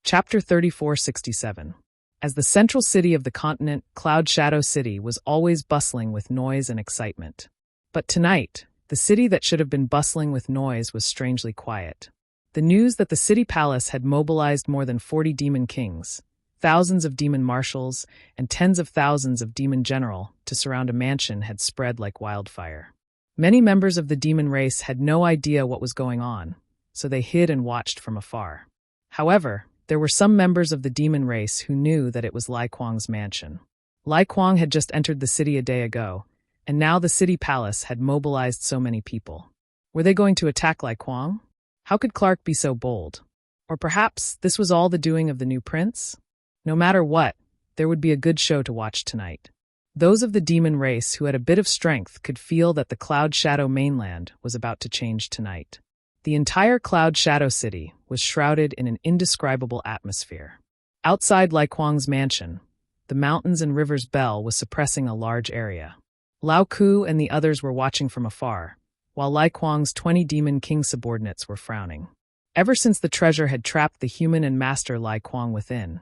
Chapter 3467. As the central city of the continent, Cloud Shadow City was always bustling with noise and excitement. But tonight, the city that should have been bustling with noise was strangely quiet. The news that the city palace had mobilized more than 40 demon kings, thousands of demon marshals, and tens of thousands of demon general to surround a mansion had spread like wildfire. Many members of the demon race had no idea what was going on, so they hid and watched from afar. However, there were some members of the demon race who knew that it was Lai Kuang's mansion. Lai Kuang had just entered the city a day ago, and now the city palace had mobilized so many people. Were they going to attack Lai Kuang? How could Clark be so bold? Or perhaps this was all the doing of the new prince? No matter what, there would be a good show to watch tonight. Those of the demon race who had a bit of strength could feel that the Cloud Shadow mainland was about to change tonight. The entire Cloud Shadow City was shrouded in an indescribable atmosphere. Outside Lai Kuang's mansion, the mountains and rivers bell was suppressing a large area. Lao Ku and the others were watching from afar, while Lai Kuang's 20 demon king subordinates were frowning. Ever since the treasure had trapped the human and master Lai Kuang within,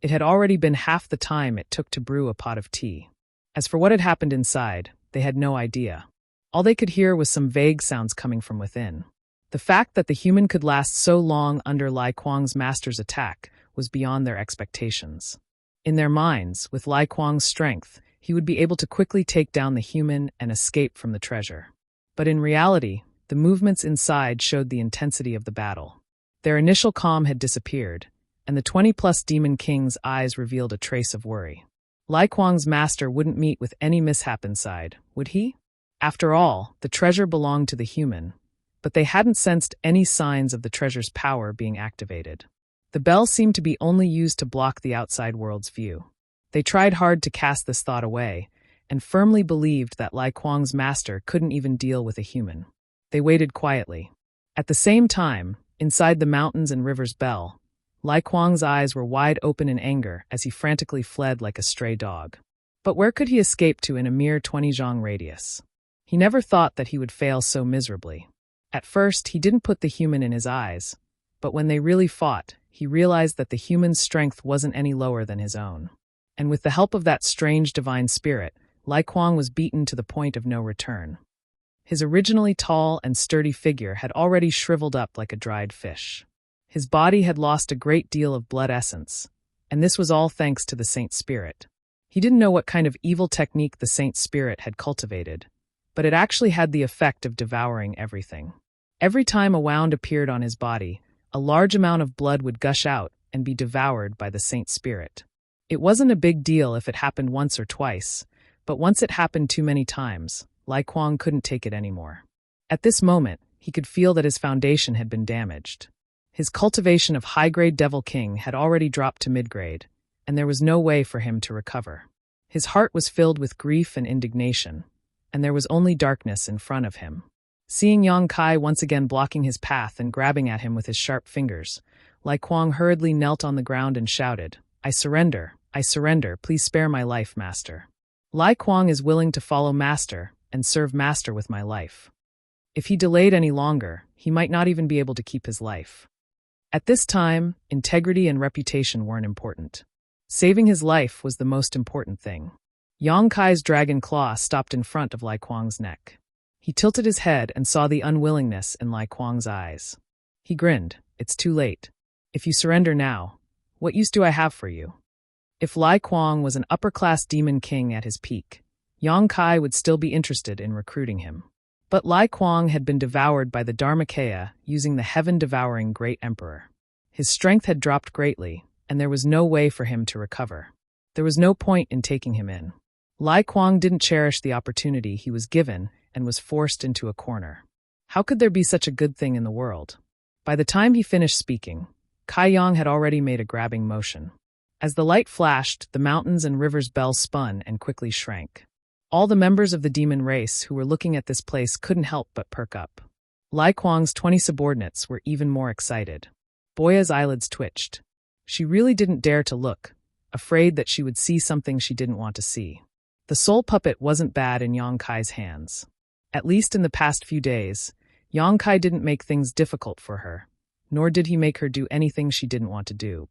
it had already been half the time it took to brew a pot of tea. As for what had happened inside, they had no idea. All they could hear was some vague sounds coming from within. The fact that the human could last so long under Lai Kuang's master's attack was beyond their expectations. In their minds, with Lai Kuang's strength, he would be able to quickly take down the human and escape from the treasure. But in reality, the movements inside showed the intensity of the battle. Their initial calm had disappeared, and the 20-plus demon king's eyes revealed a trace of worry. Lai Kuang's master wouldn't meet with any mishap inside, would he? After all, the treasure belonged to the human, but they hadn't sensed any signs of the treasure's power being activated. The bell seemed to be only used to block the outside world's view. They tried hard to cast this thought away, and firmly believed that Lai Kuang's master couldn't even deal with a human. They waited quietly. At the same time, inside the mountains and rivers bell, Lai Kuang's eyes were wide open in anger as he frantically fled like a stray dog. But where could he escape to in a mere 20 zhang radius? He never thought that he would fail so miserably. At first, he didn't put the human in his eyes, but when they really fought, he realized that the human's strength wasn't any lower than his own. And with the help of that strange divine spirit, Lai Kuang was beaten to the point of no return. His originally tall and sturdy figure had already shriveled up like a dried fish. His body had lost a great deal of blood essence, and this was all thanks to the Saint Spirit. He didn't know what kind of evil technique the Saint Spirit had cultivated, but it actually had the effect of devouring everything. Every time a wound appeared on his body, a large amount of blood would gush out and be devoured by the Saint Spirit. It wasn't a big deal if it happened once or twice, but once it happened too many times, Lai Kuang couldn't take it anymore. At this moment, he could feel that his foundation had been damaged. His cultivation of high-grade Devil King had already dropped to mid-grade, and there was no way for him to recover. His heart was filled with grief and indignation, and there was only darkness in front of him. Seeing Yang Kai once again blocking his path and grabbing at him with his sharp fingers, Lai Kuang hurriedly knelt on the ground and shouted, I surrender, please spare my life, master. Lai Kuang is willing to follow master and serve master with my life. If he delayed any longer, he might not even be able to keep his life. At this time, integrity and reputation weren't important. Saving his life was the most important thing. Yang Kai's dragon claw stopped in front of Lai Kuang's neck. He tilted his head and saw the unwillingness in Lai Kuang's eyes. He grinned, it's too late. If you surrender now, what use do I have for you? If Lai Kuang was an upper-class demon king at his peak, Yang Kai would still be interested in recruiting him. But Lai Kuang had been devoured by the Dharmakaya using the heaven-devouring Great Emperor. His strength had dropped greatly, and there was no way for him to recover. There was no point in taking him in. Lai Kuang didn't cherish the opportunity he was given and was forced into a corner. How could there be such a good thing in the world? By the time he finished speaking, Kai Yang had already made a grabbing motion. As the light flashed, the mountains and rivers bell spun and quickly shrank. All the members of the demon race who were looking at this place couldn't help but perk up. Lai Kuang's 20 subordinates were even more excited. Boya's eyelids twitched. She really didn't dare to look, afraid that she would see something she didn't want to see. The soul puppet wasn't bad in Yang Kai's hands. At least in the past few days, Yang Kai didn't make things difficult for her, nor did he make her do anything she didn't want to do.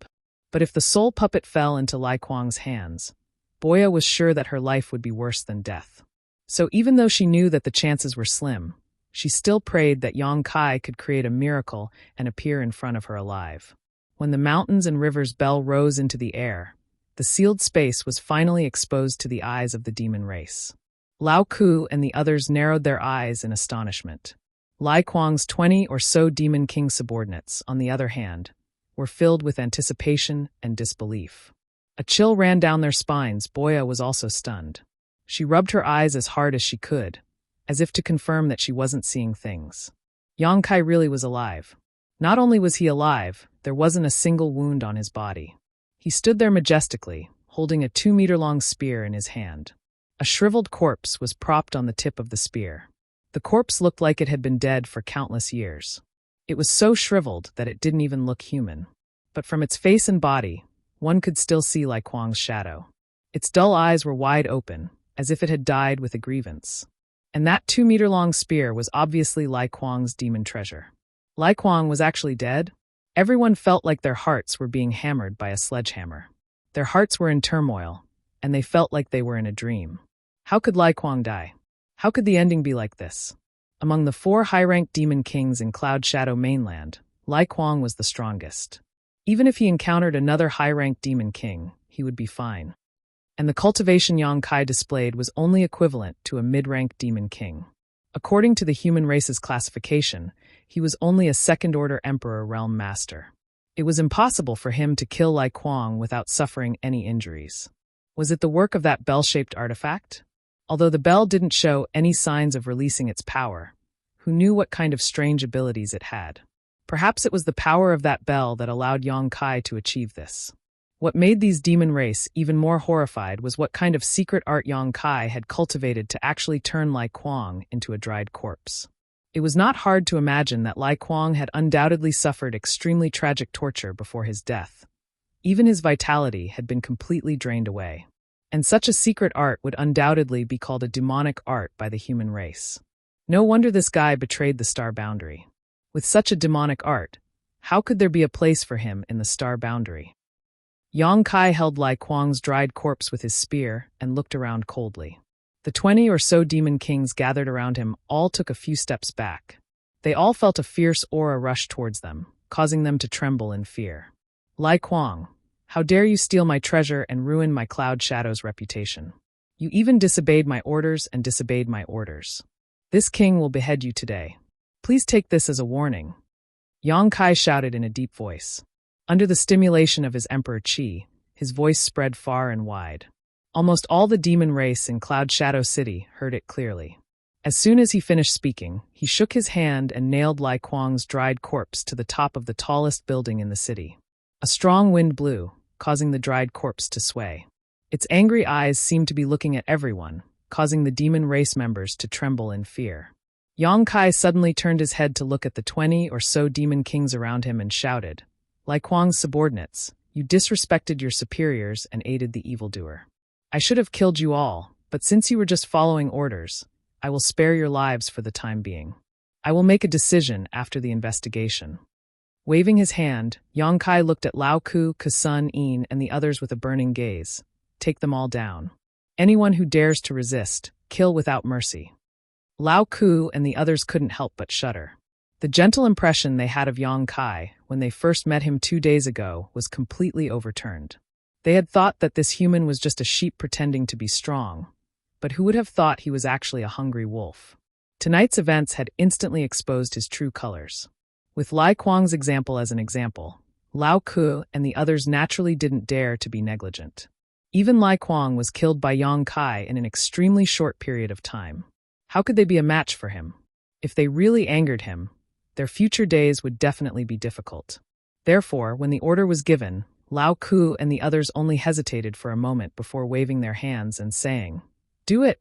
But if the soul puppet fell into Lai Kuang's hands, Boya was sure that her life would be worse than death. So even though she knew that the chances were slim, she still prayed that Yang Kai could create a miracle and appear in front of her alive. When the mountains and rivers bell rose into the air, the sealed space was finally exposed to the eyes of the demon race. Lao Ku and the others narrowed their eyes in astonishment. Lai Kuang's 20 or so demon king subordinates, on the other hand, were filled with anticipation and disbelief. A chill ran down their spines. Boya was also stunned. She rubbed her eyes as hard as she could, as if to confirm that she wasn't seeing things. Yang Kai really was alive. Not only was he alive, there wasn't a single wound on his body. He stood there majestically, holding a 2-meter-long spear in his hand. A shriveled corpse was propped on the tip of the spear. The corpse looked like it had been dead for countless years. It was so shriveled that it didn't even look human. But from its face and body, one could still see Lai Kuang's shadow. Its dull eyes were wide open, as if it had died with a grievance. And that 2-meter-long spear was obviously Lai Kuang's demon treasure. Lai Kuang was actually dead? Everyone felt like their hearts were being hammered by a sledgehammer. Their hearts were in turmoil, and they felt like they were in a dream. How could Lai Kuang die? How could the ending be like this? Among the 4 high-ranked demon kings in Cloud Shadow mainland, Lai Kuang was the strongest. Even if he encountered another high-ranked demon king, he would be fine. And the cultivation Yang Kai displayed was only equivalent to a mid-ranked demon king. According to the human race's classification, he was only a second-order emperor realm master. It was impossible for him to kill Lai Kuang without suffering any injuries. Was it the work of that bell-shaped artifact? Although the bell didn't show any signs of releasing its power, who knew what kind of strange abilities it had? Perhaps it was the power of that bell that allowed Yang Kai to achieve this. What made these demon race even more horrified was what kind of secret art Yang Kai had cultivated to actually turn Lai Kuang into a dried corpse. It was not hard to imagine that Lai Kuang had undoubtedly suffered extremely tragic torture before his death. Even his vitality had been completely drained away. And such a secret art would undoubtedly be called a demonic art by the human race. No wonder this guy betrayed the star boundary. With such a demonic art, how could there be a place for him in the star boundary? Yang Kai held Lai Kuang's dried corpse with his spear and looked around coldly. The 20 or so demon kings gathered around him all took a few steps back. They all felt a fierce aura rush towards them, causing them to tremble in fear. Lai Kuang, how dare you steal my treasure and ruin my Cloud Shadow's reputation? You even disobeyed my orders and disobeyed my orders. This king will behead you today. Please take this as a warning. Yang Kai shouted in a deep voice. Under the stimulation of his Emperor Qi, his voice spread far and wide. Almost all the demon race in Cloud Shadow City heard it clearly. As soon as he finished speaking, he shook his hand and nailed Lai Kuang's dried corpse to the top of the tallest building in the city. A strong wind blew, causing the dried corpse to sway. Its angry eyes seemed to be looking at everyone, causing the demon race members to tremble in fear. Yang Kai suddenly turned his head to look at the 20 or so demon kings around him and shouted, Lai Kuang's subordinates, you disrespected your superiors and aided the evildoer. I should have killed you all, but since you were just following orders, I will spare your lives for the time being. I will make a decision after the investigation. Waving his hand, Yang Kai looked at Lao Ku, Kasun, Yin, and the others with a burning gaze. Take them all down. Anyone who dares to resist, kill without mercy. Lao Ku and the others couldn't help but shudder. The gentle impression they had of Yang Kai when they first met him 2 days ago was completely overturned. They had thought that this human was just a sheep pretending to be strong, but who would have thought he was actually a hungry wolf? Tonight's events had instantly exposed his true colors. With Lai Kuang's example as an example, Lao Ku and the others naturally didn't dare to be negligent. Even Lai Kuang was killed by Yang Kai in an extremely short period of time. How could they be a match for him? If they really angered him, their future days would definitely be difficult. Therefore, when the order was given, Lao Ku and the others only hesitated for a moment before waving their hands and saying, "Do it!"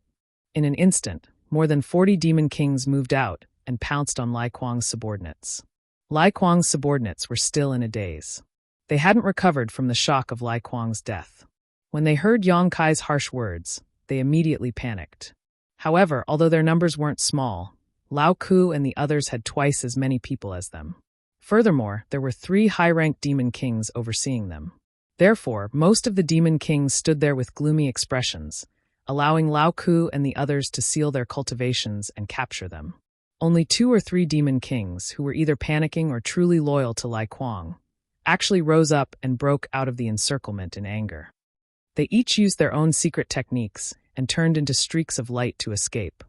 In an instant, more than 40 demon kings moved out and pounced on Lai Kuang's subordinates. Lai Kuang's subordinates were still in a daze. They hadn't recovered from the shock of Lai Kuang's death. When they heard Yang Kai's harsh words, they immediately panicked. However, although their numbers weren't small, Lao Ku and the others had twice as many people as them. Furthermore, there were 3 high-ranked demon kings overseeing them. Therefore, most of the demon kings stood there with gloomy expressions, allowing Lao Ku and the others to seal their cultivations and capture them. Only 2 or 3 demon kings, who were either panicking or truly loyal to Lai Kuang, actually rose up and broke out of the encirclement in anger. They each used their own secret techniques and turned into streaks of light to escape.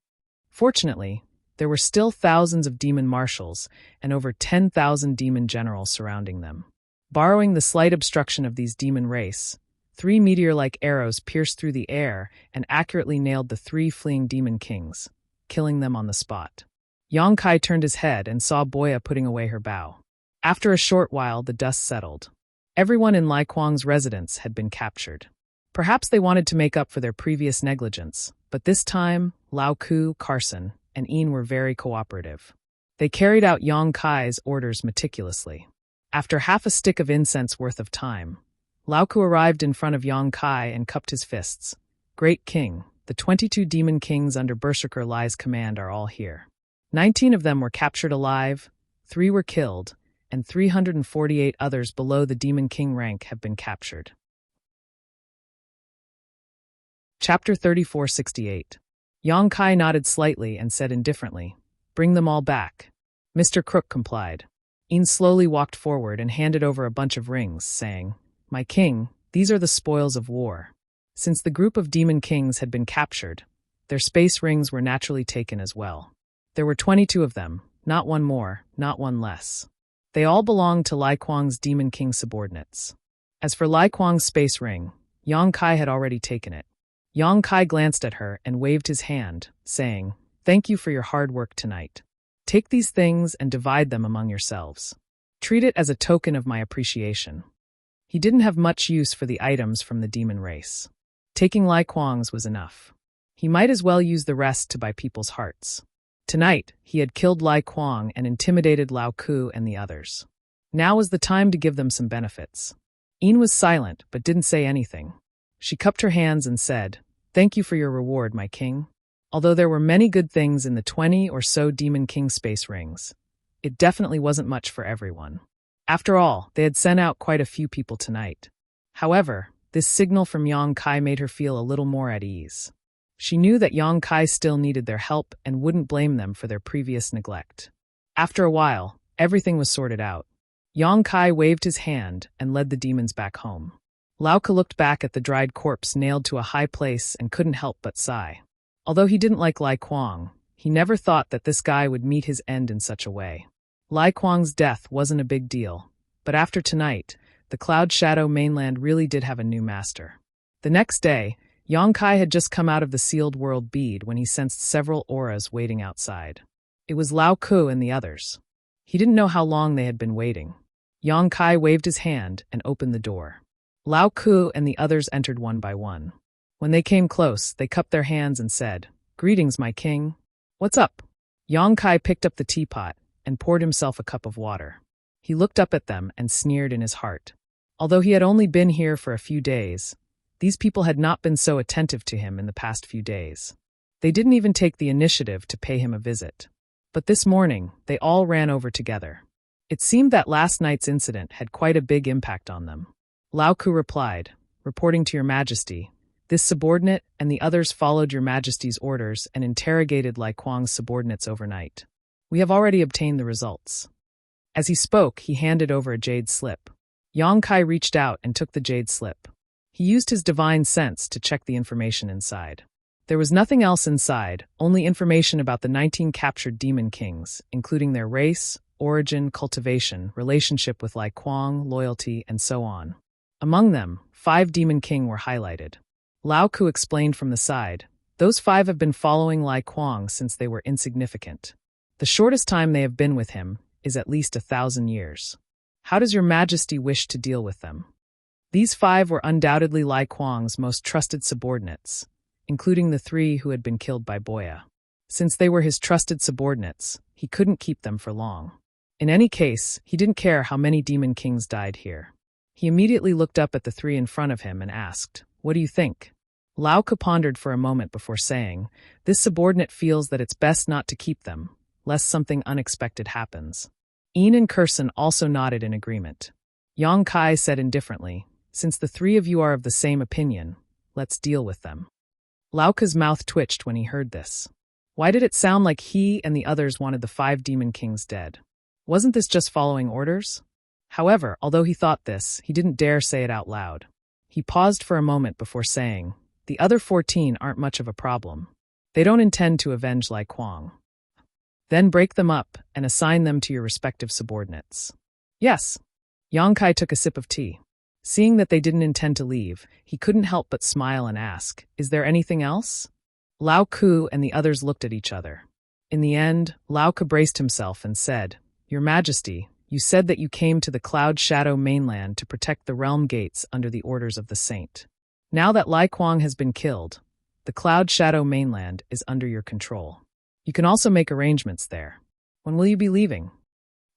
Fortunately, there were still thousands of demon marshals and over 10,000 demon generals surrounding them. Borrowing the slight obstruction of these demon race, 3 meteor-like arrows pierced through the air and accurately nailed the 3 fleeing demon kings, killing them on the spot. Yang Kai turned his head and saw Boya putting away her bow. After a short while, the dust settled. Everyone in Lai Kuang's residence had been captured. Perhaps they wanted to make up for their previous negligence, but this time, Lao Ku, Carson, and Een were very cooperative. They carried out Yang Kai's orders meticulously. After half a stick of incense worth of time, Lao Ku arrived in front of Yang Kai and cupped his fists. "Great King, the 22 demon kings under Berserker Lai's command are all here. 19 of them were captured alive, 3 were killed, and 348 others below the demon king rank have been captured." Chapter 3468. Yang Kai nodded slightly and said indifferently, "Bring them all back." Mr. Crook complied. Een slowly walked forward and handed over a bunch of rings, saying, "My king, these are the spoils of war." Since the group of demon kings had been captured, their space rings were naturally taken as well. There were 22 of them, not one more, not one less. They all belonged to Lai Kuang's demon king subordinates. As for Lai Kuang's space ring, Yang Kai had already taken it. Yang Kai glanced at her and waved his hand, saying, "Thank you for your hard work tonight. Take these things and divide them among yourselves. Treat it as a token of my appreciation." He didn't have much use for the items from the demon race. Taking Lai Kuang's was enough. He might as well use the rest to buy people's hearts. Tonight, he had killed Lai Kuang and intimidated Lao Ku and the others. Now was the time to give them some benefits. Een was silent, but didn't say anything. She cupped her hands and said, "Thank you for your reward, my king." Although there were many good things in the 20 or so demon king space rings, it definitely wasn't much for everyone. After all, they had sent out quite a few people tonight. However, this signal from Yang Kai made her feel a little more at ease. She knew that Yang Kai still needed their help and wouldn't blame them for their previous neglect. After a while, everything was sorted out. Yang Kai waved his hand and led the demons back home. Lao Ku looked back at the dried corpse nailed to a high place and couldn't help but sigh. Although he didn't like Lai Kuang, he never thought that this guy would meet his end in such a way. Lai Kuang's death wasn't a big deal, but after tonight, the Cloud Shadow mainland really did have a new master. The next day, Yang Kai had just come out of the sealed world bead when he sensed several auras waiting outside. It was Lao Ku and the others. He didn't know how long they had been waiting. Yang Kai waved his hand and opened the door. Lao Ku and the others entered one by one. When they came close, they cupped their hands and said, "Greetings, my king. What's up?" Yang Kai picked up the teapot and poured himself a cup of water. He looked up at them and sneered in his heart. Although he had only been here for a few days, these people had not been so attentive to him in the past few days. They didn't even take the initiative to pay him a visit. But this morning, they all ran over together. It seemed that last night's incident had quite a big impact on them. Lao Ku replied, "Reporting to your majesty, this subordinate and the others followed your majesty's orders and interrogated Lai Kuang's subordinates overnight. We have already obtained the results." As he spoke, he handed over a jade slip. Yang Kai reached out and took the jade slip. He used his divine sense to check the information inside. There was nothing else inside, only information about the 19 captured demon kings, including their race, origin, cultivation, relationship with Lai Kuang, loyalty, and so on. Among them, 5 demon king were highlighted. Lao Ku explained from the side, "Those 5 have been following Lai Kuang since they were insignificant. The shortest time they have been with him is at least 1,000 years. How does your majesty wish to deal with them?" These 5 were undoubtedly Lai Kuang's most trusted subordinates, including the 3 who had been killed by Boya. Since they were his trusted subordinates, he couldn't keep them for long. In any case, he didn't care how many demon kings died here. He immediately looked up at the 3 in front of him and asked, "What do you think?" Lao Ku pondered for a moment before saying, "This subordinate feels that it's best not to keep them, lest something unexpected happens." Een and Curson also nodded in agreement. Yang Kai said indifferently, Since the three of you are of the same opinion, let's deal with them. Lauka's mouth twitched when he heard this. Why did it sound like he and the others wanted the 5 demon kings dead? Wasn't this just following orders? However, although he thought this, he didn't dare say it out loud. He paused for a moment before saying, the other 14 aren't much of a problem. They don't intend to avenge Lai Kuang. Then break them up and assign them to your respective subordinates. Yes. Yang Kai took a sip of tea. Seeing that they didn't intend to leave, he couldn't help but smile and ask, is there anything else? Lao Ku and the others looked at each other. In the end, Lao Ku braced himself and said, Your Majesty, you said that you came to the Cloud Shadow mainland to protect the realm gates under the orders of the saint. Now that Lai Kuang has been killed, the Cloud Shadow mainland is under your control. You can also make arrangements there. When will you be leaving?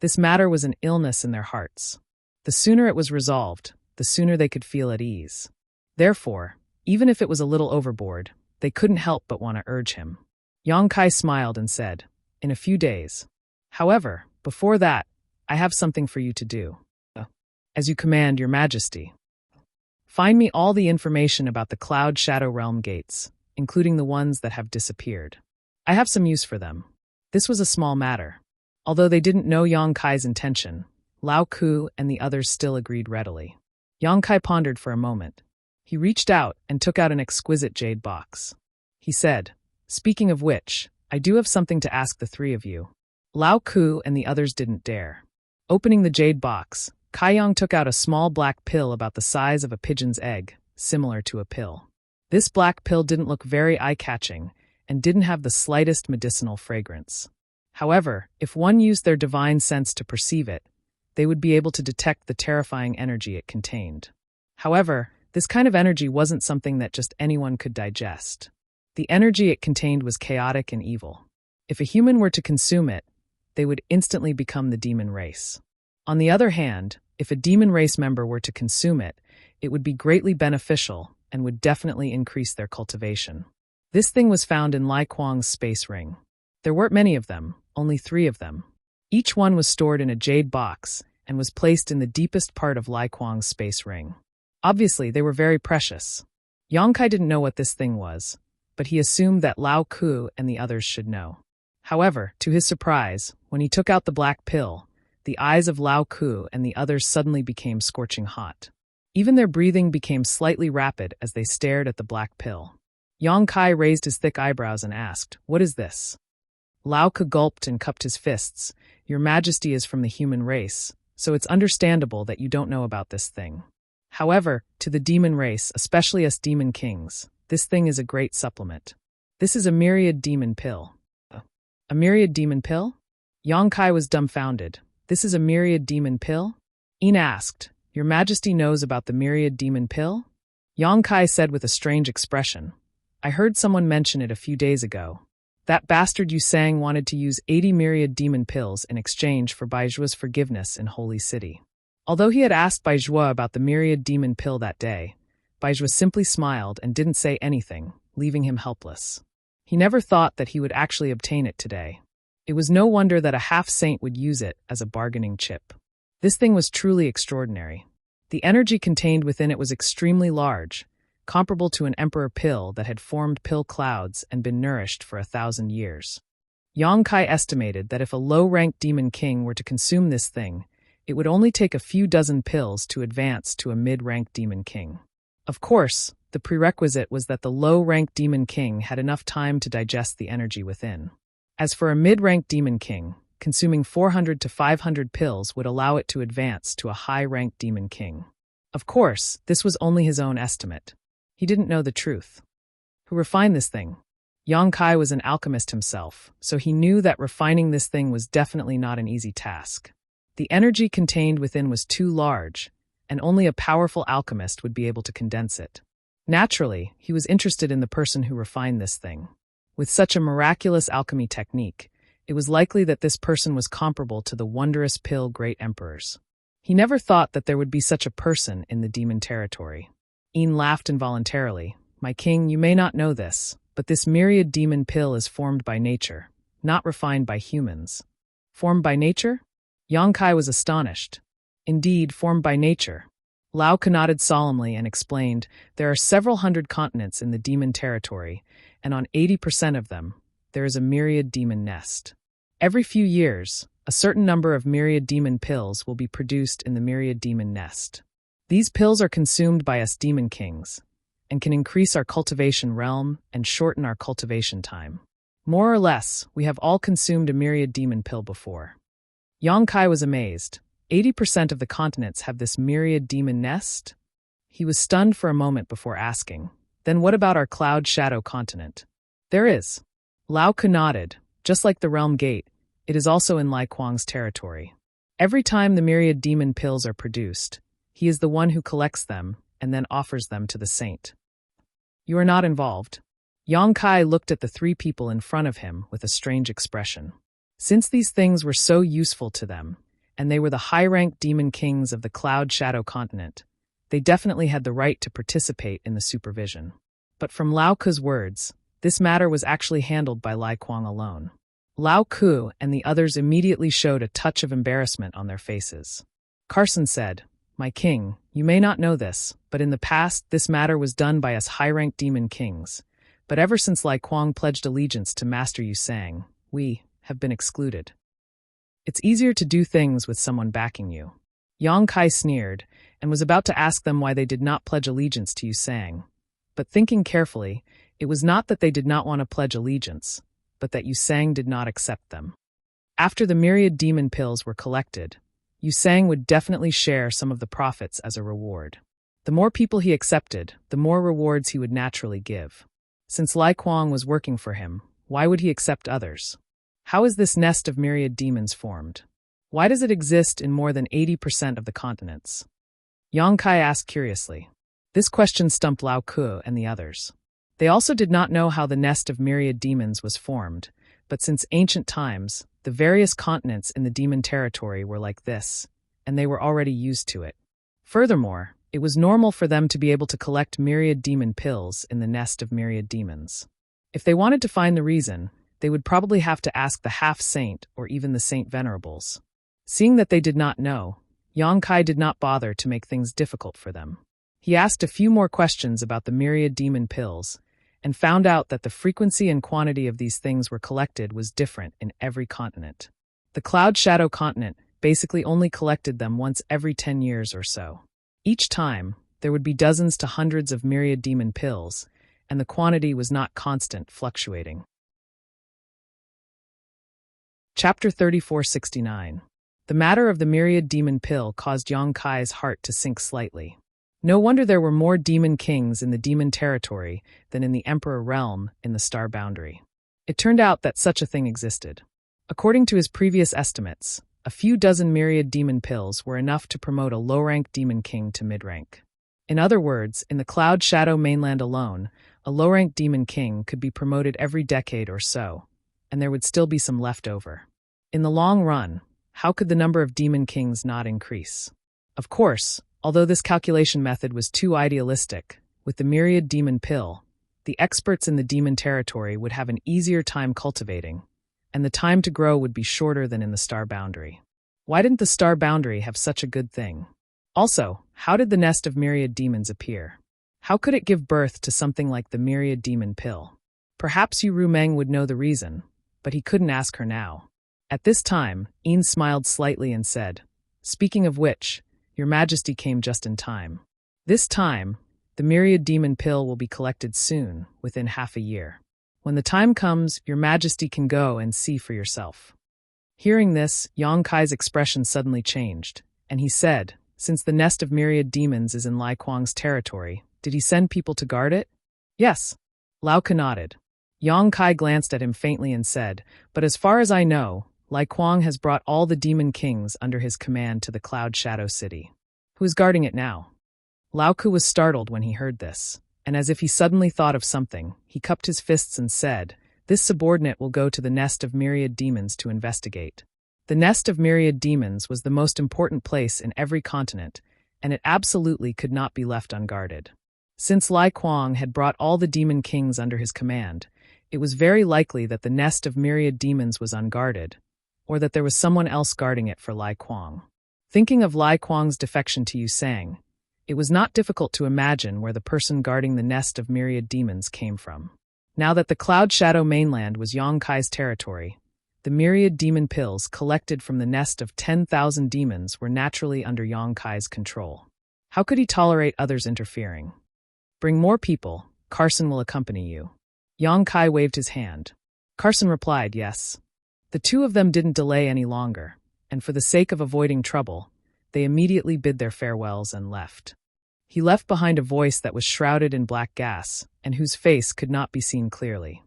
This matter was an illness in their hearts. The sooner it was resolved, the sooner they could feel at ease. Therefore, even if it was a little overboard, they couldn't help but want to urge him. Yang Kai smiled and said, in a few days. However, before that, I have something for you to do. As you command, Your Majesty. Find me all the information about the Cloud Shadow Realm gates, including the ones that have disappeared. I have some use for them. This was a small matter. Although they didn't know Yang Kai's intention, Lao Ku and the others still agreed readily. Yang Kai pondered for a moment. He reached out and took out an exquisite jade box. He said, speaking of which, I do have something to ask the three of you. Lao Ku and the others didn't dare. Opening the jade box, Kai Yang took out a small black pill about the size of a pigeon's egg, similar to a pill. This black pill didn't look very eye-catching and didn't have the slightest medicinal fragrance. However, if one used their divine sense to perceive it, they would be able to detect the terrifying energy it contained. However, this kind of energy wasn't something that just anyone could digest. The energy it contained was chaotic and evil. If a human were to consume it, they would instantly become the demon race. On the other hand, if a demon race member were to consume it, it would be greatly beneficial and would definitely increase their cultivation. This thing was found in Lai Kuang's space ring. There weren't many of them, only 3 of them. Each one was stored in a jade box and was placed in the deepest part of Lai Kuang's space ring. Obviously, they were very precious. Yang Kai didn't know what this thing was, but he assumed that Lao Ku and the others should know. However, to his surprise, when he took out the black pill, the eyes of Lao Ku and the others suddenly became scorching hot. Even their breathing became slightly rapid as they stared at the black pill. Yang Kai raised his thick eyebrows and asked, What is this? Lao Ku gulped and cupped his fists. Your Majesty is from the human race, so it's understandable that you don't know about this thing. However, to the demon race, especially us demon kings, this thing is a great supplement. This is a myriad demon pill. A myriad demon pill? Yang Kai was dumbfounded. This is a myriad demon pill? Ina asked, Your Majesty knows about the myriad demon pill? Yang Kai said with a strange expression, I heard someone mention it a few days ago. That bastard Yu Sang wanted to use 80 myriad demon pills in exchange for Baijua's forgiveness in Holy City. Although he had asked Baizhua about the myriad demon pill that day, Baizhua simply smiled and didn't say anything, leaving him helpless. He never thought that he would actually obtain it today. It was no wonder that a half-saint would use it as a bargaining chip. This thing was truly extraordinary. The energy contained within it was extremely large, comparable to an emperor pill that had formed pill clouds and been nourished for 1,000 years. Yang Kai estimated that if a low-ranked demon king were to consume this thing, it would only take a few dozen pills to advance to a mid-ranked demon king. Of course, the prerequisite was that the low-ranked demon king had enough time to digest the energy within. As for a mid-ranked demon king, consuming 400 to 500 pills would allow it to advance to a high-ranked demon king. Of course, this was only his own estimate. He didn't know the truth. Who refined this thing? Yang Kai was an alchemist himself, so he knew that refining this thing was definitely not an easy task. The energy contained within was too large, and only a powerful alchemist would be able to condense it. Naturally, he was interested in the person who refined this thing. With such a miraculous alchemy technique, it was likely that this person was comparable to the wondrous pill great emperors. He never thought that there would be such a person in the demon territory. Een laughed involuntarily. My king, you may not know this, but this myriad demon pill is formed by nature, not refined by humans. Formed by nature? Yang Kai was astonished. Indeed, formed by nature. Lao Ka nodded solemnly and explained, there are several hundred continents in the demon territory, and on 80% of them, there is a myriad demon nest. Every few years, a certain number of myriad demon pills will be produced in the myriad demon nest. These pills are consumed by us demon kings, and can increase our cultivation realm and shorten our cultivation time. More or less, we have all consumed a myriad demon pill before. Yang Kai was amazed. 80% of the continents have this myriad demon nest? He was stunned for a moment before asking, then what about our cloud shadow continent? There is. Lao Ka nodded. Just like the realm gate, it is also in Lai Kuang's territory. Every time the myriad demon pills are produced, he is the one who collects them and then offers them to the saint. You are not involved. Yang Kai looked at the three people in front of him with a strange expression. Since these things were so useful to them, and they were the high-ranked demon kings of the Cloud Shadow continent, they definitely had the right to participate in the supervision. But from Lao Ku's words, this matter was actually handled by Lai Kuang alone. Lao Ku and the others immediately showed a touch of embarrassment on their faces. Carson said, "My king, you may not know this, but in the past this matter was done by us high-ranked demon kings. But ever since Lai Kuang pledged allegiance to Master Yu Sang, we have been excluded. It's easier to do things with someone backing you." Yang Kai sneered and was about to ask them why they did not pledge allegiance to Yu Sang. But thinking carefully, it was not that they did not want to pledge allegiance, but that Yu Sang did not accept them. After the myriad demon pills were collected, Yu Sang would definitely share some of the profits as a reward. The more people he accepted, the more rewards he would naturally give. Since Lai Kuang was working for him, why would he accept others? How is this nest of myriad demons formed? Why does it exist in more than 80% of the continents? Yang Kai asked curiously. This question stumped Lao Ku and the others. They also did not know how the nest of myriad demons was formed, but since ancient times, the various continents in the demon territory were like this, and they were already used to it. Furthermore, it was normal for them to be able to collect myriad demon pills in the nest of myriad demons. If they wanted to find the reason, they would probably have to ask the half-saint or even the saint venerables. Seeing that they did not know, Yang Kai did not bother to make things difficult for them. He asked a few more questions about the myriad demon pills, and found out that the frequency and quantity of these things were collected was different in every continent. The Cloud Shadow continent basically only collected them once every 10 years or so. Each time, there would be dozens to hundreds of myriad demon pills, and the quantity was not constant, fluctuating. Chapter 3469. The matter of the myriad demon pill caused Yang Kai's heart to sink slightly. No wonder there were more demon kings in the demon territory than in the emperor realm in the star boundary. It turned out that such a thing existed. According to his previous estimates, a few dozen myriad demon pills were enough to promote a low-rank demon king to mid-rank. In other words, in the Cloud Shadow mainland alone, a low-rank demon king could be promoted every decade or so, and there would still be some left over. In the long run, how could the number of demon kings not increase? Of course, although this calculation method was too idealistic, with the myriad demon pill, the experts in the demon territory would have an easier time cultivating, and the time to grow would be shorter than in the star boundary. Why didn't the star boundary have such a good thing? Also, how did the nest of myriad demons appear? How could it give birth to something like the myriad demon pill? Perhaps Yu Rumeng would know the reason, but he couldn't ask her now. At this time, Een smiled slightly and said, "Speaking of which, Your Majesty came just in time. This time, the myriad demon pill will be collected soon, within half a year. When the time comes, Your Majesty can go and see for yourself." Hearing this, Yang Kai's expression suddenly changed, and he said, "Since the nest of myriad demons is in Lai Kuang's territory, did he send people to guard it?" "Yes." Lao Ka nodded. Yang Kai glanced at him faintly and said, "But as far as I know, Lai Kuang has brought all the demon kings under his command to the Cloud Shadow City. Who is guarding it now?" Lao Ku was startled when he heard this, and as if he suddenly thought of something, he cupped his fists and said, "This subordinate will go to the nest of myriad demons to investigate." The nest of myriad demons was the most important place in every continent, and it absolutely could not be left unguarded. Since Lai Kuang had brought all the demon kings under his command, it was very likely that the nest of myriad demons was unguarded, or that there was someone else guarding it for Lai Kuang. Thinking of Lai Kuang's defection to Yu Sang, It was not difficult to imagine where the person guarding the nest of myriad demons came from. Now that the Cloud Shadow mainland was Yongkai's territory, the myriad demon pills collected from the nest of 10,000 demons were naturally under Yongkai's control. How could he tolerate others interfering? Bring more people, Carson will accompany you. Yongkai waved his hand. Carson replied, yes. The two of them didn't delay any longer, and for the sake of avoiding trouble, they immediately bid their farewells and left. He left behind a voice that was shrouded in black gas, and whose face could not be seen clearly.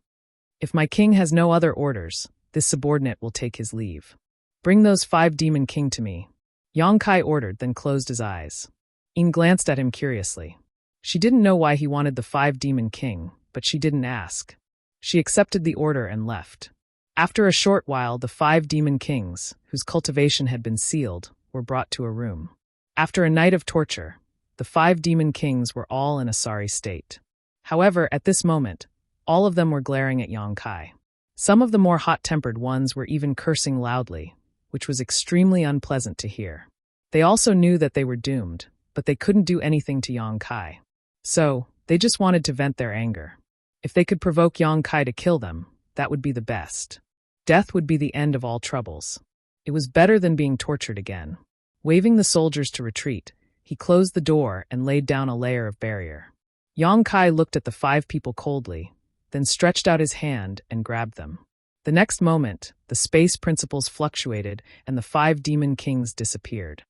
If my king has no other orders, this subordinate will take his leave. Bring those 5 demon king to me. Yongkai ordered, then closed his eyes. Yin glanced at him curiously. She didn't know why he wanted the 5 demon king, but she didn't ask. She accepted the order and left. After a short while, the 5 demon kings, whose cultivation had been sealed, were brought to a room. After a night of torture, the 5 demon kings were all in a sorry state. However, at this moment, all of them were glaring at Yongkai. Some of the more hot-tempered ones were even cursing loudly, which was extremely unpleasant to hear. They also knew that they were doomed, but they couldn't do anything to Yongkai. So, they just wanted to vent their anger. If they could provoke Yongkai to kill them, that would be the best. Death would be the end of all troubles. It was better than being tortured again. Waving the soldiers to retreat, he closed the door and laid down a layer of barrier. Yongkai looked at the 5 people coldly, then stretched out his hand and grabbed them. The next moment, the space principles fluctuated and the 5 demon kings disappeared.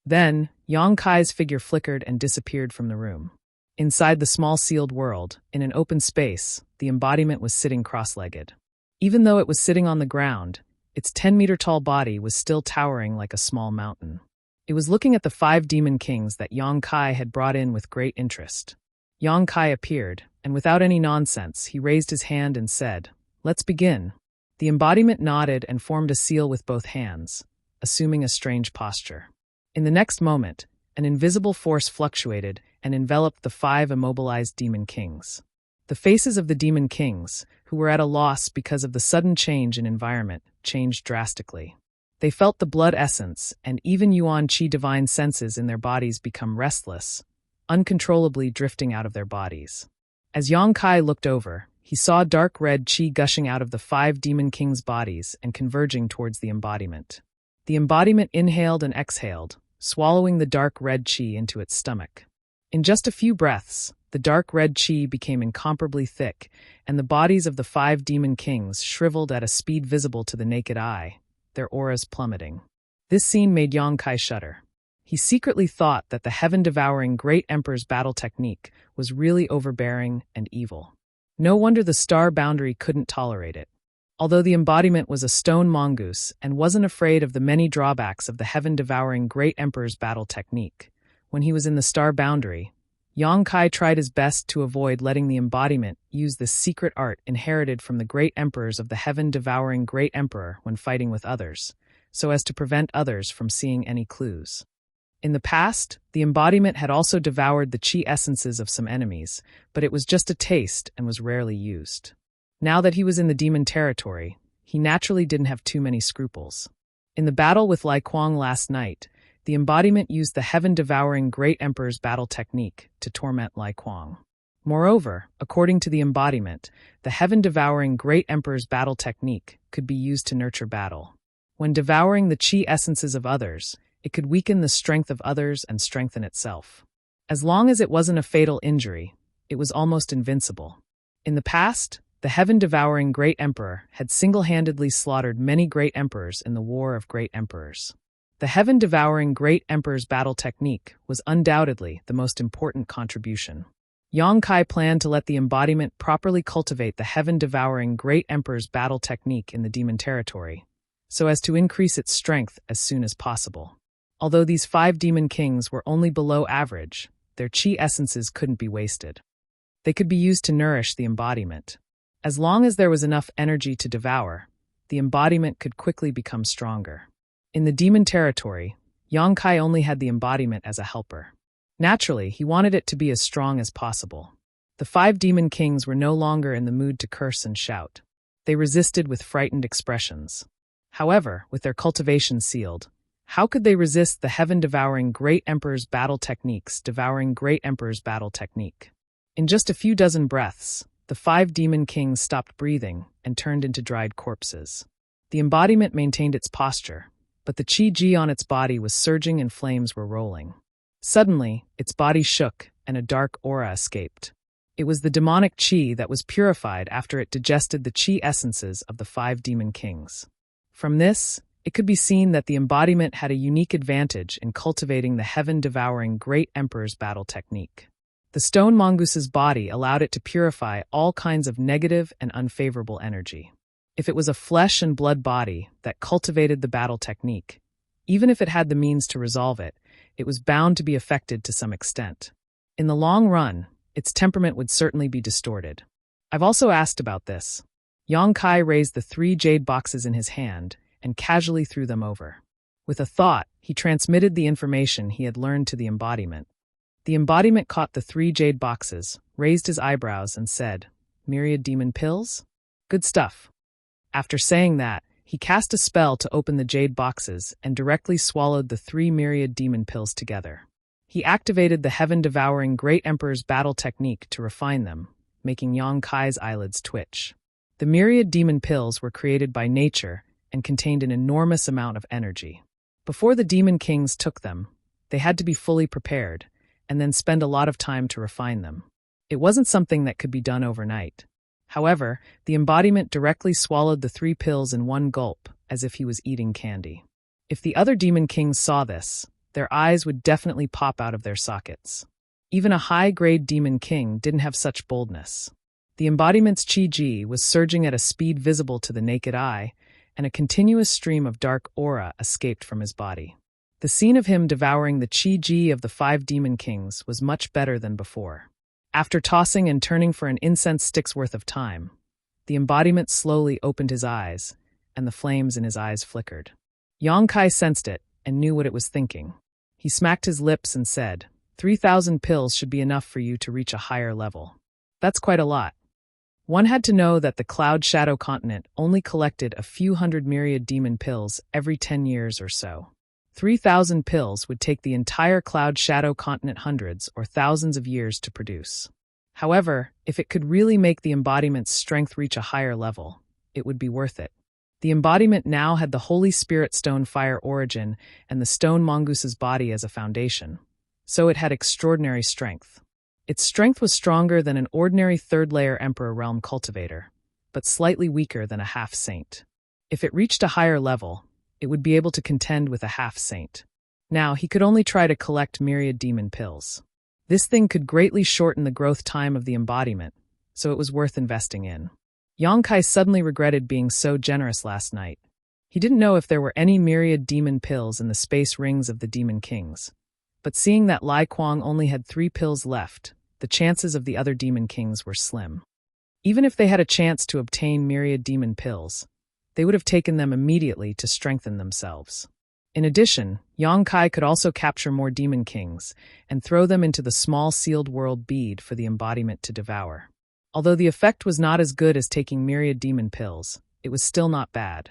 Then, Yongkai's figure flickered and disappeared from the room. Inside the small sealed world, in an open space, the embodiment was sitting cross-legged. Even though it was sitting on the ground, its 10-meter-tall body was still towering like a small mountain. It was looking at the 5 demon kings that Yongkai had brought in with great interest. Yongkai appeared, and without any nonsense, he raised his hand and said, "Let's begin." The embodiment nodded and formed a seal with both hands, assuming a strange posture. In the next moment, an invisible force fluctuated and enveloped the 5 immobilized demon kings. The faces of the demon kings, who were at a loss because of the sudden change in environment, changed drastically. They felt the blood essence and even Yuan Qi divine senses in their bodies become restless, uncontrollably drifting out of their bodies. As Yongkai looked over, he saw dark red qi gushing out of the 5 demon kings' bodies and converging towards the embodiment. The embodiment inhaled and exhaled, swallowing the dark red qi into its stomach. In just a few breaths, the dark red qi became incomparably thick, and the bodies of the 5 demon kings shriveled at a speed visible to the naked eye, their auras plummeting. This scene made Yongkai shudder. He secretly thought that the heaven-devouring Great Emperor's battle technique was really overbearing and evil. No wonder the star boundary couldn't tolerate it. Although the embodiment was a stone mongoose and wasn't afraid of the many drawbacks of the heaven-devouring Great Emperor's battle technique, when he was in the star boundary, Yongkai tried his best to avoid letting the embodiment use this secret art inherited from the great emperors of the heaven-devouring Great Emperor when fighting with others, so as to prevent others from seeing any clues. In the past, the embodiment had also devoured the chi essences of some enemies, but it was just a taste and was rarely used. Now that he was in the demon territory, he naturally didn't have too many scruples. In the battle with Lai Kuang last night, the embodiment used the heaven-devouring Great Emperor's battle technique to torment Lai Kuang. Moreover, according to the embodiment, the heaven-devouring Great Emperor's battle technique could be used to nurture battle. When devouring the chi essences of others, it could weaken the strength of others and strengthen itself. As long as it wasn't a fatal injury, it was almost invincible. In the past, the heaven-devouring Great Emperor had single-handedly slaughtered many great emperors in the War of Great Emperors. The heaven-devouring Great Emperor's battle technique was undoubtedly the most important contribution. Yongkai planned to let the embodiment properly cultivate the heaven-devouring Great Emperor's battle technique in the demon territory, so as to increase its strength as soon as possible. Although these 5 demon kings were only below average, their chi essences couldn't be wasted. They could be used to nourish the embodiment. As long as there was enough energy to devour, the embodiment could quickly become stronger. In the demon territory, Yongkai only had the embodiment as a helper. Naturally, he wanted it to be as strong as possible. The 5 demon kings were no longer in the mood to curse and shout. They resisted with frightened expressions. However, with their cultivation sealed, How could they resist the heaven-devouring Great Emperor's battle techniques, devouring Great Emperor's battle technique? In just a few dozen breaths, the 5 demon kings stopped breathing and turned into dried corpses. The embodiment maintained its posture, but the chi-ji on its body was surging and flames were rolling. Suddenly, its body shook and a dark aura escaped. It was the demonic chi that was purified after it digested the chi essences of the 5 demon kings. From this, it could be seen that the embodiment had a unique advantage in cultivating the heaven-devouring Great Emperor's battle technique. The stone mongoose's body allowed it to purify all kinds of negative and unfavorable energy. If it was a flesh and blood body that cultivated the battle technique, even if it had the means to resolve it, it was bound to be affected to some extent. In the long run, its temperament would certainly be distorted. I've also asked about this. Yang Kai raised the 3 jade boxes in his hand and casually threw them over. With a thought, he transmitted the information he had learned to the embodiment. The embodiment caught the 3 jade boxes, raised his eyebrows, and said, "Myriad demon pills? Good stuff." After saying that, he cast a spell to open the jade boxes and directly swallowed the 3 myriad demon pills together. He activated the heaven-devouring Great Emperor's battle technique to refine them, making Yang Kai's eyelids twitch. The myriad demon pills were created by nature and contained an enormous amount of energy. Before the demon kings took them, they had to be fully prepared and then spend a lot of time to refine them. It wasn't something that could be done overnight. However, the embodiment directly swallowed the 3 pills in one gulp, as if he was eating candy. If the other demon kings saw this, their eyes would definitely pop out of their sockets. Even a high-grade demon king didn't have such boldness. The embodiment's chi-ji was surging at a speed visible to the naked eye, and a continuous stream of dark aura escaped from his body. The scene of him devouring the chi-ji of the 5 demon kings was much better than before. After tossing and turning for an incense stick's worth of time, the embodiment slowly opened his eyes, and the flames in his eyes flickered. Yang Kai sensed it and knew what it was thinking. He smacked his lips and said, 3,000 pills should be enough for you to reach a higher level. That's quite a lot. One had to know that the Cloud Shadow continent only collected a few hundred myriad demon pills every 10 years or so. 3,000 pills would take the entire Cloud Shadow continent hundreds or thousands of years to produce. However, if it could really make the embodiment's strength reach a higher level, it would be worth it. The embodiment now had the Holy Spirit Stone Fire origin and the stone mongoose's body as a foundation, so it had extraordinary strength. Its strength was stronger than an ordinary third-layer Emperor Realm cultivator, but slightly weaker than a half-saint. If it reached a higher level, it would be able to contend with a half-saint. Now, he could only try to collect myriad demon pills. This thing could greatly shorten the growth time of the embodiment, so it was worth investing in. Yang Kai suddenly regretted being so generous last night. He didn't know if there were any myriad demon pills in the space rings of the demon kings, but seeing that Lai Kuang only had 3 pills left, the chances of the other demon kings were slim. Even if they had a chance to obtain myriad demon pills, they would have taken them immediately to strengthen themselves. In addition, Yang Kai could also capture more demon kings and throw them into the small sealed world bead for the embodiment to devour. Although the effect was not as good as taking myriad demon pills, it was still not bad.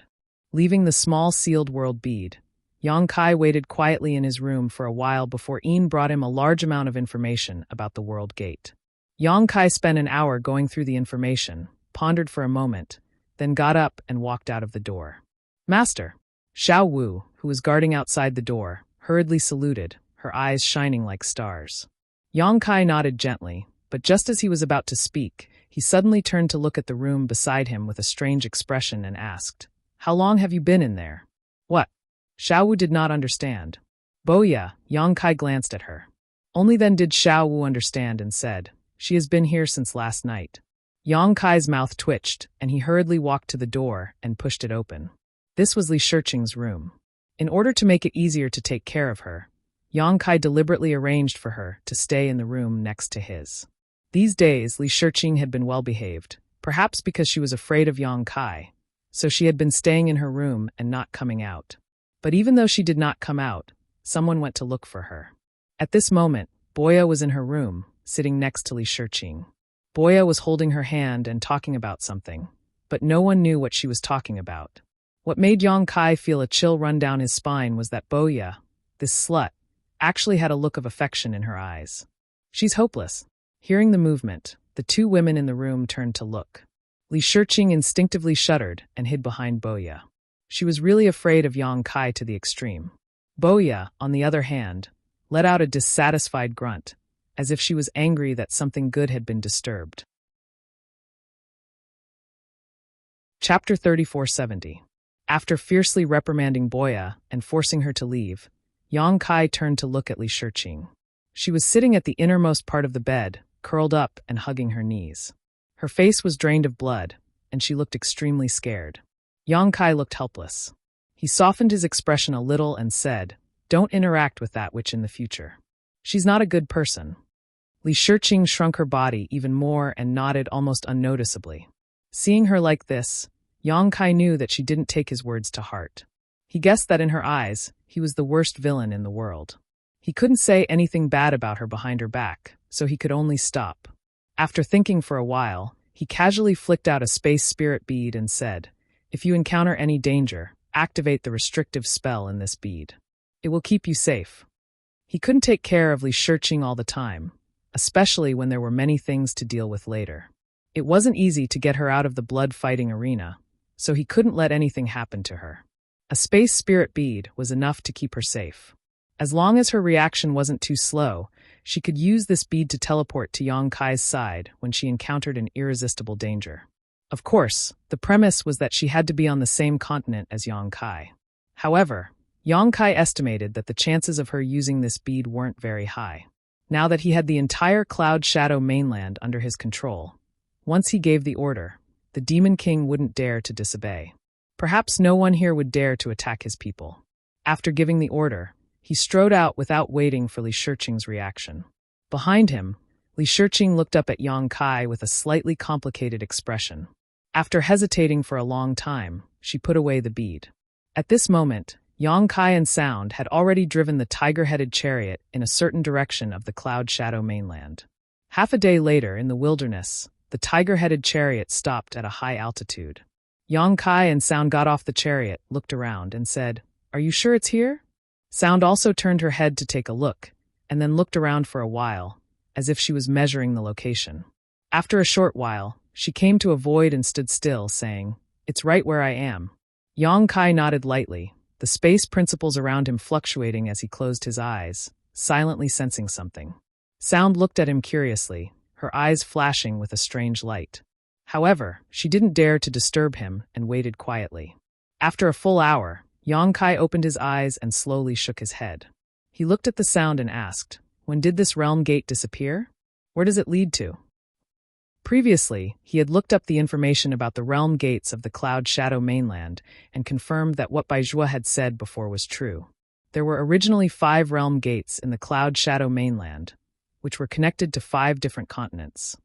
Leaving the small sealed world bead, Yang Kai waited quietly in his room for a while before Een brought him a large amount of information about the world gate. Yang Kai spent an hour going through the information, pondered for a moment, then got up and walked out of the door. "Master!" Xiao Wu, who was guarding outside the door, hurriedly saluted, her eyes shining like stars. Yang Kai nodded gently, but just as he was about to speak, he suddenly turned to look at the room beside him with a strange expression and asked, "How long have you been in there?" "What?" Xiao Wu did not understand. "Boya," Yang Kai glanced at her. Only then did Xiao Wu understand and said, "She has been here since last night." Yang Kai's mouth twitched, and he hurriedly walked to the door and pushed it open. This was Li Shiqing's room. In order to make it easier to take care of her, Yang Kai deliberately arranged for her to stay in the room next to his. These days, Li Shiqing had been well-behaved, perhaps because she was afraid of Yang Kai, so she had been staying in her room and not coming out. But even though she did not come out, someone went to look for her. At this moment, Boya was in her room, sitting next to Li Shiqing. Boya was holding her hand and talking about something, but no one knew what she was talking about. What made Yang Kai feel a chill run down his spine was that Boya, this slut, actually had a look of affection in her eyes. She's hopeless. Hearing the movement, the two women in the room turned to look. Li Shiqing instinctively shuddered and hid behind Boya. She was really afraid of Yang Kai to the extreme. Boya, on the other hand, let out a dissatisfied grunt, as if she was angry that something good had been disturbed. Chapter 3470. After fiercely reprimanding Boya and forcing her to leave, Yang Kai turned to look at Li Shiqing. She was sitting at the innermost part of the bed, curled up and hugging her knees. Her face was drained of blood, and she looked extremely scared. Yang Kai looked helpless. He softened his expression a little and said, "Don't interact with that witch in the future. She's not a good person." Li Shiqing shrunk her body even more and nodded almost unnoticeably. Seeing her like this, Yang Kai knew that she didn't take his words to heart. He guessed that in her eyes, he was the worst villain in the world. He couldn't say anything bad about her behind her back, so he could only stop. After thinking for a while, he casually flicked out a space spirit bead and said, "If you encounter any danger, activate the restrictive spell in this bead. It will keep you safe." He couldn't take care of Li Shiqing all the time, especially when there were many things to deal with later. It wasn't easy to get her out of the blood-fighting arena, so he couldn't let anything happen to her. A space spirit bead was enough to keep her safe. As long as her reaction wasn't too slow, she could use this bead to teleport to Yang Kai's side when she encountered an irresistible danger. Of course, the premise was that she had to be on the same continent as Yang Kai. However, Yang Kai estimated that the chances of her using this bead weren't very high. Now that he had the entire Cloud Shadow mainland under his control, once he gave the order, the Demon King wouldn't dare to disobey. Perhaps no one here would dare to attack his people. After giving the order, he strode out without waiting for Li Shiqing's reaction. Behind him, Li Shiqing looked up at Yang Kai with a slightly complicated expression. After hesitating for a long time, she put away the bead. At this moment, Yang Kai and Sound had already driven the tiger-headed chariot in a certain direction of the Cloud Shadow mainland. Half a day later, in the wilderness, the tiger-headed chariot stopped at a high altitude. Yang Kai and Sound got off the chariot, looked around, and said, "Are you sure it's here?" Sound also turned her head to take a look, and then looked around for a while, as if she was measuring the location. After a short while, she came to a void and stood still, saying, "It's right where I am." Yang Kai nodded lightly, the space principles around him fluctuating as he closed his eyes, silently sensing something. Sound looked at him curiously, her eyes flashing with a strange light. However, she didn't dare to disturb him and waited quietly. After a full hour, Yang Kai opened his eyes and slowly shook his head. He looked at the Sound and asked, "When did this realm gate disappear? Where does it lead to?" Previously, he had looked up the information about the realm gates of the Cloud Shadow mainland and confirmed that what Baizhua had said before was true. There were originally 5 realm gates in the Cloud Shadow mainland, which were connected to 5 different continents.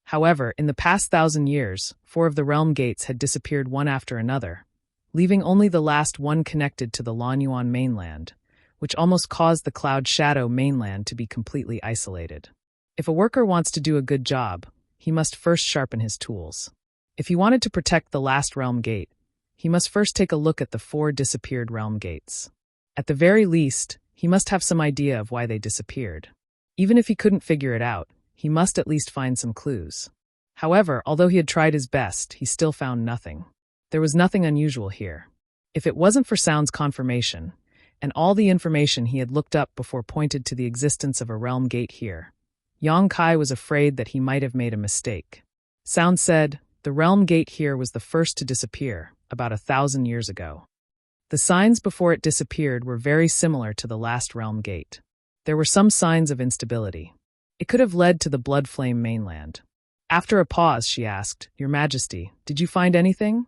However, in the past 1,000 years, 4 of the realm gates had disappeared one after another, leaving only the last one connected to the Lanyuan mainland, which almost caused the Cloud Shadow mainland to be completely isolated. If a worker wants to do a good job, he must first sharpen his tools. If he wanted to protect the last realm gate, he must first take a look at the 4 disappeared realm gates. At the very least, he must have some idea of why they disappeared. Even if he couldn't figure it out, he must at least find some clues. However, although he had tried his best, he still found nothing. There was nothing unusual here. If it wasn't for Sound's confirmation, and all the information he had looked up before pointed to the existence of a realm gate here, Yang Kai was afraid that he might have made a mistake. Sound said, the realm gate here was the first to disappear, about 1,000 years ago. The signs before it disappeared were very similar to the last realm gate. There were some signs of instability. It could have led to the Blood Flame mainland. After a pause, she asked, "Your Majesty, did you find anything?"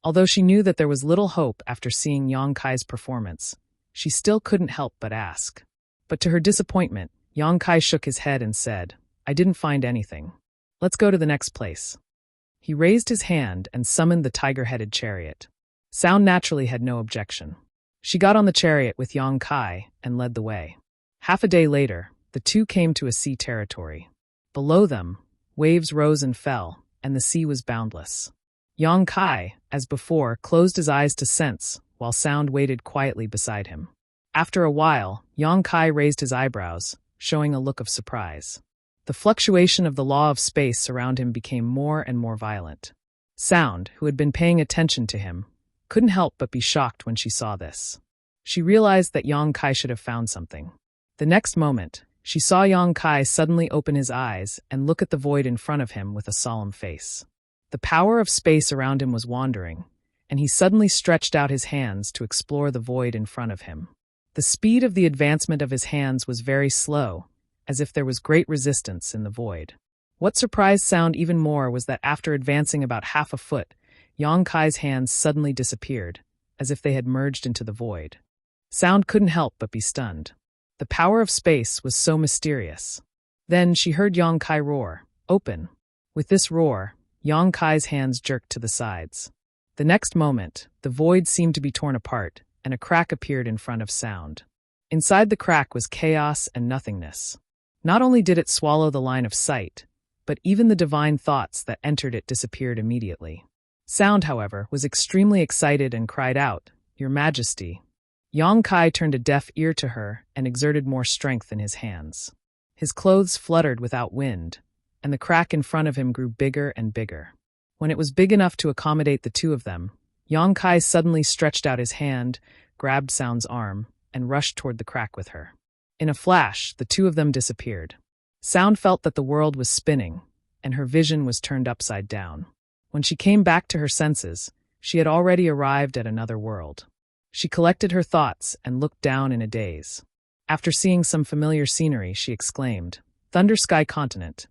Although she knew that there was little hope after seeing Yang Kai's performance, she still couldn't help but ask. But to her disappointment, Yang Kai shook his head and said, "I didn't find anything. Let's go to the next place." He raised his hand and summoned the tiger-headed chariot. Sound naturally had no objection. She got on the chariot with Yang Kai and led the way. Half a day later, the two came to a sea territory. Below them, waves rose and fell, and the sea was boundless. Yang Kai, as before, closed his eyes to sense, while Sound waited quietly beside him. After a while, Yang Kai raised his eyebrows, showing a look of surprise. The fluctuation of the law of space around him became more and more violent. Sound, who had been paying attention to him, couldn't help but be shocked when she saw this. She realized that Yang Kai should have found something. The next moment, she saw Yang Kai suddenly open his eyes and look at the void in front of him with a solemn face. The power of space around him was wandering, and he suddenly stretched out his hands to explore the void in front of him. The speed of the advancement of his hands was very slow, as if there was great resistance in the void. What surprised Sound even more was that after advancing about half a foot, Yang Kai's hands suddenly disappeared, as if they had merged into the void. Sound couldn't help but be stunned. The power of space was so mysterious. Then she heard Yang Kai roar, "Open!" With this roar, Yang Kai's hands jerked to the sides. The next moment, the void seemed to be torn apart, and a crack appeared in front of Sound. Inside the crack was chaos and nothingness. Not only did it swallow the line of sight, but even the divine thoughts that entered it disappeared immediately. Sound, however, was extremely excited and cried out, "Your Majesty." Yang Kai turned a deaf ear to her and exerted more strength in his hands. His clothes fluttered without wind, and the crack in front of him grew bigger and bigger. When it was big enough to accommodate the two of them, Yang Kai suddenly stretched out his hand, grabbed Sound's arm, and rushed toward the crack with her. In a flash, the two of them disappeared. Sound felt that the world was spinning, and her vision was turned upside down. When she came back to her senses, she had already arrived at another world. She collected her thoughts and looked down in a daze. After seeing some familiar scenery, she exclaimed, "Thunder Sky Continent."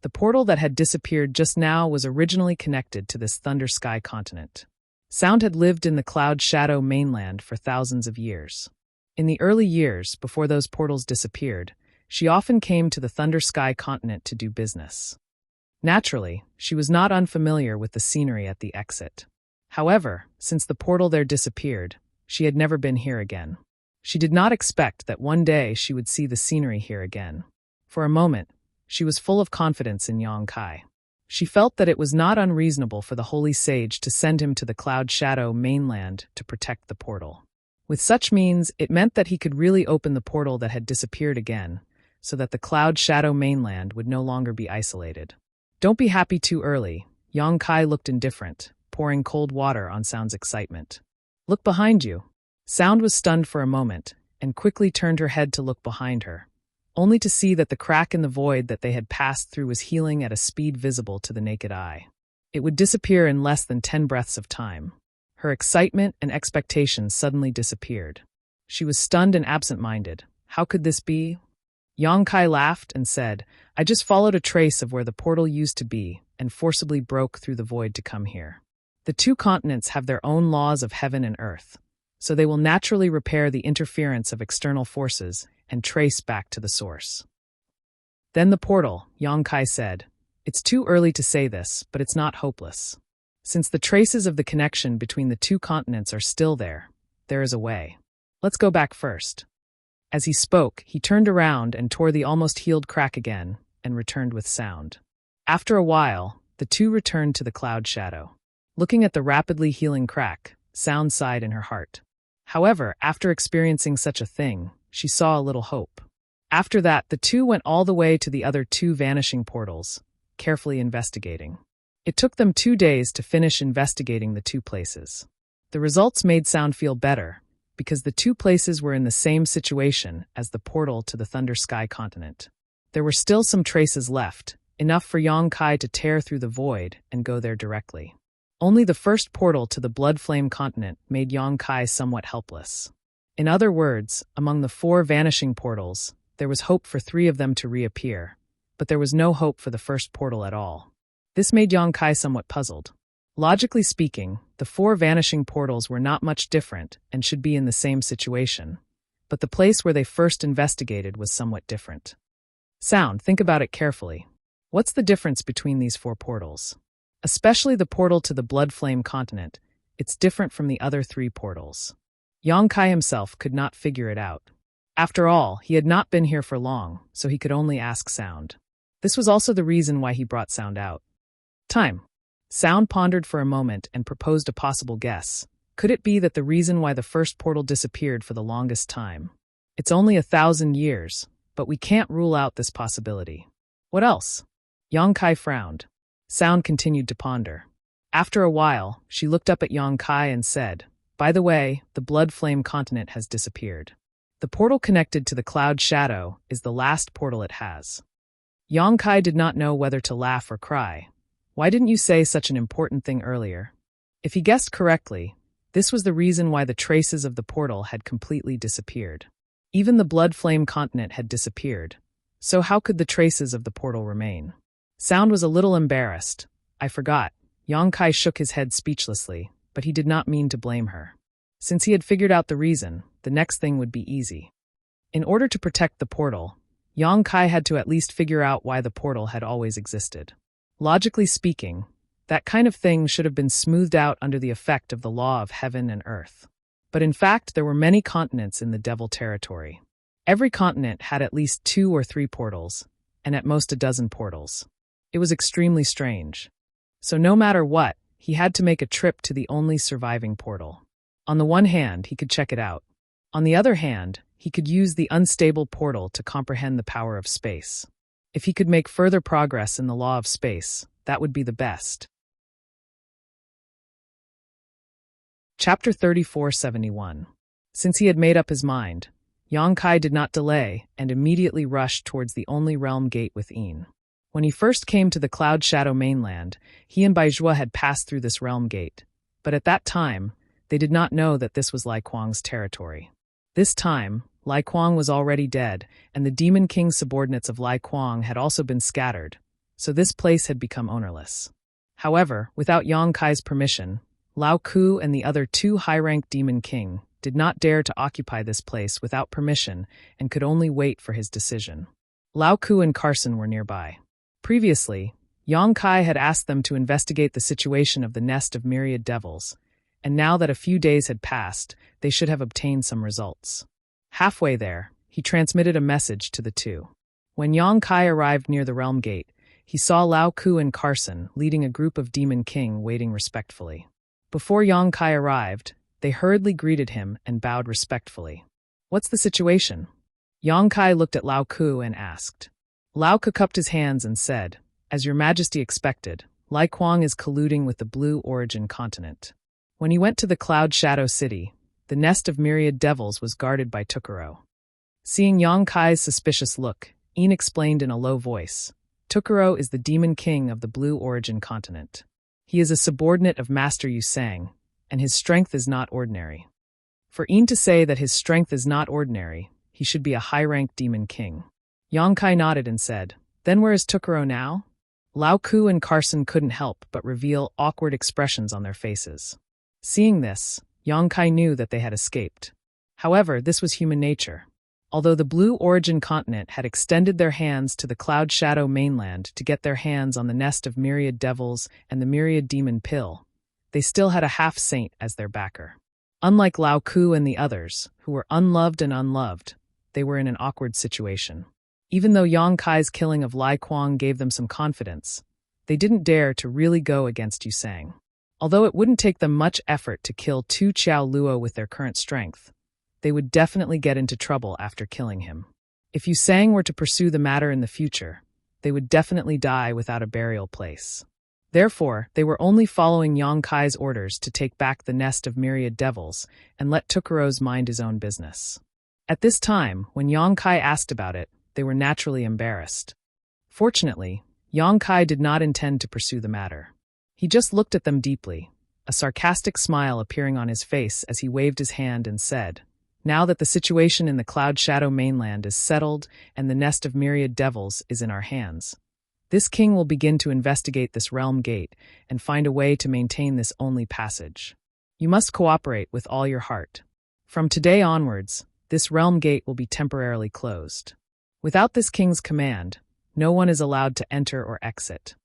The portal that had disappeared just now was originally connected to this Thunder Sky Continent. Sound had lived in the Cloud Shadow mainland for thousands of years. In the early years, before those portals disappeared, she often came to the Thunder Sky Continent to do business. Naturally, she was not unfamiliar with the scenery at the exit. However, since the portal there disappeared, she had never been here again. She did not expect that one day she would see the scenery here again. For a moment, she was full of confidence in Yang Kai. She felt that it was not unreasonable for the holy sage to send him to the Cloud Shadow mainland to protect the portal. With such means, it meant that he could really open the portal that had disappeared again, so that the Cloud Shadow mainland would no longer be isolated. "Don't be happy too early." Yang Kai looked indifferent, pouring cold water on Sound's excitement. "Look behind you." Sound was stunned for a moment, and quickly turned her head to look behind her, only to see that the crack in the void that they had passed through was healing at a speed visible to the naked eye. It would disappear in less than 10 breaths of time. Her excitement and expectations suddenly disappeared. She was stunned and absent-minded. How could this be? Yang Kai laughed and said, "I just followed a trace of where the portal used to be and forcibly broke through the void to come here. The two continents have their own laws of heaven and earth, so they will naturally repair the interference of external forces and trace back to the source." Then the portal, Yang Kai said, "It's too early to say this, but it's not hopeless. Since the traces of the connection between the two continents are still there, there is a way. Let's go back first." As he spoke, he turned around and tore the almost healed crack again and returned with Sound. After a while, the two returned to the Cloud Shadow. Looking at the rapidly healing crack, Sound sighed in her heart. However, after experiencing such a thing, she saw a little hope. After that, the two went all the way to the other two vanishing portals, carefully investigating. It took them 2 days to finish investigating the two places. The results made Sound feel better, because the two places were in the same situation as the portal to the Thunder Sky Continent. There were still some traces left, enough for Yang Kai to tear through the void and go there directly. Only the first portal to the Blood Flame Continent made Yang Kai somewhat helpless. In other words, among the 4 vanishing portals, there was hope for 3 of them to reappear, but there was no hope for the first portal at all. This made Yang Kai somewhat puzzled. Logically speaking, the 4 vanishing portals were not much different and should be in the same situation, but the place where they first investigated was somewhat different. Sound, think about it carefully. What's the difference between these 4 portals? Especially the portal to the Blood Flame Continent, it's different from the other 3 portals. Yang Kai himself could not figure it out. After all, he had not been here for long, so he could only ask Sound. This was also the reason why he brought Sound out. Time. Sound pondered for a moment and proposed a possible guess. Could it be that the reason why the first portal disappeared for the longest time? It's only 1,000 years, but we can't rule out this possibility. What else? Yang Kai frowned. Sound continued to ponder. After a while, she looked up at Yang Kai and said, "By the way, the Blood Flame continent has disappeared. The portal connected to the Cloud Shadow is the last portal it has." Yang Kai did not know whether to laugh or cry. Why didn't you say such an important thing earlier? If he guessed correctly, this was the reason why the traces of the portal had completely disappeared. Even the Blood Flame continent had disappeared, so how could the traces of the portal remain? Sound was a little embarrassed. "I forgot." Yang Kai shook his head speechlessly, but he did not mean to blame her. Since he had figured out the reason, the next thing would be easy. In order to protect the portal, Yang Kai had to at least figure out why the portal had always existed. Logically speaking, that kind of thing should have been smoothed out under the effect of the law of heaven and earth. But in fact, there were many continents in the Devil territory. Every continent had at least 2 or 3 portals, and at most a dozen portals. It was extremely strange. So no matter what, he had to make a trip to the only surviving portal. On the one hand, he could check it out. On the other hand, he could use the unstable portal to comprehend the power of space. If he could make further progress in the law of space, that would be the best. Chapter 3471. Since he had made up his mind, Yang Kai did not delay and immediately rushed towards the only realm gate within. When he first came to the Cloud Shadow mainland, he and Baizhua had passed through this realm gate, but at that time, they did not know that this was Lai Kuang's territory. This time, Lai Kuang was already dead, and the Demon King's subordinates of Lai Kuang had also been scattered, so this place had become ownerless. However, without Yang Kai's permission, Lao Ku and the other 2 high-ranked Demon King did not dare to occupy this place without permission and could only wait for his decision. Lao Ku and Carson were nearby. Previously, Yang Kai had asked them to investigate the situation of the nest of myriad devils, and now that a few days had passed, they should have obtained some results. Halfway there, he transmitted a message to the 2. When Yang Kai arrived near the realm gate, he saw Lao Ku and Carson leading a group of Demon King waiting respectfully. Before Yang Kai arrived, they hurriedly greeted him and bowed respectfully. "What's the situation?" Yang Kai looked at Lao Ku and asked. Lao Ku cupped his hands and said, "As your majesty expected, Lai Kuang is colluding with the Blue Origin continent. When he went to the Cloud Shadow City, the nest of myriad devils was guarded by Tukuro." Seeing Yang Kai's suspicious look, Ian explained in a low voice, "Tukuro is the Demon King of the Blue Origin continent. He is a subordinate of Master Yu Sang, and his strength is not ordinary." For Ian to say that his strength is not ordinary, he should be a high-ranked Demon King. Yang Kai nodded and said, "Then where is Tukuro now?" Lao Ku and Carson couldn't help but reveal awkward expressions on their faces. Seeing this, Yang Kai knew that they had escaped. However, this was human nature. Although the Blue Origin continent had extended their hands to the Cloud Shadow mainland to get their hands on the nest of myriad devils and the myriad demon pill, they still had a half-saint as their backer. Unlike Lao Ku and the others, who were unloved and unloved, they were in an awkward situation. Even though Yang Kai's killing of Lai Kuang gave them some confidence, they didn't dare to really go against Yu Sang. Although it wouldn't take them much effort to kill Tu Chao Luo with their current strength, they would definitely get into trouble after killing him. If Yu Sang were to pursue the matter in the future, they would definitely die without a burial place. Therefore, they were only following Yang Kai's orders to take back the nest of myriad devils and let Tukuro's mind his own business. At this time, when Yang Kai asked about it, they were naturally embarrassed. Fortunately, Yang Kai did not intend to pursue the matter. He just looked at them deeply, a sarcastic smile appearing on his face as he waved his hand and said, "Now that the situation in the Cloud Shadow mainland is settled and the nest of myriad devils is in our hands, this king will begin to investigate this realm gate and find a way to maintain this only passage. You must cooperate with all your heart. From today onwards, this realm gate will be temporarily closed. Without this king's command, no one is allowed to enter or exit."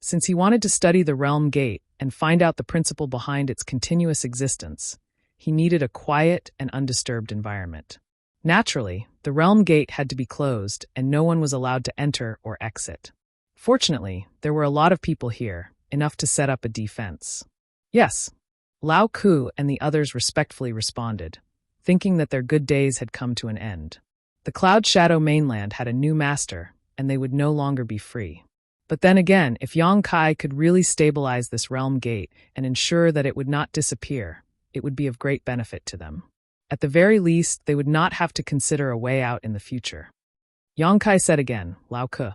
Since he wanted to study the realm gate and find out the principle behind its continuous existence, he needed a quiet and undisturbed environment. Naturally, the realm gate had to be closed and no one was allowed to enter or exit. Fortunately, there were a lot of people here, enough to set up a defense. Yes, Lao Ku and the others respectfully responded, thinking that their good days had come to an end. The Cloud Shadow mainland had a new master, and they would no longer be free. But then again, if Yang Kai could really stabilize this realm gate and ensure that it would not disappear, it would be of great benefit to them. At the very least, they would not have to consider a way out in the future. Yang Kai said again, Lao Ku,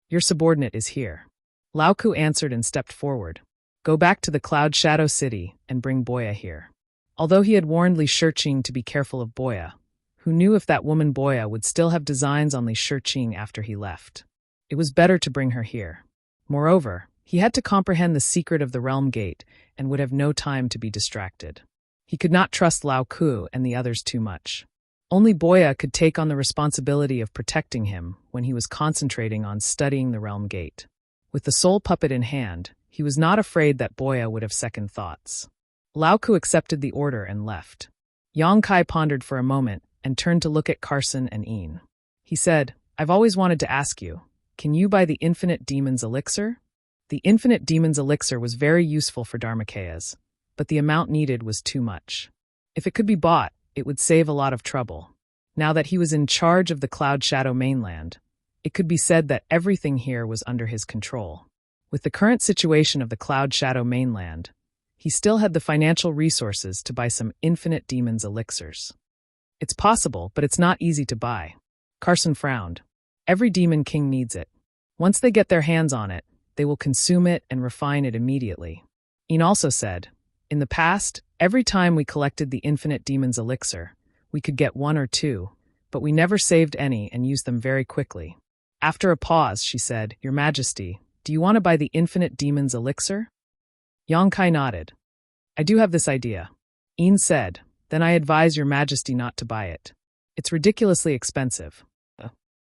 your subordinate is here. Lao Ku answered and stepped forward. Go back to the Cloud Shadow City and bring Boya here. Although he had warned Li Shiqing to be careful of Boya, who knew if that woman Boya would still have designs on Li Shiqing after he left. It was better to bring her here. Moreover, he had to comprehend the secret of the realm gate and would have no time to be distracted. He could not trust Lao Ku and the others too much. Only Boya could take on the responsibility of protecting him when he was concentrating on studying the realm gate. With the soul puppet in hand, he was not afraid that Boya would have second thoughts. Lao Ku accepted the order and left. Yang Kai pondered for a moment and turned to look at Carson and Ian. He said, I've always wanted to ask you, can you buy the Infinite Demon's Elixir? The Infinite Demon's Elixir was very useful for Dharmakayas, but the amount needed was too much. If it could be bought, it would save a lot of trouble. Now that he was in charge of the Cloud Shadow mainland, it could be said that everything here was under his control. With the current situation of the Cloud Shadow mainland, he still had the financial resources to buy some Infinite Demon's Elixirs. It's possible, but it's not easy to buy. Carson frowned. Every Demon King needs it. Once they get their hands on it, they will consume it and refine it immediately. Ian also said, in the past, every time we collected the Infinite Demon's Elixir, we could get one or two, but we never saved any and used them very quickly. After a pause, she said, Your Majesty, do you want to buy the Infinite Demon's Elixir? Yang Kai nodded. I do have this idea. Ian said, Then I advise Your Majesty not to buy it. It's ridiculously expensive.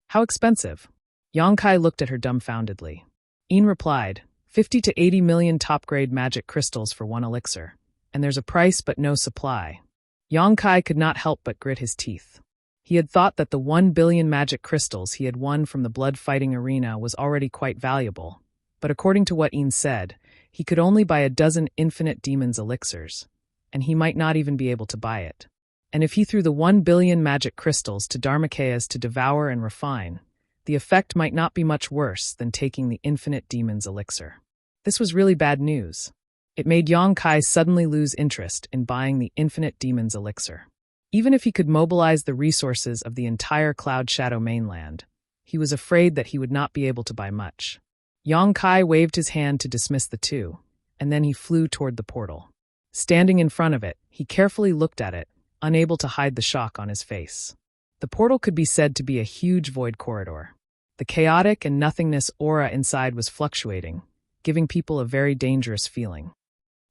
How expensive? Yang Kai looked at her dumbfoundedly. Ian replied, 50 to 80 million top-grade magic crystals for one elixir, and there's a price but no supply. Yang Kai could not help but grit his teeth. He had thought that the 1 billion magic crystals he had won from the blood-fighting arena was already quite valuable, but according to what Ian said, he could only buy a dozen Infinite Demon's Elixirs, and he might not even be able to buy it. And if he threw the 1 billion magic crystals to Dharmakayas to devour and refine, the effect might not be much worse than taking the Infinite Demon's Elixir. This was really bad news. It made Yang Kai suddenly lose interest in buying the Infinite Demon's Elixir. Even if he could mobilize the resources of the entire Cloud Shadow mainland, he was afraid that he would not be able to buy much. Yang Kai waved his hand to dismiss the two, and then he flew toward the portal. Standing in front of it, he carefully looked at it, unable to hide the shock on his face. The portal could be said to be a huge void corridor. The chaotic and nothingness aura inside was fluctuating, giving people a very dangerous feeling.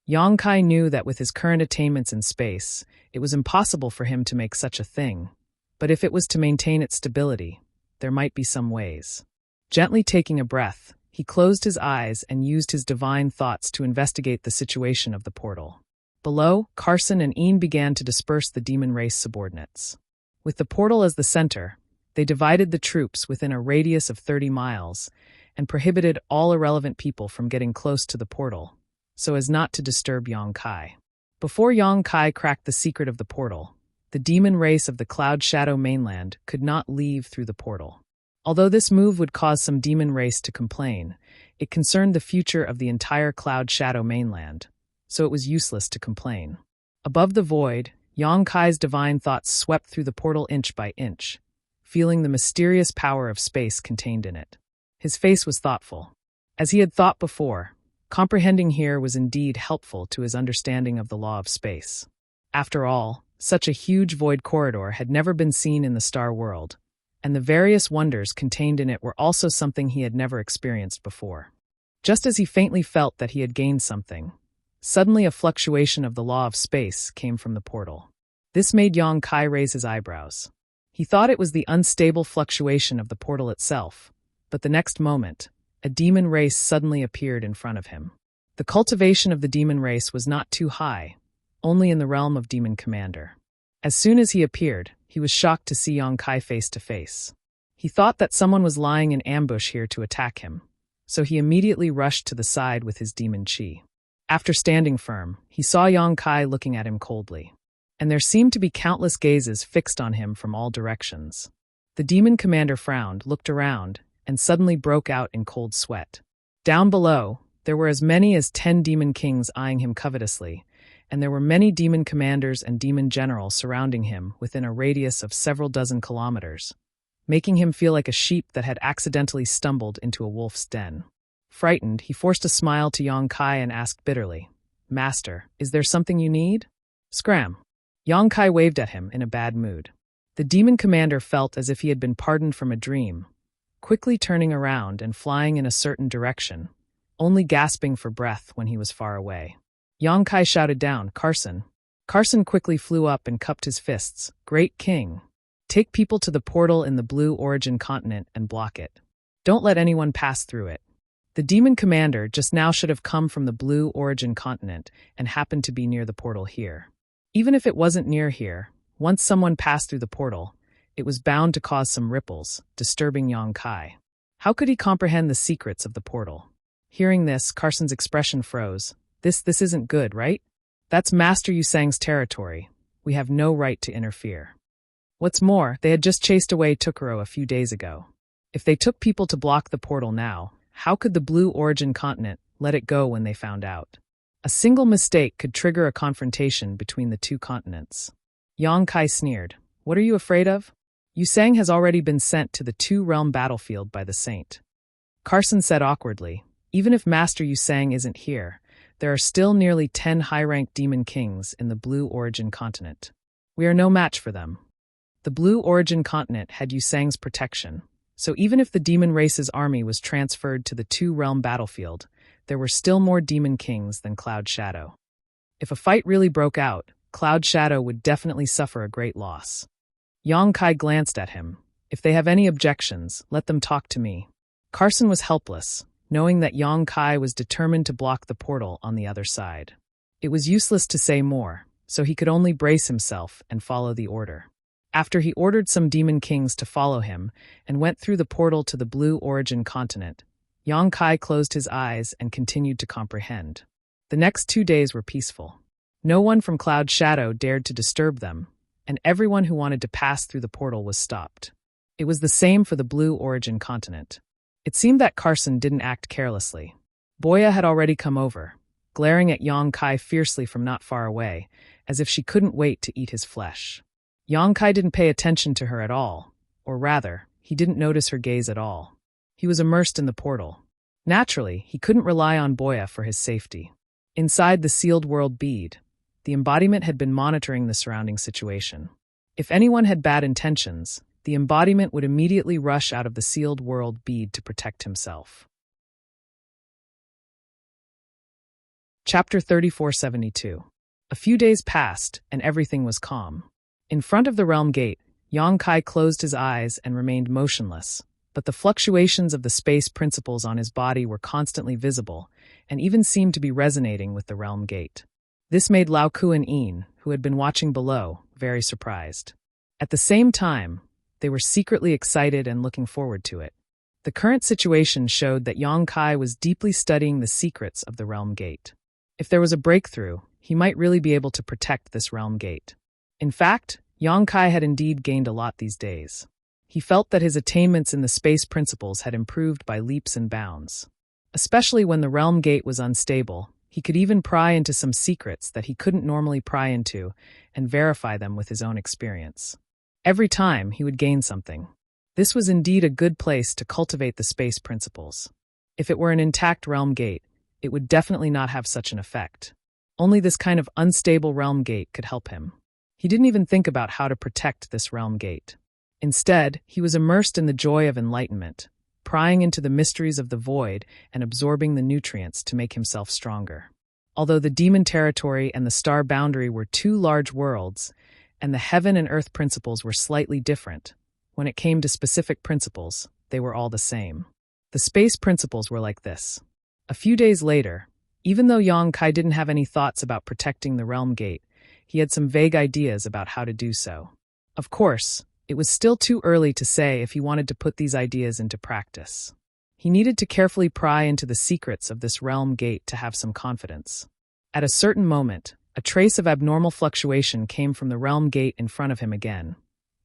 Yang Kai knew that with his current attainments in space, it was impossible for him to make such a thing, but if it was to maintain its stability, there might be some ways. Gently taking a breath, he closed his eyes and used his divine thoughts to investigate the situation of the portal. Below, Carson and Ian began to disperse the demon race subordinates. With the portal as the center, they divided the troops within a radius of 30 miles and prohibited all irrelevant people from getting close to the portal, so as not to disturb Yang Kai. Before Yang Kai cracked the secret of the portal, the demon race of the Cloud Shadow mainland could not leave through the portal. Although this move would cause some demon race to complain, it concerned the future of the entire Cloud Shadow mainland, so it was useless to complain. Above the void, Yang Kai's divine thoughts swept through the portal inch by inch, feeling the mysterious power of space contained in it. His face was thoughtful. As he had thought before, comprehending here was indeed helpful to his understanding of the law of space. After all, such a huge void corridor had never been seen in the star world, and the various wonders contained in it were also something he had never experienced before. Just as he faintly felt that he had gained something, suddenly a fluctuation of the law of space came from the portal. This made Yang Kai raise his eyebrows. He thought it was the unstable fluctuation of the portal itself, but the next moment, a demon race suddenly appeared in front of him. The cultivation of the demon race was not too high, only in the realm of Demon Commander. As soon as he appeared, he was shocked to see Yang Kai face to face. He thought that someone was lying in ambush here to attack him, so he immediately rushed to the side with his demon chi. After standing firm, he saw Yang Kai looking at him coldly, and there seemed to be countless gazes fixed on him from all directions. The demon commander frowned, looked around, and suddenly broke out in cold sweat. Down below, there were as many as 10 demon kings eyeing him covetously, and there were many demon commanders and demon generals surrounding him within a radius of several dozen kilometers, making him feel like a sheep that had accidentally stumbled into a wolf's den. Frightened, he forced a smile to Yang Kai and asked bitterly, "Master, is there something you need?" Scram! Yang Kai waved at him in a bad mood. The demon commander felt as if he had been pardoned from a dream, quickly turning around and flying in a certain direction, only gasping for breath when he was far away. Yang Kai shouted down, "Carson!" Carson quickly flew up and cupped his fists. "Great king! Take people to the portal in the Blue Origin continent and block it. Don't let anyone pass through it." The demon commander just now should have come from the Blue Origin continent and happened to be near the portal here. Even if it wasn't near here, once someone passed through the portal, it was bound to cause some ripples, disturbing Yang Kai. How could he comprehend the secrets of the portal? Hearing this, Carson's expression froze. This isn't good, right? That's Master Yusang's territory. We have no right to interfere. What's more, they had just chased away Tukuro a few days ago. If they took people to block the portal now, how could the Blue Origin continent let it go when they found out? A single mistake could trigger a confrontation between the two continents. Yang Kai sneered. "What are you afraid of? Yusang has already been sent to the two-realm battlefield by the saint." Carson said awkwardly, "Even if Master Yusang isn't here, there are still nearly 10 high-ranked demon kings in the Blue Origin continent. We are no match for them." The Blue Origin continent had Yusang's protection, so even if the demon race's army was transferred to the two-realm battlefield, there were still more demon kings than Cloud Shadow. If a fight really broke out, Cloud Shadow would definitely suffer a great loss. Yang Kai glanced at him. "If they have any objections, let them talk to me." Carson was helpless, knowing that Yang Kai was determined to block the portal on the other side. It was useless to say more, so he could only brace himself and follow the order. After he ordered some demon kings to follow him and went through the portal to the Blue Origin continent, Yang Kai closed his eyes and continued to comprehend. The next 2 days were peaceful. No one from Cloud Shadow dared to disturb them, and everyone who wanted to pass through the portal was stopped. It was the same for the Blue Origin continent. It seemed that Carson didn't act carelessly. Boya had already come over, glaring at Yang Kai fiercely from not far away, as if she couldn't wait to eat his flesh. Yang Kai didn't pay attention to her at all, or rather, he didn't notice her gaze at all. He was immersed in the portal. Naturally, he couldn't rely on Boya for his safety. Inside the sealed world bead, the embodiment had been monitoring the surrounding situation. If anyone had bad intentions, the embodiment would immediately rush out of the sealed world bead to protect himself. Chapter 3472. A few days passed, and everything was calm. In front of the realm gate, Yang Kai closed his eyes and remained motionless, but the fluctuations of the space principles on his body were constantly visible, and even seemed to be resonating with the realm gate. This made Lao Ku and Een, who had been watching below, very surprised. At the same time, they were secretly excited and looking forward to it. The current situation showed that Yang Kai was deeply studying the secrets of the realm gate. If there was a breakthrough, he might really be able to protect this realm gate. In fact, Yang Kai had indeed gained a lot these days. He felt that his attainments in the space principles had improved by leaps and bounds. Especially when the realm gate was unstable, he could even pry into some secrets that he couldn't normally pry into and verify them with his own experience. Every time, he would gain something. This was indeed a good place to cultivate the space principles. If it were an intact realm gate, it would definitely not have such an effect. Only this kind of unstable realm gate could help him. He didn't even think about how to protect this realm gate. Instead, he was immersed in the joy of enlightenment, prying into the mysteries of the void and absorbing the nutrients to make himself stronger. Although the demon territory and the star boundary were two large worlds, and the heaven and earth principles were slightly different, when it came to specific principles, they were all the same. The space principles were like this. A few days later, even though Yang Kai didn't have any thoughts about protecting the realm gate, he had some vague ideas about how to do so. Of course, it was still too early to say if he wanted to put these ideas into practice. He needed to carefully pry into the secrets of this realm gate to have some confidence. At a certain moment, a trace of abnormal fluctuation came from the realm gate in front of him again,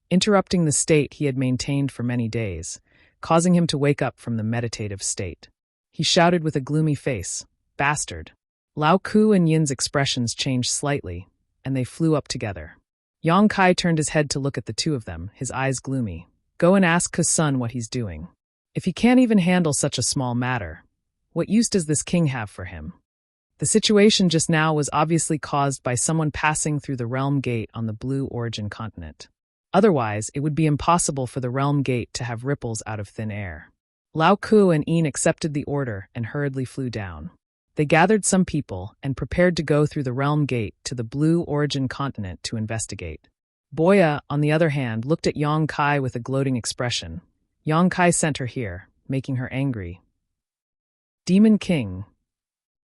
interrupting the state he had maintained for many days, causing him to wake up from the meditative state. He shouted with a gloomy face, "Bastard!" Lao Ku and Yin's expressions changed slightly, and they flew up together. Yang Kai turned his head to look at the two of them, his eyes gloomy. "Go and ask Ku's son what he's doing. If he can't even handle such a small matter, what use does this king have for him?" The situation just now was obviously caused by someone passing through the realm gate on the Blue Origin continent. Otherwise, it would be impossible for the realm gate to have ripples out of thin air. Lao Ku and Yin accepted the order and hurriedly flew down. They gathered some people and prepared to go through the realm gate to the Blue Origin continent to investigate. Boya, on the other hand, looked at Yang Kai with a gloating expression. Yang Kai sent her here, making her angry. "Demon King.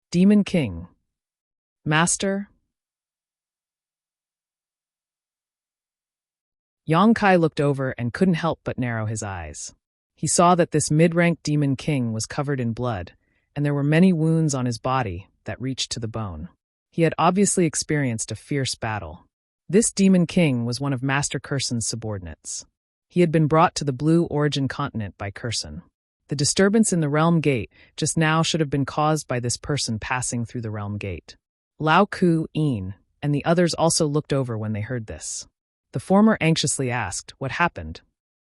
Demon King. Master?" Yang Kai looked over and couldn't help but narrow his eyes. He saw that this mid-rank Demon King was covered in blood, and there were many wounds on his body that reached to the bone. He had obviously experienced a fierce battle. This Demon King was one of Master Kursan's subordinates. He had been brought to the Blue Origin continent by Kursan. The disturbance in the realm gate just now should have been caused by this person passing through the realm gate. Lao Ku, Yin, and the others also looked over when they heard this. The former anxiously asked, "What happened?"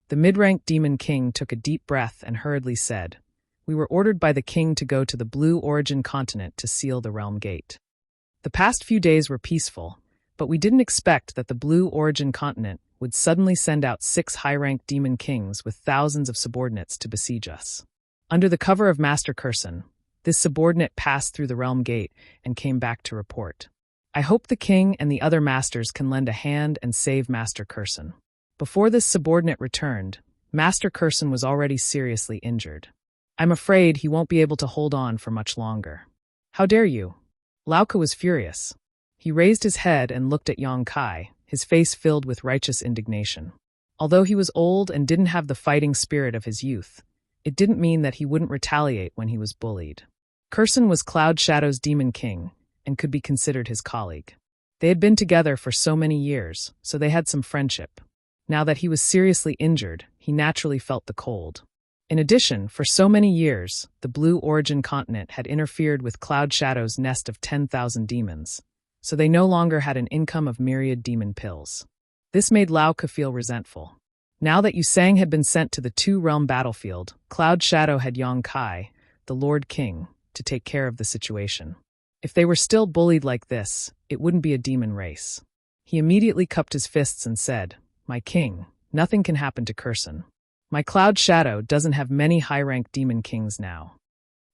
The mid-rank Demon King took a deep breath and hurriedly said, "We were ordered by the king to go to the Blue Origin continent to seal the realm gate. The past few days were peaceful, but we didn't expect that the Blue Origin continent would suddenly send out 6 high-ranked Demon Kings with thousands of subordinates to besiege us. Under the cover of Master Kursan, this subordinate passed through the realm gate and came back to report. I hope the king and the other masters can lend a hand and save Master Kursan." Before this subordinate returned, Master Kursan was already seriously injured. "I'm afraid he won't be able to hold on for much longer." "How dare you?" Lao Ku was furious. He raised his head and looked at Yang Kai, his face filled with righteous indignation. Although he was old and didn't have the fighting spirit of his youth, it didn't mean that he wouldn't retaliate when he was bullied. Kursan was Cloud Shadow's Demon King and could be considered his colleague. They had been together for so many years, so they had some friendship. Now that he was seriously injured, he naturally felt the cold. In addition, for so many years, the Blue Origin continent had interfered with Cloud Shadow's nest of 10,000 demons, so they no longer had an income of myriad demon pills. This made Lao Ku feel resentful. Now that Yusang had been sent to the two-realm battlefield, Cloud Shadow had Yang Kai, the Lord King, to take care of the situation. If they were still bullied like this, it wouldn't be a demon race. He immediately cupped his fists and said, "My king, nothing can happen to Kursan. My Cloud Shadow doesn't have many high-ranked demon kings now."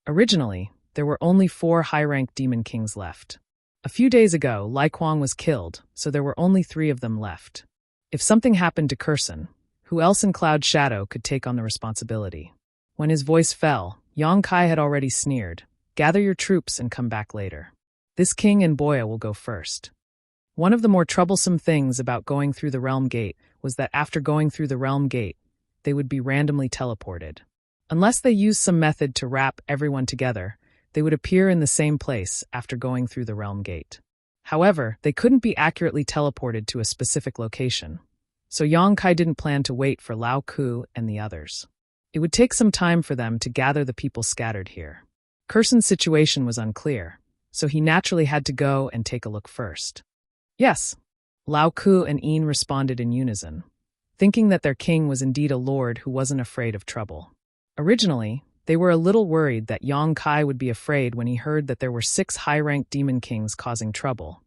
Originally, there were only 4 high-ranked demon kings left. A few days ago, Lai Kuang was killed, so there were only 3 of them left. If something happened to Kursan, who else in Cloud Shadow could take on the responsibility? When his voice fell, Yang Kai had already sneered, "Gather your troops and come back later. This king and Boya will go first." One of the more troublesome things about going through the realm gate was that after going through the realm gate, they would be randomly teleported. Unless they used some method to wrap everyone together, they would appear in the same place after going through the realm gate. However, they couldn't be accurately teleported to a specific location, so Yang Kai didn't plan to wait for Lao Ku and the others. It would take some time for them to gather the people scattered here. Kursan's situation was unclear, so he naturally had to go and take a look first. "Yes," Lao Ku and Yin responded in unison, thinking that their king was indeed a lord who wasn't afraid of trouble. Originally, they were a little worried that Yang Kai would be afraid when he heard that there were 6 high-ranked demon kings causing trouble,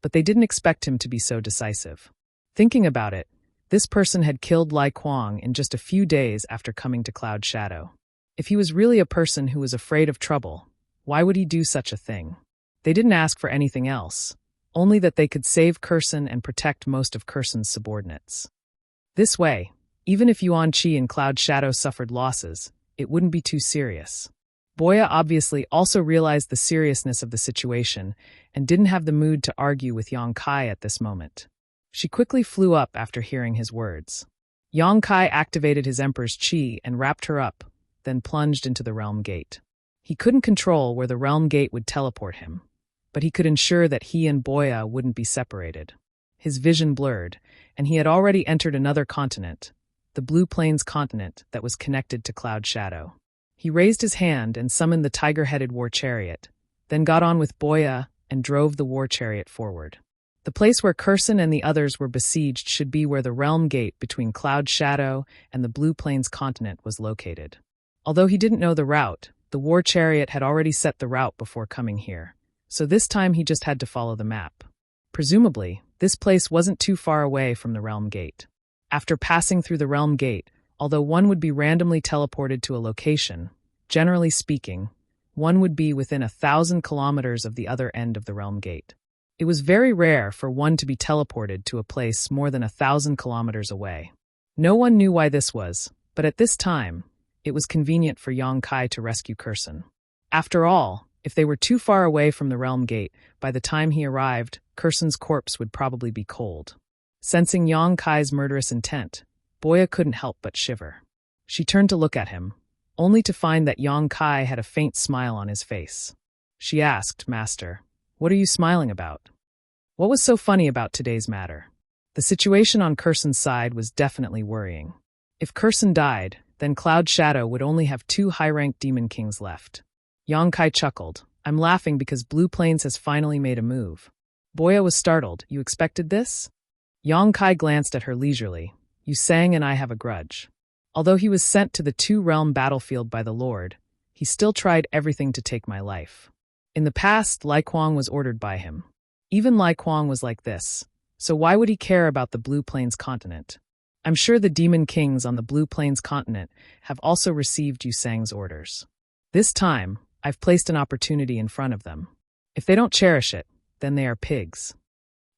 but they didn't expect him to be so decisive. Thinking about it, this person had killed Lai Kuang in just a few days after coming to Cloud Shadow. If he was really a person who was afraid of trouble, why would he do such a thing? They didn't ask for anything else, only that they could save Kursan and protect most of Kursan's subordinates. This way, even if Yuan Qi and Cloud Shadow suffered losses, it wouldn't be too serious. Boya obviously also realized the seriousness of the situation and didn't have the mood to argue with Yang Kai at this moment. She quickly flew up after hearing his words. Yang Kai activated his Emperor's Qi and wrapped her up, then plunged into the realm gate. He couldn't control where the realm gate would teleport him, but he could ensure that he and Boya wouldn't be separated. His vision blurred, and he had already entered another continent, the Blue Plains continent that was connected to Cloud Shadow. He raised his hand and summoned the tiger-headed war chariot, then got on with Boya and drove the war chariot forward. The place where Curson and the others were besieged should be where the realm gate between Cloud Shadow and the Blue Plains continent was located. Although he didn't know the route, the war chariot had already set the route before coming here, so this time he just had to follow the map. Presumably, this place wasn't too far away from the realm gate. After passing through the realm gate, although one would be randomly teleported to a location, generally speaking, one would be within 1,000 kilometers of the other end of the realm gate. It was very rare for one to be teleported to a place more than 1,000 kilometers away. No one knew why this was, but at this time, it was convenient for Yang Kai to rescue Curson. After all, if they were too far away from the realm gate, by the time he arrived, Curson's corpse would probably be cold. Sensing Yang Kai's murderous intent, Boya couldn't help but shiver. She turned to look at him, only to find that Yang Kai had a faint smile on his face. She asked, "Master, what are you smiling about?" What was so funny about today's matter? The situation on Curson's side was definitely worrying. If Curson died, then Cloud Shadow would only have 2 high-ranked demon kings left. Yang Kai chuckled. "I'm laughing because Blue Plains has finally made a move." Boya was startled. "You expected this?" Yang Kai glanced at her leisurely. "You sang and I have a grudge." Although he was sent to the 2-realm battlefield by the Lord, he still tried everything to take my life. In the past, Lai Kuang was ordered by him. Even Lai Kuang was like this, so why would he care about the Blue Plains continent? I'm sure the demon kings on the Blue Plains continent have also received Yu Sang's orders. This time, I've placed an opportunity in front of them. If they don't cherish it, then they are pigs.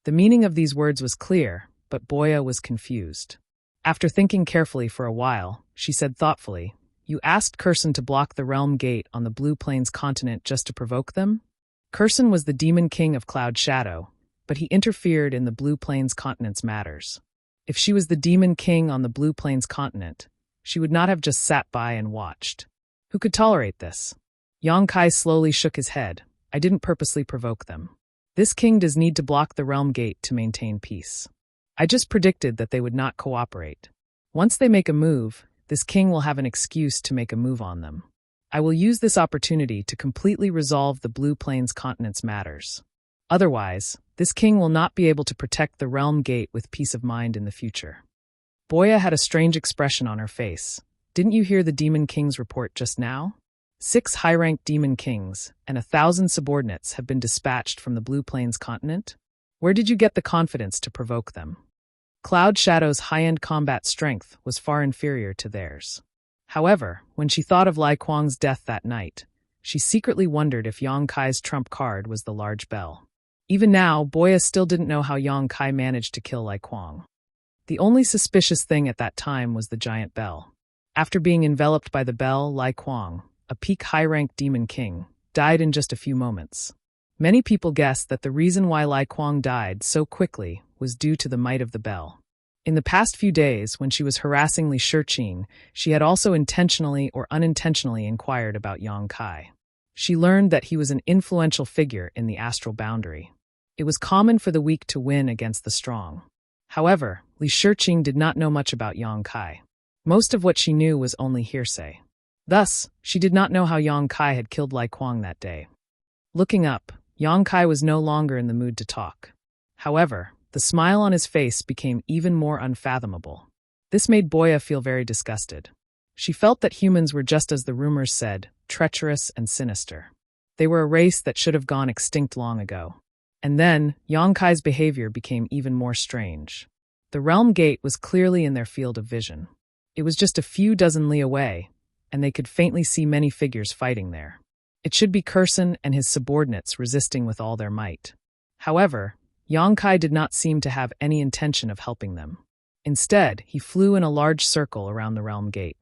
The meaning of these words was clear, but Boya was confused. After thinking carefully for a while, she said thoughtfully, "You asked Curson to block the realm gate on the Blue Plains continent just to provoke them?" Curson was the demon king of Cloud Shadow, but he interfered in the Blue Plains continent's matters. If she was the demon king on the Blue Plains continent, she would not have just sat by and watched. Who could tolerate this? Yang Kai slowly shook his head. "I didn't purposely provoke them. This king does need to block the realm gate to maintain peace. I just predicted that they would not cooperate. Once they make a move, this king will have an excuse to make a move on them. I will use this opportunity to completely resolve the Blue Plains continent's matters. Otherwise, this king will not be able to protect the realm gate with peace of mind in the future." Boya had a strange expression on her face. "Didn't you hear the demon king's report just now? 6 high-ranked demon kings and 1,000 subordinates have been dispatched from the Blue Plains continent? Where did you get the confidence to provoke them?" Cloud Shadow's high-end combat strength was far inferior to theirs. However, when she thought of Lai Kuang's death that night, she secretly wondered if Yang Kai's trump card was the large bell. Even now, Boya still didn't know how Yang Kai managed to kill Lai Kuang. The only suspicious thing at that time was the giant bell. After being enveloped by the bell, Lai Kuang, a peak high-ranked demon king, died in just a few moments. Many people guessed that the reason why Lai Kuang died so quickly was due to the might of the bell. In the past few days, when she was harassing Li Shiqing, she had also intentionally or unintentionally inquired about Yang Kai. She learned that he was an influential figure in the astral boundary. It was common for the weak to win against the strong. However, Li Shiqing did not know much about Yang Kai. Most of what she knew was only hearsay. Thus, she did not know how Yang Kai had killed Lai Kuang that day. Looking up, Yang Kai was no longer in the mood to talk. However, the smile on his face became even more unfathomable. This made Boya feel very disgusted. She felt that humans were just as the rumors said, treacherous and sinister. They were a race that should have gone extinct long ago. And then, Yang Kai's behavior became even more strange. The realm gate was clearly in their field of vision. It was just a few dozen li away, and they could faintly see many figures fighting there. It should be Curson and his subordinates resisting with all their might. However, Yang Kai did not seem to have any intention of helping them. Instead, he flew in a large circle around the realm gate.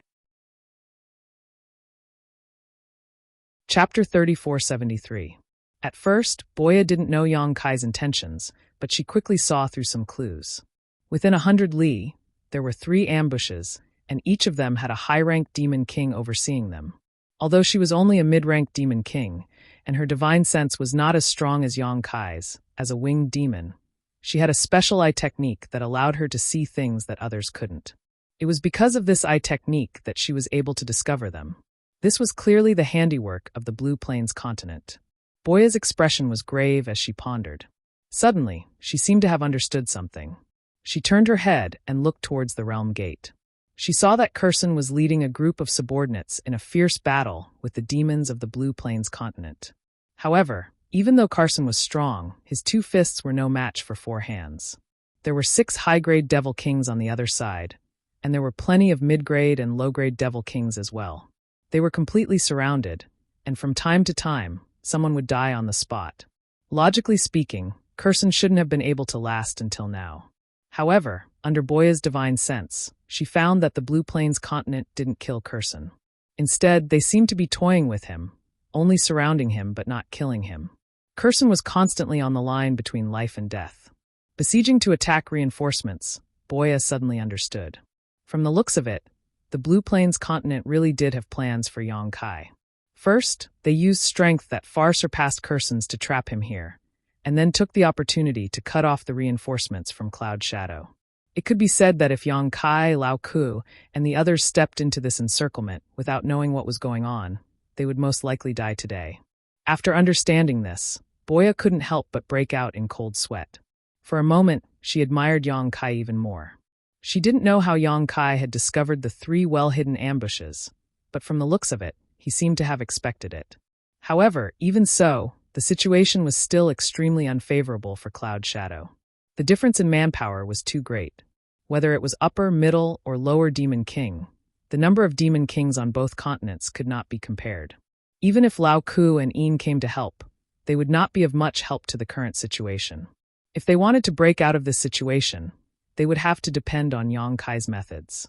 Chapter 3473. At first, Boya didn't know Yang Kai's intentions, but she quickly saw through some clues. Within 100 li, there were 3 ambushes, and each of them had a high-ranked demon king overseeing them. Although she was only a mid-ranked demon king, and her divine sense was not as strong as Yang Kai's, as a winged demon, she had a special eye technique that allowed her to see things that others couldn't. It was because of this eye technique that she was able to discover them. This was clearly the handiwork of the Blue Plains continent. Boya's expression was grave as she pondered. Suddenly, she seemed to have understood something. She turned her head and looked towards the realm gate. She saw that Curson was leading a group of subordinates in a fierce battle with the demons of the Blue Plains continent. However, even though Carson was strong, his 2 fists were no match for 4 hands. There were 6 high-grade devil kings on the other side, and there were plenty of mid-grade and low-grade devil kings as well. They were completely surrounded, and from time to time, someone would die on the spot. Logically speaking, Curson shouldn't have been able to last until now. However, under Boya's divine sense, she found that the Blue Plains continent didn't kill Curson. Instead, they seemed to be toying with him, only surrounding him but not killing him. Curson was constantly on the line between life and death. Besieging to attack reinforcements, Boya suddenly understood. From the looks of it, the Blue Plains continent really did have plans for Yang Kai. First, they used strength that far surpassed Curson's to trap him here, and then took the opportunity to cut off the reinforcements from Cloud Shadow. It could be said that if Yang Kai, Lao Ku, and the others stepped into this encirclement without knowing what was going on, they would most likely die today. After understanding this, Boya couldn't help but break out in cold sweat. For a moment, she admired Yang Kai even more. She didn't know how Yang Kai had discovered the 3 well-hidden ambushes, but from the looks of it, he seemed to have expected it. However, even so, the situation was still extremely unfavorable for Cloud Shadow. The difference in manpower was too great. Whether it was upper, middle, or lower Demon King, the number of Demon Kings on both continents could not be compared. Even if Lao Ku and Een came to help, they would not be of much help to the current situation. If they wanted to break out of this situation, they would have to depend on Yang Kai's methods.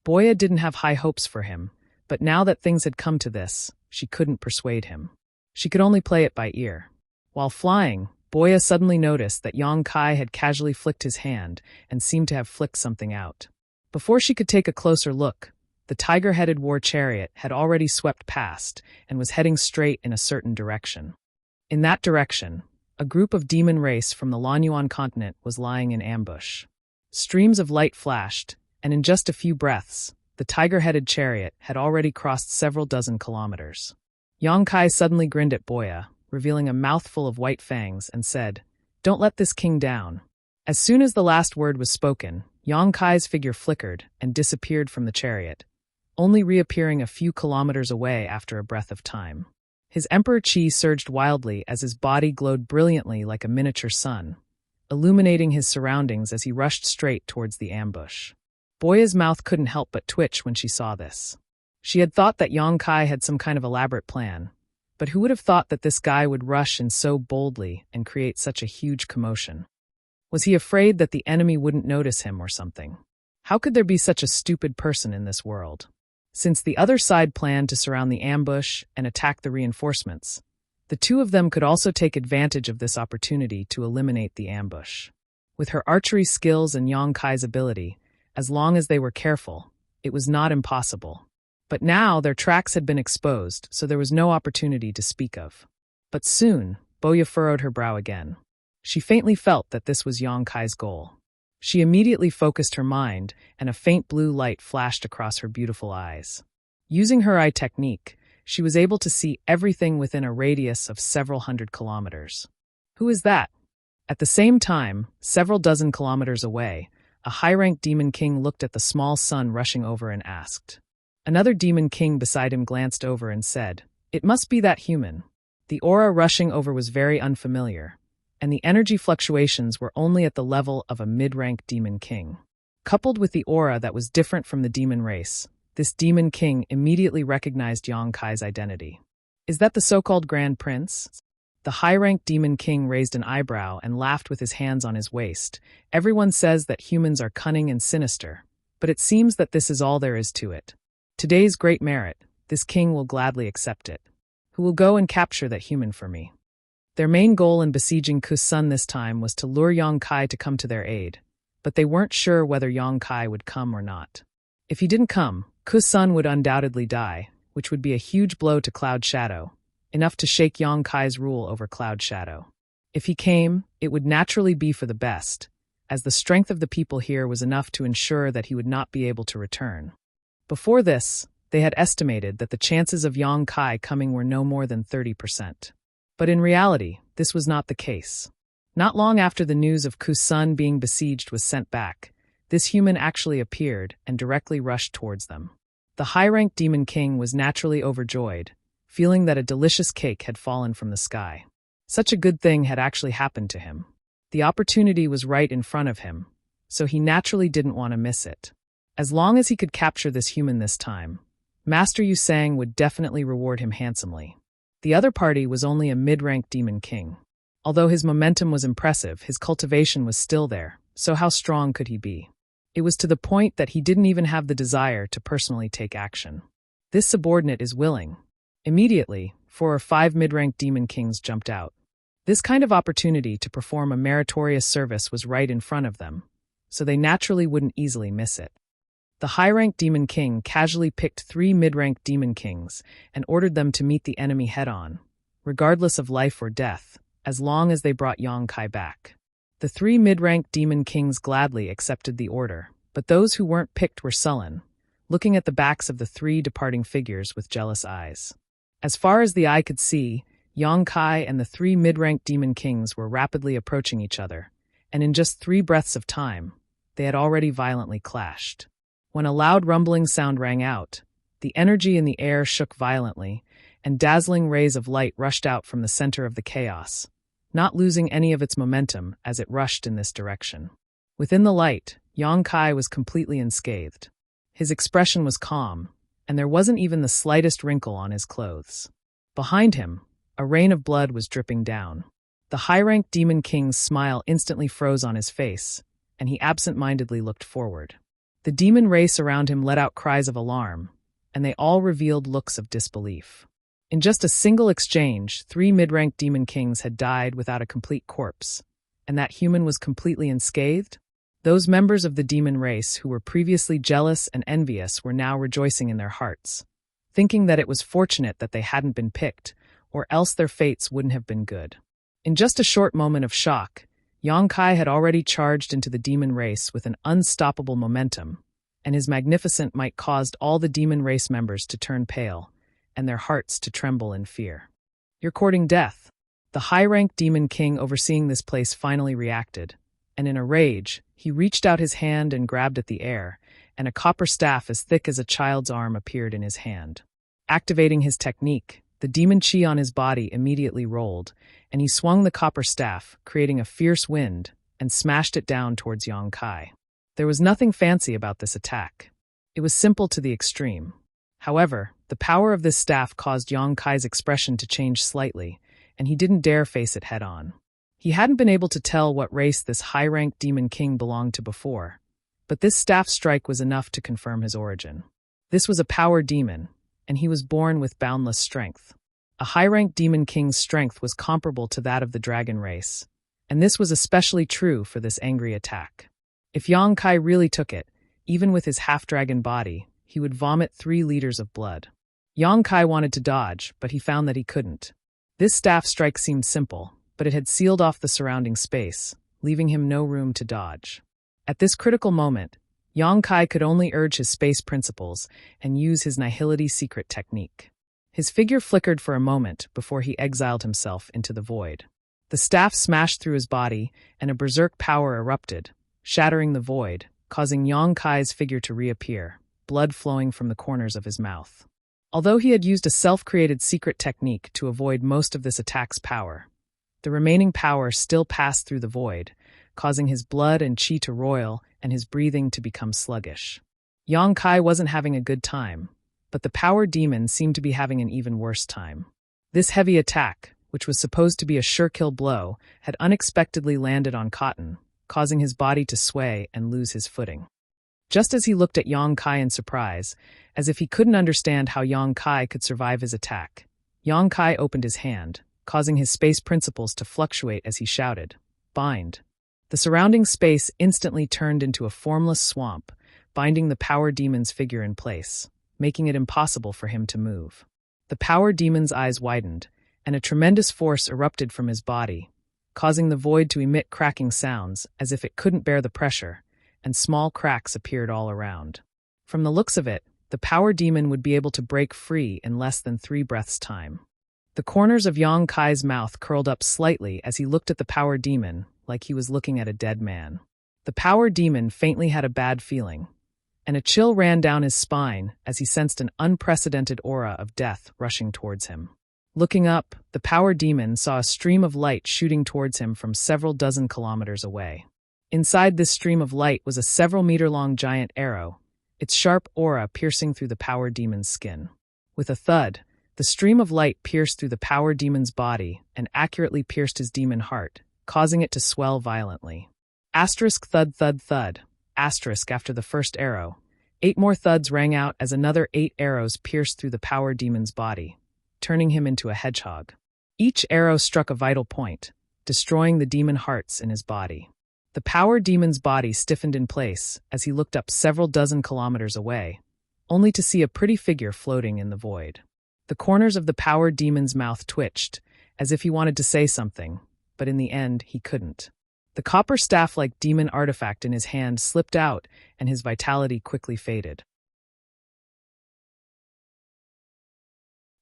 Boya didn't have high hopes for him, but now that things had come to this, she couldn't persuade him. She could only play it by ear. While flying, Boya suddenly noticed that Yang Kai had casually flicked his hand and seemed to have flicked something out. Before she could take a closer look, the tiger-headed war chariot had already swept past and was heading straight in a certain direction. In that direction, a group of demon race from the Lanyuan continent was lying in ambush. Streams of light flashed, and in just a few breaths, the tiger-headed chariot had already crossed several dozen kilometers. Yang Kai suddenly grinned at Boya, revealing a mouthful of white fangs, and said, "Don't let this king down." As soon as the last word was spoken, Yang Kai's figure flickered and disappeared from the chariot, only reappearing a few kilometers away after a breath of time. His emperor chi surged wildly as his body glowed brilliantly like a miniature sun, illuminating his surroundings as he rushed straight towards the ambush. Boya's mouth couldn't help but twitch when she saw this. She had thought that Yang Kai had some kind of elaborate plan, but who would have thought that this guy would rush in so boldly and create such a huge commotion? Was he afraid that the enemy wouldn't notice him or something? How could there be such a stupid person in this world? Since the other side planned to surround the ambush and attack the reinforcements, the 2 of them could also take advantage of this opportunity to eliminate the ambush. With her archery skills and Yang Kai's ability, as long as they were careful, it was not impossible. But now their tracks had been exposed, so there was no opportunity to speak of. But soon, Boya furrowed her brow again. She faintly felt that this was Yang Kai's goal. She immediately focused her mind, and a faint blue light flashed across her beautiful eyes. Using her eye technique, she was able to see everything within a radius of several hundred kilometers. Who is that? At the same time, several dozen kilometers away, a high-ranked demon king looked at the small sun rushing over and asked. Another demon king beside him glanced over and said, "It must be that human." The aura rushing over was very unfamiliar, and the energy fluctuations were only at the level of a mid-rank demon king. Coupled with the aura that was different from the demon race, this demon king immediately recognized Yang Kai's identity. "Is that the so-called Grand Prince?" The high-ranked demon king raised an eyebrow and laughed with his hands on his waist. "Everyone says that humans are cunning and sinister, but it seems that this is all there is to it. Today's great merit, this king will gladly accept it. Who will go and capture that human for me?" Their main goal in besieging Kusun this time was to lure Yang Kai to come to their aid, but they weren't sure whether Yang Kai would come or not. If he didn't come, Kusun would undoubtedly die, which would be a huge blow to Cloud Shadow, enough to shake Yang Kai's rule over Cloud Shadow. If he came, it would naturally be for the best, as the strength of the people here was enough to ensure that he would not be able to return. Before this, they had estimated that the chances of Yang Kai coming were no more than 30%. But in reality, this was not the case. Not long after the news of Kusun being besieged was sent back, this human actually appeared and directly rushed towards them. The high-ranked Demon King was naturally overjoyed, feeling that a delicious cake had fallen from the sky. Such a good thing had actually happened to him. The opportunity was right in front of him, so he naturally didn't want to miss it. As long as he could capture this human this time, Master Yusang would definitely reward him handsomely. The other party was only a mid-ranked Demon King. Although his momentum was impressive, his cultivation was still there, so how strong could he be? It was to the point that he didn't even have the desire to personally take action. This subordinate is willing. Immediately, 4 or 5 mid-ranked Demon Kings jumped out. This kind of opportunity to perform a meritorious service was right in front of them, so they naturally wouldn't easily miss it. The high-ranked Demon King casually picked 3 mid-ranked Demon Kings and ordered them to meet the enemy head-on, regardless of life or death, as long as they brought Yang Kai back. The 3 mid-ranked Demon Kings gladly accepted the order, but those who weren't picked were sullen, looking at the backs of the 3 departing figures with jealous eyes. As far as the eye could see, Yang Kai and the 3 mid-ranked Demon Kings were rapidly approaching each other, and in just 3 breaths of time, they had already violently clashed. When a loud rumbling sound rang out, the energy in the air shook violently, and dazzling rays of light rushed out from the center of the chaos, not losing any of its momentum as it rushed in this direction. Within the light, Yang Kai was completely unscathed. His expression was calm, and there wasn't even the slightest wrinkle on his clothes. Behind him, a rain of blood was dripping down. The high-ranked Demon King's smile instantly froze on his face, and he absent-mindedly looked forward. The demon race around him let out cries of alarm, and they all revealed looks of disbelief. In just a single exchange, 3 mid-ranked Demon Kings had died without a complete corpse, and that human was completely unscathed? Those members of the demon race who were previously jealous and envious were now rejoicing in their hearts, thinking that it was fortunate that they hadn't been picked, or else their fates wouldn't have been good. In just a short moment of shock, Yang Kai had already charged into the demon race with an unstoppable momentum, and his magnificent might caused all the demon race members to turn pale, and their hearts to tremble in fear. "You're courting death." The high-ranked Demon King overseeing this place finally reacted, and in a rage, he reached out his hand and grabbed at the air, and a copper staff as thick as a child's arm appeared in his hand. Activating his technique, the demon chi on his body immediately rolled, and he swung the copper staff, creating a fierce wind, and smashed it down towards Yang Kai. There was nothing fancy about this attack. It was simple to the extreme. However, the power of this staff caused Yang Kai's expression to change slightly, and he didn't dare face it head-on. He hadn't been able to tell what race this high-ranked Demon King belonged to before, but this staff strike was enough to confirm his origin. This was a power demon, and he was born with boundless strength. A high-ranked Demon King's strength was comparable to that of the dragon race, and this was especially true for this angry attack. If Yang Kai really took it, even with his half-dragon body, he would vomit 3 liters of blood. Yang Kai wanted to dodge, but he found that he couldn't. This staff strike seemed simple, but it had sealed off the surrounding space, leaving him no room to dodge. At this critical moment, Yang Kai could only urge his space principles and use his nihility secret technique. His figure flickered for a moment before he exiled himself into the void. The staff smashed through his body, and a berserk power erupted, shattering the void, causing Yang Kai's figure to reappear, blood flowing from the corners of his mouth. Although he had used a self-created secret technique to avoid most of this attack's power, the remaining power still passed through the void, causing his blood and chi to roil and his breathing to become sluggish. Yang Kai wasn't having a good time, but the power demon seemed to be having an even worse time. This heavy attack, which was supposed to be a sure-kill blow, had unexpectedly landed on Cotton, causing his body to sway and lose his footing. Just as he looked at Yang Kai in surprise, as if he couldn't understand how Yang Kai could survive his attack, Yang Kai opened his hand, causing his space principles to fluctuate as he shouted, "Bind." The surrounding space instantly turned into a formless swamp, binding the power demon's figure in place, making it impossible for him to move. The power demon's eyes widened, and a tremendous force erupted from his body, causing the void to emit cracking sounds as if it couldn't bear the pressure, and small cracks appeared all around. From the looks of it, the power demon would be able to break free in less than 3 breaths' time. The corners of Yang Kai's mouth curled up slightly as he looked at the power demon, like he was looking at a dead man. The power demon faintly had a bad feeling, and a chill ran down his spine as he sensed an unprecedented aura of death rushing towards him. Looking up, the power demon saw a stream of light shooting towards him from several dozen kilometers away. Inside this stream of light was a several-meter-long giant arrow, its sharp aura piercing through the power demon's skin. With a thud, the stream of light pierced through the power demon's body and accurately pierced his demon heart, causing it to swell violently. Asterisk thud thud thud, asterisk after the first arrow. 8 more thuds rang out as another 8 arrows pierced through the power demon's body, turning him into a hedgehog. Each arrow struck a vital point, destroying the demon hearts in his body. The power demon's body stiffened in place as he looked up several dozen kilometers away, only to see a pretty figure floating in the void. The corners of the power demon's mouth twitched, as if he wanted to say something, but in the end he couldn't. The copper staff-like demon artifact in his hand slipped out, and his vitality quickly faded.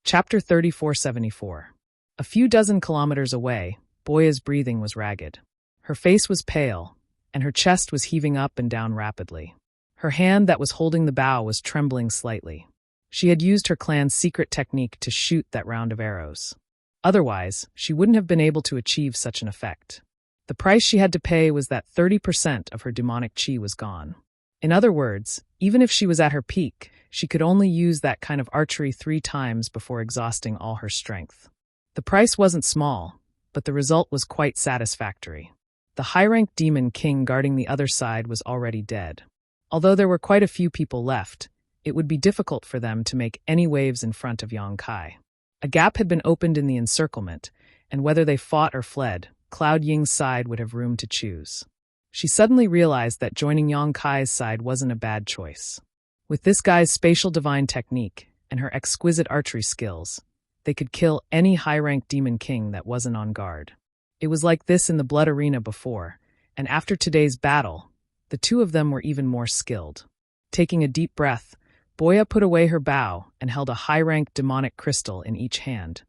Chapter 3474. A few dozen kilometers away, Boya's breathing was ragged. Her face was pale, and her chest was heaving up and down rapidly. Her hand that was holding the bow was trembling slightly. She had used her clan's secret technique to shoot that round of arrows. Otherwise, she wouldn't have been able to achieve such an effect. The price she had to pay was that 30% of her demonic chi was gone. In other words, even if she was at her peak, she could only use that kind of archery 3 times before exhausting all her strength. The price wasn't small, but the result was quite satisfactory. The high-ranked demon king guarding the other side was already dead. Although there were quite a few people left, it would be difficult for them to make any waves in front of Yang Kai. A gap had been opened in the encirclement, and whether they fought or fled, Cloud Ying's side would have room to choose. She suddenly realized that joining Yang Kai's side wasn't a bad choice. With this guy's spatial divine technique and her exquisite archery skills, they could kill any high-ranked demon king that wasn't on guard. It was like this in the blood arena before, and after today's battle, the two of them were even more skilled. Taking a deep breath, Boya put away her bow and held a high-ranked demonic crystal in each hand,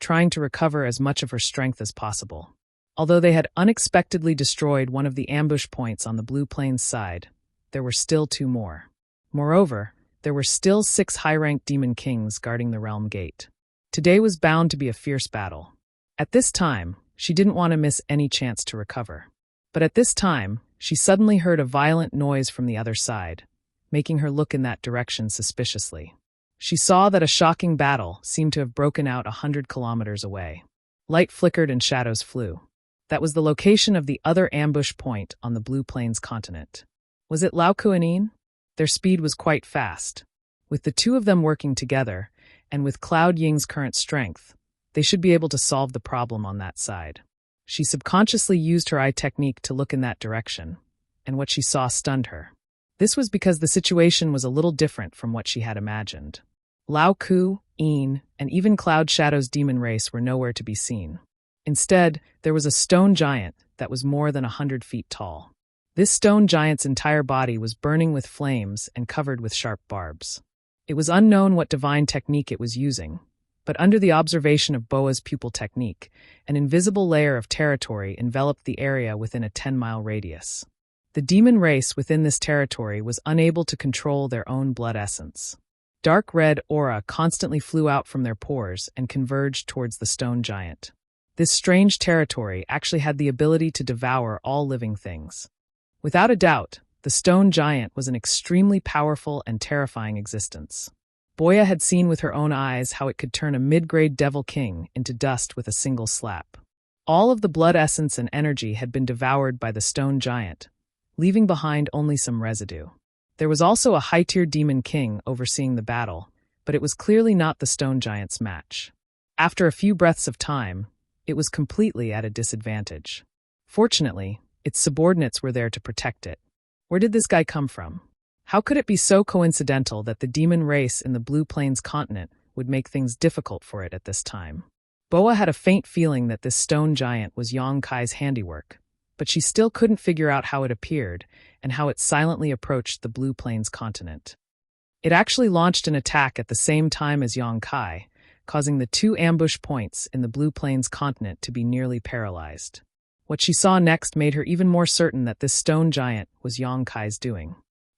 trying to recover as much of her strength as possible. Although they had unexpectedly destroyed one of the ambush points on the Blue Plains side, there were still 2 more. Moreover, there were still 6 high-ranked demon kings guarding the realm gate. Today was bound to be a fierce battle. At this time, she didn't want to miss any chance to recover. But at this time, she suddenly heard a violent noise from the other side, making her look in that direction suspiciously. She saw that a shocking battle seemed to have broken out 100 kilometers away. Light flickered and shadows flew. That was the location of the other ambush point on the Blue Plains continent. Was it Lao Kuanin? Their speed was quite fast. With the 2 of them working together, and with Cloud Ying's current strength, they should be able to solve the problem on that side. She subconsciously used her eye technique to look in that direction, and what she saw stunned her. This was because the situation was a little different from what she had imagined. Lao Ku, Een, and even Cloud Shadow's demon race were nowhere to be seen. Instead, there was a stone giant that was more than 100 feet tall. This stone giant's entire body was burning with flames and covered with sharp barbs. It was unknown what divine technique it was using, but under the observation of Boa's pupil technique, an invisible layer of territory enveloped the area within a 10-mile radius. The demon race within this territory was unable to control their own blood essence. Dark red aura constantly flew out from their pores and converged towards the stone giant. This strange territory actually had the ability to devour all living things. Without a doubt, the stone giant was an extremely powerful and terrifying existence. Boya had seen with her own eyes how it could turn a mid-grade devil king into dust with a single slap. All of the blood essence and energy had been devoured by the stone giant, leaving behind only some residue. There was also a high-tier demon king overseeing the battle, but it was clearly not the stone giant's match. After a few breaths of time, it was completely at a disadvantage. Fortunately, its subordinates were there to protect it. Where did this guy come from? How could it be so coincidental that the demon race in the Blue Plains continent would make things difficult for it at this time? Boa had a faint feeling that this stone giant was Yong Kai's handiwork, but she still couldn't figure out how it appeared and how it silently approached the Blue Plains continent. It actually launched an attack at the same time as Yong Kai, causing the 2 ambush points in the Blue Plains continent to be nearly paralyzed. What she saw next made her even more certain that this stone giant was Yong Kai's doing.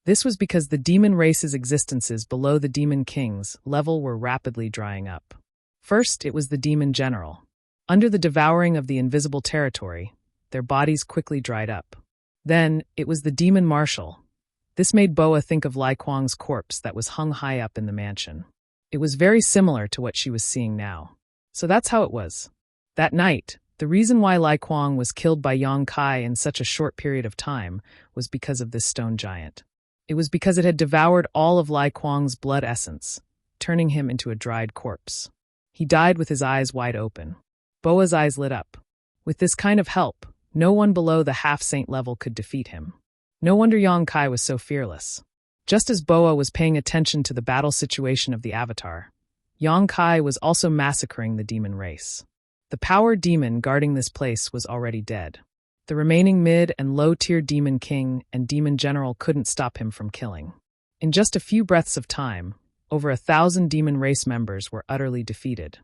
This was because the demon race's existences below the Demon King's level were rapidly drying up. First, it was the Demon General. Under the devouring of the invisible territory, their bodies quickly dried up. Then, it was the Demon Marshal. This made Boa think of Lai Kuang's corpse that was hung high up in the mansion. It was very similar to what she was seeing now. So that's how it was. That night, the reason why Lai Kuang was killed by Yong Kai in such a short period of time was because of this stone giant. It was because it had devoured all of Lai Kuang's blood essence, turning him into a dried corpse. He died with his eyes wide open. Boa's eyes lit up. With this kind of help, no one below the half-saint level could defeat him. No wonder Yong Kai was so fearless. Just as Boa was paying attention to the battle situation of the Avatar, Yong Kai was also massacring the demon race. The power demon guarding this place was already dead. The remaining mid- and low-tier Demon King and Demon General couldn't stop him from killing. In just a few breaths of time, over 1,000 demon race members were utterly defeated.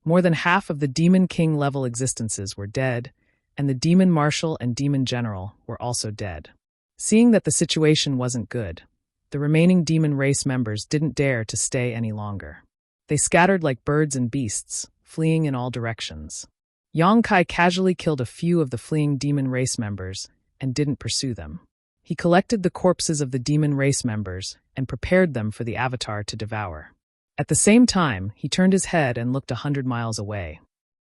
More than half of the Demon King-level existences were dead, and the Demon Marshal and Demon General were also dead. Seeing that the situation wasn't good, the remaining demon race members didn't dare to stay any longer. They scattered like birds and beasts, fleeing in all directions. Yong Kai casually killed a few of the fleeing demon race members and didn't pursue them. He collected the corpses of the demon race members and prepared them for the Avatar to devour. At the same time, he turned his head and looked 100 miles away.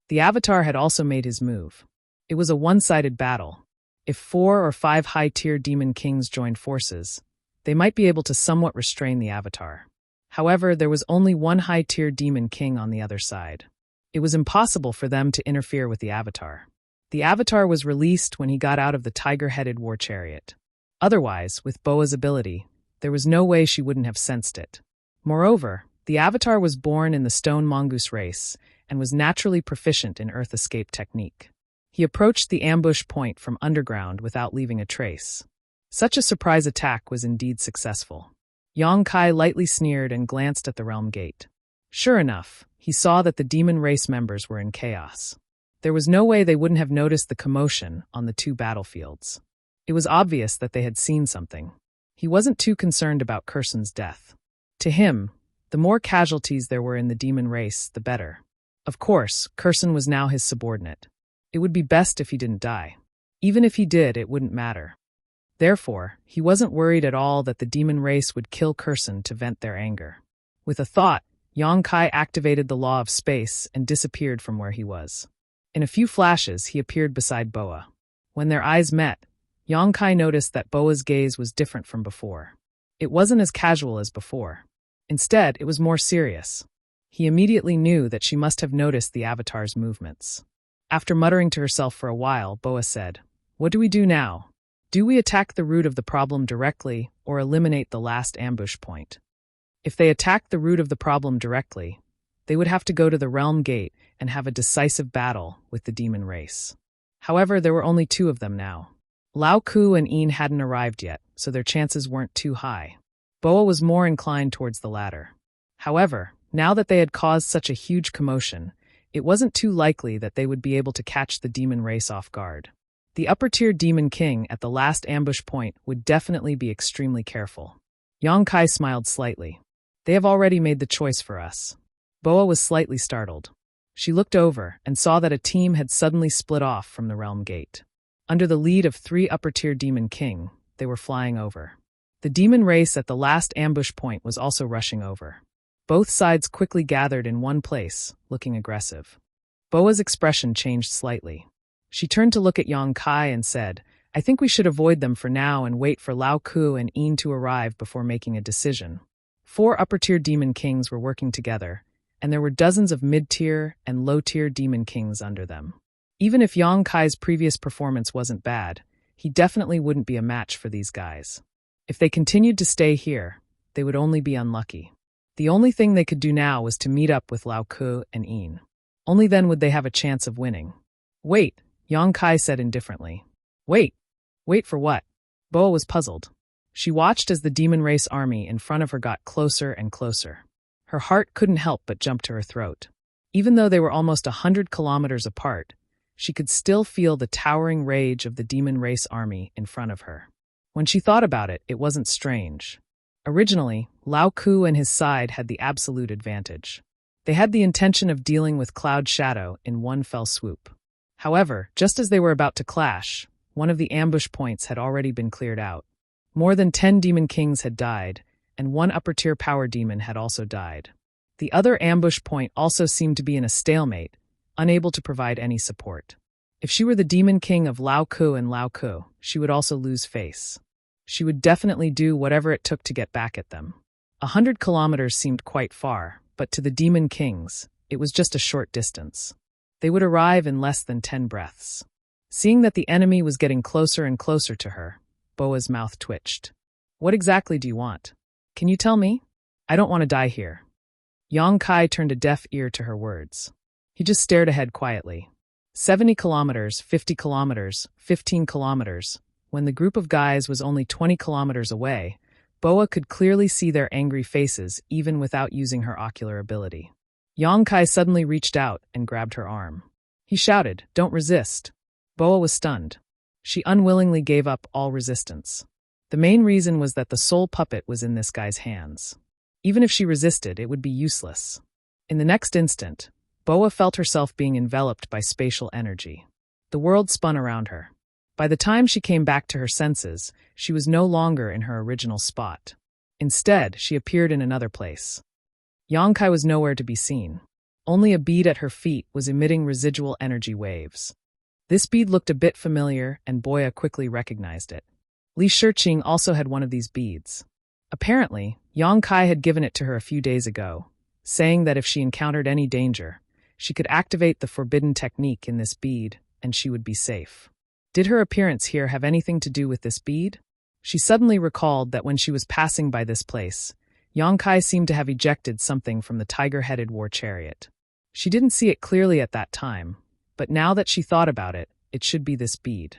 The Avatar had also made his move. It was a one-sided battle. If 4 or 5 high-tier demon kings joined forces, they might be able to somewhat restrain the Avatar. However, there was only one high-tier demon king on the other side. It was impossible for them to interfere with the Avatar. The Avatar was released when he got out of the tiger-headed war chariot. Otherwise, with Boa's ability, there was no way she wouldn't have sensed it. Moreover, the Avatar was born in the stone mongoose race and was naturally proficient in earth escape technique. He approached the ambush point from underground without leaving a trace. Such a surprise attack was indeed successful. Yong Kai lightly sneered and glanced at the realm gate. Sure enough, he saw that the demon race members were in chaos. There was no way they wouldn't have noticed the commotion on the 2 battlefields. It was obvious that they had seen something. He wasn't too concerned about Kursan's death. To him, the more casualties there were in the demon race, the better. Of course, Kursan was now his subordinate. It would be best if he didn't die. Even if he did, it wouldn't matter. Therefore, he wasn't worried at all that the demon race would kill Kursan to vent their anger. With a thought, Yong Kai activated the law of space and disappeared from where he was. In a few flashes, he appeared beside Boa. When their eyes met, Yong Kai noticed that Boa's gaze was different from before. It wasn't as casual as before. Instead, it was more serious. He immediately knew that she must have noticed the Avatar's movements. After muttering to herself for a while, Boa said, "What do we do now? Do we attack the root of the problem directly or eliminate the last ambush point?" If they attacked the root of the problem directly, they would have to go to the realm gate and have a decisive battle with the demon race. However, there were only 2 of them now. Lao Ku and Een hadn't arrived yet, so their chances weren't too high. Boa was more inclined towards the latter. However, now that they had caused such a huge commotion, it wasn't too likely that they would be able to catch the demon race off guard. The upper-tier demon king at the last ambush point would definitely be extremely careful. Yong Kai smiled slightly. "They have already made the choice for us." Boa was slightly startled. She looked over and saw that a team had suddenly split off from the realm gate. Under the lead of 3 upper-tier demon king, they were flying over. The demon race at the last ambush point was also rushing over. Both sides quickly gathered in one place, looking aggressive. Boa's expression changed slightly. She turned to look at Yong Kai and said, "I think we should avoid them for now and wait for Lao Ku and Een to arrive before making a decision." 4 upper-tier demon kings were working together, and there were dozens of mid-tier and low-tier demon kings under them. Even if Yong Kai's previous performance wasn't bad, he definitely wouldn't be a match for these guys. If they continued to stay here, they would only be unlucky. The only thing they could do now was to meet up with Lao Ku and Yin. Only then would they have a chance of winning. Wait, Yang Kai said indifferently. Wait. Wait for what? Boa was puzzled. She watched as the demon race army in front of her got closer and closer. Her heart couldn't help but jump to her throat. Even though they were almost 100 kilometers apart, she could still feel the towering rage of the demon race army in front of her. When she thought about it, it wasn't strange. Originally, Lao Ku and his side had the absolute advantage. They had the intention of dealing with Cloud Shadow in one fell swoop. However, just as they were about to clash, one of the ambush points had already been cleared out. More than 10 demon kings had died, and one upper-tier power demon had also died. The other ambush point also seemed to be in a stalemate, unable to provide any support. If she were the demon king of Lao Ku and Lao Ku, she would also lose face. She would definitely do whatever it took to get back at them. 100 kilometers seemed quite far, but to the demon kings, it was just a short distance. They would arrive in less than 10 breaths. Seeing that the enemy was getting closer and closer to her, Boa's mouth twitched. What exactly do you want? Can you tell me? I don't want to die here. Yang Kai turned a deaf ear to her words. He just stared ahead quietly. 70 kilometers, 50 kilometers, 15 kilometers. When the group of guys was only 20 kilometers away, Boa could clearly see their angry faces even without using her ocular ability. Yang Kai suddenly reached out and grabbed her arm. He shouted, "Don't resist." Boa was stunned. She unwillingly gave up all resistance. The main reason was that the soul puppet was in this guy's hands. Even if she resisted, it would be useless. In the next instant, Boa felt herself being enveloped by spatial energy. The world spun around her. By the time she came back to her senses, she was no longer in her original spot. Instead, she appeared in another place. Yang Kai was nowhere to be seen. Only a bead at her feet was emitting residual energy waves. This bead looked a bit familiar, and Boya quickly recognized it. Li Shiqing also had one of these beads. Apparently, Yang Kai had given it to her a few days ago, saying that if she encountered any danger, she could activate the forbidden technique in this bead, and she would be safe. Did her appearance here have anything to do with this bead? She suddenly recalled that when she was passing by this place, Yang Kai seemed to have ejected something from the tiger-headed war chariot. She didn't see it clearly at that time, but now that she thought about it, it should be this bead.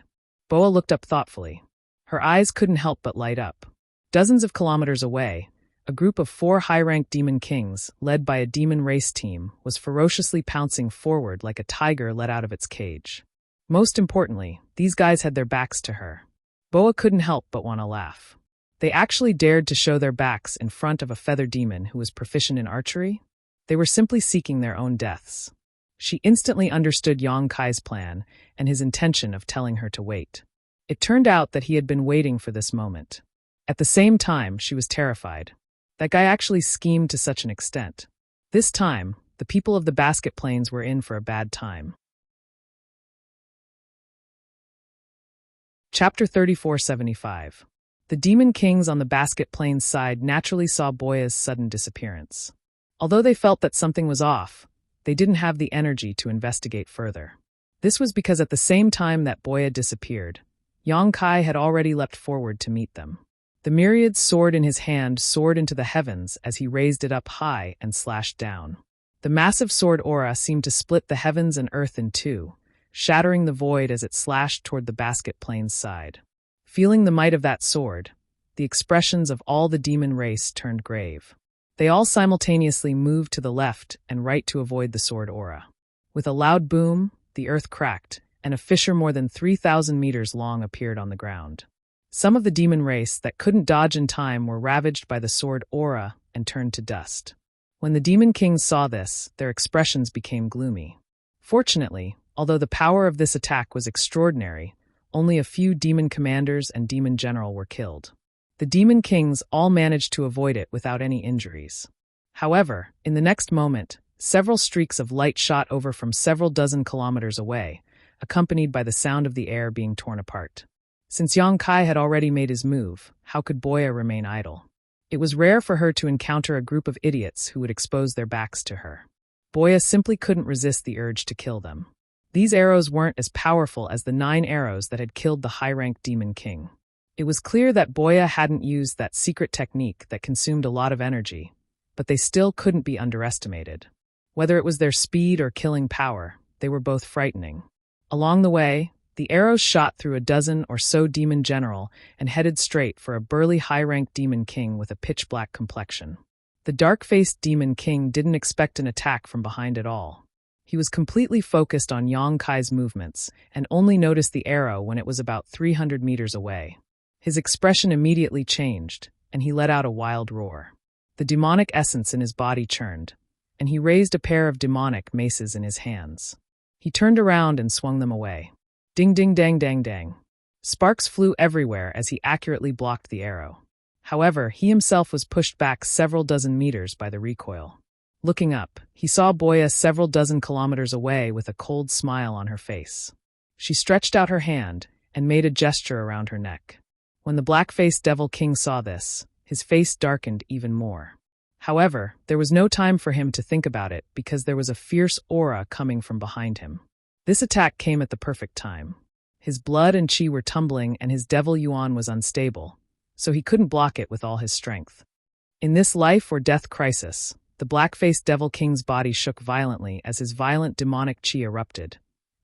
Boa looked up thoughtfully. Her eyes couldn't help but light up. Dozens of kilometers away, a group of 4 high-ranked demon kings, led by a demon race team, was ferociously pouncing forward like a tiger let out of its cage. Most importantly, these guys had their backs to her. Boa couldn't help but want to laugh. They actually dared to show their backs in front of a feather demon who was proficient in archery? They were simply seeking their own deaths. She instantly understood Yang Kai's plan and his intention of telling her to wait. It turned out that he had been waiting for this moment. At the same time, she was terrified. That guy actually schemed to such an extent. This time, the people of the Basket Plains were in for a bad time. Chapter 3475. The demon kings on the Basket Plains side naturally saw Boya's sudden disappearance. Although they felt that something was off, they didn't have the energy to investigate further. This was because at the same time that Boya disappeared, Yang Kai had already leapt forward to meet them. The myriad sword in his hand soared into the heavens as he raised it up high and slashed down. The massive sword aura seemed to split the heavens and earth in two, shattering the void as it slashed toward the Basket Plains side. Feeling the might of that sword, the expressions of all the demon race turned grave. They all simultaneously moved to the left and right to avoid the sword aura. With a loud boom, the earth cracked, and a fissure more than 3,000 meters long appeared on the ground. Some of the demon race that couldn't dodge in time were ravaged by the sword aura and turned to dust. When the demon kings saw this, their expressions became gloomy. Fortunately, although the power of this attack was extraordinary, only a few demon commanders and demon general were killed. The demon kings all managed to avoid it without any injuries. However, in the next moment, several streaks of light shot over from several dozen kilometers away, accompanied by the sound of the air being torn apart. Since Yang Kai had already made his move, how could Boya remain idle? It was rare for her to encounter a group of idiots who would expose their backs to her. Boya simply couldn't resist the urge to kill them. These arrows weren't as powerful as the 9 arrows that had killed the high-ranked demon king. It was clear that Boya hadn't used that secret technique that consumed a lot of energy, but they still couldn't be underestimated. Whether it was their speed or killing power, they were both frightening. Along the way, the arrows shot through a dozen or so demon general and headed straight for a burly high-ranked demon king with a pitch-black complexion. The dark-faced demon king didn't expect an attack from behind at all. He was completely focused on Yang Kai's movements and only noticed the arrow when it was about 300 meters away. His expression immediately changed, and he let out a wild roar. The demonic essence in his body churned, and he raised a pair of demonic maces in his hands. He turned around and swung them away. Ding ding dang dang dang. Sparks flew everywhere as he accurately blocked the arrow. However, he himself was pushed back several dozen meters by the recoil. Looking up, he saw Boya several dozen kilometers away with a cold smile on her face. She stretched out her hand and made a gesture around her neck. When the black-faced Devil King saw this, his face darkened even more. However, there was no time for him to think about it because there was a fierce aura coming from behind him. This attack came at the perfect time. His blood and chi were tumbling and his devil yuan was unstable, so he couldn't block it with all his strength. In this life-or-death crisis, the black-faced Devil King's body shook violently as his violent demonic chi erupted,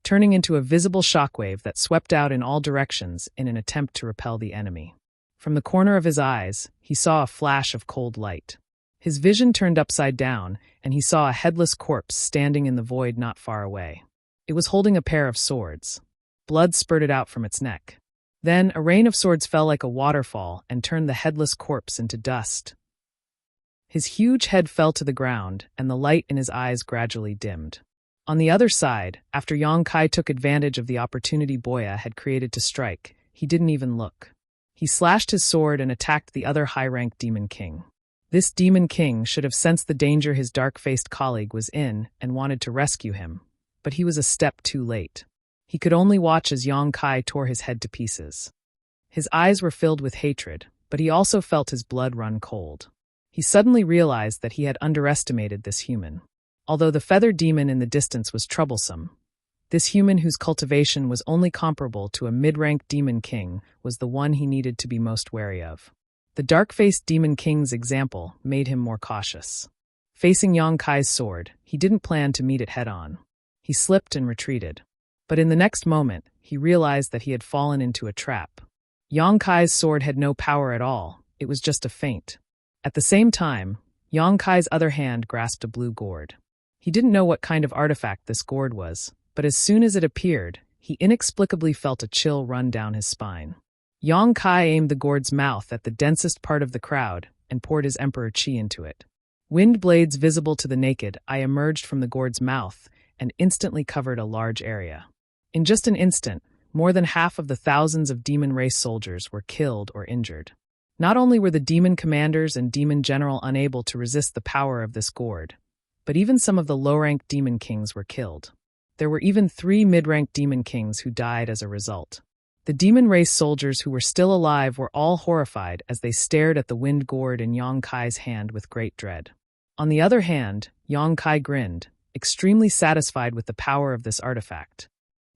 turning into a visible shockwave that swept out in all directions in an attempt to repel the enemy. From the corner of his eyes, he saw a flash of cold light. His vision turned upside down, and he saw a headless corpse standing in the void not far away. It was holding a pair of swords. Blood spurted out from its neck. Then a rain of swords fell like a waterfall and turned the headless corpse into dust. His huge head fell to the ground, and the light in his eyes gradually dimmed. On the other side, after Yang Kai took advantage of the opportunity Boya had created to strike, he didn't even look. He slashed his sword and attacked the other high-ranked demon king. This demon king should have sensed the danger his dark-faced colleague was in and wanted to rescue him, but he was a step too late. He could only watch as Yang Kai tore his head to pieces. His eyes were filled with hatred, but he also felt his blood run cold. He suddenly realized that he had underestimated this human. Although the feather demon in the distance was troublesome, this human whose cultivation was only comparable to a mid-ranked demon king was the one he needed to be most wary of. The dark-faced demon king's example made him more cautious. Facing Yang Kai's sword, he didn't plan to meet it head-on. He slipped and retreated. But in the next moment, he realized that he had fallen into a trap. Yang Kai's sword had no power at all, it was just a feint. At the same time, Yang Kai's other hand grasped a blue gourd. He didn't know what kind of artifact this gourd was, but as soon as it appeared, he inexplicably felt a chill run down his spine. Yang Kai aimed the gourd's mouth at the densest part of the crowd and poured his emperor chi into it. Wind blades visible to the naked eye emerged from the gourd's mouth and instantly covered a large area. In just an instant, more than half of the thousands of demon race soldiers were killed or injured. Not only were the demon commanders and demon general unable to resist the power of this gourd, but even some of the low-ranked demon kings were killed. There were even 3 mid-ranked demon kings who died as a result. The demon race soldiers who were still alive were all horrified as they stared at the wind gourd in Yang Kai's hand with great dread. On the other hand, Yang Kai grinned, extremely satisfied with the power of this artifact.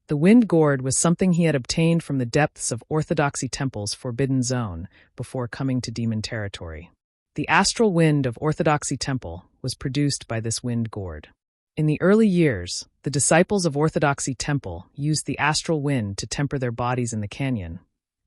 The wind gourd was something he had obtained from the depths of Orthodoxy Temple's Forbidden Zone before coming to demon territory. The astral wind of Orthodoxy Temple was produced by this wind gourd. In the early years, the disciples of Orthodoxy Temple used the astral wind to temper their bodies in the canyon,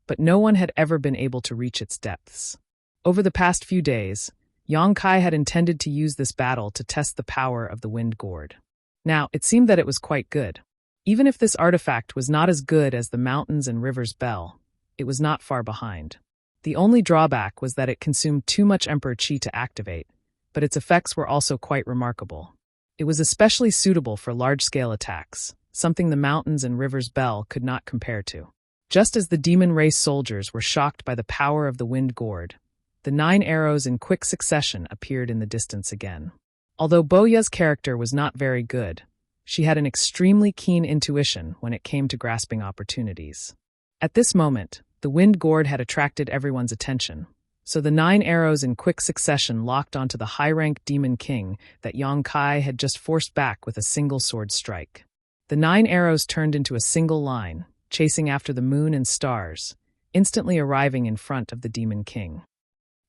but no one had ever been able to reach its depths. Over the past few days, Yang Kai had intended to use this battle to test the power of the wind gourd. Now, it seemed that it was quite good. Even if this artifact was not as good as the mountains and rivers bell, it was not far behind. The only drawback was that it consumed too much emperor chi to activate, but its effects were also quite remarkable. It was especially suitable for large-scale attacks, something the mountains and rivers bell could not compare to. Just as the demon race soldiers were shocked by the power of the wind gourd, the 9 arrows in quick succession appeared in the distance again. Although Boya's character was not very good, she had an extremely keen intuition when it came to grasping opportunities. At this moment, the wind gourd had attracted everyone's attention, so the 9 arrows in quick succession locked onto the high-ranked demon king that Yang Kai had just forced back with a single sword strike. The 9 arrows turned into a single line, chasing after the moon and stars, instantly arriving in front of the Demon King.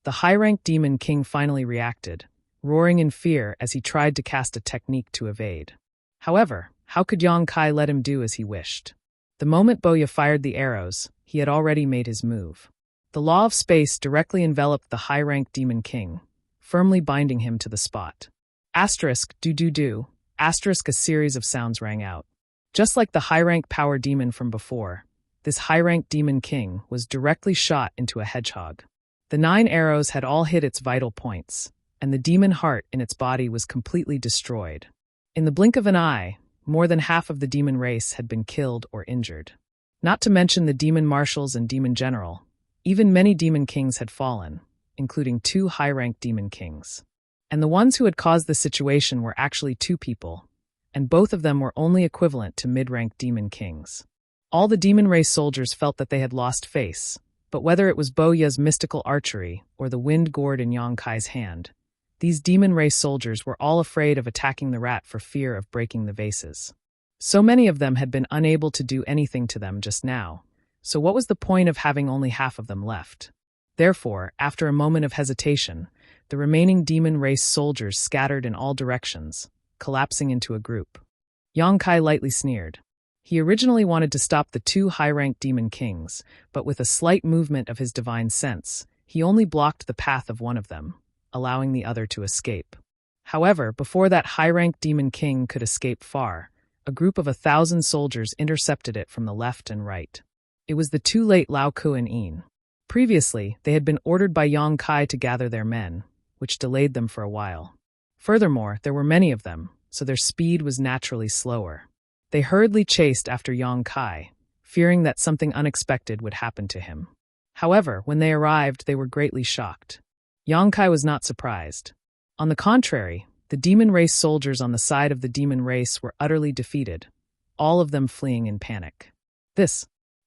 The high-ranked Demon King finally reacted, roaring in fear as he tried to cast a technique to evade. However, how could Yang Kai let him do as he wished? The moment Boya fired the arrows, he had already made his move. The law of space directly enveloped the high-ranked Demon King, firmly binding him to the spot. Asterisk, do. Asterisk, a series of sounds rang out. Just like the high-rank power demon from before, this high-ranked Demon King was directly shot into a hedgehog. The 9 arrows had all hit its vital points, and the demon heart in its body was completely destroyed. In the blink of an eye, more than half of the demon race had been killed or injured. Not to mention the demon marshals and demon general, even many demon kings had fallen, including 2 high-ranked demon kings. And the ones who had caused the situation were actually 2 people, and both of them were only equivalent to mid-ranked demon kings. All the demon race soldiers felt that they had lost face, but whether it was Boya's mystical archery or the wind gourd in Yang Kai's hand, these demon race soldiers were all afraid of attacking the rat for fear of breaking the vases. So many of them had been unable to do anything to them just now, so what was the point of having only half of them left? Therefore, after a moment of hesitation, the remaining demon race soldiers scattered in all directions, collapsing into a group. Yang Kai lightly sneered. He originally wanted to stop the 2 high-ranked demon kings, but with a slight movement of his divine sense, he only blocked the path of one of them, allowing the other to escape. However, before that high-ranked demon king could escape far, a group of 1,000 soldiers intercepted it from the left and right. It was the too late Lao Ku and Yin. Previously, they had been ordered by Yang Kai to gather their men, which delayed them for a while. Furthermore, there were many of them, so their speed was naturally slower. They hurriedly chased after Yang Kai, fearing that something unexpected would happen to him. However, when they arrived, they were greatly shocked. Yang Kai was not surprised. On the contrary, the demon race soldiers on the side of the demon race were utterly defeated, all of them fleeing in panic.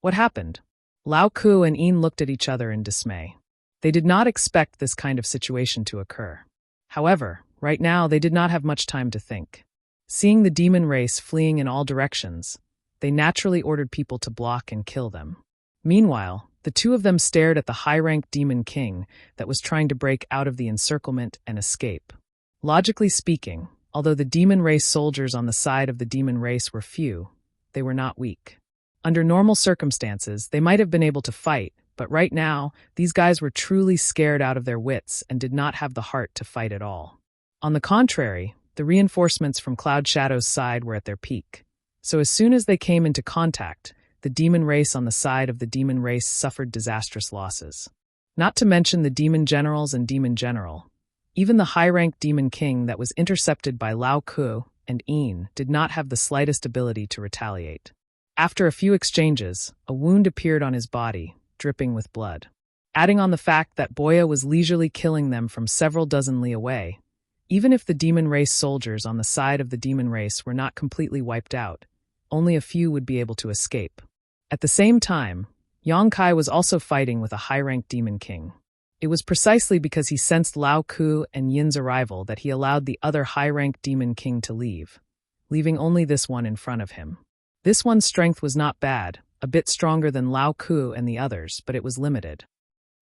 What happened? Lao Ku and Yin looked at each other in dismay. They did not expect this kind of situation to occur. However, right now they did not have much time to think. Seeing the demon race fleeing in all directions, they naturally ordered people to block and kill them. Meanwhile, the 2 of them stared at the high-ranked demon king that was trying to break out of the encirclement and escape. Logically speaking, although the demon race soldiers on the side of the demon race were few, they were not weak. Under normal circumstances, they might have been able to fight, but right now, these guys were truly scared out of their wits and did not have the heart to fight at all. On the contrary, the reinforcements from Cloud Shadow's side were at their peak. So as soon as they came into contact, the demon race on the side of the demon race suffered disastrous losses. Not to mention the demon generals and demon general. Even the high-ranked demon king that was intercepted by Lao Ku and Yin did not have the slightest ability to retaliate. After a few exchanges, a wound appeared on his body, dripping with blood. Adding on the fact that Boya was leisurely killing them from several dozen li away, even if the demon race soldiers on the side of the demon race were not completely wiped out, only a few would be able to escape. At the same time, Yang Kai was also fighting with a high-ranked demon king. It was precisely because he sensed Lao Ku and Yin's arrival that he allowed the other high-ranked demon king to leave, leaving only this one in front of him. This one's strength was not bad, a bit stronger than Lao Ku and the others, but it was limited.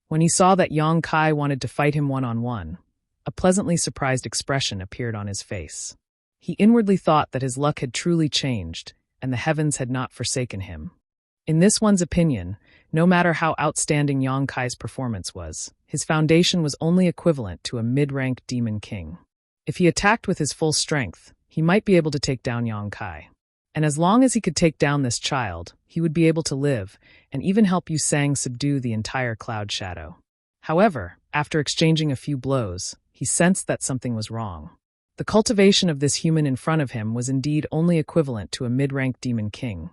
When he saw that Yang Kai wanted to fight him one-on-one, a pleasantly surprised expression appeared on his face. He inwardly thought that his luck had truly changed, and the heavens had not forsaken him. In this one's opinion, no matter how outstanding Yang Kai's performance was, his foundation was only equivalent to a mid-ranked demon king. If he attacked with his full strength, he might be able to take down Yang Kai. And as long as he could take down this child, he would be able to live, and even help Yusang subdue the entire Cloud Shadow. However, after exchanging a few blows, he sensed that something was wrong. The cultivation of this human in front of him was indeed only equivalent to a mid-ranked demon king,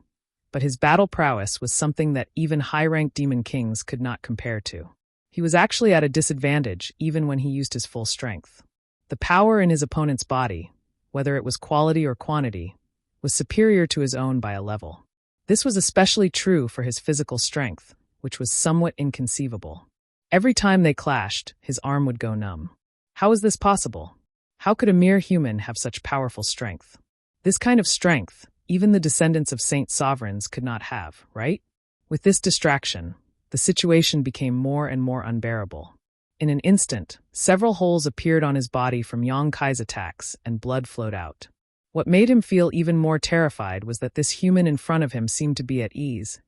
but his battle prowess was something that even high-ranked demon kings could not compare to. He was actually at a disadvantage even when he used his full strength. The power in his opponent's body, whether it was quality or quantity, was superior to his own by a level. This was especially true for his physical strength, which was somewhat inconceivable. Every time they clashed, his arm would go numb. How is this possible? How could a mere human have such powerful strength? This kind of strength, even the descendants of saint sovereigns could not have, right? With this distraction, the the situation became more and more unbearable. In an instant, several holes appeared on his body from Yang Kai's attacks, and blood flowed out. What made him feel even more terrified was that this human in front of him seemed to be at ease,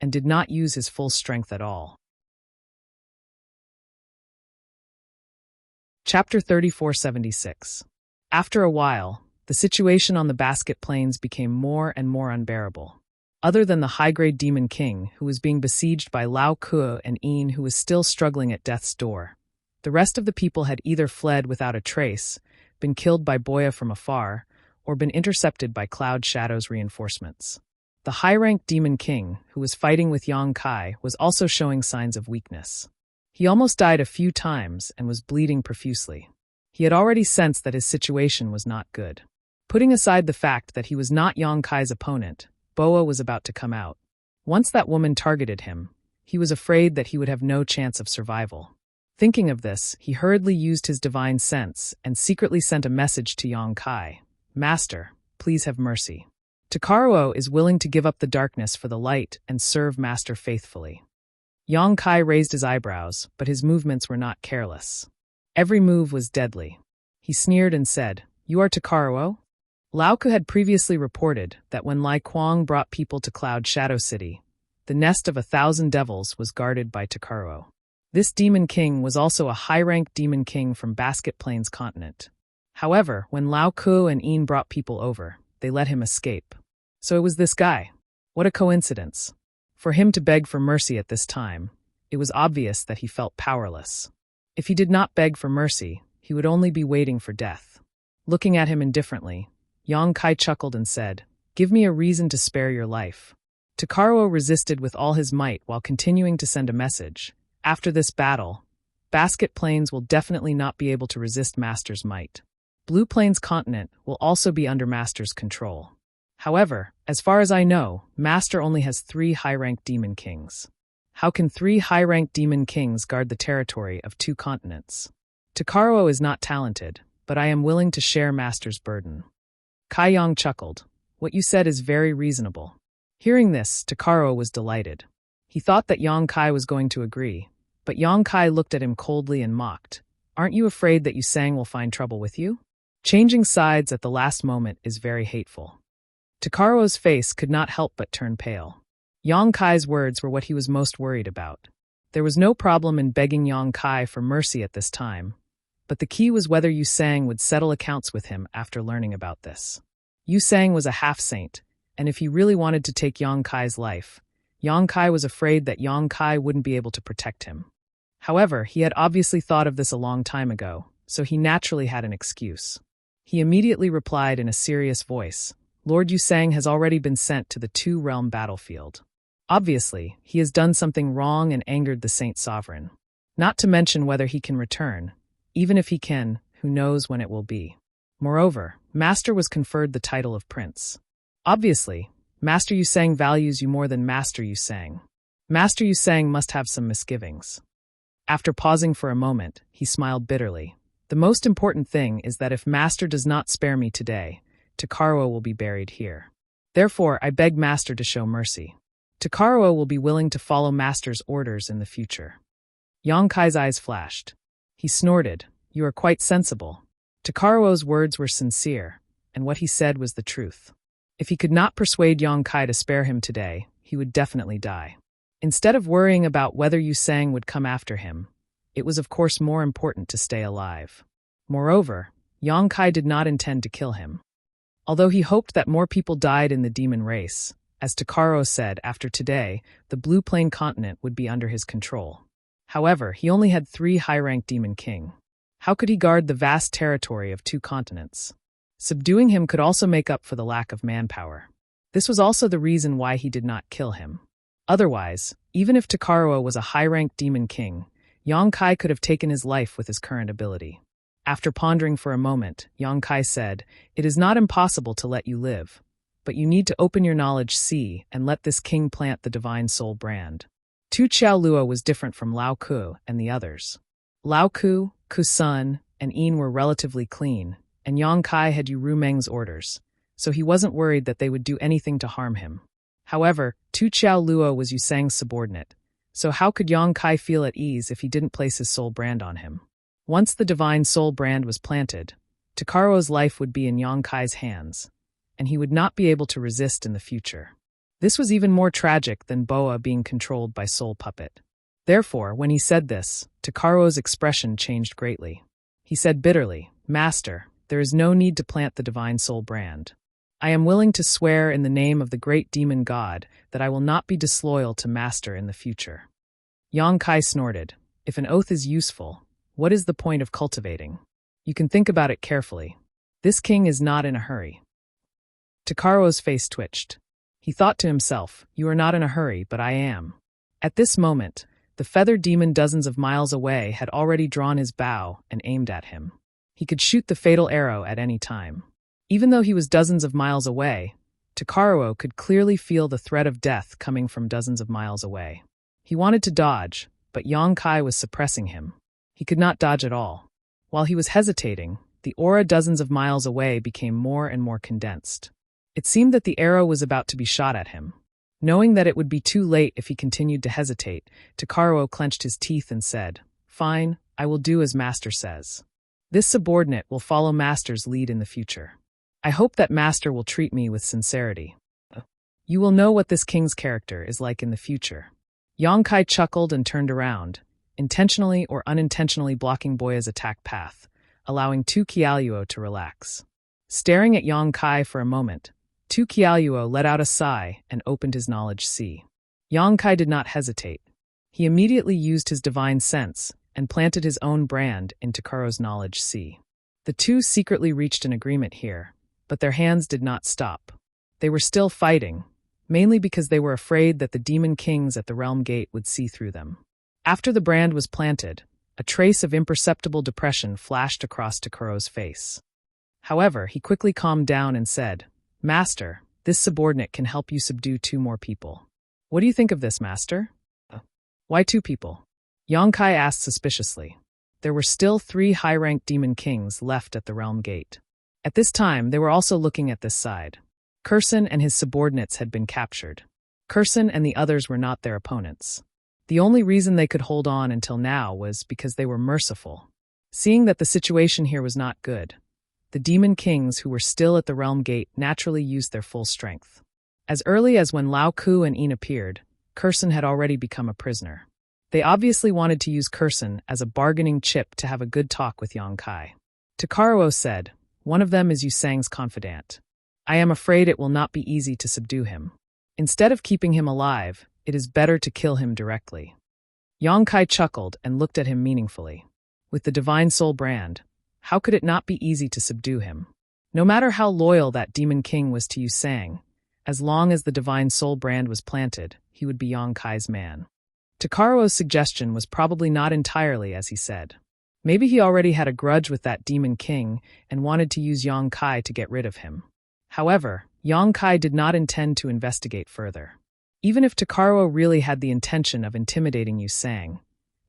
and did not use his full strength at all. Chapter 3476. After a while, the situation on the basket plains became more and more unbearable. Other than the high-grade Demon King, who was being besieged by Lao Kuo and Yin, who was still struggling at death's door, the rest of the people had either fled without a trace, been killed by Boya from afar, or been intercepted by Cloud Shadow's reinforcements. The high-ranked Demon King, who was fighting with Yang Kai, was also showing signs of weakness. He almost died a few times and was bleeding profusely. He had already sensed that his situation was not good. Putting aside the fact that he was not Yang Kai's opponent, Boa was about to come out. Once that woman targeted him, he was afraid that he would have no chance of survival. Thinking of this, he hurriedly used his divine sense and secretly sent a message to Yang Kai. "Master, please have mercy. Takaruo is willing to give up the darkness for the light and serve Master faithfully." Yang Kai raised his eyebrows, but his movements were not careless. Every move was deadly. He sneered and said, "You are Takaruo?" Lao Ku had previously reported that when Lai Kuang brought people to Cloud Shadow City, the nest of 1,000 devils was guarded by Takaruo. This Demon King was also a high-ranked Demon King from Basket Plains continent. However, when Lao Ku and Yin brought people over, they let him escape. So it was this guy. What a coincidence. For him to beg for mercy at this time, it was obvious that he felt powerless. If he did not beg for mercy, he would only be waiting for death. Looking at him indifferently, Yang Kai chuckled and said, "Give me a reason to spare your life." Takaruo resisted with all his might while continuing to send a message. After this battle, Basket Plains will definitely not be able to resist Master's might. Blue Plains continent will also be under Master's control. However, as far as I know, Master only has 3 high-ranked Demon Kings. How can 3 high-ranked Demon Kings guard the territory of 2 continents? Takaruo is not talented, but I am willing to share Master's burden. Kai Yang chuckled. "What you said is very reasonable." Hearing this, Takaruo was delighted. He thought that Yang Kai was going to agree, but Yang Kai looked at him coldly and mocked. "Aren't you afraid that Yusang will find trouble with you? Changing sides at the last moment is very hateful." Takaruo's face could not help but turn pale. Yang Kai's words were what he was most worried about. There was no problem in begging Yang Kai for mercy at this time, but the key was whether Yusang would settle accounts with him after learning about this. Yusang was a half-saint, and if he really wanted to take Yang Kai's life, Yang Kai was afraid that Yang Kai wouldn't be able to protect him. However, he had obviously thought of this a long time ago, so he naturally had an excuse. He immediately replied in a serious voice, "Lord Yusang has already been sent to the 2-realm battlefield. Obviously, he has done something wrong and angered the Saint Sovereign. Not to mention whether he can return. Even if he can, who knows when it will be. Moreover, Master was conferred the title of Prince. Obviously, Master Yusang values you more than Master Yusang. Master Yusang must have some misgivings." After pausing for a moment, he smiled bitterly. "The most important thing is that if Master does not spare me today, Takaruo will be buried here. Therefore, I beg Master to show mercy. Takaruo will be willing to follow Master's orders in the future." Yang Kai's eyes flashed. He snorted, "You are quite sensible." Takaruo's words were sincere, and what he said was the truth. If he could not persuade Yang Kai to spare him today, he would definitely die. Instead of worrying about whether Yusang would come after him, it was of course more important to stay alive. Moreover, Yang Kai did not intend to kill him. Although he hoped that more people died in the demon race, as Takaruo said, after today, the Blue Plain continent would be under his control. However, he only had 3 high-ranked Demon King. How could he guard the vast territory of 2 continents? Subduing him could also make up for the lack of manpower. This was also the reason why he did not kill him. Otherwise, even if Takaruo was a high-ranked Demon King, Yang Kai could have taken his life with his current ability. After pondering for a moment, Yang Kai said, "It is not impossible to let you live, but you need to open your knowledge sea and let this king plant the divine soul brand." Tu Chao Luo was different from Lao Ku and the others. Lao Ku, Kusun, and Yin were relatively clean, and Yang Kai had Yu Rumeng's orders, so he wasn't worried that they would do anything to harm him. However, Tu Chao Luo was Yusang's subordinate, So how could Yong-kai feel at ease if he didn't place his soul brand on him? Once the divine soul brand was planted, Takaro's life would be in Yong-kai's hands, and he would not be able to resist in the future. This was even more tragic than Boa being controlled by Soul Puppet. Therefore, when he said this, Takaro's expression changed greatly. He said bitterly, "Master, there is no need to plant the divine soul brand. I am willing to swear in the name of the great demon god that I will not be disloyal to Master in the future." Yong-kai snorted, "If an oath is useful, what is the point of cultivating? You can think about it carefully. This king is not in a hurry." Takaro's face twitched. He thought to himself, "You are not in a hurry, but I am." At this moment, the feather demon dozens of miles away had already drawn his bow and aimed at him. He could shoot the fatal arrow at any time. Even though he was dozens of miles away, Takaro could clearly feel the threat of death coming from dozens of miles away. He wanted to dodge, but Yong-kai was suppressing him. He could not dodge at all. While he was hesitating, the aura dozens of miles away became more and more condensed. It seemed that the arrow was about to be shot at him. Knowing that it would be too late if he continued to hesitate, Takaro clenched his teeth and said, "Fine, I will do as Master says. This subordinate will follow Master's lead in the future. I hope that Master will treat me with sincerity. You will know what this king's character is like in the future." Yong-kai chuckled and turned around, intentionally or unintentionally blocking Boya's attack path, allowing Tu Qiaoluo to relax. Staring at Yong-kai for a moment, Tu Qiaoluo let out a sigh and opened his knowledge sea. Yong-kai did not hesitate. He immediately used his divine sense and planted his own brand in Takaro's knowledge sea. The two secretly reached an agreement here, but their hands did not stop. They were still fighting, mainly because they were afraid that the demon kings at the realm gate would see through them. After the brand was planted, a trace of imperceptible depression flashed across Takaro's face. However, he quickly calmed down and said, "Master, this subordinate can help you subdue 2 more people. What do you think of this, Master?" "Why 2 people?" Yong-kai asked suspiciously. There were still 3 high-ranked demon kings left at the realm gate. At this time, they were also looking at this side. Kurson and his subordinates had been captured. Kurson and the others were not their opponents. The only reason they could hold on until now was because they were merciful. Seeing that the situation here was not good, the demon kings who were still at the realm gate naturally used their full strength. As early as when Lao Ku and Yin appeared, Kurson had already become a prisoner. They obviously wanted to use Kurson as a bargaining chip to have a good talk with Yong-kai. Takaro said, "One of them is Yusang's confidant. I am afraid it will not be easy to subdue him. Instead of keeping him alive, it is better to kill him directly." Yong-kai chuckled and looked at him meaningfully. With the divine soul brand, how could it not be easy to subdue him? No matter how loyal that demon king was to Yusang, as long as the divine soul brand was planted, he would be Yong-kai's man. Takaro's suggestion was probably not entirely as he said. Maybe he already had a grudge with that demon king and wanted to use Yong-kai to get rid of him. However, Yong-kai did not intend to investigate further. Even if Takaro really had the intention of intimidating Yusang,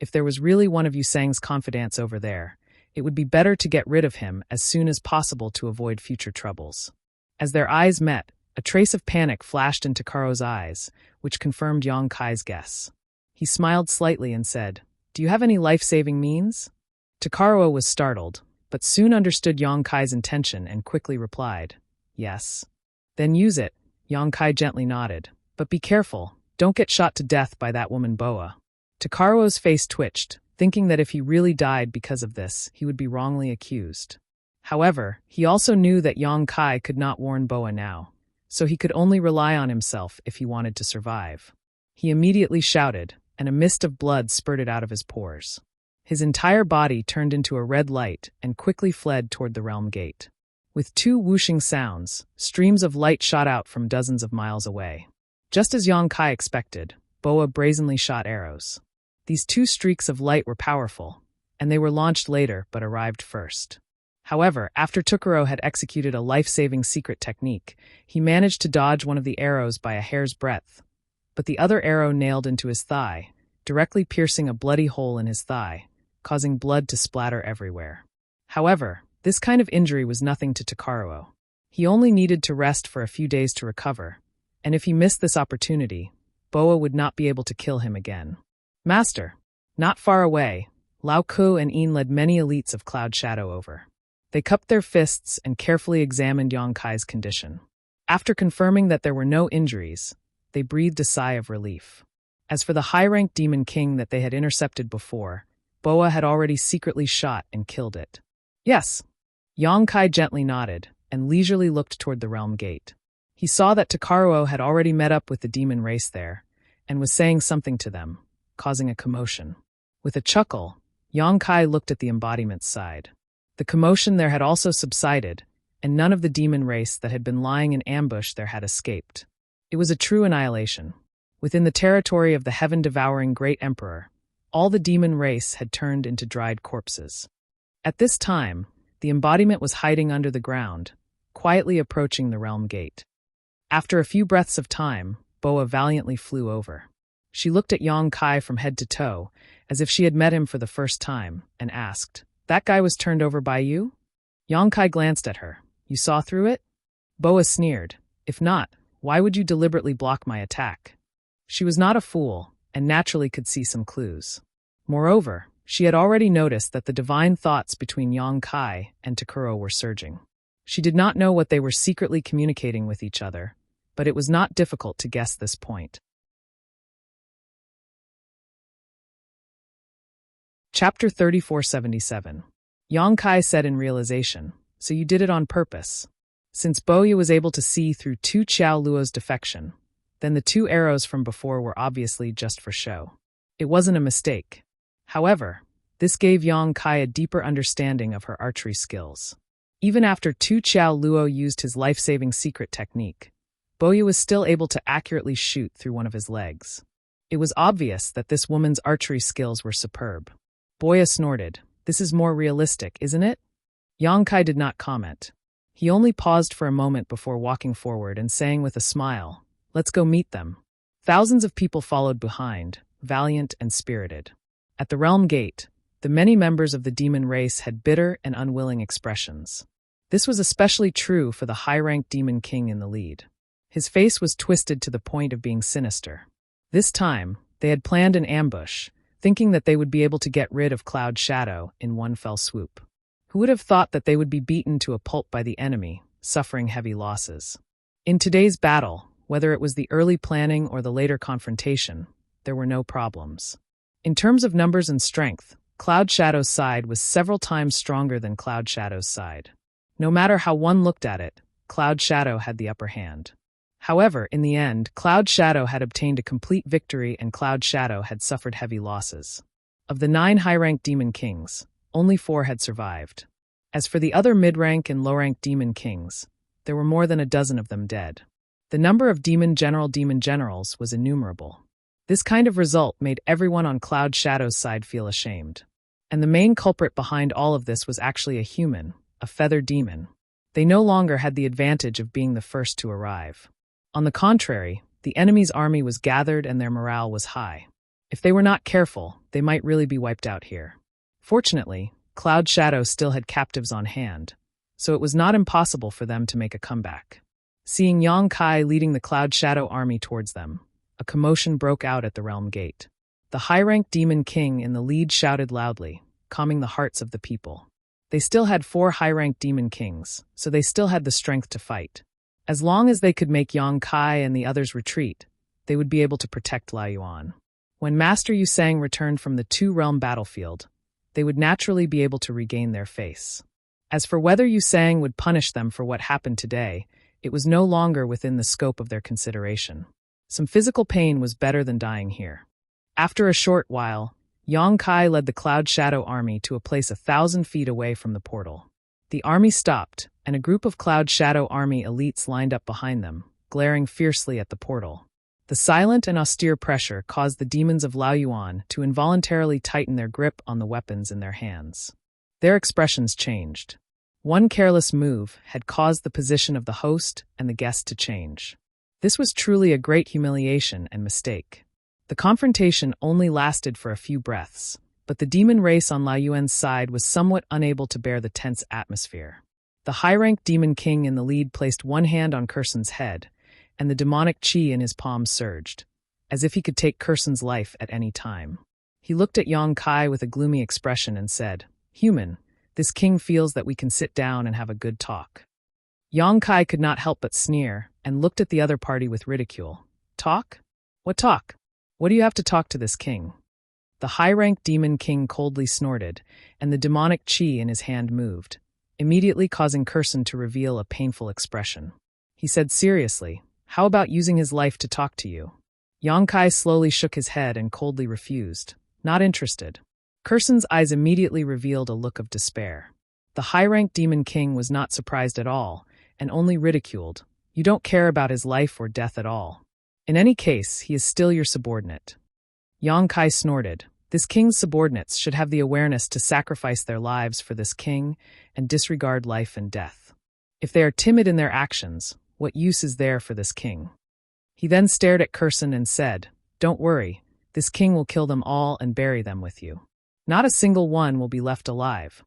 if there was really one of Yusang's confidants over there, it would be better to get rid of him as soon as possible to avoid future troubles. As their eyes met, a trace of panic flashed in Takaro's eyes, which confirmed Yong-kai's guess. He smiled slightly and said, "Do you have any life-saving means?" Takaro was startled, but soon understood Yong-kai's intention and quickly replied, "Yes." "Then use it," Yong-kai gently nodded. "But be careful, don't get shot to death by that woman Boa." Takaro's face twitched, thinking that if he really died because of this, he would be wrongly accused. However, he also knew that Yong-kai could not warn Boa now, so he could only rely on himself if he wanted to survive. He immediately shouted, and a mist of blood spurted out of his pores. His entire body turned into a red light and quickly fled toward the realm gate. With 2 whooshing sounds, streams of light shot out from dozens of miles away. Just as Yong-kai expected, Boa brazenly shot arrows. These 2 streaks of light were powerful, and they were launched later but arrived first. However, after Takaro had executed a life-saving secret technique, he managed to dodge one of the arrows by a hair's breadth, but the other arrow nailed into his thigh, directly piercing a bloody hole in his thigh, causing blood to splatter everywhere. However, this kind of injury was nothing to Takaro. He only needed to rest for a few days to recover, and if he missed this opportunity, Boa would not be able to kill him again. Master. Not far away, Lao Ku and Een led many elites of Cloud Shadow over. They cupped their fists and carefully examined Yang Kai's condition. After confirming that there were no injuries, they breathed a sigh of relief. As for the high-ranked demon king that they had intercepted before, Boa had already secretly shot and killed it. Yes. Yang Kai gently nodded and leisurely looked toward the realm gate. He saw that Takaruo had already met up with the demon race there and was saying something to them, causing a commotion. With a chuckle, Yang Kai looked at the embodiment's side. The commotion there had also subsided, and none of the demon race that had been lying in ambush there had escaped. It was a true annihilation. Within the territory of the heaven-devouring Great Emperor, all the demon race had turned into dried corpses. At this time, the embodiment was hiding under the ground, quietly approaching the realm gate. After a few breaths of time, Boa valiantly flew over. She looked at Yang Kai from head to toe, as if she had met him for the first time, and asked, "That guy was turned over by you?" Yang Kai glanced at her. "You saw through it?" Boa sneered. "If not, why would you deliberately block my attack?" She was not a fool, and naturally could see some clues. Moreover, she had already noticed that the divine thoughts between Yang Kai and Takuro were surging. She did not know what they were secretly communicating with each other, but it was not difficult to guess this point. Chapter 3477. Yang Kai said in realization, "So you did it on purpose." Since Boya was able to see through Tu Qiao Luo's defection, then the two arrows from before were obviously just for show. It wasn't a mistake. However, this gave Yang Kai a deeper understanding of her archery skills. Even after Tu Qiao Luo used his life-saving secret technique, Boya was still able to accurately shoot through one of his legs. It was obvious that this woman's archery skills were superb. Boya snorted. "This is more realistic, isn't it?" Yang Kai did not comment. He only paused for a moment before walking forward and saying with a smile, "Let's go meet them." Thousands of people followed behind, valiant and spirited. At the realm gate, the many members of the demon race had bitter and unwilling expressions. This was especially true for the high-ranked demon king in the lead. His face was twisted to the point of being sinister. This time, they had planned an ambush, thinking that they would be able to get rid of Cloud Shadow in one fell swoop. Who would have thought that they would be beaten to a pulp by the enemy, suffering heavy losses? In today's battle, whether it was the early planning or the later confrontation, there were no problems. In terms of numbers and strength, Cloud Shadow's side was several times stronger than Cloud Shadow's side. No matter how one looked at it, Cloud Shadow had the upper hand. However, in the end, Cloud Shadow had obtained a complete victory and Cloud Shadow had suffered heavy losses. Of the 9 high-ranked demon kings, only 4 had survived. As for the other mid-rank and low-ranked demon kings, there were more than a dozen of them dead. The number of demon generals was innumerable. This kind of result made everyone on Cloud Shadow's side feel ashamed. And the main culprit behind all of this was actually a human, a feather demon. They no longer had the advantage of being the first to arrive. On the contrary, the enemy's army was gathered and their morale was high. If they were not careful, they might really be wiped out here. Fortunately, Cloud Shadow still had captives on hand, so it was not impossible for them to make a comeback. Seeing Yang Kai leading the Cloud Shadow army towards them, a commotion broke out at the realm gate. The high-ranked demon king in the lead shouted loudly, calming the hearts of the people. They still had 4 high-ranked demon kings, so they still had the strength to fight. As long as they could make Yang Kai and the others retreat, they would be able to protect Laoyuan. When Master Yu Sang returned from the 2-realm battlefield, they would naturally be able to regain their face. As for whether Yu Sang would punish them for what happened today, it was no longer within the scope of their consideration. Some physical pain was better than dying here. After a short while, Yang Kai led the Cloud Shadow army to a place 1,000 feet away from the portal. The army stopped, and a group of Cloud Shadow army elites lined up behind them, glaring fiercely at the portal. The silent and austere pressure caused the demons of Laoyuan to involuntarily tighten their grip on the weapons in their hands. Their expressions changed. One careless move had caused the position of the host and the guest to change. This was truly a great humiliation and mistake. The confrontation only lasted for a few breaths, but the demon race on Laoyuan's side was somewhat unable to bear the tense atmosphere. The high-ranked demon king in the lead placed one hand on Kursan's head, and the demonic chi in his palm surged, as if he could take Kursan's life at any time. He looked at Yang Kai with a gloomy expression and said, "Human, this king feels that we can sit down and have a good talk." Yang Kai could not help but sneer and looked at the other party with ridicule. "Talk? What talk? What do you have to talk to this king?" The high-ranked demon king coldly snorted, and the demonic chi in his hand moved, immediately causing Kurson to reveal a painful expression. He said seriously, "How about using his life to talk to you?" Yang Kai slowly shook his head and coldly refused. Not interested. Kurson's eyes immediately revealed a look of despair. The high-ranked demon king was not surprised at all, and only ridiculed. "You don't care about his life or death at all. In any case, he is still your subordinate." Yang Kai snorted. This king's subordinates should have the awareness to sacrifice their lives for this king and disregard life and death. If they are timid in their actions, what use is there for this king? He then stared at Kurson and said, "Don't worry, this king will kill them all and bury them with you. Not a single one will be left alive."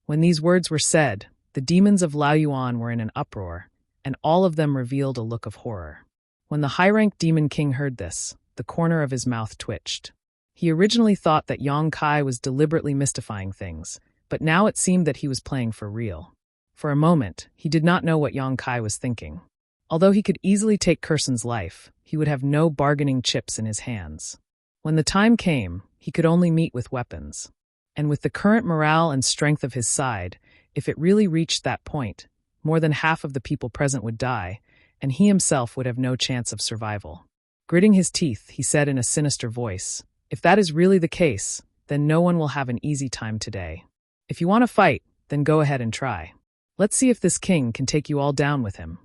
When these words were said, the demons of Laoyuan were in an uproar, and all of them revealed a look of horror. When the high-ranked demon king heard this, the corner of his mouth twitched. He originally thought that Yang Kai was deliberately mystifying things, but now it seemed that he was playing for real. For a moment, he did not know what Yang Kai was thinking. Although he could easily take Kurson's life, he would have no bargaining chips in his hands. When the time came, he could only meet with weapons. And with the current morale and strength of his side, if it really reached that point, more than half of the people present would die, and he himself would have no chance of survival. Gritting his teeth, he said in a sinister voice, "If that is really the case, then no one will have an easy time today. If you want to fight, then go ahead and try. Let's see if this king can take you all down with him."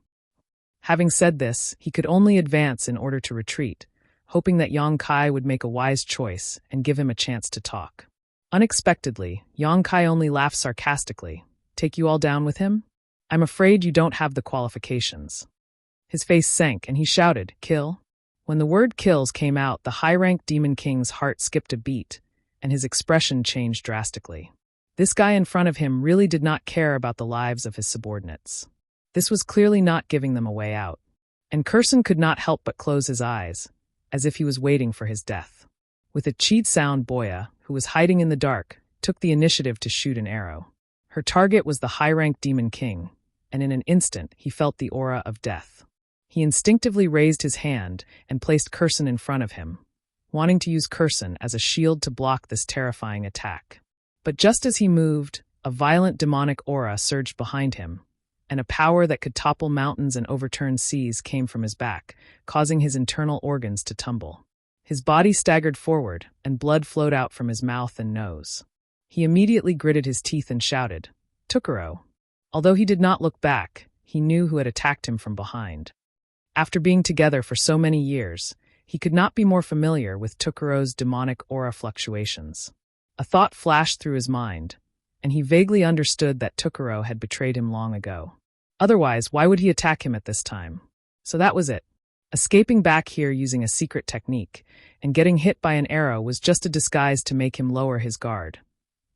Having said this, he could only advance in order to retreat, hoping that Yang Kai would make a wise choice and give him a chance to talk. Unexpectedly, Yang Kai only laughed sarcastically. "Take you all down with him? I'm afraid you don't have the qualifications." His face sank and he shouted, "Kill?" When the word kills came out, the high-ranked demon king's heart skipped a beat, and his expression changed drastically. This guy in front of him really did not care about the lives of his subordinates. This was clearly not giving them a way out. And Kurson could not help but close his eyes, as if he was waiting for his death. With a cheat sound, Boya, who was hiding in the dark, took the initiative to shoot an arrow. Her target was the high-ranked demon king, and in an instant he felt the aura of death. He instinctively raised his hand and placed Kurson in front of him, wanting to use Kurson as a shield to block this terrifying attack. But just as he moved, a violent demonic aura surged behind him, and a power that could topple mountains and overturn seas came from his back, causing his internal organs to tumble. His body staggered forward, and blood flowed out from his mouth and nose. He immediately gritted his teeth and shouted, "Tukuro!" Although he did not look back, he knew who had attacked him from behind. After being together for so many years, he could not be more familiar with Tukuro's demonic aura fluctuations. A thought flashed through his mind, and he vaguely understood that Tukuro had betrayed him long ago. Otherwise, why would he attack him at this time? So that was it. Escaping back here using a secret technique, and getting hit by an arrow was just a disguise to make him lower his guard.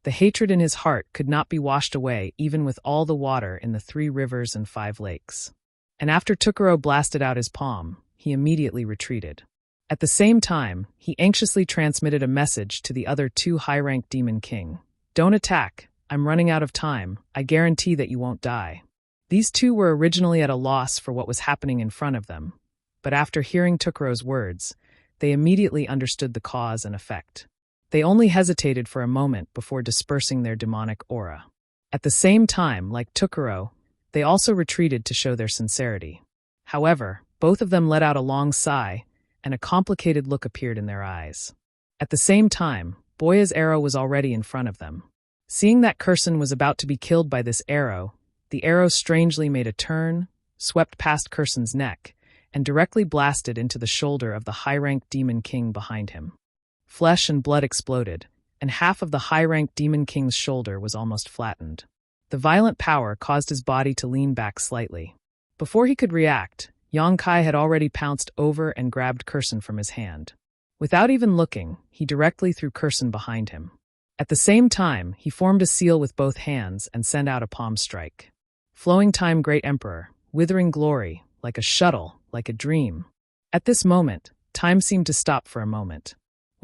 The hatred in his heart could not be washed away even with all the water in the 3 rivers and 5 lakes. And after Tukuro blasted out his palm, he immediately retreated. At the same time, he anxiously transmitted a message to the other 2 high-ranked demon king. "Don't attack. I'm running out of time. I guarantee that you won't die." These 2 were originally at a loss for what was happening in front of them, but after hearing Tukuro's words, they immediately understood the cause and effect. They only hesitated for a moment before dispersing their demonic aura. At the same time, like Tukuro, they also retreated to show their sincerity. However, both of them let out a long sigh, and a complicated look appeared in their eyes. At the same time, Boya's arrow was already in front of them. Seeing that Kurson was about to be killed by this arrow, the arrow strangely made a turn, swept past Kurson's neck, and directly blasted into the shoulder of the high-ranked demon king behind him. Flesh and blood exploded, and half of the high-ranked demon king's shoulder was almost flattened. The violent power caused his body to lean back slightly. Before he could react, Yang Kai had already pounced over and grabbed Kurson from his hand. Without even looking, he directly threw Kurson behind him. At the same time, he formed a seal with both hands and sent out a palm strike. Flowing time, great emperor, withering glory, like a shuttle, like a dream. At this moment, time seemed to stop for a moment.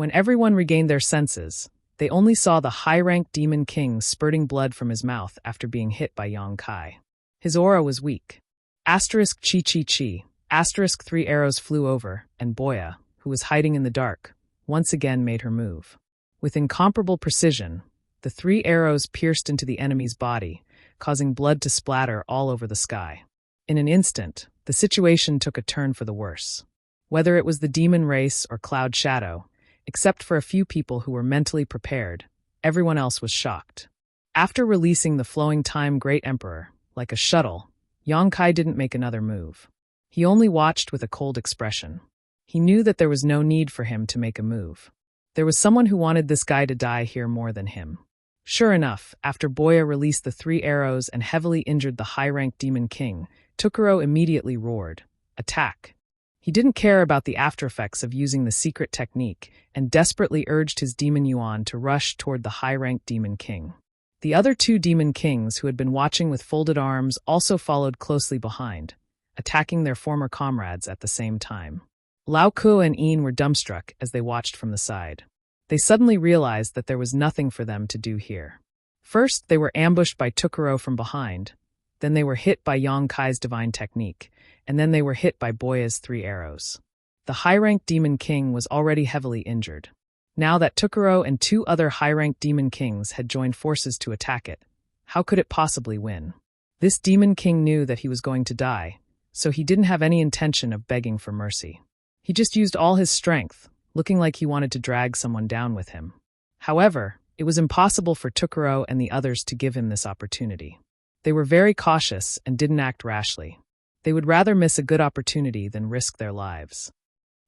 When everyone regained their senses, they only saw the high-ranked demon king spurting blood from his mouth after being hit by Yang Kai. His aura was weak. Asterisk chi chi chi. Asterisk 3 arrows flew over, and Boya, who was hiding in the dark, once again made her move. With incomparable precision, the 3 arrows pierced into the enemy's body, causing blood to splatter all over the sky. In an instant, the situation took a turn for the worse. Whether it was the demon race or Cloud Shadow, except for a few people who were mentally prepared, everyone else was shocked. After releasing the flowing time Great Emperor, like a shuttle, Yang Kai didn't make another move. He only watched with a cold expression. He knew that there was no need for him to make a move. There was someone who wanted this guy to die here more than him. Sure enough, after Boya released the 3 arrows and heavily injured the high-ranked demon king, Tukuro immediately roared, "Attack!" He didn't care about the aftereffects of using the secret technique and desperately urged his demon yuan to rush toward the high-ranked demon king. The other 2 demon kings who had been watching with folded arms also followed closely behind, attacking their former comrades at the same time. Lao Ku and Yin were dumbstruck as they watched from the side. They suddenly realized that there was nothing for them to do here. First, they were ambushed by Tukuro from behind, then they were hit by Yang Kai's divine technique, and then they were hit by Boya's 3 arrows. The high-ranked demon king was already heavily injured. Now that Tukuro and 2 other high-ranked demon kings had joined forces to attack it, how could it possibly win? This demon king knew that he was going to die, so he didn't have any intention of begging for mercy. He just used all his strength, looking like he wanted to drag someone down with him. However, it was impossible for Tukuro and the others to give him this opportunity. They were very cautious and didn't act rashly. They would rather miss a good opportunity than risk their lives.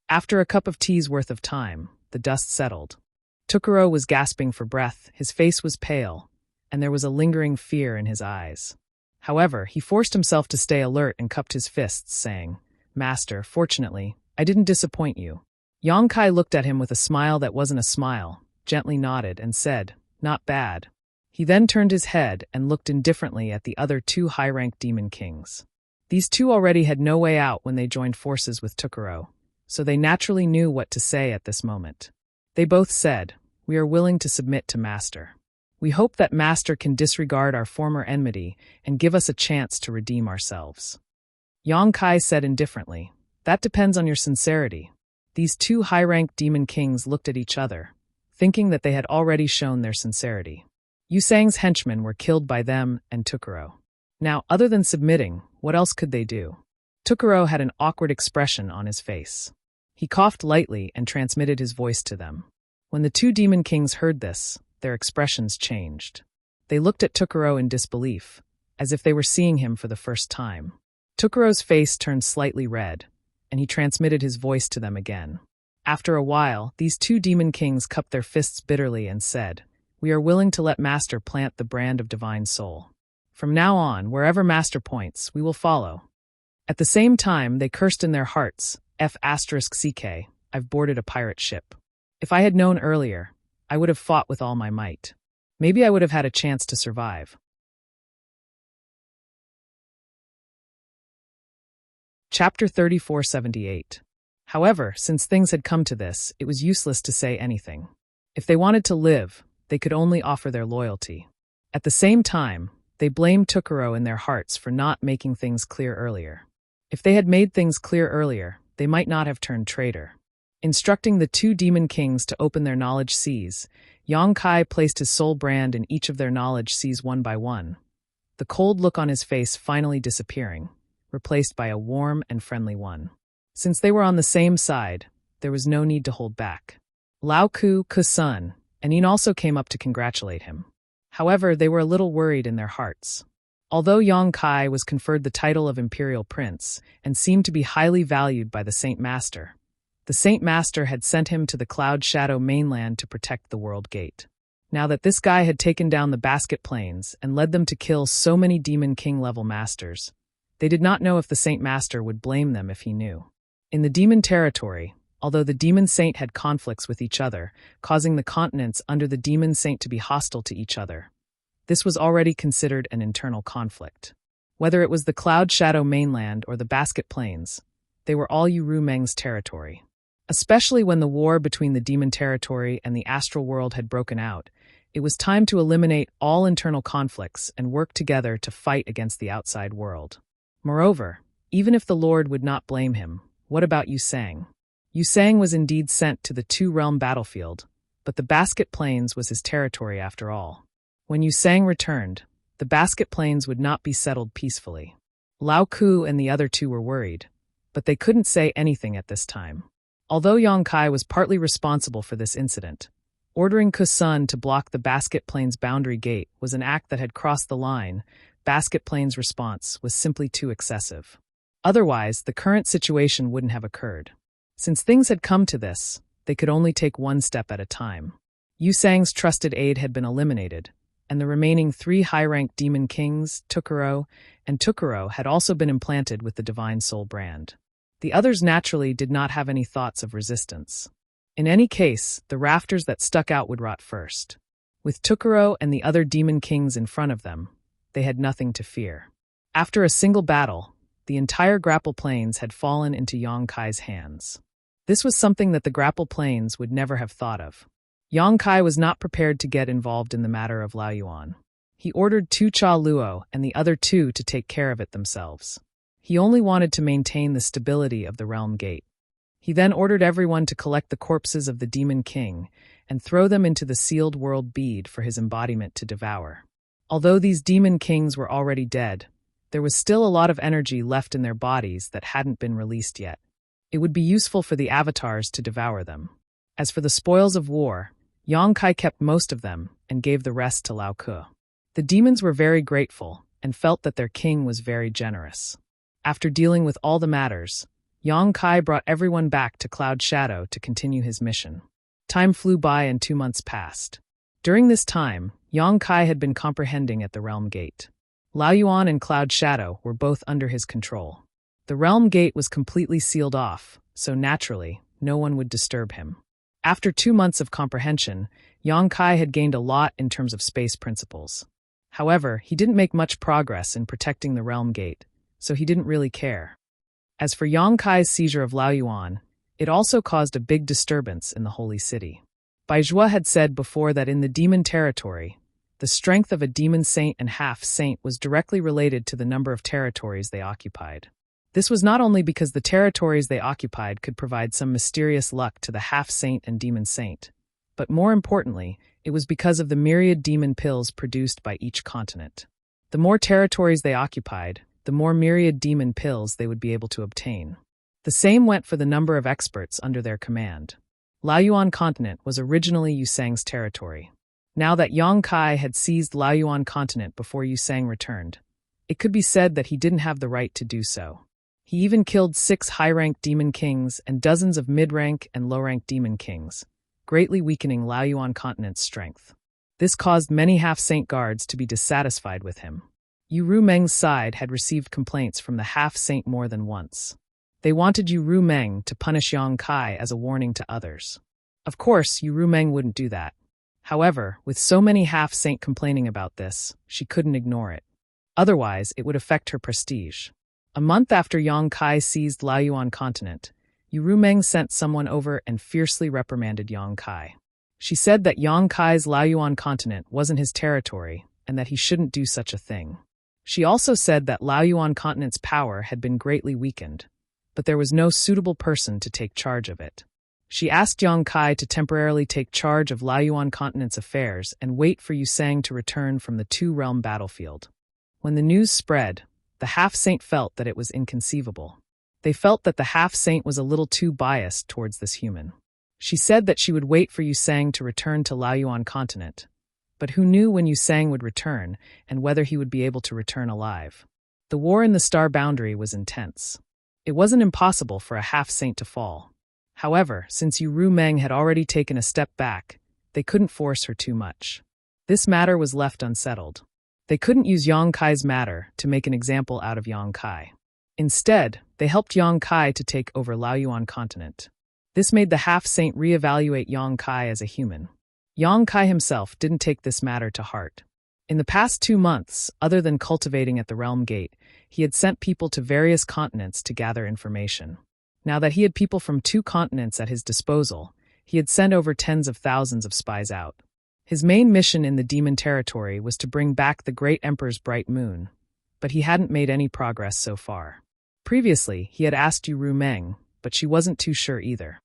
After a cup of tea's worth of time, the dust settled. Tukuro was gasping for breath, his face was pale, and there was a lingering fear in his eyes. However, he forced himself to stay alert and cupped his fists, saying, "Master, fortunately, I didn't disappoint you." Yang Kai looked at him with a smile that wasn't a smile, gently nodded, and said, "Not bad." He then turned his head and looked indifferently at the other 2 high-ranked demon kings. These 2 already had no way out when they joined forces with Tukuro, so they naturally knew what to say at this moment. They both said, "We are willing to submit to Master. We hope that Master can disregard our former enmity and give us a chance to redeem ourselves." Yang Kai said indifferently, "That depends on your sincerity." These 2 high-ranked demon kings looked at each other, thinking that they had already shown their sincerity. Yu Sang's henchmen were killed by them and Tukuro. Now, other than submitting, what else could they do? Tukuro had an awkward expression on his face. He coughed lightly and transmitted his voice to them. When the 2 demon kings heard this, their expressions changed. They looked at Tukuro in disbelief, as if they were seeing him for the first time. Tukuro's face turned slightly red, and he transmitted his voice to them again. After a while, these 2 demon kings cupped their fists bitterly and said, "We are willing to let Master plant the brand of divine soul. From now on, wherever Master points, we will follow." At the same time, they cursed in their hearts, "F***CK, I've boarded a pirate ship. If I had known earlier, I would have fought with all my might. Maybe I would have had a chance to survive." Chapter 3478. However, since things had come to this, it was useless to say anything. If they wanted to live, they could only offer their loyalty. At the same time, they blamed Tukuro in their hearts for not making things clear earlier. If they had made things clear earlier, they might not have turned traitor. Instructing the 2 demon kings to open their knowledge seas, Yang Kai placed his soul brand in each of their knowledge seas one by one, the cold look on his face finally disappearing, replaced by a warm and friendly one. Since they were on the same side, there was no need to hold back. Lao Ku, Kusun, and Yin also came up to congratulate him. However, they were a little worried in their hearts. Although Yang Kai was conferred the title of Imperial Prince and seemed to be highly valued by the Saint Master, the Saint Master had sent him to the Cloud Shadow mainland to protect the World Gate. Now that this guy had taken down the Basket Plains and led them to kill so many Demon King-level masters, they did not know if the Saint Master would blame them if he knew. In the demon territory, although the Demon Saint had conflicts with each other, causing the continents under the Demon Saint to be hostile to each other, this was already considered an internal conflict. Whether it was the Cloud Shadow mainland or the Basket Plains, they were all Yu Meng's territory. Especially when the war between the demon territory and the astral world had broken out, it was time to eliminate all internal conflicts and work together to fight against the outside world. Moreover, even if the Lord would not blame him, what about Yusang? Yusang was indeed sent to the two-realm battlefield, but the Basket Plains was his territory after all. When Yusang returned, the Basket Plains would not be settled peacefully. Lao Ku and the other two were worried, but they couldn't say anything at this time. Although Yang Kai was partly responsible for this incident, ordering Kusun to block the Basket Plains boundary gate was an act that had crossed the line. Basket Plains' response was simply too excessive. Otherwise, the current situation wouldn't have occurred. Since things had come to this, they could only take one step at a time. Yusang's trusted aide had been eliminated, and the remaining 3 high-ranked demon kings, Tukuro and Tukuro, had also been implanted with the Divine Soul brand. The others naturally did not have any thoughts of resistance. In any case, the rafters that stuck out would rot first. With Tukuro and the other demon kings in front of them, they had nothing to fear. After a single battle, the entire Grapple Plains had fallen into Yang Kai's hands. This was something that the Grapple Plains would never have thought of. Yang Kai was not prepared to get involved in the matter of Lao Yuan. He ordered Tu Cha Luo and the other 2 to take care of it themselves. He only wanted to maintain the stability of the realm gate. He then ordered everyone to collect the corpses of the Demon King and throw them into the sealed world bead for his embodiment to devour. Although these Demon Kings were already dead, there was still a lot of energy left in their bodies that hadn't been released yet. It would be useful for the avatars to devour them. As for the spoils of war, Yang Kai kept most of them and gave the rest to Lao Ku. The demons were very grateful and felt that their king was very generous. After dealing with all the matters, Yang Kai brought everyone back to Cloud Shadow to continue his mission. Time flew by and 2 months passed. During this time, Yang Kai had been comprehending at the Realm Gate. Lao Yuan and Cloud Shadow were both under his control. The Realm Gate was completely sealed off, so naturally, no one would disturb him. After 2 months of comprehension, Yang Kai had gained a lot in terms of space principles. However, he didn't make much progress in protecting the Realm Gate, so he didn't really care. As for Yang Kai's seizure of Lao Yuan, it also caused a big disturbance in the Holy City. Bai Zhua had said before that in the demon territory, the strength of a demon saint and half-saint was directly related to the number of territories they occupied. This was not only because the territories they occupied could provide some mysterious luck to the half-saint and demon saint, but more importantly, it was because of the myriad demon pills produced by each continent. The more territories they occupied, the more myriad demon pills they would be able to obtain. The same went for the number of experts under their command. Lao Yuan continent was originally Yusang's territory. Now that Yang Kai had seized Lao Yuan continent before Yusang returned, it could be said that he didn't have the right to do so. He even killed 6 high-ranked demon kings and dozens of mid-rank and low-ranked demon kings, greatly weakening Lao Yuan continent's strength. This caused many half-saint guards to be dissatisfied with him. Yu Rumeng's side had received complaints from the half-saint more than once. They wanted Yu Rumeng to punish Yang Kai as a warning to others. Of course, Yu Rumeng wouldn't do that. However, with so many half-saint complaining about this, she couldn't ignore it. Otherwise, it would affect her prestige. A month after Yang Kai seized Lao Yuan continent, Yu Rumeng sent someone over and fiercely reprimanded Yang Kai. She said that Yang Kai's Lao Yuan continent wasn't his territory and that he shouldn't do such a thing. She also said that Lao Yuan continent's power had been greatly weakened, but there was no suitable person to take charge of it. She asked Yang Kai to temporarily take charge of Lao Yuan continent's affairs and wait for Yusang to return from the two-realm battlefield. When the news spread, the half-saint felt that it was inconceivable. They felt that the half-saint was a little too biased towards this human. She said that she would wait for Yusang to return to Lao Yuan continent, but who knew when Yusang would return and whether he would be able to return alive. The war in the star boundary was intense. It wasn't impossible for a half-saint to fall. However, since Yu Rumeng had already taken a step back, they couldn't force her too much. This matter was left unsettled. They couldn't use Yang Kai's matter to make an example out of Yang Kai. Instead, they helped Yang Kai to take over Lao Yuan continent. This made the half-saint reevaluate Yang Kai as a human. Yang Kai himself didn't take this matter to heart. In the past 2 months, other than cultivating at the Realm Gate, he had sent people to various continents to gather information. Now that he had people from 2 continents at his disposal, he had sent over tens of thousands of spies out. His main mission in the demon territory was to bring back the great emperor's bright moon, but he hadn't made any progress so far. Previously, he had asked Yu Meng, but she wasn't too sure either.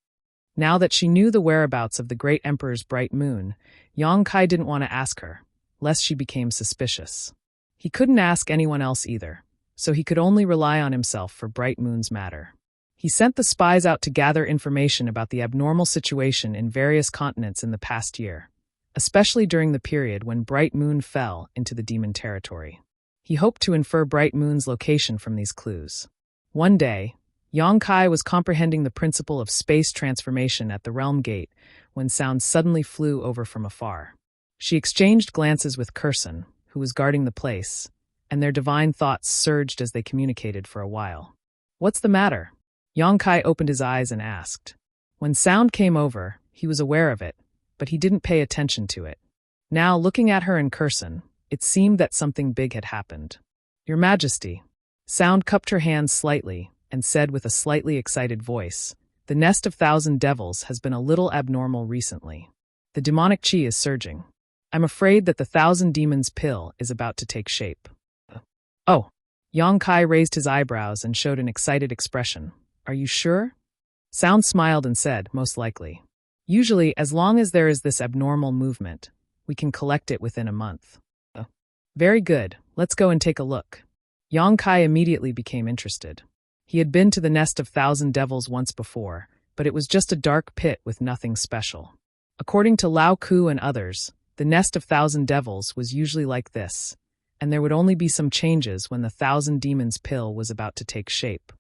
Now that she knew the whereabouts of the great emperor's bright moon, Yang Kai didn't want to ask her, lest she became suspicious. He couldn't ask anyone else either, so he could only rely on himself for bright moon's matter. He sent the spies out to gather information about the abnormal situation in various continents in the past year, especially during the period when Bright Moon fell into the demon territory. He hoped to infer Bright Moon's location from these clues. One day, Yang Kai was comprehending the principle of space transformation at the Realm Gate when sounds suddenly flew over from afar. She exchanged glances with Kurson, who was guarding the place, and their divine thoughts surged as they communicated for a while. "What's the matter?" Yang Kai opened his eyes and asked. When sound came over, he was aware of it, but he didn't pay attention to it. Now, looking at her and Kurson, it seemed that something big had happened. "Your Majesty." Sound cupped her hands slightly and said with a slightly excited voice, "The nest of 1,000 devils has been a little abnormal recently. The demonic chi is surging. I'm afraid that the 1,000 demons pill is about to take shape." "Oh." Yang Kai raised his eyebrows and showed an excited expression. "Are you sure?" Sound smiled and said, "Most likely. Usually, as long as there is this abnormal movement, we can collect it within a month." "Very good, let's go and take a look." Yang Kai immediately became interested. He had been to the nest of 1,000 devils once before, but it was just a dark pit with nothing special. According to Lao Ku and others, the nest of 1,000 devils was usually like this, and there would only be some changes when the 1,000 demons pill was about to take shape.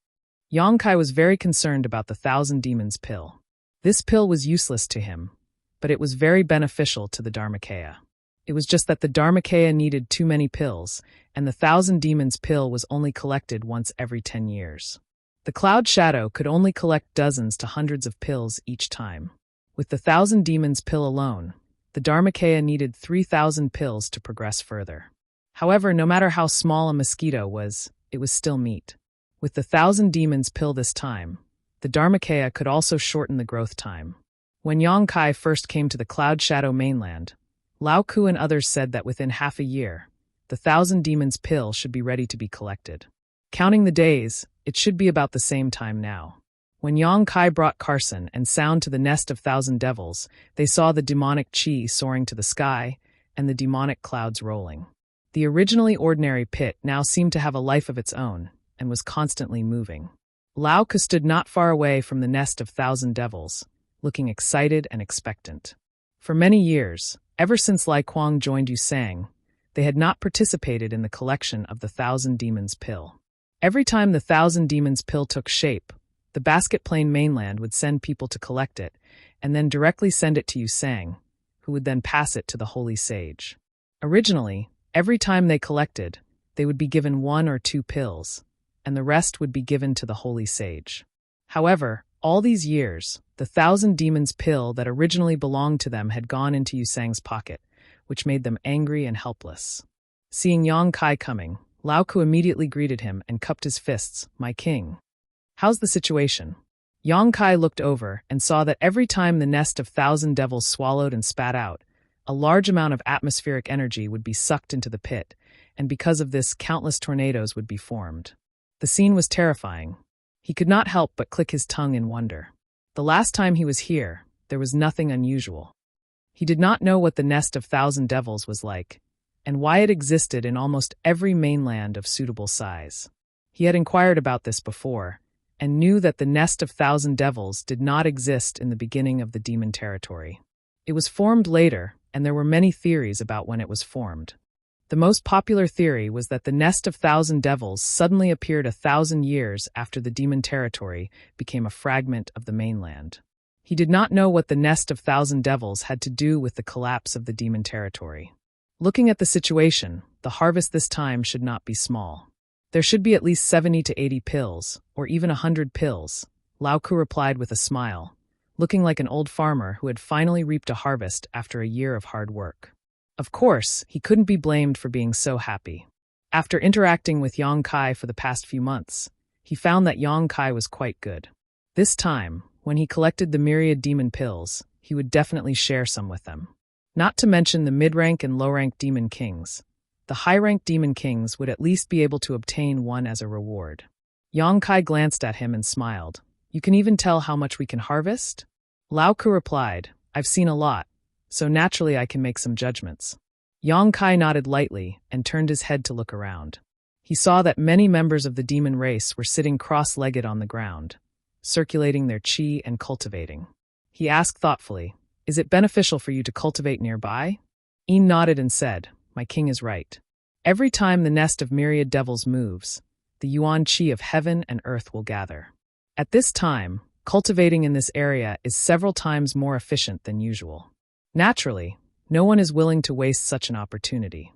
Yang Kai was very concerned about the 1,000 demons pill. This pill was useless to him, but it was very beneficial to the Dharmakaya. It was just that the Dharmakaya needed too many pills, and the 1,000 demons pill was only collected once every 10 years. The cloud shadow could only collect dozens to hundreds of pills each time. With the 1,000 demons pill alone, the Dharmakaya needed 3,000 pills to progress further. However, no matter how small a mosquito was, it was still meat. With the 1,000 demons pill this time, the Dharmakaya could also shorten the growth time. When Yang Kai first came to the Cloud Shadow mainland, Lao Ku and others said that within half a year, the 1,000 demons pill should be ready to be collected. Counting the days, it should be about the same time now. When Yang Kai brought Carson and Sound to the nest of 1,000 devils, they saw the demonic chi soaring to the sky and the demonic clouds rolling. The originally ordinary pit now seemed to have a life of its own and was constantly moving. Lao Ku stood not far away from the nest of 1,000 devils, looking excited and expectant. For many years, ever since Lai Kuang joined Yu Sang, they had not participated in the collection of the 1,000 demons pill. Every time the 1,000 demons pill took shape, the Basket Plain mainland would send people to collect it, and then directly send it to Yu Sang, who would then pass it to the holy sage. Originally, every time they collected, they would be given 1 or 2 pills, and the rest would be given to the holy sage. However, all these years, the 1,000 demons pill that originally belonged to them had gone into Yu Sang's pocket, which made them angry and helpless. Seeing Yang Kai coming, Lao Ku immediately greeted him and cupped his fists. "My king. How's the situation?" Yang Kai looked over and saw that every time the nest of 1,000 devils swallowed and spat out, a large amount of atmospheric energy would be sucked into the pit, and because of this, countless tornadoes would be formed. The scene was terrifying. He could not help but click his tongue in wonder. The last time he was here, there was nothing unusual. He did not know what the nest of 1,000 devils was like, and why it existed in almost every mainland of suitable size. He had inquired about this before, and knew that the nest of 1,000 devils did not exist in the beginning of the demon territory. It was formed later, and there were many theories about when it was formed. The most popular theory was that the nest of 1,000 devils suddenly appeared 1,000 years after the demon territory became a fragment of the mainland. He did not know what the nest of 1,000 devils had to do with the collapse of the demon territory. Looking at the situation, the harvest this time should not be small. There should be at least 70 to 80 pills, or even 100 pills, Lao Ku replied with a smile, looking like an old farmer who had finally reaped a harvest after a year of hard work. Of course, he couldn't be blamed for being so happy. After interacting with Yang Kai for the past few months, he found that Yang Kai was quite good. This time, when he collected the myriad demon pills, he would definitely share some with them. Not to mention the mid-rank and low-rank demon kings. The high-rank demon kings would at least be able to obtain one as a reward. Yang Kai glanced at him and smiled. You can even tell how much we can harvest? Lao Ku replied, I've seen a lot, so naturally I can make some judgments. Yang Kai nodded lightly and turned his head to look around. He saw that many members of the demon race were sitting cross-legged on the ground, circulating their qi and cultivating. He asked thoughtfully, Is it beneficial for you to cultivate nearby? Een nodded and said, My king is right. Every time the nest of myriad devils moves, the yuan qi of heaven and earth will gather. At this time, cultivating in this area is several times more efficient than usual. Naturally, no one is willing to waste such an opportunity.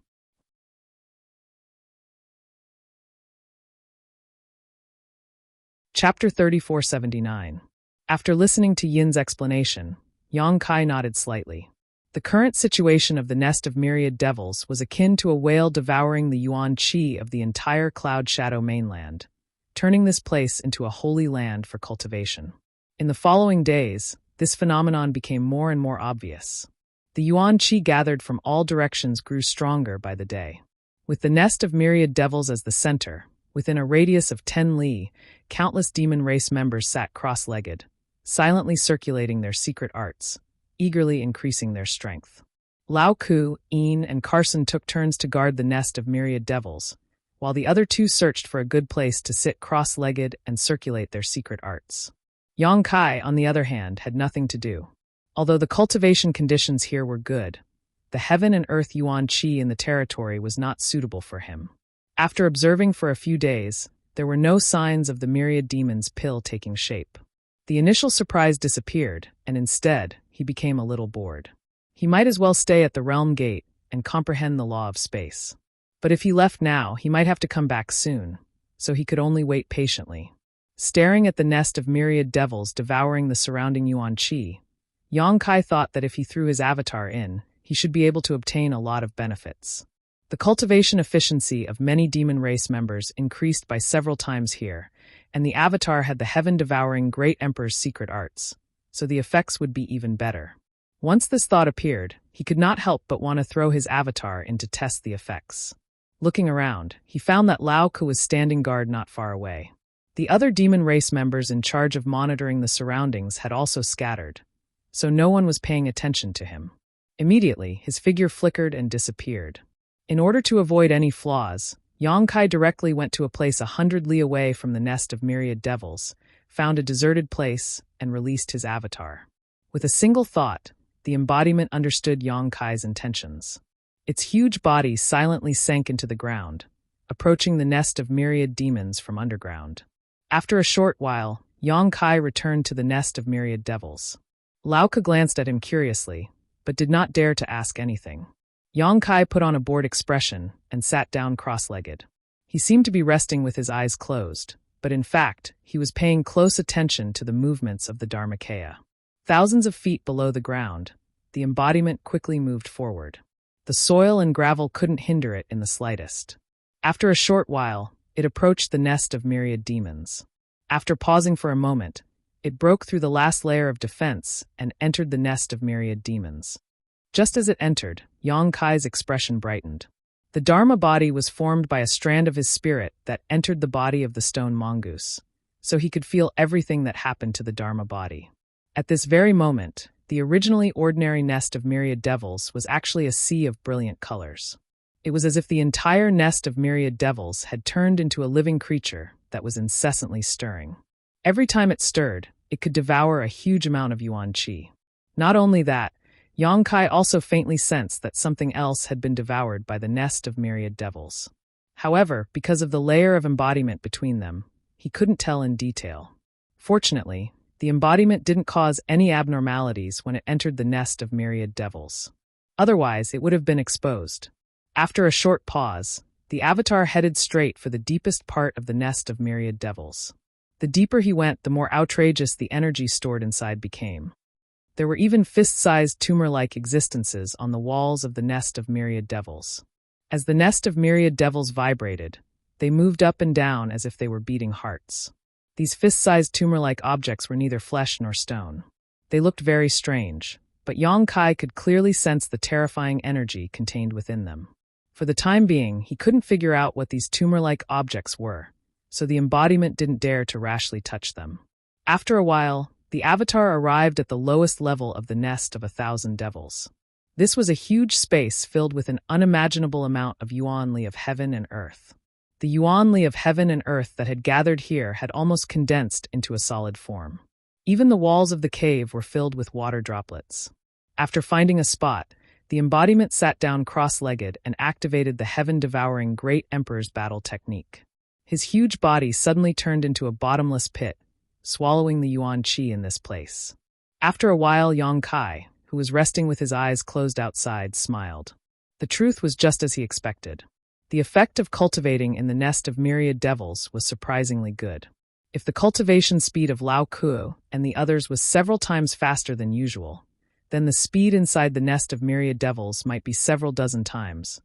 Chapter 3479. After listening to Yin's explanation, Yang Kai nodded slightly. The current situation of the nest of myriad devils was akin to a whale devouring the yuan qi of the entire Cloud Shadow mainland, turning this place into a holy land for cultivation. In the following days, this phenomenon became more and more obvious. The yuan qi gathered from all directions grew stronger by the day. With the nest of myriad devils as the center, within a radius of 10 li, countless demon race members sat cross-legged, silently circulating their secret arts, eagerly increasing their strength. Lao Ku, Een, and Carson took turns to guard the nest of myriad devils, while the other two searched for a good place to sit cross-legged and circulate their secret arts. Yang Kai, on the other hand, had nothing to do. Although the cultivation conditions here were good, the heaven and earth yuan qi in the territory was not suitable for him. After observing for a few days, there were no signs of the myriad demon's pill taking shape. The initial surprise disappeared, and instead, he became a little bored. He might as well stay at the realm gate and comprehend the law of space. But if he left now, he might have to come back soon, so he could only wait patiently. Staring at the nest of myriad devils devouring the surrounding yuan qi, Yang Kai thought that if he threw his avatar in, he should be able to obtain a lot of benefits. The cultivation efficiency of many demon race members increased by several times here, and the avatar had the heaven-devouring Great Emperor's secret arts, so the effects would be even better. Once this thought appeared, he could not help but want to throw his avatar in to test the effects. Looking around, he found that Lao Ku was standing guard not far away. The other demon race members in charge of monitoring the surroundings had also scattered, so no one was paying attention to him. Immediately, his figure flickered and disappeared. In order to avoid any flaws, Yang Kai directly went to a place 100 li away from the nest of myriad devils, found a deserted place, and released his avatar. With a single thought, the embodiment understood Yang Kai's intentions. Its huge body silently sank into the ground, approaching the nest of myriad demons from underground. After a short while, Yang Kai returned to the nest of myriad devils. Lao Ku glanced at him curiously, but did not dare to ask anything. Yang Kai put on a bored expression and sat down cross-legged. He seemed to be resting with his eyes closed, but in fact, he was paying close attention to the movements of the Dharmakaya. Thousands of feet below the ground, the embodiment quickly moved forward. The soil and gravel couldn't hinder it in the slightest. After a short while, it approached the nest of myriad demons. After pausing for a moment, it broke through the last layer of defense and entered the nest of myriad demons. Just as it entered, Yang Kai's expression brightened. The Dharma body was formed by a strand of his spirit that entered the body of the stone mongoose, so he could feel everything that happened to the Dharma body. At this very moment, the originally ordinary nest of myriad devils was actually a sea of brilliant colors. It was as if the entire nest of myriad devils had turned into a living creature that was incessantly stirring. Every time it stirred, it could devour a huge amount of yuan qi. Not only that, Yang Kai also faintly sensed that something else had been devoured by the nest of myriad devils. However, because of the layer of embodiment between them, he couldn't tell in detail. Fortunately, the embodiment didn't cause any abnormalities when it entered the nest of myriad devils. Otherwise, it would have been exposed. After a short pause, the avatar headed straight for the deepest part of the nest of myriad devils. The deeper he went, the more outrageous the energy stored inside became. There were even fist-sized tumor-like existences on the walls of the nest of myriad devils. As the nest of myriad devils vibrated, they moved up and down as if they were beating hearts. These fist-sized tumor-like objects were neither flesh nor stone. They looked very strange, but Yang Kai could clearly sense the terrifying energy contained within them. For the time being, he couldn't figure out what these tumor-like objects were, so the embodiment didn't dare to rashly touch them. After a while, the avatar arrived at the lowest level of the nest of 1,000 devils. This was a huge space filled with an unimaginable amount of yuan-li of heaven and earth. The yuan-li of heaven and earth that had gathered here had almost condensed into a solid form. Even the walls of the cave were filled with water droplets. After finding a spot, the embodiment sat down cross-legged and activated the heaven-devouring Great Emperor's battle technique. His huge body suddenly turned into a bottomless pit, swallowing the yuan qi in this place. After a while, Yang Kai, who was resting with his eyes closed outside, smiled. The truth was just as he expected. The effect of cultivating in the nest of myriad devils was surprisingly good. If the cultivation speed of Lao Kuo and the others was several times faster than usual, then the speed inside the nest of myriad devils might be several dozen times,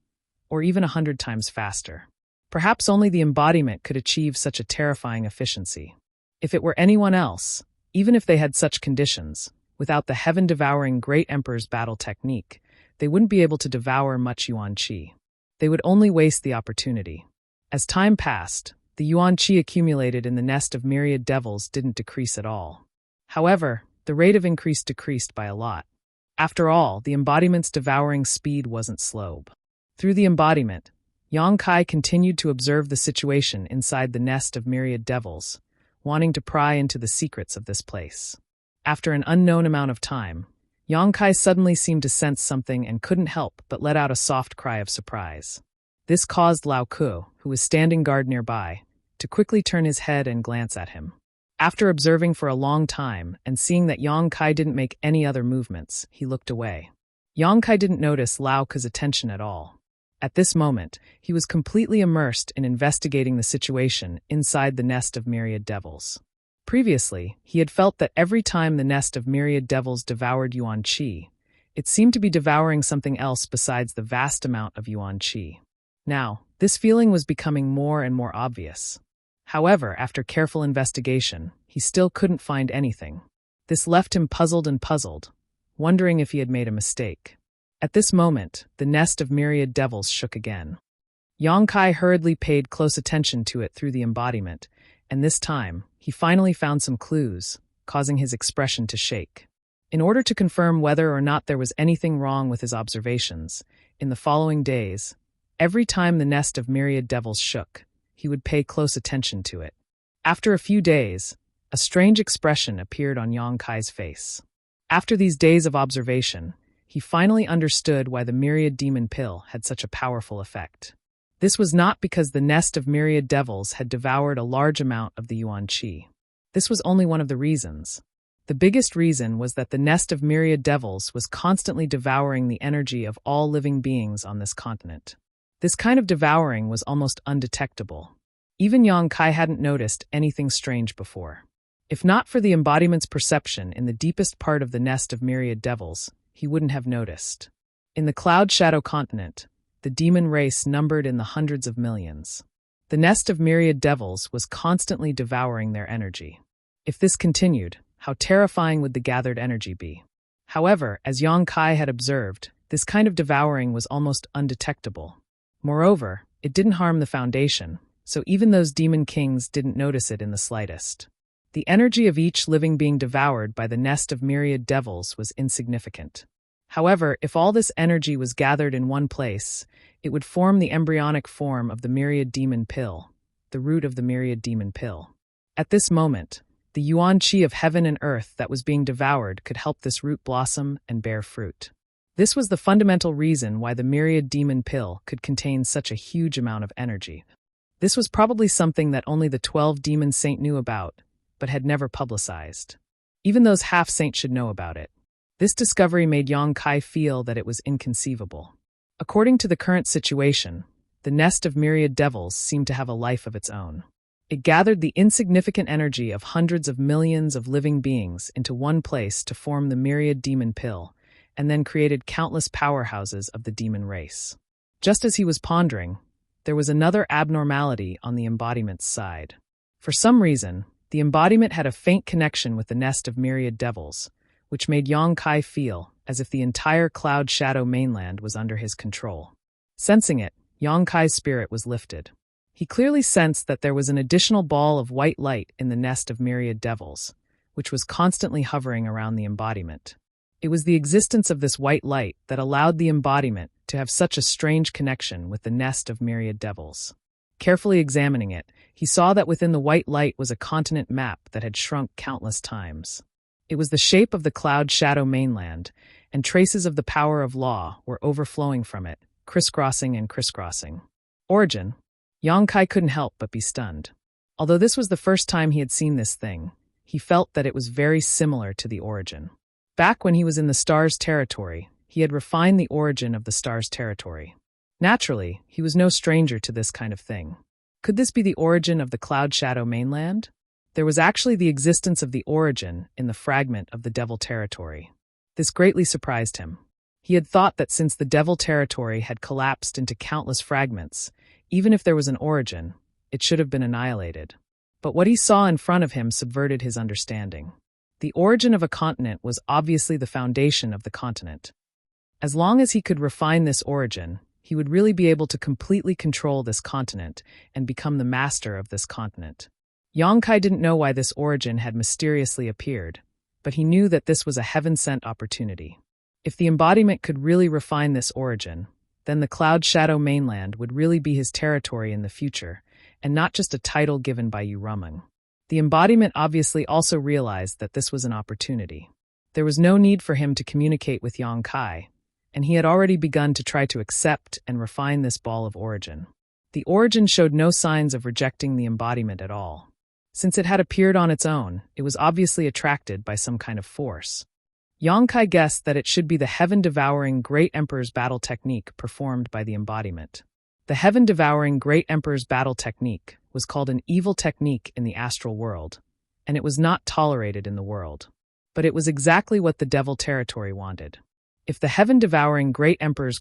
or even 100 times faster. Perhaps only the embodiment could achieve such a terrifying efficiency. If it were anyone else, even if they had such conditions, without the heaven-devouring Great Emperor's battle technique, they wouldn't be able to devour much yuan qi. They would only waste the opportunity. As time passed, the yuan qi accumulated in the nest of myriad devils didn't decrease at all. However, the rate of increase decreased by a lot. After all, the embodiment's devouring speed wasn't slow. Through the embodiment, Yang Kai continued to observe the situation inside the nest of myriad devils, wanting to pry into the secrets of this place. After an unknown amount of time, Yang Kai suddenly seemed to sense something and couldn't help but let out a soft cry of surprise. This caused Lao Kuo, who was standing guard nearby, to quickly turn his head and glance at him. After observing for a long time and seeing that Yang Kai didn't make any other movements, he looked away. Yang Kai didn't notice Lao Kuo's attention at all. At this moment, he was completely immersed in investigating the situation inside the nest of myriad devils. Previously, he had felt that every time the nest of myriad devils devoured yuan qi, it seemed to be devouring something else besides the vast amount of yuan qi. Now, this feeling was becoming more and more obvious. However, after careful investigation, he still couldn't find anything. This left him puzzled, wondering if he had made a mistake. At this moment, the nest of myriad devils shook again. Yang Kai hurriedly paid close attention to it through the embodiment, and this time, he finally found some clues, causing his expression to shake. In order to confirm whether or not there was anything wrong with his observations, in the following days, every time the nest of myriad devils shook, he would pay close attention to it. After a few days, a strange expression appeared on Yang Kai's face. After these days of observation, he finally understood why the myriad demon pill had such a powerful effect. This was not because the nest of myriad devils had devoured a large amount of the yuan qi. This was only one of the reasons. The biggest reason was that the nest of myriad devils was constantly devouring the energy of all living beings on this continent. This kind of devouring was almost undetectable. Even Yang Kai hadn't noticed anything strange before. If not for the embodiment's perception in the deepest part of the nest of myriad devils, he wouldn't have noticed. In the Cloud Shadow continent, the demon race numbered in the hundreds of millions. The nest of myriad devils was constantly devouring their energy. If this continued, how terrifying would the gathered energy be? However, as Yang Kai had observed, this kind of devouring was almost undetectable. Moreover, it didn't harm the foundation, so even those demon kings didn't notice it in the slightest. The energy of each living being devoured by the nest of myriad devils was insignificant. However, if all this energy was gathered in one place, it would form the embryonic form of the myriad demon pill, the root of the myriad demon pill. At this moment, the yuan qi of heaven and earth that was being devoured could help this root blossom and bear fruit. This was the fundamental reason why the myriad demon pill could contain such a huge amount of energy. This was probably something that only the 12 demon saint knew about, but had never publicized. Even those half-saints should know about it. This discovery made Yang Kai feel that it was inconceivable. According to the current situation, the nest of myriad devils seemed to have a life of its own. It gathered the insignificant energy of hundreds of millions of living beings into one place to form the myriad demon pill, and then created countless powerhouses of the demon race. Just as he was pondering, there was another abnormality on the embodiment's side. For some reason, The embodiment had a faint connection with the nest of myriad devils, which made Yang Kai feel as if the entire cloud shadow mainland was under his control. Sensing it, Yang Kai's spirit was lifted. He clearly sensed that there was an additional ball of white light in the nest of myriad devils, which was constantly hovering around the embodiment. It was the existence of this white light that allowed the embodiment to have such a strange connection with the nest of myriad devils. Carefully examining it, he saw that within the white light was a continent map that had shrunk countless times. It was the shape of the cloud shadow mainland, and traces of the power of law were overflowing from it, crisscrossing and crisscrossing. Origin. Yang Kai couldn't help but be stunned. Although this was the first time he had seen this thing, he felt that it was very similar to the origin. Back when he was in the Stars territory, he had refined the origin of the Stars territory. Naturally, he was no stranger to this kind of thing. Could this be the origin of the Cloud Shadow mainland? There was actually the existence of the origin in the fragment of the Devil territory. This greatly surprised him. He had thought that since the Devil territory had collapsed into countless fragments, even if there was an origin, it should have been annihilated. But what he saw in front of him subverted his understanding. The origin of a continent was obviously the foundation of the continent. As long as he could refine this origin, he would really be able to completely control this continent and become the master of this continent. Yang Kai didn't know why this origin had mysteriously appeared, but he knew that this was a heaven-sent opportunity. If the embodiment could really refine this origin, then the Cloud Shadow mainland would really be his territory in the future, and not just a title given by Yu Rumeng. The embodiment obviously also realized that this was an opportunity. There was no need for him to communicate with Yang Kai, and he had already begun to try to accept and refine this ball of origin. The origin showed no signs of rejecting the embodiment at all. Since it had appeared on its own, it was obviously attracted by some kind of force. Yang Kai guessed that it should be the heaven-devouring Great Emperor's battle technique performed by the embodiment. The heaven-devouring Great Emperor's battle technique was called an evil technique in the astral world, and it was not tolerated in the world. But it was exactly what the Devil territory wanted. If the heaven-devouring Great Emperors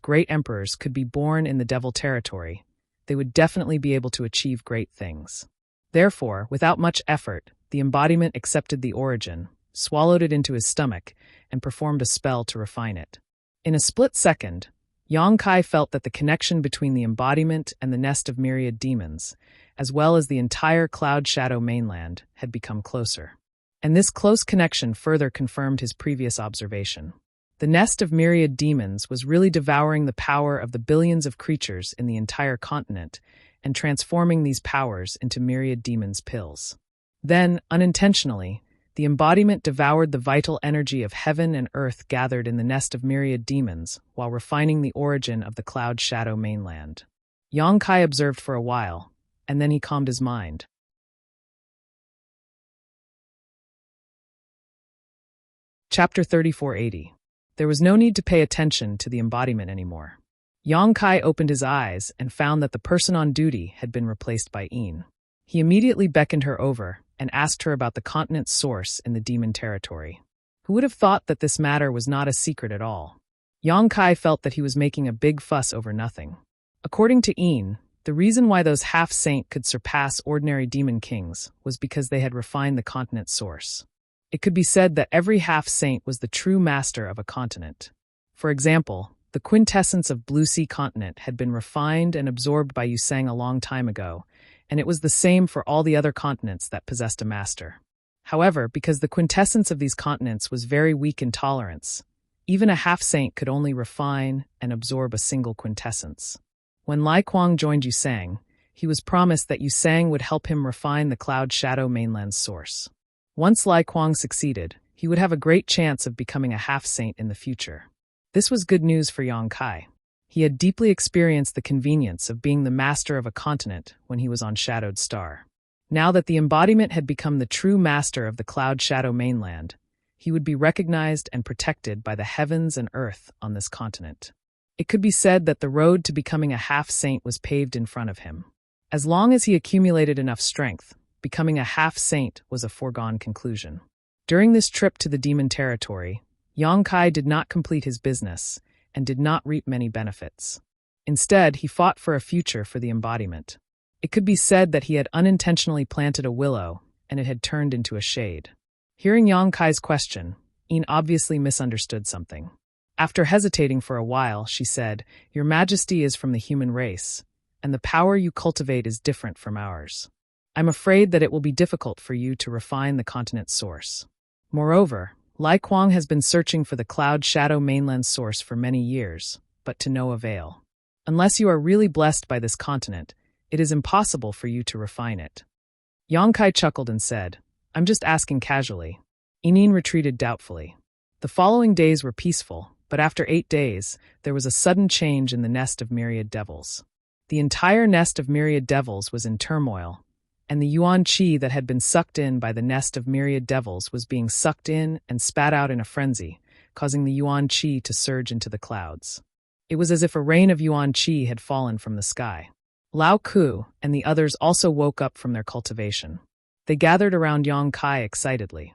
could be born in the Devil territory, they would definitely be able to achieve great things. Therefore, without much effort, the embodiment accepted the origin, swallowed it into his stomach, and performed a spell to refine it. In a split second, Yang Kai felt that the connection between the embodiment and the nest of myriad demons, as well as the entire Cloud Shadow mainland, had become closer. And this close connection further confirmed his previous observation. The nest of myriad demons was really devouring the power of the billions of creatures in the entire continent and transforming these powers into myriad demons' pills. Then, unintentionally, the embodiment devoured the vital energy of heaven and earth gathered in the nest of myriad demons while refining the origin of the Cloud Shadow mainland. Yang Kai observed for a while, and then he calmed his mind. Chapter 3480. There was no need to pay attention to the embodiment anymore. Yang Kai opened his eyes and found that the person on duty had been replaced by Een. He immediately beckoned her over and asked her about the continent's source in the demon territory. Who would have thought that this matter was not a secret at all? Yang Kai felt that he was making a big fuss over nothing. According to Een, the reason why those half-saint could surpass ordinary demon kings was because they had refined the continent's source. It could be said that every half-saint was the true master of a continent. For example, the quintessence of Blue Sea continent had been refined and absorbed by Yusang a long time ago, and it was the same for all the other continents that possessed a master. However, because the quintessence of these continents was very weak in tolerance, even a half-saint could only refine and absorb a single quintessence. When Lai Kuang joined Yusang, he was promised that Yusang would help him refine the Cloud Shadow mainland's source. Once Lai Kuang succeeded, he would have a great chance of becoming a half-saint in the future. This was good news for Yang Kai. He had deeply experienced the convenience of being the master of a continent when he was on Shadowed Star. Now that the embodiment had become the true master of the Cloud Shadow mainland, he would be recognized and protected by the heavens and earth on this continent. It could be said that the road to becoming a half-saint was paved in front of him. As long as he accumulated enough strength, becoming a half-saint was a foregone conclusion. During this trip to the demon territory, Yang Kai did not complete his business and did not reap many benefits. Instead, he fought for a future for the embodiment. It could be said that he had unintentionally planted a willow and it had turned into a shade. Hearing Yang Kai's question, Yin obviously misunderstood something. After hesitating for a while, she said, "Your Majesty is from the human race, and the power you cultivate is different from ours. I'm afraid that it will be difficult for you to refine the continent's source. Moreover, Lai Kuang has been searching for the Cloud Shadow mainland source for many years, but to no avail. Unless you are really blessed by this continent, it is impossible for you to refine it." Yang Kai chuckled and said, "I'm just asking casually." Yin retreated doubtfully. The following days were peaceful, but after 8 days, there was a sudden change in the nest of myriad devils. The entire nest of myriad devils was in turmoil, and the yuan qi that had been sucked in by the nest of myriad devils was being sucked in and spat out in a frenzy, causing the yuan qi to surge into the clouds. It was as if a rain of yuan qi had fallen from the sky. Lao Ku and the others also woke up from their cultivation. They gathered around Yang Kai excitedly.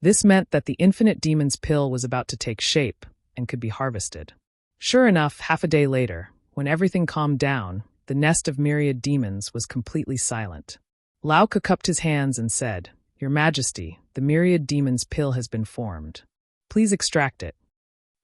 This meant that the infinite demon's pill was about to take shape and could be harvested. Sure enough, half a day later, when everything calmed down, the nest of myriad demons was completely silent. Lao Ku cupped his hands and said, "Your Majesty, the myriad demon's pill has been formed. Please extract it."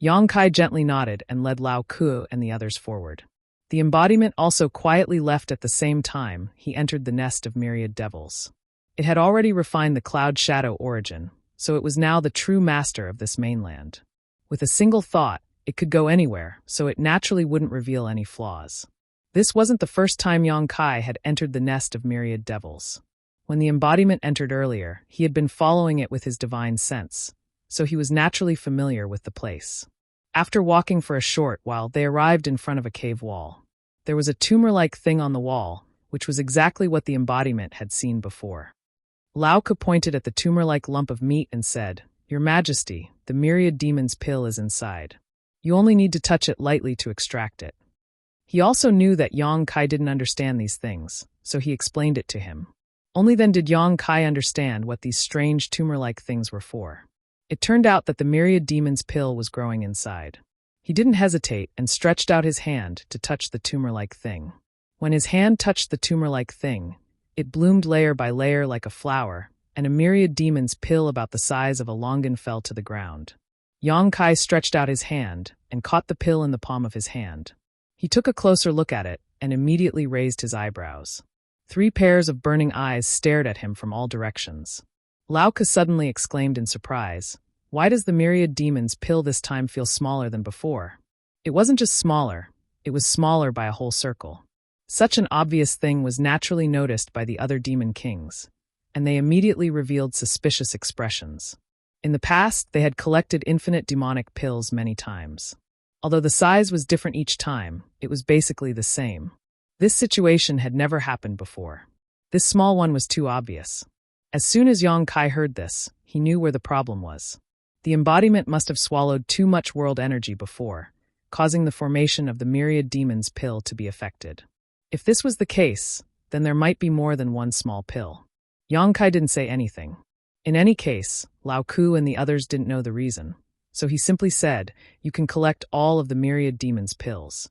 Yang Kai gently nodded and led Lao Ku and the others forward. The embodiment also quietly left at the same time he entered the nest of myriad devils. It had already refined the Cloud Shadow origin, so it was now the true master of this mainland. With a single thought, it could go anywhere, so it naturally wouldn't reveal any flaws. This wasn't the first time Yang Kai had entered the nest of myriad devils. When the embodiment entered earlier, he had been following it with his divine sense, so he was naturally familiar with the place. After walking for a short while, they arrived in front of a cave wall. There was a tumor-like thing on the wall, which was exactly what the embodiment had seen before. Lao Ku pointed at the tumor-like lump of meat and said, "Your Majesty, the myriad demon's pill is inside. You only need to touch it lightly to extract it." He also knew that Yang Kai didn't understand these things, so he explained it to him. Only then did Yang Kai understand what these strange tumor-like things were for. It turned out that the myriad demon's pill was growing inside. He didn't hesitate and stretched out his hand to touch the tumor-like thing. When his hand touched the tumor-like thing, it bloomed layer by layer like a flower, and a myriad demon's pill about the size of a longan fell to the ground. Yang Kai stretched out his hand and caught the pill in the palm of his hand. He took a closer look at it and immediately raised his eyebrows. 3 pairs of burning eyes stared at him from all directions. Lao Ku suddenly exclaimed in surprise, "Why does the myriad demon's pill this time feel smaller than before?" It wasn't just smaller, it was smaller by a whole circle. Such an obvious thing was naturally noticed by the other demon kings, and they immediately revealed suspicious expressions. In the past, they had collected infinite demonic pills many times. Although the size was different each time, it was basically the same. This situation had never happened before. This small one was too obvious. As soon as Yang Kai heard this, he knew where the problem was. The embodiment must have swallowed too much world energy before, causing the formation of the myriad demon's pill to be affected. If this was the case, then there might be more than one small pill. Yang Kai didn't say anything. In any case, Lao Ku and the others didn't know the reason, so he simply said, "You can collect all of the myriad demon's pills."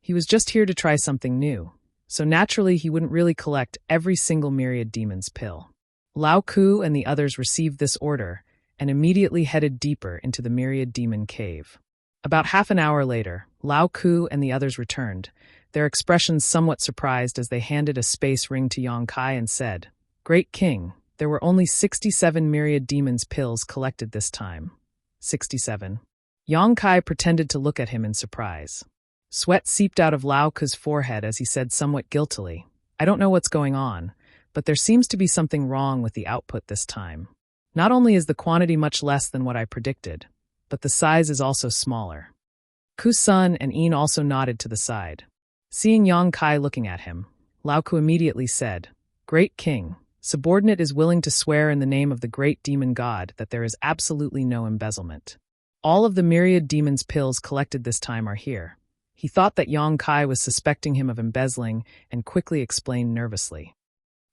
He was just here to try something new, so naturally he wouldn't really collect every single myriad demon's pill. Lao Ku and the others received this order and immediately headed deeper into the myriad demon cave. About half an hour later, Lao Ku and the others returned, their expressions somewhat surprised as they handed a space ring to Yang Kai and said, "Great King, there were only 67 myriad demons pills collected this time." 67. Yang Kai pretended to look at him in surprise. Sweat seeped out of Lao Ku's forehead as he said somewhat guiltily, "I don't know what's going on, but there seems to be something wrong with the output this time. Not only is the quantity much less than what I predicted, but the size is also smaller." Ku-sun and Yin also nodded to the side. Seeing Yang Kai looking at him, Lao Ku immediately said, "Great King, subordinate is willing to swear in the name of the great demon god that there is absolutely no embezzlement. All of the myriad demons pills collected this time are here." He thought that Yang Kai was suspecting him of embezzling and quickly explained nervously.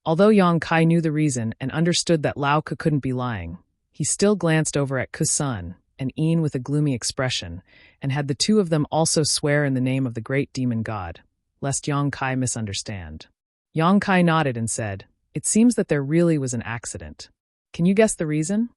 Although Yang Kai knew the reason and understood that Lao Ku couldn't be lying, he still glanced over at Ku-sun and Yin with a gloomy expression and had the two of them also swear in the name of the great demon god, lest Yang Kai misunderstand. Yang Kai nodded and said, It seems that there really was an accident. Can you guess the reason?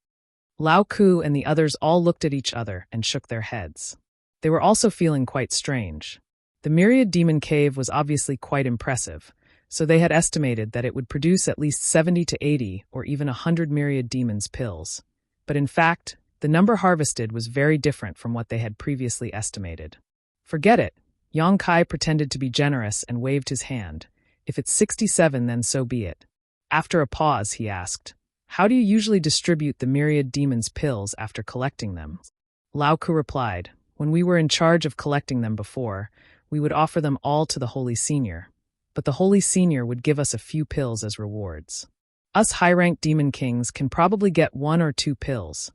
Lao Ku and the others all looked at each other and shook their heads. They were also feeling quite strange. The Myriad Demon Cave was obviously quite impressive, so they had estimated that it would produce at least 70 to 80 or even 100 Myriad Demons pills. But in fact, the number harvested was very different from what they had previously estimated. Forget it. Yang Kai pretended to be generous and waved his hand. If it's 67, then so be it. After a pause, he asked, "How do you usually distribute the Myriad Demons pills after collecting them?" Lao Ku replied, "When we were in charge of collecting them before, we would offer them all to the Holy Senior. But the Holy Senior would give us a few pills as rewards. Us high-ranked demon kings can probably get 1 or 2 pills,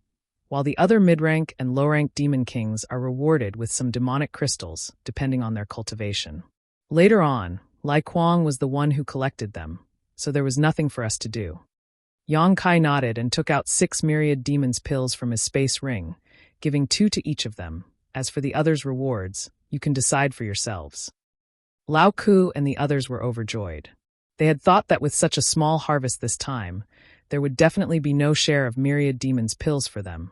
while the other mid-rank and low-ranked demon kings are rewarded with some demonic crystals, depending on their cultivation." Later on, Lai Kuang was the one who collected them, so there was nothing for us to do. Yang Kai nodded and took out 6 Myriad Demons pills from his space ring, giving 2 to each of them. As for the others' rewards, you can decide for yourselves. Lao Ku and the others were overjoyed. They had thought that with such a small harvest this time, there would definitely be no share of Myriad Demons pills for them.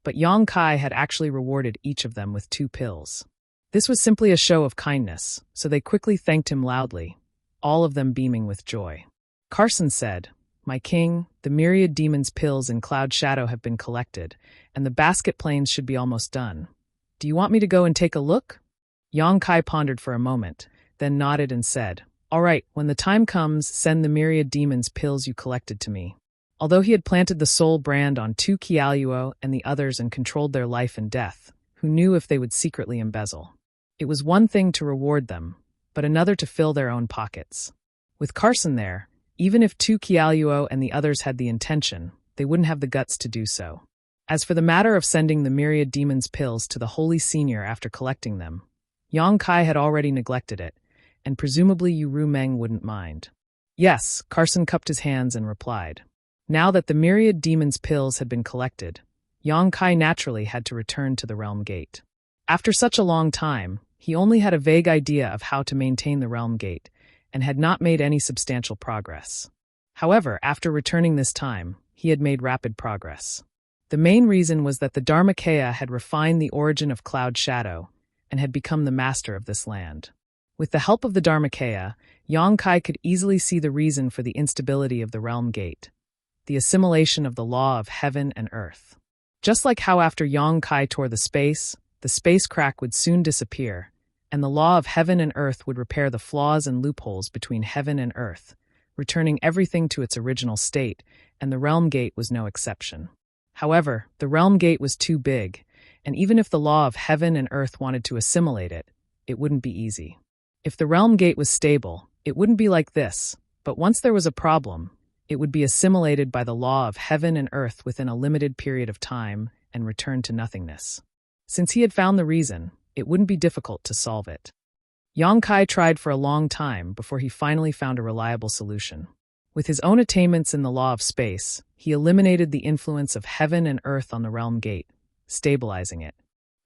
But Yang Kai had actually rewarded each of them with 2 pills. This was simply a show of kindness, so they quickly thanked him loudly, all of them beaming with joy. Carson said, "My king, the Myriad Demons pills in Cloud Shadow have been collected, and the basket planes should be almost done. Do you want me to go and take a look?" Yang Kai pondered for a moment, then nodded and said, "All right, when the time comes, send the Myriad Demons pills you collected to me." Although he had planted the soul brand on 2 Kialuo and the others and controlled their life and death, who knew if they would secretly embezzle? It was one thing to reward them, but another to fill their own pockets. With Carson there, even if 2 Kialuo and the others had the intention, they wouldn't have the guts to do so. As for the matter of sending the Myriad Demons pills to the Holy Senior after collecting them, Yang Kai had already neglected it, and presumably Yu Rumeng wouldn't mind. Yes, Carson cupped his hands and replied. Now that the Myriad Demons pills had been collected, Yang Kai naturally had to return to the Realm Gate. After such a long time, he only had a vague idea of how to maintain the Realm Gate, and had not made any substantial progress. However, after returning this time, he had made rapid progress. The main reason was that the Dharmakaya had refined the origin of Cloud Shadow, and had become the master of this land. With the help of the Dharmakaya, Yang Kai could easily see the reason for the instability of the Realm Gate, the assimilation of the law of heaven and earth. Just like how after Yang Kai tore the space crack would soon disappear, and the law of heaven and earth would repair the flaws and loopholes between heaven and earth, returning everything to its original state, and the Realm Gate was no exception. However, the Realm Gate was too big, and even if the law of heaven and earth wanted to assimilate it, it wouldn't be easy. If the Realm Gate was stable, it wouldn't be like this, but once there was a problem, it would be assimilated by the law of heaven and earth within a limited period of time and return to nothingness. Since he had found the reason, it wouldn't be difficult to solve it. Yang Kai tried for a long time before he finally found a reliable solution. With his own attainments in the law of space, he eliminated the influence of heaven and earth on the Realm Gate, stabilizing it.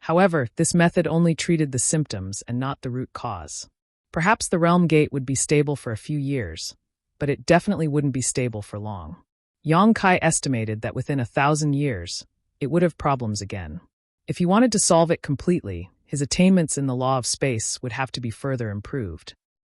However, this method only treated the symptoms and not the root cause. Perhaps the Realm Gate would be stable for a few years, but it definitely wouldn't be stable for long. Yang Kai estimated that within 1,000 years, it would have problems again. If he wanted to solve it completely, his attainments in the law of space would have to be further improved.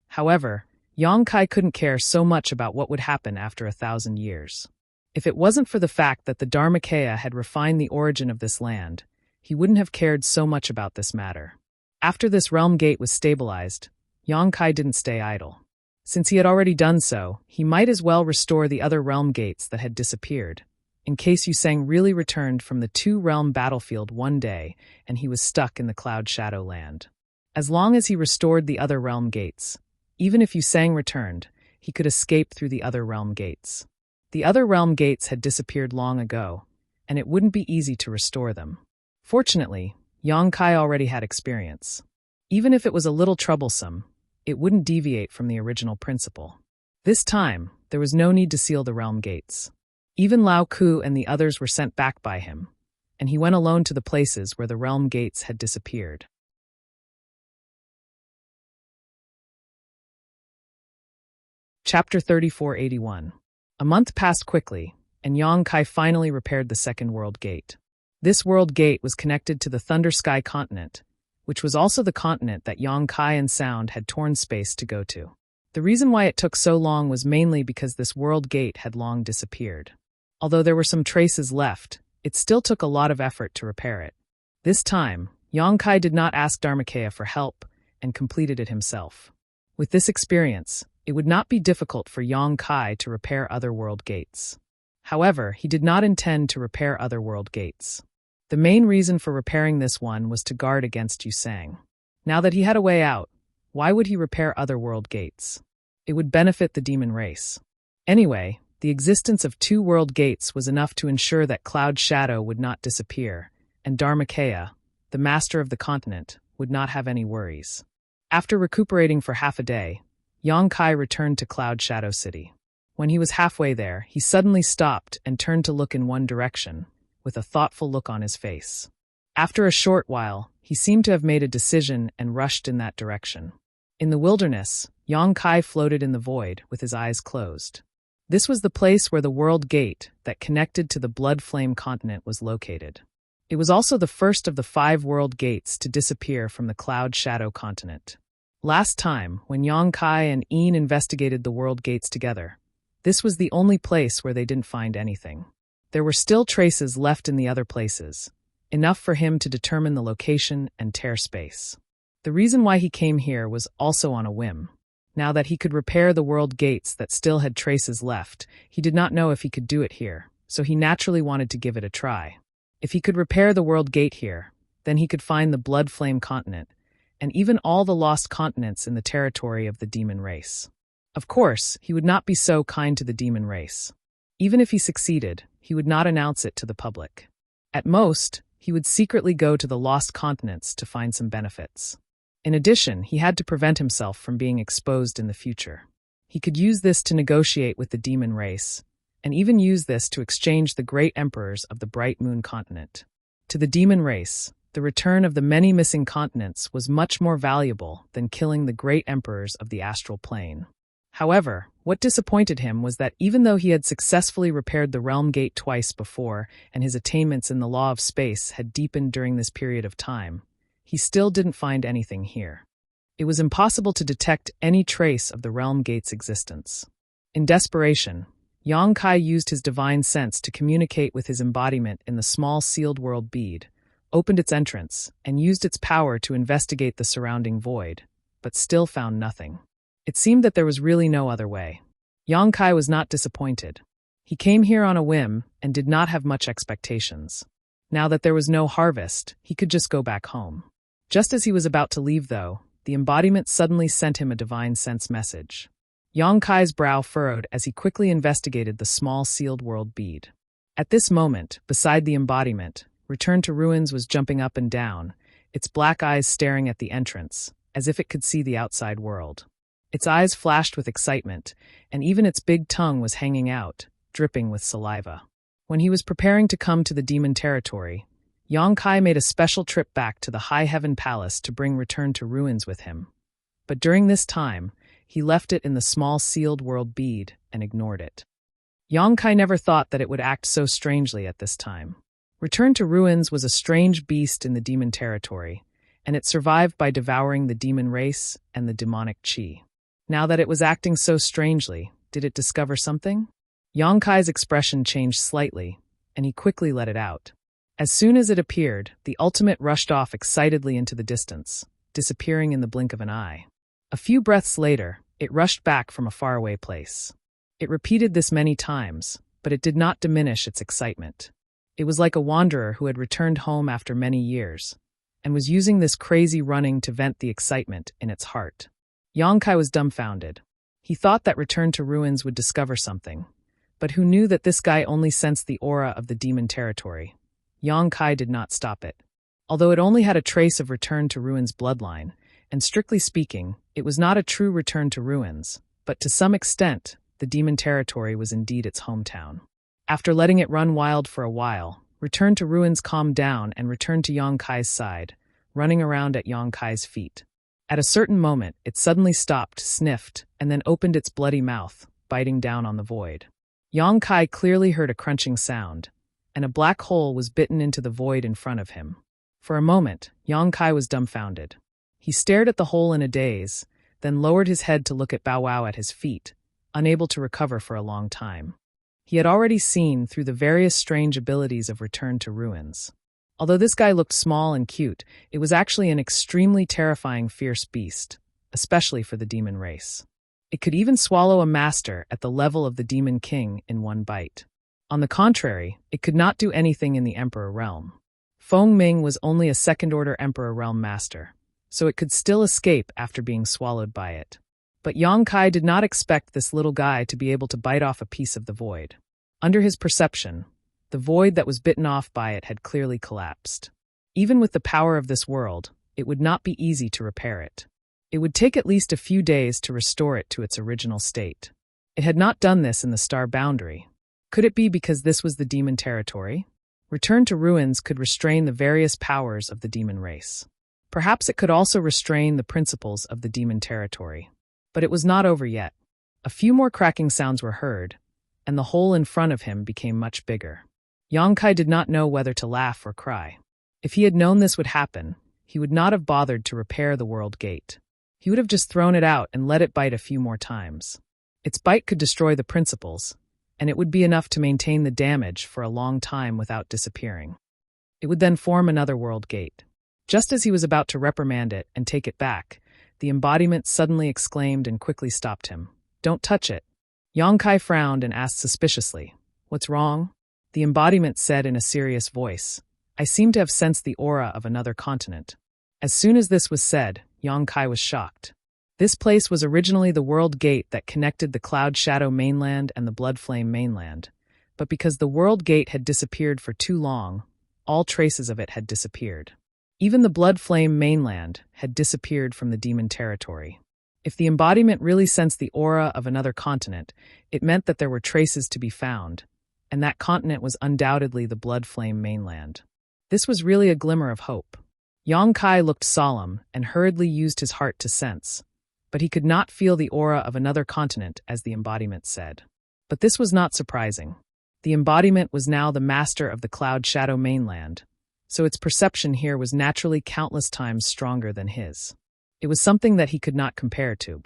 However, Yang Kai couldn't care so much about what would happen after 1,000 years. If it wasn't for the fact that the Dharmakaya had refined the origin of this land, he wouldn't have cared so much about this matter. After this Realm Gate was stabilized, Yang Kai didn't stay idle. Since he had already done so, he might as well restore the other Realm Gates that had disappeared, in case Yusang really returned from the 2-realm battlefield one day and he was stuck in the Cloud Shadow land. As long as he restored the other Realm Gates, even if Yusang returned, he could escape through the other Realm Gates. The other Realm Gates had disappeared long ago, and it wouldn't be easy to restore them. Fortunately, Yang Kai already had experience. Even if it was a little troublesome, it wouldn't deviate from the original principle. This time, there was no need to seal the Realm Gates. Even Lao Ku and the others were sent back by him, and he went alone to the places where the Realm Gates had disappeared. Chapter 3481. A month passed quickly, and Yang Kai finally repaired the second world gate. This world gate was connected to the Thunder Sky continent, which was also the continent that Yang Kai and Sound had torn space to go to. The reason why it took so long was mainly because this world gate had long disappeared. Although there were some traces left, it still took a lot of effort to repair it. This time, Yang Kai did not ask Dharmakaya for help and completed it himself. With this experience, it would not be difficult for Yang Kai to repair other world gates. However, he did not intend to repair other world gates. The main reason for repairing this one was to guard against Yusang. Now that he had a way out, why would he repair other world gates? It would benefit the demon race. Anyway, the existence of 2 world gates was enough to ensure that Cloud Shadow would not disappear, and Dharmakaya, the master of the continent, would not have any worries. After recuperating for half a day, Yang Kai returned to Cloud Shadow City. When he was halfway there, he suddenly stopped and turned to look in one direction, with a thoughtful look on his face. After a short while, he seemed to have made a decision and rushed in that direction. In the wilderness, Yang Kai floated in the void with his eyes closed. This was the place where the world gate that connected to the Blood Flame continent was located. It was also the first of the 5 world gates to disappear from the Cloud Shadow continent. Last time, when Yang Kai and Een investigated the world gates together, this was the only place where they didn't find anything. There were still traces left in the other places, enough for him to determine the location and tear space. The reason why he came here was also on a whim. Now that he could repair the world gates that still had traces left, he did not know if he could do it here, so he naturally wanted to give it a try. If he could repair the world gate here, then he could find the Blood Flame continent, and even all the lost continents in the territory of the demon race. Of course, he would not be so kind to the demon race. Even if he succeeded, he would not announce it to the public. At most, he would secretly go to the lost continents to find some benefits. In addition, he had to prevent himself from being exposed in the future. He could use this to negotiate with the demon race, and even use this to exchange the great emperors of the Bright Moon continent. To the demon race, the return of the many missing continents was much more valuable than killing the great emperors of the astral plane. However, what disappointed him was that even though he had successfully repaired the realm gate twice before and his attainments in the law of space had deepened during this period of time, he still didn't find anything here. It was impossible to detect any trace of the realm gate's existence. In desperation, Yang Kai used his divine sense to communicate with his embodiment in the small sealed world bead, opened its entrance, and used its power to investigate the surrounding void, but still found nothing. It seemed that there was really no other way. Yang Kai was not disappointed. He came here on a whim and did not have much expectations. Now that there was no harvest, he could just go back home. Just as he was about to leave, though, the embodiment suddenly sent him a divine sense message. Yang Kai's brow furrowed as he quickly investigated the small sealed world bead. At this moment, beside the embodiment, Return to Ruins was jumping up and down, its black eyes staring at the entrance, as if it could see the outside world. Its eyes flashed with excitement, and even its big tongue was hanging out, dripping with saliva. When he was preparing to come to the demon territory, Yang Kai made a special trip back to the High Heaven Palace to bring Return to Ruins with him. But during this time, he left it in the small sealed world bead and ignored it. Yang Kai never thought that it would act so strangely at this time. Return to Ruins was a strange beast in the demon territory, and it survived by devouring the demon race and the demonic chi. Now that it was acting so strangely, did it discover something? Yang Kai's expression changed slightly, and he quickly let it out. As soon as it appeared, the ultimate rushed off excitedly into the distance, disappearing in the blink of an eye. A few breaths later, it rushed back from a faraway place. It repeated this many times, but it did not diminish its excitement. It was like a wanderer who had returned home after many years, and was using this crazy running to vent the excitement in its heart. Yang Kai was dumbfounded. He thought that Return to Ruins would discover something, but who knew that this guy only sensed the aura of the demon territory? Yang Kai did not stop it. Although it only had a trace of Return to Ruins' bloodline, and strictly speaking, it was not a true Return to Ruins, but to some extent, the demon territory was indeed its hometown. After letting it run wild for a while, Return to Ruins calmed down and returned to Yang Kai's side, running around at Yang Kai's feet. At a certain moment, it suddenly stopped, sniffed, and then opened its bloody mouth, biting down on the void. Yang Kai clearly heard a crunching sound, and a black hole was bitten into the void in front of him. For a moment, Yang Kai was dumbfounded. He stared at the hole in a daze, then lowered his head to look at Bow Wow at his feet, unable to recover for a long time. He had already seen through the various strange abilities of Return to Ruins. Although this guy looked small and cute, it was actually an extremely terrifying fierce beast, especially for the demon race. It could even swallow a master at the level of the Demon King in one bite. On the contrary, it could not do anything in the Emperor realm. Feng Ming was only a second-order Emperor realm master, so it could still escape after being swallowed by it. But Yang Kai did not expect this little guy to be able to bite off a piece of the void. Under his perception, the void that was bitten off by it had clearly collapsed. Even with the power of this world, it would not be easy to repair it. It would take at least a few days to restore it to its original state. It had not done this in the star boundary. Could it be because this was the demon territory? Return to Ruins could restrain the various powers of the demon race. Perhaps it could also restrain the principles of the demon territory. But it was not over yet. A few more cracking sounds were heard, and the hole in front of him became much bigger. Yang Kai did not know whether to laugh or cry. If he had known this would happen, he would not have bothered to repair the world gate. He would have just thrown it out and let it bite a few more times. Its bite could destroy the principles, and it would be enough to maintain the damage for a long time without disappearing. It would then form another world gate. Just as he was about to reprimand it and take it back, the embodiment suddenly exclaimed and quickly stopped him. "Don't touch it." Yang Kai frowned and asked suspiciously, "What's wrong?" The embodiment said in a serious voice, "I seem to have sensed the aura of another continent." As soon as this was said, Yang Kai was shocked. This place was originally the world gate that connected the Cloud Shadow mainland and the Blood Flame mainland, but because the world gate had disappeared for too long, all traces of it had disappeared. Even the Blood Flame mainland had disappeared from the demon territory. If the embodiment really sensed the aura of another continent, it meant that there were traces to be found, and that continent was undoubtedly the Blood Flame mainland. This was really a glimmer of hope. Yang Kai looked solemn and hurriedly used his heart to sense, but he could not feel the aura of another continent as the embodiment said. But this was not surprising. The embodiment was now the master of the Cloud Shadow mainland, so its perception here was naturally countless times stronger than his. It was something that he could not compare to.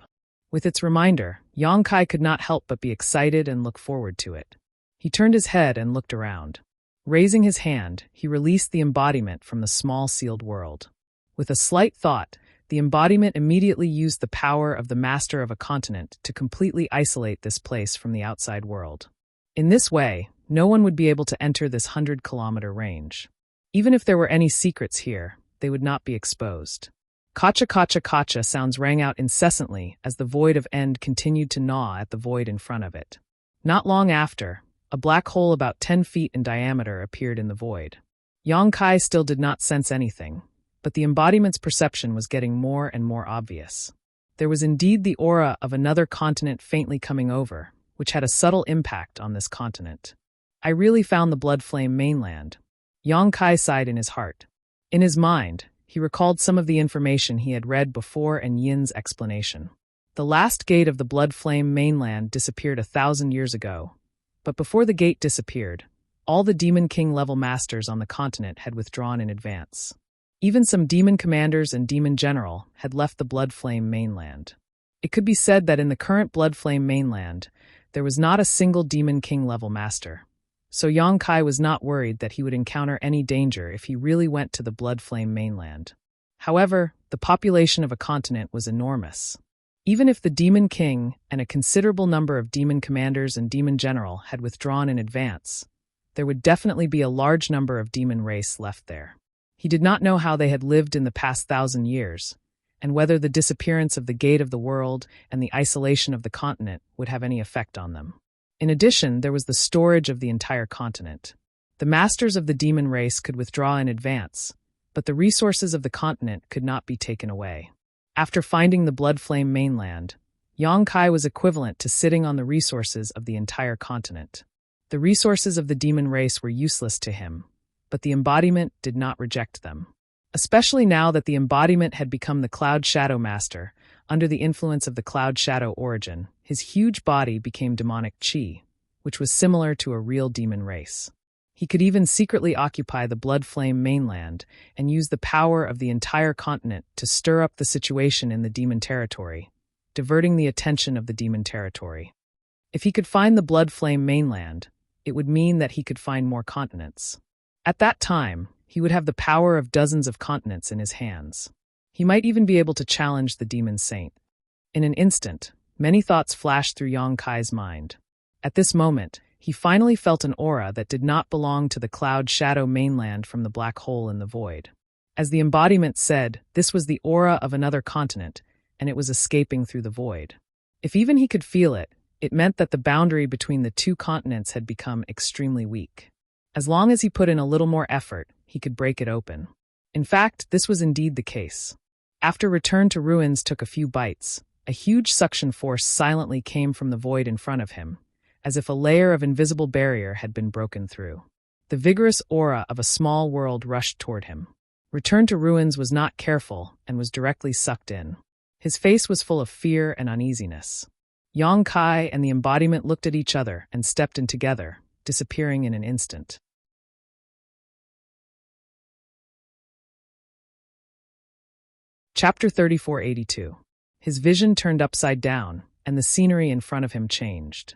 With its reminder, Yang Kai could not help but be excited and look forward to it. He turned his head and looked around. Raising his hand, he released the embodiment from the small sealed world. With a slight thought, the embodiment immediately used the power of the master of a continent to completely isolate this place from the outside world. In this way, no one would be able to enter this 100-kilometer range. Even if there were any secrets here, they would not be exposed. Kacha kacha kacha sounds rang out incessantly as the void of end continued to gnaw at the void in front of it. Not long after, a black hole about 10 feet in diameter appeared in the void. Yang Kai still did not sense anything, but the embodiment's perception was getting more and more obvious. There was indeed the aura of another continent faintly coming over, which had a subtle impact on this continent. I really found the Blood Flame mainland. Yang Kai sighed in his heart. In his mind, he recalled some of the information he had read before and Yin's explanation. The last gate of the Blood Flame mainland disappeared 1,000 years ago, but before the gate disappeared, all the Demon King level masters on the continent had withdrawn in advance. Even some demon commanders and demon general had left the Blood Flame mainland. It could be said that in the current Blood Flame mainland, there was not a single Demon King level master. So Yang Kai was not worried that he would encounter any danger if he really went to the Blood Flame mainland. However, the population of a continent was enormous. Even if the Demon King and a considerable number of demon commanders and demon general had withdrawn in advance, there would definitely be a large number of demon race left there. He did not know how they had lived in the past 1,000 years, and whether the disappearance of the gate of the world and the isolation of the continent would have any effect on them. In addition, there was the storage of the entire continent. The masters of the demon race could withdraw in advance, but the resources of the continent could not be taken away. After finding the Blood Flame mainland, Yang Kai was equivalent to sitting on the resources of the entire continent. The resources of the demon race were useless to him, but the embodiment did not reject them. Especially now that the embodiment had become the Cloud Shadow Master, under the influence of the Cloud Shadow origin, his huge body became demonic chi, which was similar to a real demon race. He could even secretly occupy the Blood Flame mainland and use the power of the entire continent to stir up the situation in the demon territory, diverting the attention of the demon territory. If he could find the Blood Flame mainland, it would mean that he could find more continents. At that time, he would have the power of dozens of continents in his hands. He might even be able to challenge the demon saint. In an instant, many thoughts flashed through Yang Kai's mind. At this moment, he finally felt an aura that did not belong to the cloud shadow mainland from the black hole in the void. As the embodiment said, this was the aura of another continent, and it was escaping through the void. If even he could feel it, it meant that the boundary between the two continents had become extremely weak. As long as he put in a little more effort, he could break it open. In fact, this was indeed the case. After Return to Ruins took a few bites, a huge suction force silently came from the void in front of him, as if a layer of invisible barrier had been broken through. The vigorous aura of a small world rushed toward him. Return to Ruins was not careful and was directly sucked in. His face was full of fear and uneasiness. Yang Kai and the embodiment looked at each other and stepped in together, disappearing in an instant. Chapter 3482. His vision turned upside down, and the scenery in front of him changed.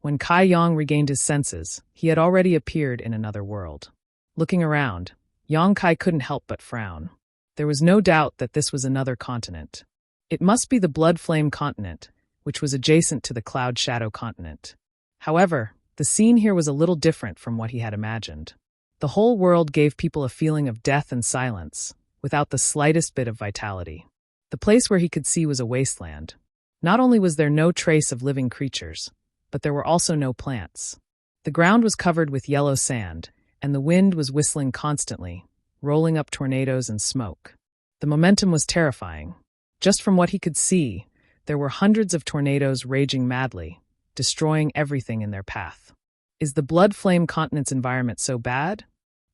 When Kai Yang regained his senses, he had already appeared in another world. Looking around, Yang Kai couldn't help but frown. There was no doubt that this was another continent. It must be the Blood Flame continent, which was adjacent to the Cloud Shadow continent. However, the scene here was a little different from what he had imagined. The whole world gave people a feeling of death and silence, without the slightest bit of vitality. The place where he could see was a wasteland. Not only was there no trace of living creatures, but there were also no plants. The ground was covered with yellow sand, and the wind was whistling constantly, rolling up tornadoes and smoke. The momentum was terrifying. Just from what he could see, there were hundreds of tornadoes raging madly, destroying everything in their path. Is the Blood Flame continent's environment so bad?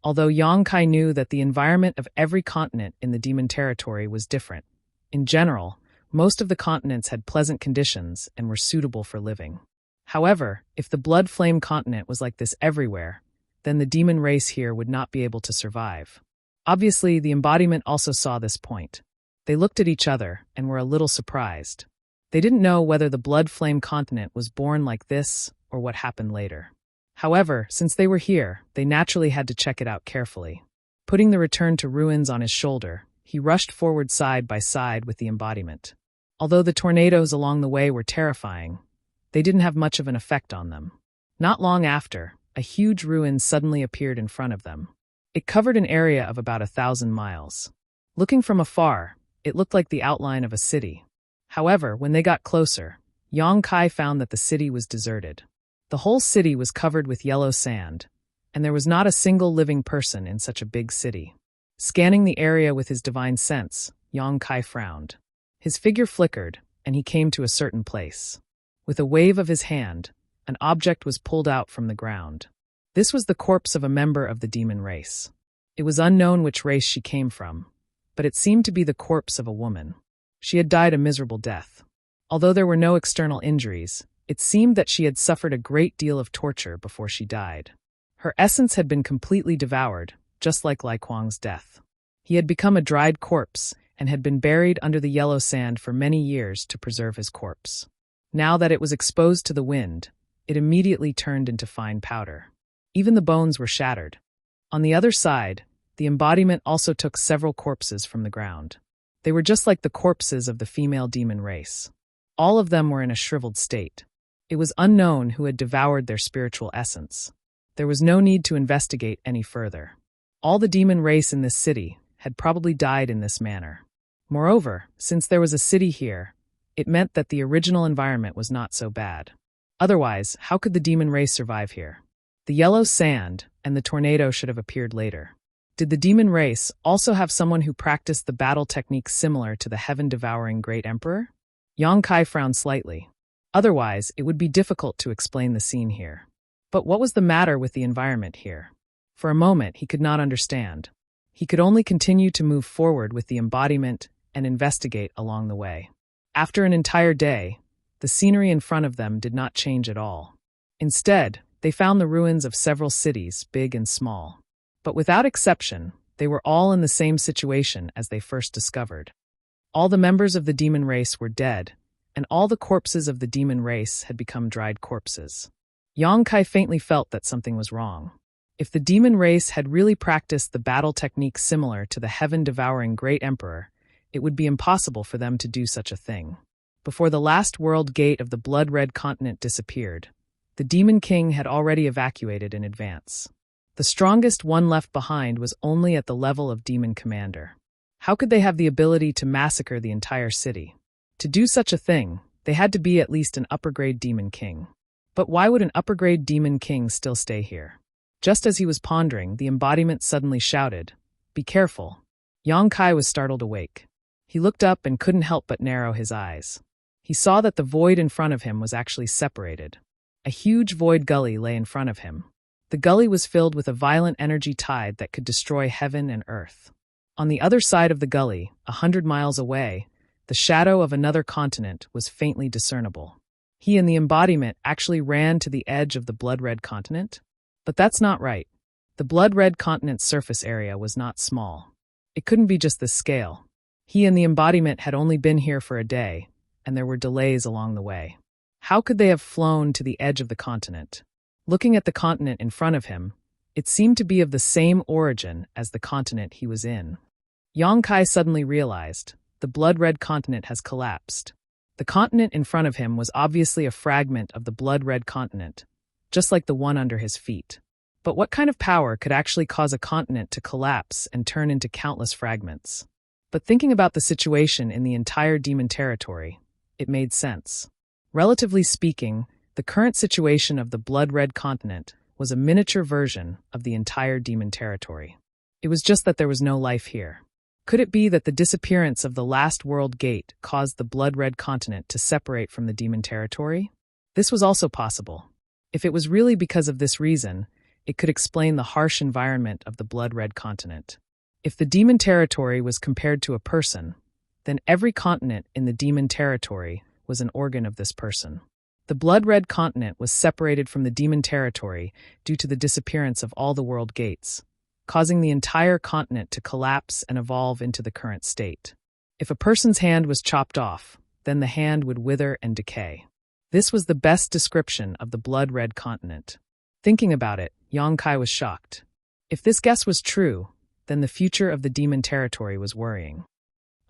Although Yang Kai knew that the environment of every continent in the demon territory was different, in general, most of the continents had pleasant conditions and were suitable for living. However, if the Blood Flame continent was like this everywhere, then the demon race here would not be able to survive. Obviously, the embodiment also saw this point. They looked at each other and were a little surprised. They didn't know whether the Blood Flame continent was born like this or what happened later. However, since they were here, they naturally had to check it out carefully. Putting the Return to Ruins on his shoulder, he rushed forward side by side with the embodiment. Although the tornadoes along the way were terrifying, they didn't have much of an effect on them. Not long after, a huge ruin suddenly appeared in front of them. It covered an area of about 1,000 miles. Looking from afar, it looked like the outline of a city. However, when they got closer, Yang Kai found that the city was deserted. The whole city was covered with yellow sand, and there was not a single living person in such a big city. Scanning the area with his divine sense, Yang Kai frowned. His figure flickered, and he came to a certain place. With a wave of his hand, an object was pulled out from the ground. This was the corpse of a member of the demon race. It was unknown which race she came from, but it seemed to be the corpse of a woman. She had died a miserable death. Although there were no external injuries, it seemed that she had suffered a great deal of torture before she died. Her essence had been completely devoured, just like Lai Kuang's death. He had become a dried corpse and had been buried under the yellow sand for many years to preserve his corpse. Now that it was exposed to the wind, it immediately turned into fine powder. Even the bones were shattered. On the other side, the embodiment also took several corpses from the ground. They were just like the corpses of the female demon race. All of them were in a shriveled state. It was unknown who had devoured their spiritual essence. There was no need to investigate any further. All the demon race in this city had probably died in this manner. Moreover, since there was a city here, it meant that the original environment was not so bad. Otherwise, how could the demon race survive here? The yellow sand and the tornado should have appeared later. Did the demon race also have someone who practiced the battle technique similar to the heaven-devouring Great Emperor? Yang Kai frowned slightly. Otherwise, it would be difficult to explain the scene here. But what was the matter with the environment here? For a moment, he could not understand. He could only continue to move forward with the embodiment and investigate along the way. After an entire day, the scenery in front of them did not change at all. Instead, they found the ruins of several cities, big and small. But without exception, they were all in the same situation as they first discovered. All the members of the demon race were dead, and all the corpses of the demon race had become dried corpses. Yang Kai faintly felt that something was wrong. If the demon race had really practiced the battle technique similar to the heaven-devouring Great Emperor, it would be impossible for them to do such a thing. Before the last world gate of the blood-red continent disappeared, the Demon King had already evacuated in advance. The strongest one left behind was only at the level of Demon Commander. How could they have the ability to massacre the entire city? To do such a thing, they had to be at least an upper-grade Demon King. But why would an upper-grade Demon King still stay here? Just as he was pondering, the embodiment suddenly shouted, "Be careful." Yang Kai was startled awake. He looked up and couldn't help but narrow his eyes. He saw that the void in front of him was actually separated. A huge void gully lay in front of him. The gully was filled with a violent energy tide that could destroy heaven and earth. On the other side of the gully, 100 miles away, the shadow of another continent was faintly discernible. He and the embodiment actually ran to the edge of the blood-red continent? But that's not right. The blood-red continent's surface area was not small. It couldn't be just this scale. He and the embodiment had only been here for a day, and there were delays along the way. How could they have flown to the edge of the continent? Looking at the continent in front of him, it seemed to be of the same origin as the continent he was in. Yang Kai suddenly realized, the blood-red continent has collapsed. The continent in front of him was obviously a fragment of the blood-red continent, just like the one under his feet. But what kind of power could actually cause a continent to collapse and turn into countless fragments? But thinking about the situation in the entire demon territory, it made sense. Relatively speaking, the current situation of the blood-red continent was a miniature version of the entire demon territory. It was just that there was no life here. Could it be that the disappearance of the last world gate caused the blood-red continent to separate from the demon territory? This was also possible. If it was really because of this reason, it could explain the harsh environment of the blood-red continent. If the demon territory was compared to a person, then every continent in the demon territory was an organ of this person. The blood-red continent was separated from the demon territory due to the disappearance of all the world gates, causing the entire continent to collapse and evolve into the current state. If a person's hand was chopped off, then the hand would wither and decay. This was the best description of the blood-red continent. Thinking about it, Yang Kai was shocked. If this guess was true, then the future of the demon territory was worrying.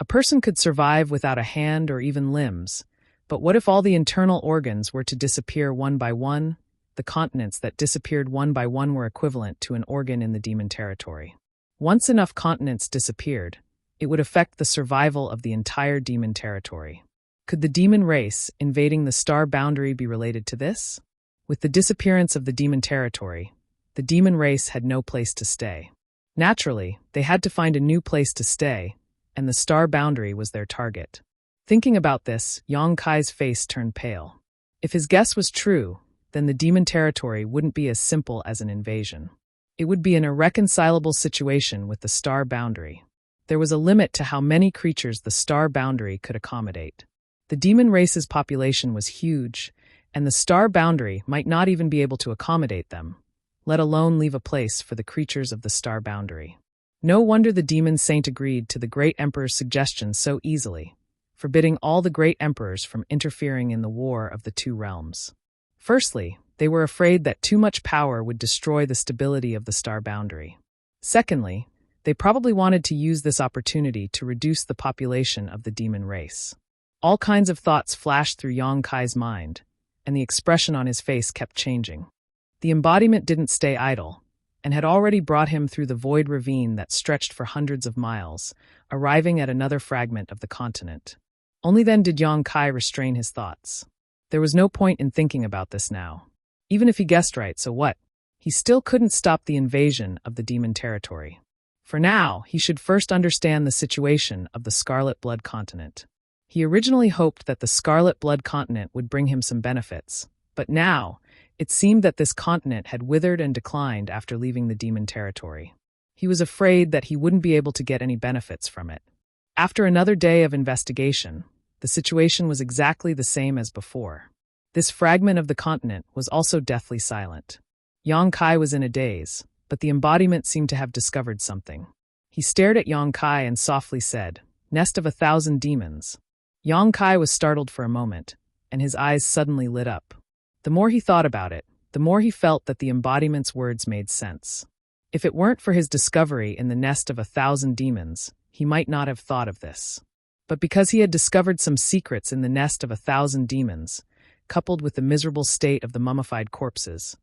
A person could survive without a hand or even limbs, but what if all the internal organs were to disappear one by one? The continents that disappeared one by one were equivalent to an organ in the demon territory. Once enough continents disappeared, it would affect the survival of the entire demon territory. Could the demon race invading the star boundary be related to this? With the disappearance of the demon territory, the demon race had no place to stay. Naturally, they had to find a new place to stay, and the star boundary was their target. Thinking about this, Yang Kai's face turned pale. If his guess was true, then the demon territory wouldn't be as simple as an invasion. It would be an irreconcilable situation with the star boundary. There was a limit to how many creatures the star boundary could accommodate. The demon race's population was huge, and the star boundary might not even be able to accommodate them, let alone leave a place for the creatures of the star boundary. No wonder the demon saint agreed to the Great Emperor's suggestion so easily, forbidding all the Great Emperors from interfering in the war of the two realms. Firstly, they were afraid that too much power would destroy the stability of the star boundary. Secondly, they probably wanted to use this opportunity to reduce the population of the demon race. All kinds of thoughts flashed through Yang Kai's mind, and the expression on his face kept changing. The embodiment didn't stay idle, and had already brought him through the void ravine that stretched for hundreds of miles, arriving at another fragment of the continent. Only then did Yang Kai restrain his thoughts. There was no point in thinking about this now. Even if he guessed right, so what? He still couldn't stop the invasion of the demon territory. For now, he should first understand the situation of the Scarlet Blood Continent. He originally hoped that the Scarlet Blood Continent would bring him some benefits, but now, it seemed that this continent had withered and declined after leaving the demon territory. He was afraid that he wouldn't be able to get any benefits from it. After another day of investigation, the situation was exactly the same as before. This fragment of the continent was also deathly silent. Yang Kai was in a daze, but the embodiment seemed to have discovered something. He stared at Yang Kai and softly said, "Nest of 1,000 demons." Yang Kai was startled for a moment, and his eyes suddenly lit up. The more he thought about it, the more he felt that the embodiment's words made sense. If it weren't for his discovery in the nest of 1,000 demons, he might not have thought of this. But because he had discovered some secrets in the nest of 1,000 demons, coupled with the miserable state of the mummified corpses,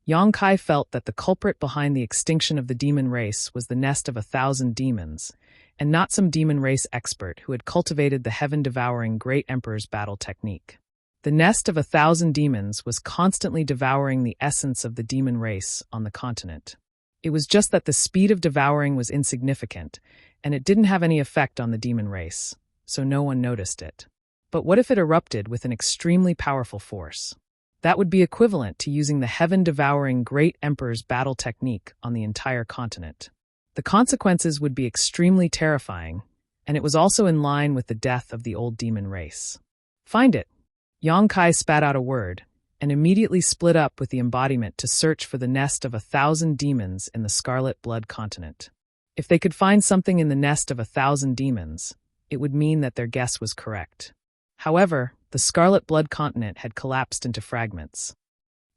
Yang Kai felt that the culprit behind the extinction of the demon race was the nest of 1,000 demons, and not some demon race expert who had cultivated the heaven-devouring Great Emperor's battle technique. The nest of 1,000 demons was constantly devouring the essence of the demon race on the continent. It was just that the speed of devouring was insignificant, and it didn't have any effect on the demon race, so no one noticed it. But what if it erupted with an extremely powerful force? That would be equivalent to using the heaven-devouring Great Emperor's battle technique on the entire continent. The consequences would be extremely terrifying, and it was also in line with the death of the old demon race. "Find it." Yang Kai spat out a word, and immediately split up with the embodiment to search for the nest of 1,000 demons in the Scarlet Blood continent. If they could find something in the nest of 1,000 demons, it would mean that their guess was correct. However, the Scarlet Blood continent had collapsed into fragments.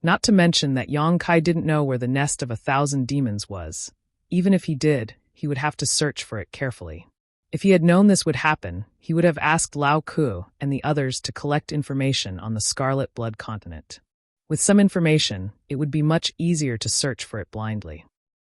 Not to mention that Yang Kai didn't know where the nest of 1,000 demons was. Even if he did, he would have to search for it carefully. If he had known this would happen, he would have asked Lao Ku and the others to collect information on the Scarlet Blood continent. With some information, it would be much easier to search for it blindly.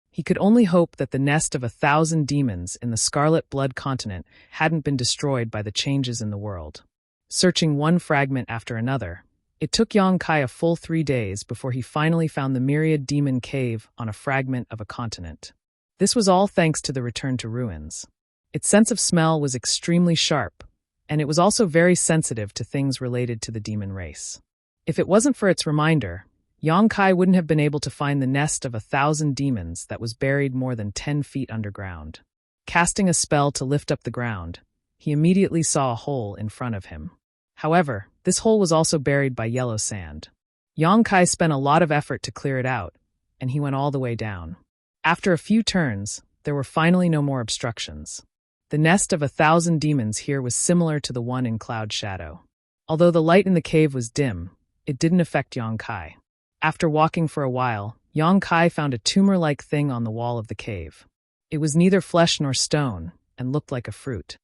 He could only hope that the nest of 1,000 demons in the Scarlet Blood continent hadn't been destroyed by the changes in the world. Searching one fragment after another, it took Yang Kai a full 3 days before he finally found the Myriad Demon Cave on a fragment of a continent. This was all thanks to the return to ruins. Its sense of smell was extremely sharp, and it was also very sensitive to things related to the demon race. If it wasn't for its reminder, Yang Kai wouldn't have been able to find the nest of 1,000 demons that was buried more than 10 feet underground. Casting a spell to lift up the ground, he immediately saw a hole in front of him. However, this hole was also buried by yellow sand. Yang Kai spent a lot of effort to clear it out, and he went all the way down. After a few turns, there were finally no more obstructions. The nest of 1,000 demons here was similar to the one in Cloud Shadow. Although the light in the cave was dim, it didn't affect Yang Kai. After walking for a while, Yang Kai found a tumor-like thing on the wall of the cave. It was neither flesh nor stone, and looked like a fruit.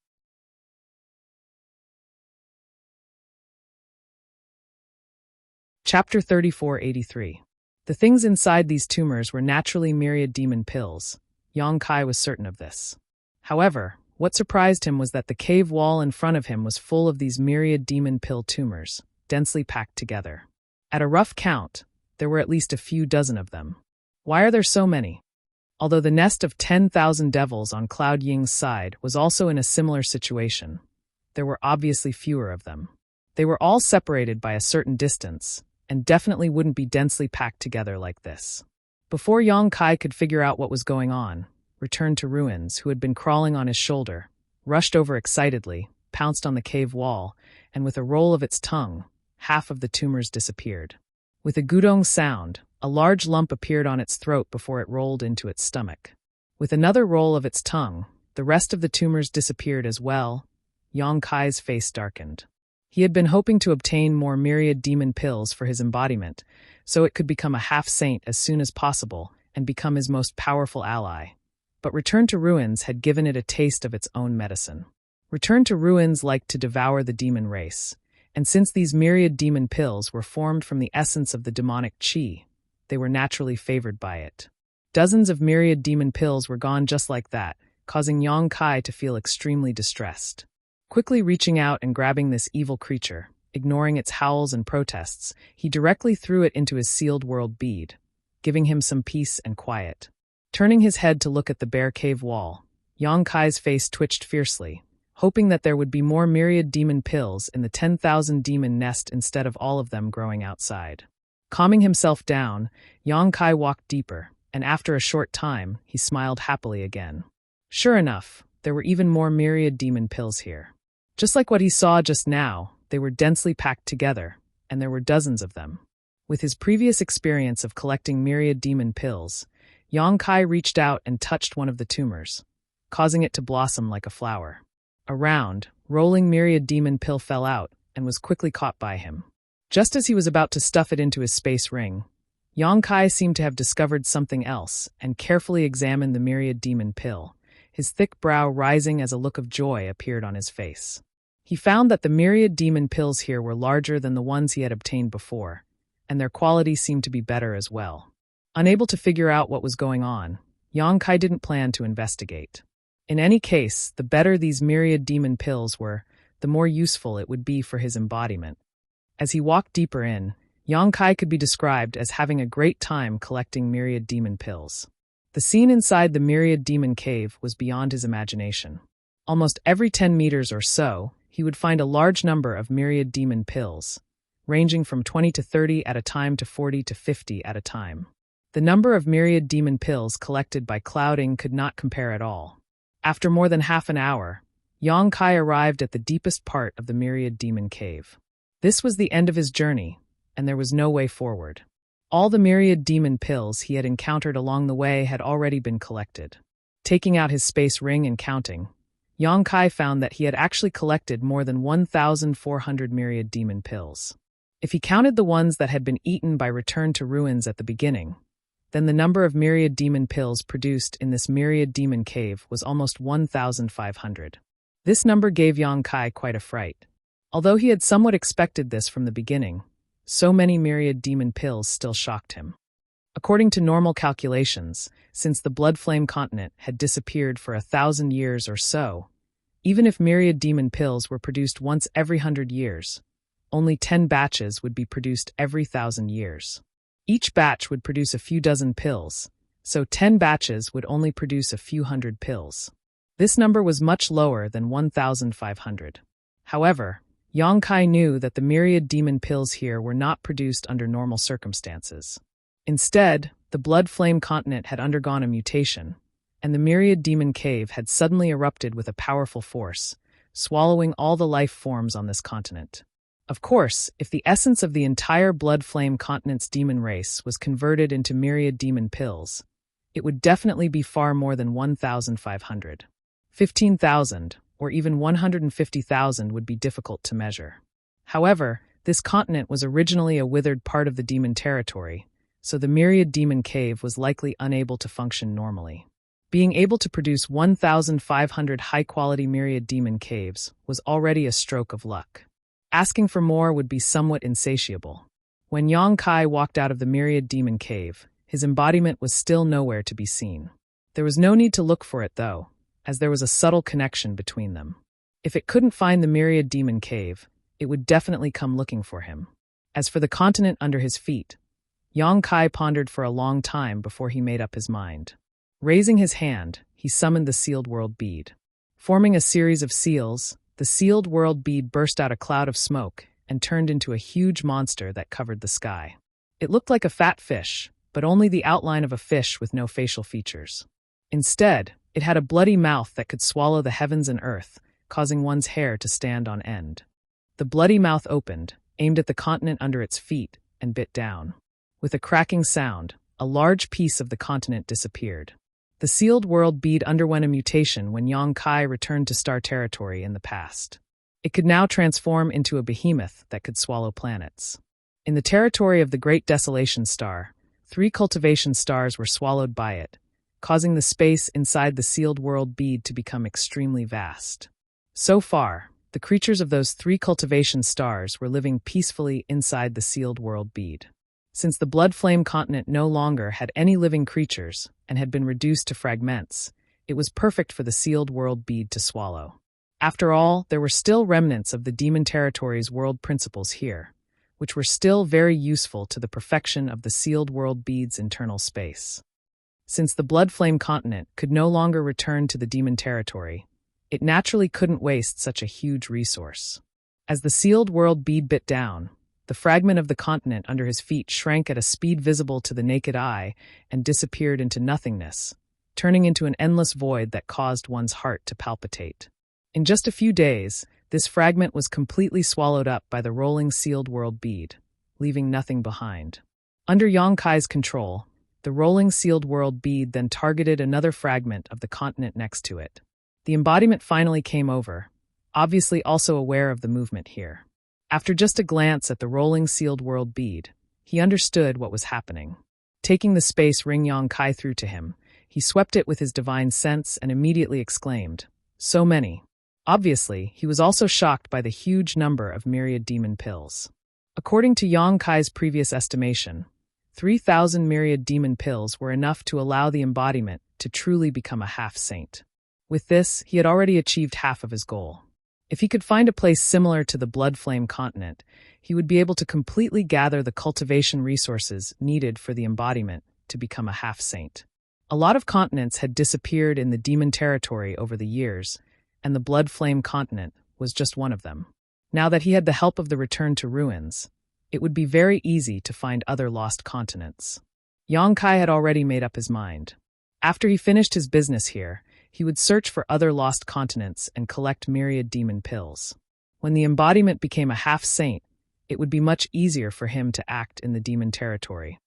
Chapter 3483. The things inside these tumors were naturally myriad demon pills. Yang Kai was certain of this. However, what surprised him was that the cave wall in front of him was full of these myriad demon pill tumors, densely packed together. At a rough count, there were at least a few dozen of them. Why are there so many? Although the nest of 10,000 devils on Cloud Ying's side was also in a similar situation, there were obviously fewer of them. They were all separated by a certain distance, and definitely wouldn't be densely packed together like this. Before Yang Kai could figure out what was going on, Return to Ruins, who had been crawling on his shoulder, rushed over excitedly, pounced on the cave wall, and with a roll of its tongue, half of the tumors disappeared. With a gudong sound, a large lump appeared on its throat before it rolled into its stomach. With another roll of its tongue, the rest of the tumors disappeared as well. Yang Kai's face darkened. He had been hoping to obtain more myriad demon pills for his embodiment, so it could become a half-saint as soon as possible and become his most powerful ally. But Return to Ruins had given it a taste of its own medicine. Return to Ruins liked to devour the demon race, and since these myriad demon pills were formed from the essence of the demonic qi, they were naturally favored by it. Dozens of myriad demon pills were gone just like that, causing Yang Kai to feel extremely distressed. Quickly reaching out and grabbing this evil creature, ignoring its howls and protests, he directly threw it into his sealed world bead, giving him some peace and quiet. Turning his head to look at the bare cave wall, Yang Kai's face twitched fiercely, hoping that there would be more myriad demon pills in the 10,000 demon nest instead of all of them growing outside. Calming himself down, Yang Kai walked deeper, and after a short time, he smiled happily again. Sure enough, there were even more myriad demon pills here. Just like what he saw just now, they were densely packed together, and there were dozens of them. With his previous experience of collecting myriad demon pills, Yang Kai reached out and touched one of the tumors, causing it to blossom like a flower. A round, rolling myriad demon pill fell out and was quickly caught by him. Just as he was about to stuff it into his space ring, Yang Kai seemed to have discovered something else and carefully examined the myriad demon pill, his thick brow rising as a look of joy appeared on his face. He found that the myriad demon pills here were larger than the ones he had obtained before, and their quality seemed to be better as well. Unable to figure out what was going on, Yang Kai didn't plan to investigate. In any case, the better these myriad demon pills were, the more useful it would be for his embodiment. As he walked deeper in, Yang Kai could be described as having a great time collecting myriad demon pills. The scene inside the myriad demon cave was beyond his imagination. Almost every 10 meters or so, he would find a large number of myriad demon pills, ranging from 20 to 30 at a time to 40 to 50 at a time. The number of myriad demon pills collected by clouding could not compare at all. After more than half an hour, Yang Kai arrived at the deepest part of the myriad demon cave. This was the end of his journey, and there was no way forward. All the myriad demon pills he had encountered along the way had already been collected. Taking out his space ring and counting, Yang Kai found that he had actually collected more than 1,400 myriad demon pills. If he counted the ones that had been eaten by Return to Ruins at the beginning, then the number of myriad demon pills produced in this myriad demon cave was almost 1,500. This number gave Yang Kai quite a fright. Although he had somewhat expected this from the beginning, so many myriad demon pills still shocked him. According to normal calculations, since the Blood Flame continent had disappeared for 1,000 years or so, even if myriad demon pills were produced once every 100 years, only 10 batches would be produced every 1,000 years. Each batch would produce a few dozen pills, so 10 batches would only produce a few hundred pills. This number was much lower than 1,500. However, Yang Kai knew that the myriad demon pills here were not produced under normal circumstances. Instead, the Blood Flame continent had undergone a mutation, and the myriad demon cave had suddenly erupted with a powerful force, swallowing all the life forms on this continent. Of course, if the essence of the entire Blood Flame continent's demon race was converted into myriad demon pills, it would definitely be far more than 1,500. 15,000, or even 150,000 would be difficult to measure. However, this continent was originally a withered part of the demon territory, so the myriad demon cave was likely unable to function normally. Being able to produce 1,500 high-quality myriad demon caves was already a stroke of luck. Asking for more would be somewhat insatiable. When Yang Kai walked out of the myriad demon cave, his embodiment was still nowhere to be seen. There was no need to look for it, though, as there was a subtle connection between them. If it couldn't find the myriad demon cave, it would definitely come looking for him. As for the continent under his feet, Yang Kai pondered for a long time before he made up his mind. Raising his hand, he summoned the sealed world bead. Forming a series of seals, the sealed world bead burst out a cloud of smoke and turned into a huge monster that covered the sky. It looked like a fat fish, but only the outline of a fish with no facial features. Instead, it had a bloody mouth that could swallow the heavens and earth, causing one's hair to stand on end. The bloody mouth opened, aimed at the continent under its feet, and bit down. With a cracking sound, a large piece of the continent disappeared. The sealed world bead underwent a mutation when Yang Kai returned to star territory in the past. It could now transform into a behemoth that could swallow planets. In the territory of the Great Desolation Star, 3 cultivation stars were swallowed by it, causing the space inside the sealed world bead to become extremely vast. So far, the creatures of those 3 cultivation stars were living peacefully inside the sealed world bead. Since the Blood Flame continent no longer had any living creatures and had been reduced to fragments, it was perfect for the sealed world bead to swallow. After all, there were still remnants of the demon territory's world principles here, which were still very useful to the perfection of the sealed world bead's internal space. Since the Blood Flame continent could no longer return to the demon territory, it naturally couldn't waste such a huge resource. As the sealed world bead bit down, the fragment of the continent under his feet shrank at a speed visible to the naked eye and disappeared into nothingness, turning into an endless void that caused one's heart to palpitate. In just a few days, this fragment was completely swallowed up by the rolling sealed world bead, leaving nothing behind. Under Yang Kai's control, the rolling sealed world bead then targeted another fragment of the continent next to it. The embodiment finally came over, obviously also aware of the movement here. After just a glance at the rolling sealed world bead, he understood what was happening. Taking the space ring Yang Kai threw to him, he swept it with his divine sense and immediately exclaimed, "So many." Obviously, he was also shocked by the huge number of myriad demon pills. According to Yang Kai's previous estimation, 3,000 myriad demon pills were enough to allow the embodiment to truly become a half-saint. With this, he had already achieved half of his goal. If he could find a place similar to the Blood Flame continent, he would be able to completely gather the cultivation resources needed for the embodiment to become a half-saint. A lot of continents had disappeared in the demon territory over the years, and the Blood Flame continent was just one of them. Now that he had the help of the Return to Ruins, it would be very easy to find other lost continents. Yang Kai had already made up his mind. After he finished his business here, he would search for other lost continents and collect myriad demon pills. When the embodiment became a half-saint, it would be much easier for him to act in the demon territory.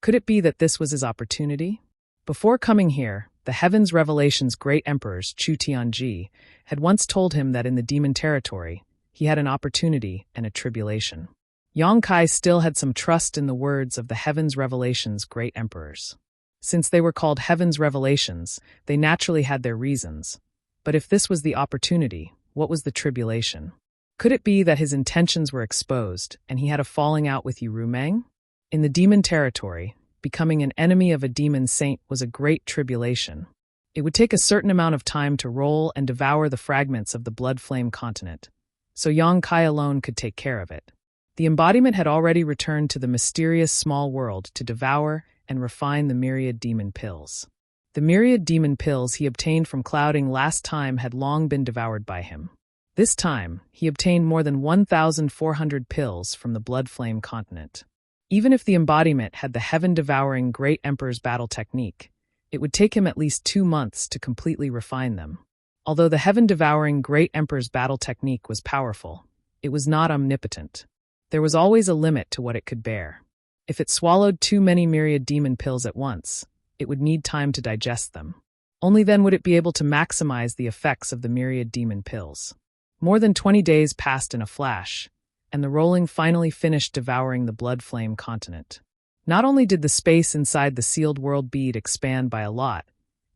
Could it be that this was his opportunity? Before coming here, the Heavens Revelation's great emperors Chu Tianji had once told him that in the demon territory, he had an opportunity and a tribulation. Yang Kai still had some trust in the words of the Heavens Revelation's great emperors. Since they were called Heavens Revelations, they naturally had their reasons. But if this was the opportunity, what was the tribulation? Could it be that his intentions were exposed and he had a falling out with Yu Rumeng? In the demon territory, becoming an enemy of a demon saint was a great tribulation. It would take a certain amount of time to roll and devour the fragments of the Blood Flame continent, so Yang Kai alone could take care of it. The embodiment had already returned to the mysterious small world to devour and refine the myriad demon pills. The myriad demon pills he obtained from clouding last time had long been devoured by him. This time, he obtained more than 1,400 pills from the Blood Flame continent. Even if the embodiment had the heaven-devouring Great Emperor's battle technique, it would take him at least 2 months to completely refine them. Although the heaven-devouring Great Emperor's battle technique was powerful, it was not omnipotent. There was always a limit to what it could bear. If it swallowed too many myriad demon pills at once, it would need time to digest them. Only then would it be able to maximize the effects of the myriad demon pills. More than 20 days passed in a flash, and the rolling finally finished devouring the Blood Flame continent. Not only did the space inside the sealed world bead expand by a lot,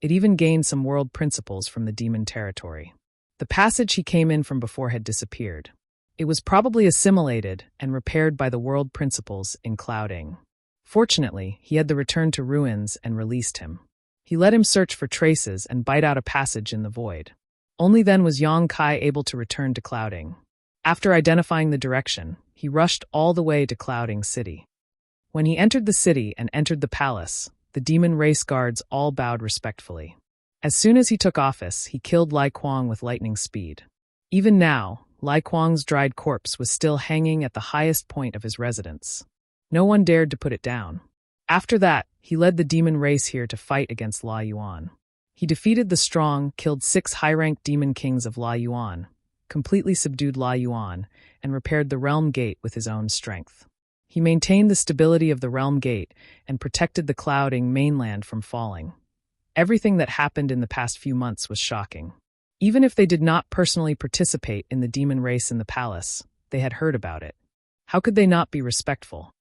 it even gained some world principles from the demon territory. The passage he came in from before had disappeared. It was probably assimilated and repaired by the world principles in clouding. Fortunately, he had the Return to Ruins and released him. He let him search for traces and bite out a passage in the void. Only then was Yang Kai able to return to clouding. After identifying the direction, he rushed all the way to Clouding City. When he entered the city and entered the palace, the demon race guards all bowed respectfully. As soon as he took office, he killed Lai Kuang with lightning speed. Even now, Lai Kuang's dried corpse was still hanging at the highest point of his residence. No one dared to put it down. After that, he led the demon race here to fight against La Yuan. He defeated the strong, killed 6 high-ranked demon kings of La Yuan, completely subdued La Yuan, and repaired the Realm Gate with his own strength. He maintained the stability of the Realm Gate and protected the clouding mainland from falling. Everything that happened in the past few months was shocking. Even if they did not personally participate in the demon race in the palace, they had heard about it. How could they not be respectful?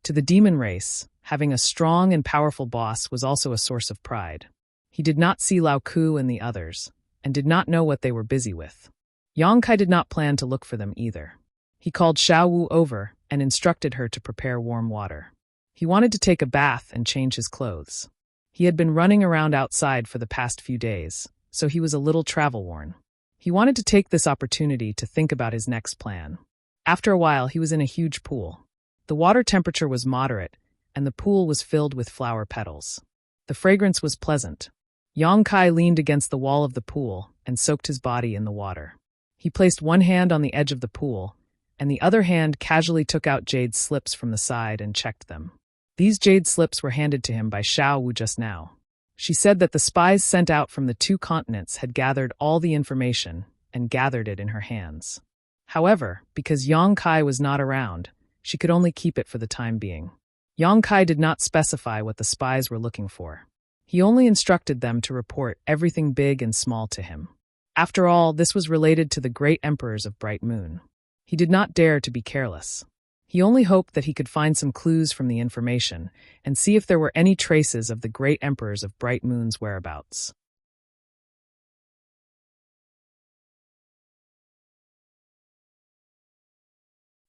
To the demon race, having a strong and powerful boss was also a source of pride. He did not see Lao Ku and the others, and did not know what they were busy with. Yang Kai did not plan to look for them either. He called Xiao Wu over and instructed her to prepare warm water. He wanted to take a bath and change his clothes. He had been running around outside for the past few days, so he was a little travel-worn. He wanted to take this opportunity to think about his next plan. After a while, he was in a huge pool. The water temperature was moderate, and the pool was filled with flower petals. The fragrance was pleasant. Yang Kai leaned against the wall of the pool and soaked his body in the water. He placed one hand on the edge of the pool, and the other hand casually took out jade slips from the side and checked them. These jade slips were handed to him by Xiao Wu just now. She said that the spies sent out from the 2 continents had gathered all the information and gathered it in her hands. However, because Yang Kai was not around, She could only keep it for the time being. Yang Kai did not specify what the spies were looking for. He only instructed them to report everything big and small to him. After all, this was related to the great emperors of Bright Moon. He did not dare to be careless. He only hoped that he could find some clues from the information and see if there were any traces of the great emperors of Bright Moon's whereabouts.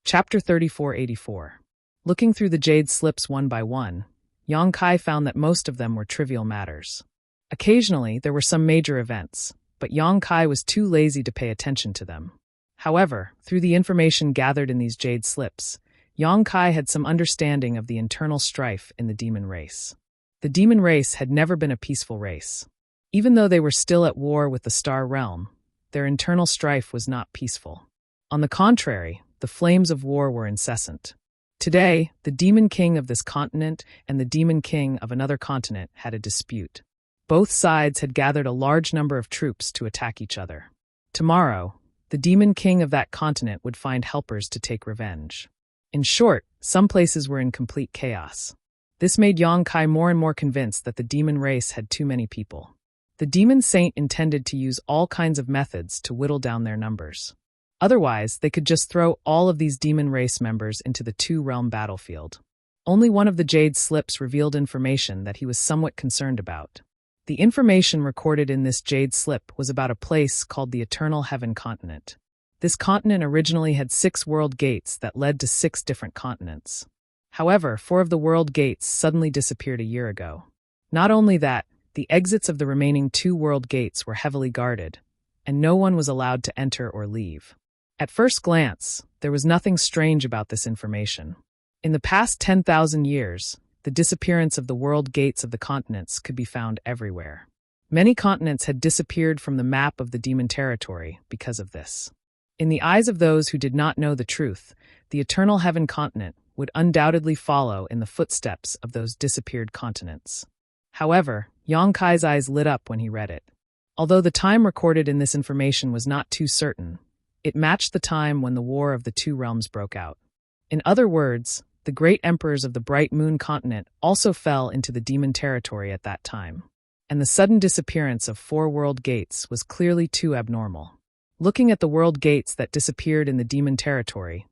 Chapter 3484. Looking through the jade slips one by one, Yang Kai found that most of them were trivial matters. Occasionally, there were some major events, but Yang Kai was too lazy to pay attention to them. However, through the information gathered in these jade slips, Yang Kai had some understanding of the internal strife in the demon race. The demon race had never been a peaceful race. Even though they were still at war with the Star Realm, their internal strife was not peaceful. On the contrary, the flames of war were incessant. Today, the demon king of this continent and the demon king of another continent had a dispute. Both sides had gathered a large number of troops to attack each other. Tomorrow, the demon king of that continent would find helpers to take revenge. In short, some places were in complete chaos. This made Yang Kai more and more convinced that the demon race had too many people. The demon saint intended to use all kinds of methods to whittle down their numbers. Otherwise, they could just throw all of these demon race members into the two-realm battlefield. Only one of the jade slips revealed information that he was somewhat concerned about. The information recorded in this jade slip was about a place called the Eternal Heaven Continent. This continent originally had 6 world gates that led to 6 different continents. However, 4 of the world gates suddenly disappeared a year ago. Not only that, the exits of the remaining 2 world gates were heavily guarded, and no one was allowed to enter or leave. At first glance, there was nothing strange about this information. In the past 10,000 years, the disappearance of the world gates of the continents could be found everywhere. Many continents had disappeared from the map of the demon territory because of this. In the eyes of those who did not know the truth, the Eternal Heaven Continent would undoubtedly follow in the footsteps of those disappeared continents. However, Yang Kai's eyes lit up when he read it. Although the time recorded in this information was not too certain, it matched the time when the War of the Two Realms broke out. In other words, the great emperors of the Bright Moon continent also fell into the demon territory at that time. And the sudden disappearance of 4 world gates was clearly too abnormal. Looking at the world gates that disappeared in the demon territory,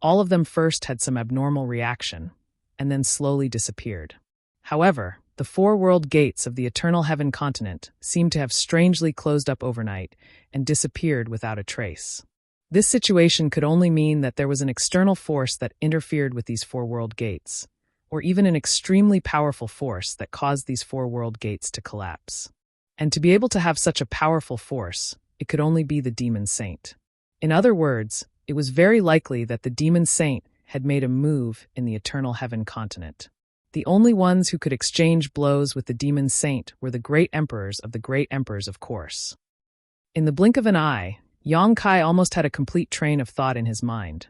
all of them first had some abnormal reaction, and then slowly disappeared. However, the 4 world gates of the Eternal Heaven continent seemed to have strangely closed up overnight and disappeared without a trace. This situation could only mean that there was an external force that interfered with these 4 world gates, or even an extremely powerful force that caused these 4 world gates to collapse. And to be able to have such a powerful force, it could only be the demon saint. In other words, it was very likely that the demon saint had made a move in the Eternal Heaven continent. The only ones who could exchange blows with the demon saint were the great emperors of the great emperors, of course. In the blink of an eye, Yang Kai almost had a complete train of thought in his mind.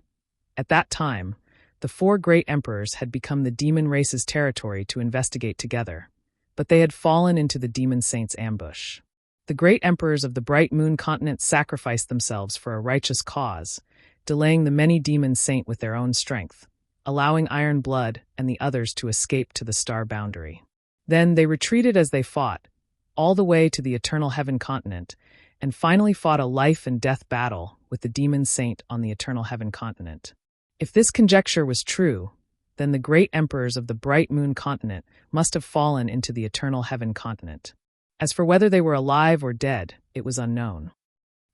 At that time, the 4 great emperors had become the demon race's territory to investigate together, but they had fallen into the demon saint's ambush. The great emperors of the Bright Moon continent sacrificed themselves for a righteous cause, delaying the many demon saint with their own strength, allowing Iron Blood and the others to escape to the star boundary. Then they retreated as they fought, all the way to the Eternal Heaven continent, and finally fought a life-and-death battle with the demon saint on the Eternal Heaven continent. If this conjecture was true, then the great emperors of the Bright Moon continent must have fallen into the Eternal Heaven continent. As for whether they were alive or dead, it was unknown.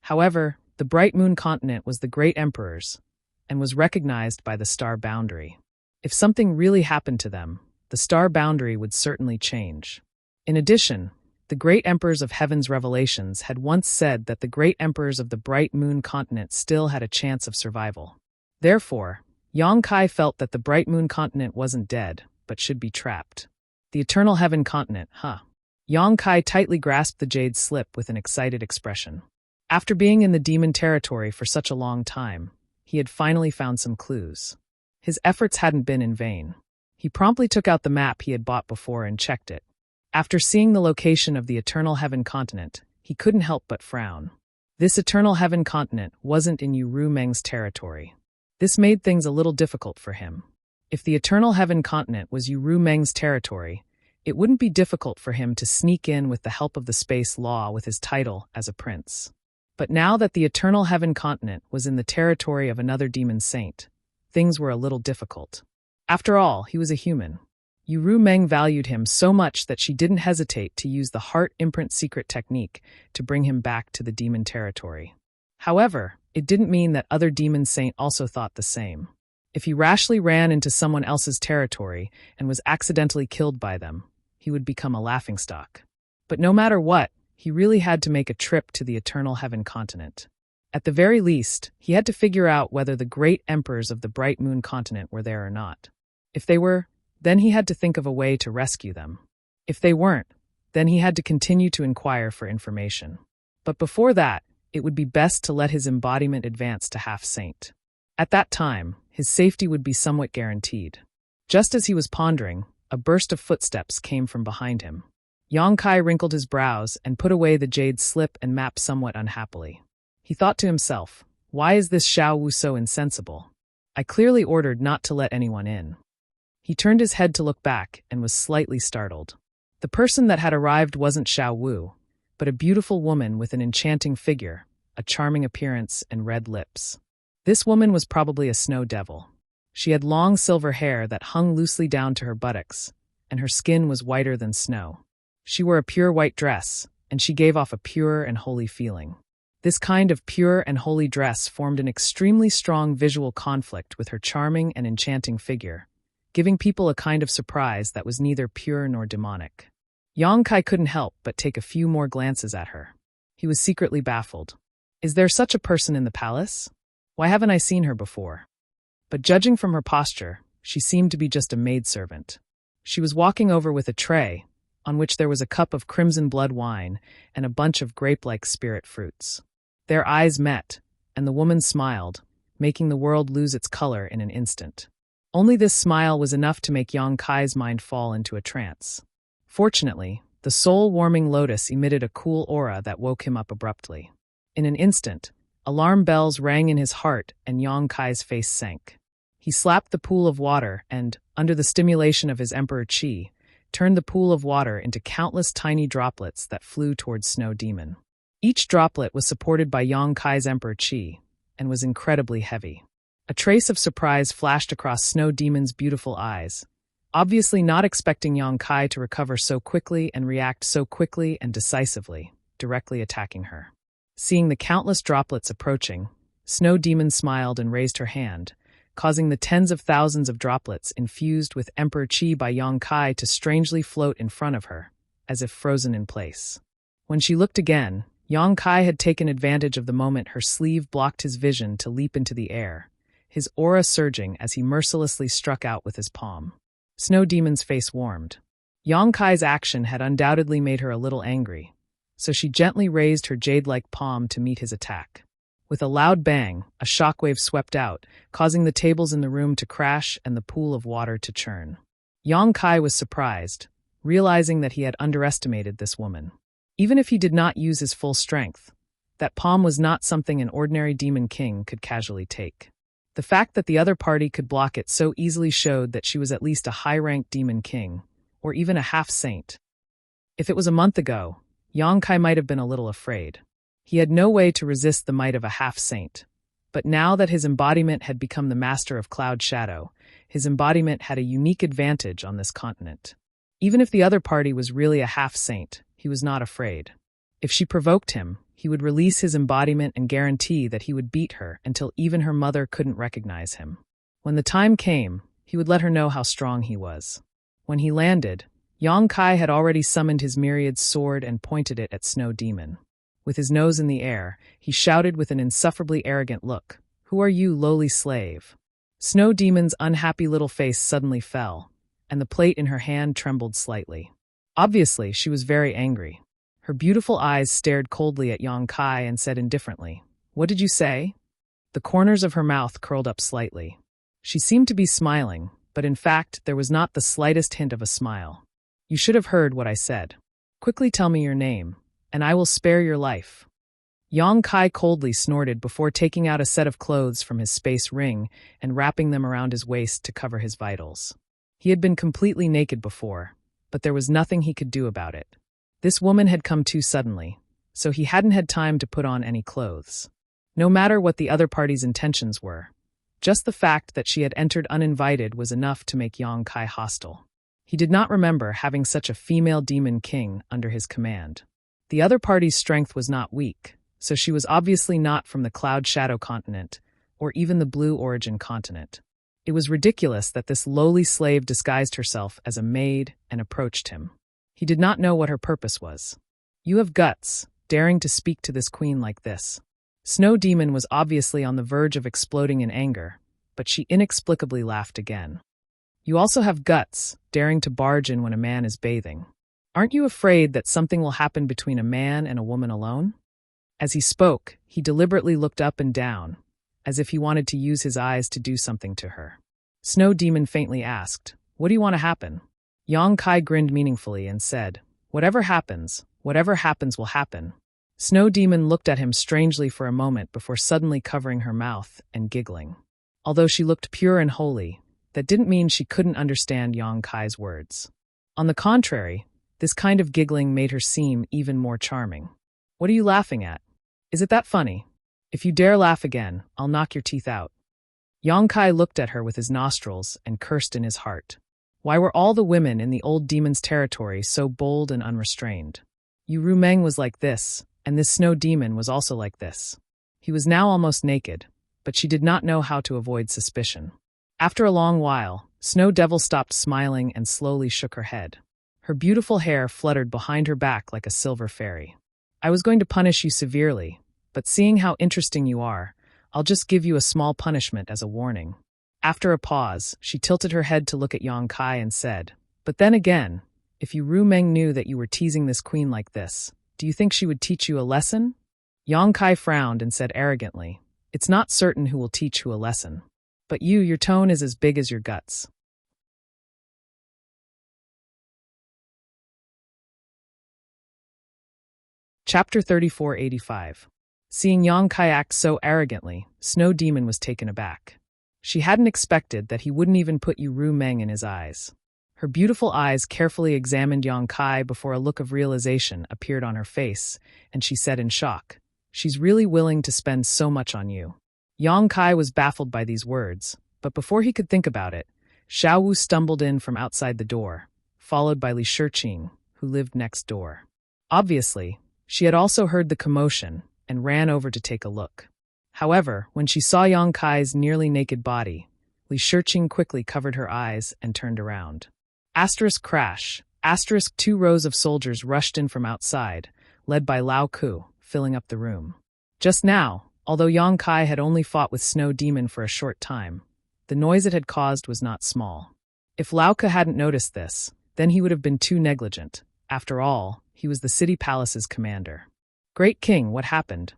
However, the Bright Moon continent was the great emperor's and was recognized by the star boundary. If something really happened to them, the star boundary would certainly change. In addition, the great emperors of Heaven's Revelations had once said that the great emperors of the Bright Moon continent still had a chance of survival. Therefore, Yang Kai felt that the Bright Moon continent wasn't dead, but should be trapped. The Eternal Heaven continent, huh? Yang Kai tightly grasped the jade slip with an excited expression. After being in the demon territory for such a long time, he had finally found some clues. His efforts hadn't been in vain. He promptly took out the map he had bought before and checked it. After seeing the location of the Eternal Heaven continent, he couldn't help but frown. This Eternal Heaven continent wasn't in Yu Meng's territory. This made things a little difficult for him. If the Eternal Heaven continent was Uru Meng's territory, it wouldn't be difficult for him to sneak in with the help of the space law with his title as a prince. But now that the Eternal Heaven continent was in the territory of another demon saint, things were a little difficult. After all, he was a human. Uru Meng valued him so much that she didn't hesitate to use the heart imprint secret technique to bring him back to the demon territory. However, it didn't mean that other demon saint also thought the same. If he rashly ran into someone else's territory and was accidentally killed by them, he would become a laughingstock. But no matter what, he really had to make a trip to the Eternal Heaven continent. At the very least, he had to figure out whether the great emperors of the Bright Moon continent were there or not. If they were, then he had to think of a way to rescue them. If they weren't, then he had to continue to inquire for information. But before that, it would be best to let his embodiment advance to half-saint. At that time, his safety would be somewhat guaranteed. Just as he was pondering, a burst of footsteps came from behind him. Yang Kai wrinkled his brows and put away the jade slip and map somewhat unhappily. He thought to himself, why is this Xiao Wu so insensible? I clearly ordered not to let anyone in. He turned his head to look back and was slightly startled. The person that had arrived wasn't Xiao Wu, but a beautiful woman with an enchanting figure, a charming appearance, and red lips. This woman was probably a snow devil. She had long silver hair that hung loosely down to her buttocks, and her skin was whiter than snow. She wore a pure white dress, and she gave off a pure and holy feeling. This kind of pure and holy dress formed an extremely strong visual conflict with her charming and enchanting figure, giving people a kind of surprise that was neither pure nor demonic. Yang Kai couldn't help but take a few more glances at her. He was secretly baffled. Is there such a person in the palace? Why haven't I seen her before? But judging from her posture, she seemed to be just a maidservant. She was walking over with a tray, on which there was a cup of crimson blood wine and a bunch of grape-like spirit fruits. Their eyes met, and the woman smiled, making the world lose its color in an instant. Only this smile was enough to make Yang Kai's mind fall into a trance. Fortunately, the soul-warming lotus emitted a cool aura that woke him up abruptly. In an instant, alarm bells rang in his heart and Yang Kai's face sank. He slapped the pool of water and, under the stimulation of his Emperor Qi, turned the pool of water into countless tiny droplets that flew towards Snow Demon. Each droplet was supported by Yang Kai's Emperor Qi and was incredibly heavy. A trace of surprise flashed across Snow Demon's beautiful eyes, obviously not expecting Yang Kai to recover so quickly and react so quickly and decisively, directly attacking her. Seeing the countless droplets approaching, Snow Demon smiled and raised her hand, causing the tens of thousands of droplets infused with Emperor Qi by Yang Kai to strangely float in front of her, as if frozen in place. When she looked again, Yang Kai had taken advantage of the moment her sleeve blocked his vision to leap into the air, his aura surging as he mercilessly struck out with his palm. Snow Demon's face warmed. Yang Kai's action had undoubtedly made her a little angry, so she gently raised her jade-like palm to meet his attack. With a loud bang, a shockwave swept out, causing the tables in the room to crash and the pool of water to churn. Yang Kai was surprised, realizing that he had underestimated this woman. Even if he did not use his full strength, that palm was not something an ordinary demon king could casually take. The fact that the other party could block it so easily showed that she was at least a high-ranked demon king, or even a half-saint. If it was a month ago, Yang Kai might have been a little afraid. He had no way to resist the might of a half-saint, but now that his embodiment had become the master of Cloud Shadow, his embodiment had a unique advantage on this continent. Even if the other party was really a half-saint, he was not afraid. If she provoked him, he would release his embodiment and guarantee that he would beat her until even her mother couldn't recognize him. When the time came, he would let her know how strong he was. When he landed, Yang Kai had already summoned his myriad sword and pointed it at Snow Demon. With his nose in the air, he shouted with an insufferably arrogant look, "Who are you, lowly slave?" Snow Demon's unhappy little face suddenly fell, and the plate in her hand trembled slightly. Obviously, she was very angry. Her beautiful eyes stared coldly at Yang Kai and said indifferently, "What did you say?" The corners of her mouth curled up slightly. She seemed to be smiling, but in fact there was not the slightest hint of a smile. "You should have heard what I said. Quickly tell me your name, and I will spare your life." Yang Kai coldly snorted before taking out a set of clothes from his space ring and wrapping them around his waist to cover his vitals. He had been completely naked before, but there was nothing he could do about it. This woman had come too suddenly, so he hadn't had time to put on any clothes. No matter what the other party's intentions were, just the fact that she had entered uninvited was enough to make Yang Kai hostile. He did not remember having such a female demon king under his command. The other party's strength was not weak, so she was obviously not from the Cloud Shadow continent, or even the Blue Origin continent. It was ridiculous that this lowly slave disguised herself as a maid and approached him. He did not know what her purpose was. "You have guts, daring to speak to this queen like this." Snow Demon was obviously on the verge of exploding in anger, but she inexplicably laughed again. "You also have guts, daring to barge in when a man is bathing. Aren't you afraid that something will happen between a man and a woman alone?" As he spoke, he deliberately looked up and down, as if he wanted to use his eyes to do something to her. Snow Demon faintly asked, "What do you want to happen?" Yang Kai grinned meaningfully and said, whatever happens will happen." Snow Demon looked at him strangely for a moment before suddenly covering her mouth and giggling. Although she looked pure and holy, that didn't mean she couldn't understand Yang Kai's words. On the contrary, this kind of giggling made her seem even more charming. "What are you laughing at? Is it that funny? If you dare laugh again, I'll knock your teeth out." Yang Kai looked at her with his nostrils and cursed in his heart. Why were all the women in the old demon's territory so bold and unrestrained? Yu Rumeng was like this, and this snow demon was also like this. He was now almost naked, but she did not know how to avoid suspicion. After a long while, Snow Devil stopped smiling and slowly shook her head. Her beautiful hair fluttered behind her back like a silver fairy. "I was going to punish you severely, but seeing how interesting you are, I'll just give you a small punishment as a warning." After a pause, she tilted her head to look at Yang Kai and said, "But then again, if Yu Rumeng knew that you were teasing this queen like this, do you think she would teach you a lesson?" Yang Kai frowned and said arrogantly, "It's not certain who will teach who a lesson. But your tone is as big as your guts." Chapter 3485. Seeing Yang Kai act so arrogantly, Snow Demon was taken aback. She hadn't expected that he wouldn't even put Yu Rumeng in his eyes. Her beautiful eyes carefully examined Yang Kai before a look of realization appeared on her face, and she said in shock, "She's really willing to spend so much on you." Yang Kai was baffled by these words, but before he could think about it, Xiao Wu stumbled in from outside the door, followed by Li Shiqing, who lived next door. Obviously, she had also heard the commotion and ran over to take a look. However, when she saw Yang Kai's nearly naked body, Li Shiqing quickly covered her eyes and turned around. Crash. 2 rows of soldiers rushed in from outside, led by Lao Ku, filling up the room. Just now, although Yang Kai had only fought with Snow Demon for a short time, the noise it had caused was not small. If Lao Ku hadn't noticed this, then he would have been too negligent. After all, he was the city palace's commander. "Great King, what happened?"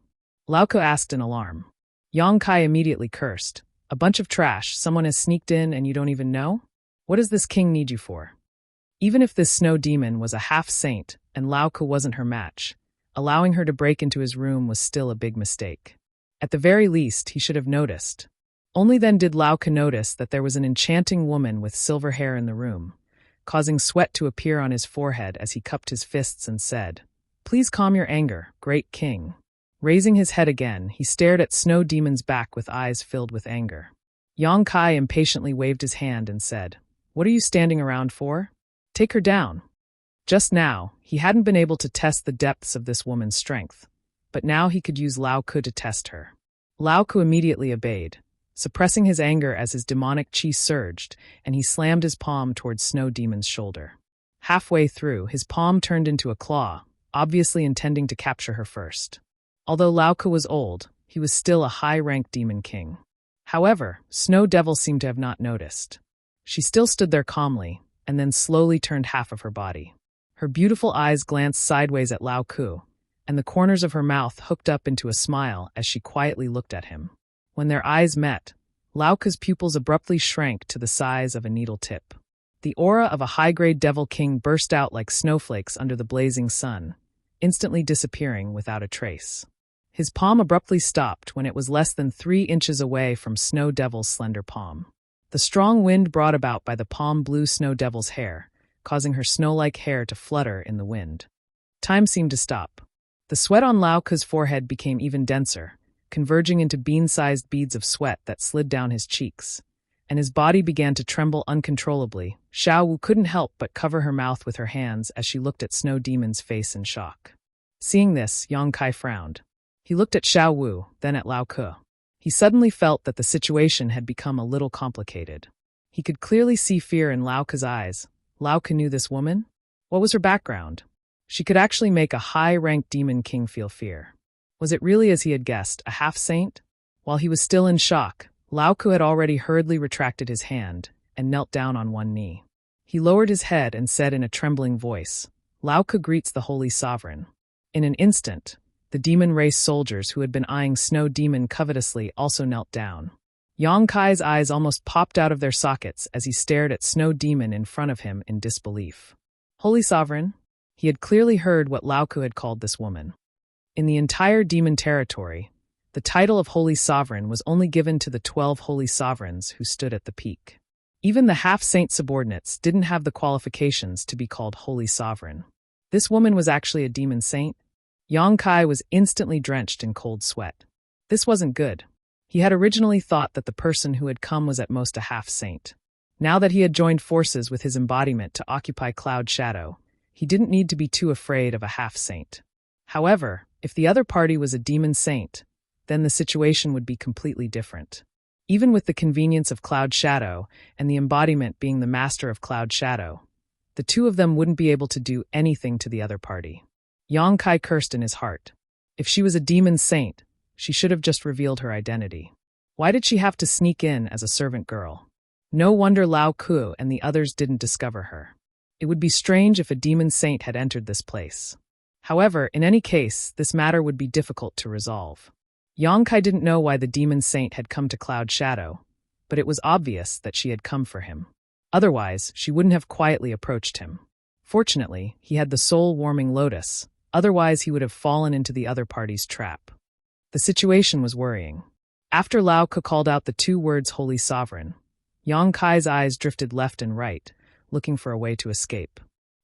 Lao Ku asked in alarm. Yang Kai immediately cursed. "A bunch of trash, someone has sneaked in and you don't even know? What does this king need you for?" Even if this snow demon was a half-saint and Lao Ku wasn't her match, allowing her to break into his room was still a big mistake. At the very least, he should have noticed. Only then did Lao Ku notice that there was an enchanting woman with silver hair in the room, causing sweat to appear on his forehead as he cupped his fists and said, "Please calm your anger, great king." Raising his head again, he stared at Snow Demon's back with eyes filled with anger. Yang Kai impatiently waved his hand and said, "What are you standing around for? Take her down." Just now, he hadn't been able to test the depths of this woman's strength, but now he could use Lao Ku to test her. Lao Ku immediately obeyed, suppressing his anger as his demonic chi surged, and he slammed his palm towards Snow Demon's shoulder. Halfway through, his palm turned into a claw, obviously intending to capture her first. Although Lao Ku was old, he was still a high-ranked demon king. However, Snow Devil seemed to have not noticed. She still stood there calmly, and then slowly turned half of her body. Her beautiful eyes glanced sideways at Lao Ku, and the corners of her mouth hooked up into a smile as she quietly looked at him. When their eyes met, Lao Ku's pupils abruptly shrank to the size of a needle tip. The aura of a high-grade devil king burst out like snowflakes under the blazing sun, instantly disappearing without a trace. His palm abruptly stopped when it was less than 3 inches away from Snow Devil's slender palm. The strong wind brought about by the palm blew Snow Devil's hair, causing her snow-like hair to flutter in the wind. Time seemed to stop. The sweat on Lao Ke's forehead became even denser, converging into bean-sized beads of sweat that slid down his cheeks, and his body began to tremble uncontrollably. Xiao Wu couldn't help but cover her mouth with her hands as she looked at Snow Demon's face in shock. Seeing this, Yang Kai frowned. He looked at Xiao Wu, then at Lao Ke. He suddenly felt that the situation had become a little complicated. He could clearly see fear in Lao Ke's eyes. Lao Ke knew this woman? What was her background? She could actually make a high-ranked demon king feel fear. Was it really as he had guessed, a half-saint? While he was still in shock, Lao Ke had already hurriedly retracted his hand and knelt down on one knee. He lowered his head and said in a trembling voice, "Lao Ke greets the Holy Sovereign." In an instant, the demon race soldiers who had been eyeing Snow Demon covetously also knelt down. Yang Kai's eyes almost popped out of their sockets as he stared at Snow Demon in front of him in disbelief. Holy Sovereign? He had clearly heard what Lao Ke had called this woman. In the entire demon territory, the title of Holy Sovereign was only given to the 12 Holy Sovereigns who stood at the peak. Even the half-saint subordinates didn't have the qualifications to be called Holy Sovereign. This woman was actually a demon saint? Yang Kai was instantly drenched in cold sweat. This wasn't good. He had originally thought that the person who had come was at most a half-saint. Now that he had joined forces with his embodiment to occupy Cloud Shadow, he didn't need to be too afraid of a half-saint. However, if the other party was a demon saint, then the situation would be completely different. Even with the convenience of Cloud Shadow and the embodiment being the master of Cloud Shadow, the two of them wouldn't be able to do anything to the other party. Yang Kai cursed in his heart. If she was a demon saint, she should have just revealed her identity. Why did she have to sneak in as a servant girl? No wonder Lao Ke and the others didn't discover her. It would be strange if a demon saint had entered this place. However, in any case, this matter would be difficult to resolve. Yang Kai didn't know why the demon saint had come to Cloud Shadow, but it was obvious that she had come for him. Otherwise, she wouldn't have quietly approached him. Fortunately, he had the soul-warming lotus, otherwise he would have fallen into the other party's trap. The situation was worrying. After Lao Ke called out the 2 words Holy Sovereign, Yang Kai's eyes drifted left and right, looking for a way to escape.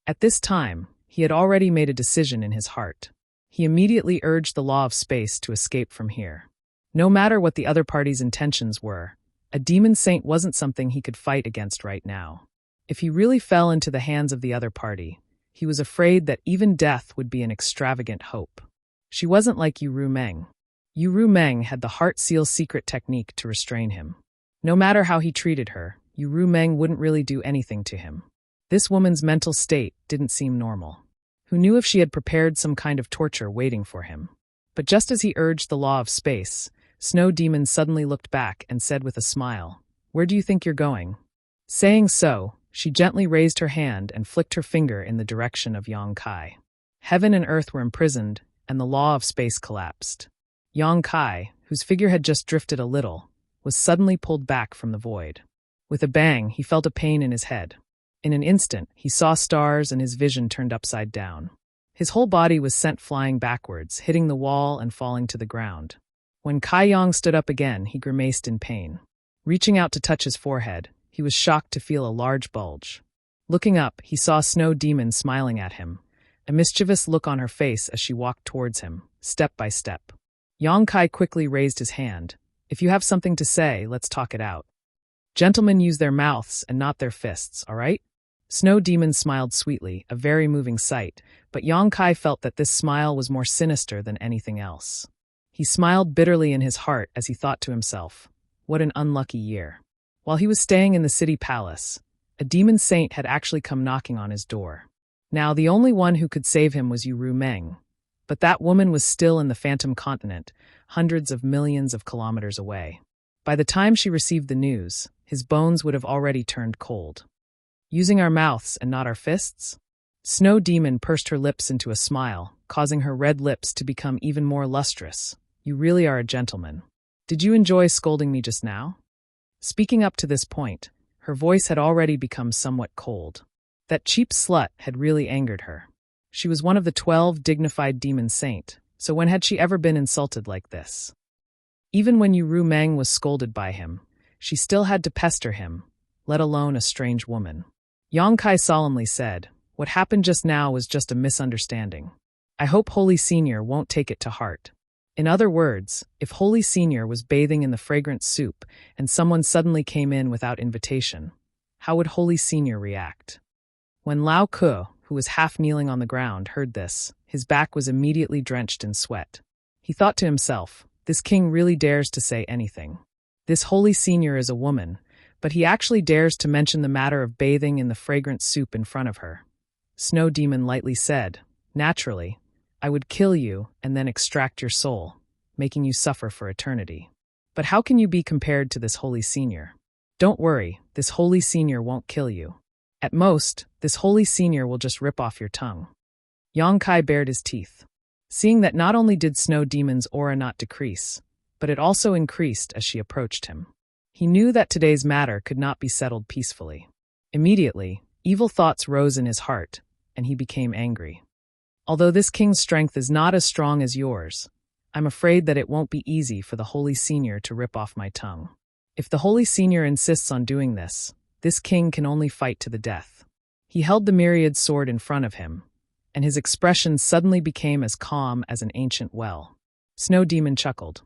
At this time, he had already made a decision in his heart. He immediately urged the law of space to escape from here. No matter what the other party's intentions were, a demon saint wasn't something he could fight against right now. If he really fell into the hands of the other party, he was afraid that even death would be an extravagant hope. She wasn't like Yu Ru Meng. Yu Ru Meng had the Heart Seal secret technique to restrain him. No matter how he treated her, Yu Ru Meng wouldn't really do anything to him. This woman's mental state didn't seem normal. Who knew if she had prepared some kind of torture waiting for him? But just as he urged the law of space, Snow Demon suddenly looked back and said with a smile, "Where do you think you're going?" Saying so, she gently raised her hand and flicked her finger in the direction of Yang Kai. Heaven and earth were imprisoned, and the law of space collapsed. Yang Kai, whose figure had just drifted a little, was suddenly pulled back from the void. With a bang, he felt a pain in his head. In an instant, he saw stars and his vision turned upside down. His whole body was sent flying backwards, hitting the wall and falling to the ground. When Kai Yang stood up again, he grimaced in pain. Reaching out to touch his forehead, he was shocked to feel a large bulge. Looking up, he saw Snow Demon smiling at him, a mischievous look on her face as she walked towards him, step by step. Yang Kai quickly raised his hand. "If you have something to say, let's talk it out. Gentlemen use their mouths and not their fists, all right?" Snow Demon smiled sweetly, a very moving sight, but Yang Kai felt that this smile was more sinister than anything else. He smiled bitterly in his heart as he thought to himself, what an unlucky year. While he was staying in the city palace, a demon saint had actually come knocking on his door. Now, the only one who could save him was Yu Ru Meng, but that woman was still in the Phantom Continent, hundreds of millions of kilometers away. By the time she received the news, his bones would have already turned cold. Using our mouths and not our fists? Snow Demon pursed her lips into a smile, causing her red lips to become even more lustrous. "You really are a gentleman. Did you enjoy scolding me just now?" Speaking up to this point, her voice had already become somewhat cold. That cheap slut had really angered her. She was one of the 12 dignified demon saint, So when had she ever been insulted like this? Even when Yu Meng was scolded by him, she still had to pester him, let alone a strange woman. Yang Kai solemnly said, "What happened just now was just a misunderstanding. I hope Holy Senior won't take it to heart." In other words, if Holy Senior was bathing in the fragrant soup and someone suddenly came in without invitation, how would Holy Senior react? When Lao Ke, who was half kneeling on the ground, heard this, his back was immediately drenched in sweat. He thought to himself, this king really dares to say anything. This Holy Senior is a woman, but he actually dares to mention the matter of bathing in the fragrant soup in front of her. Snow Demon lightly said, "Naturally, I would kill you and then extract your soul, making you suffer for eternity. But how can you be compared to this Holy Senior? Don't worry, this Holy Senior won't kill you. At most, this Holy Senior will just rip off your tongue." Yang Kai bared his teeth. Seeing that not only did Snow Demon's aura not decrease, but it also increased as she approached him. He knew that today's matter could not be settled peacefully. Immediately, evil thoughts rose in his heart, and he became angry. "Although this king's strength is not as strong as yours, I'm afraid that it won't be easy for the Holy Senior to rip off my tongue. If the Holy Senior insists on doing this king can only fight to the death." He held the myriad sword in front of him, and his expression suddenly became as calm as an ancient well. Snow Demon chuckled.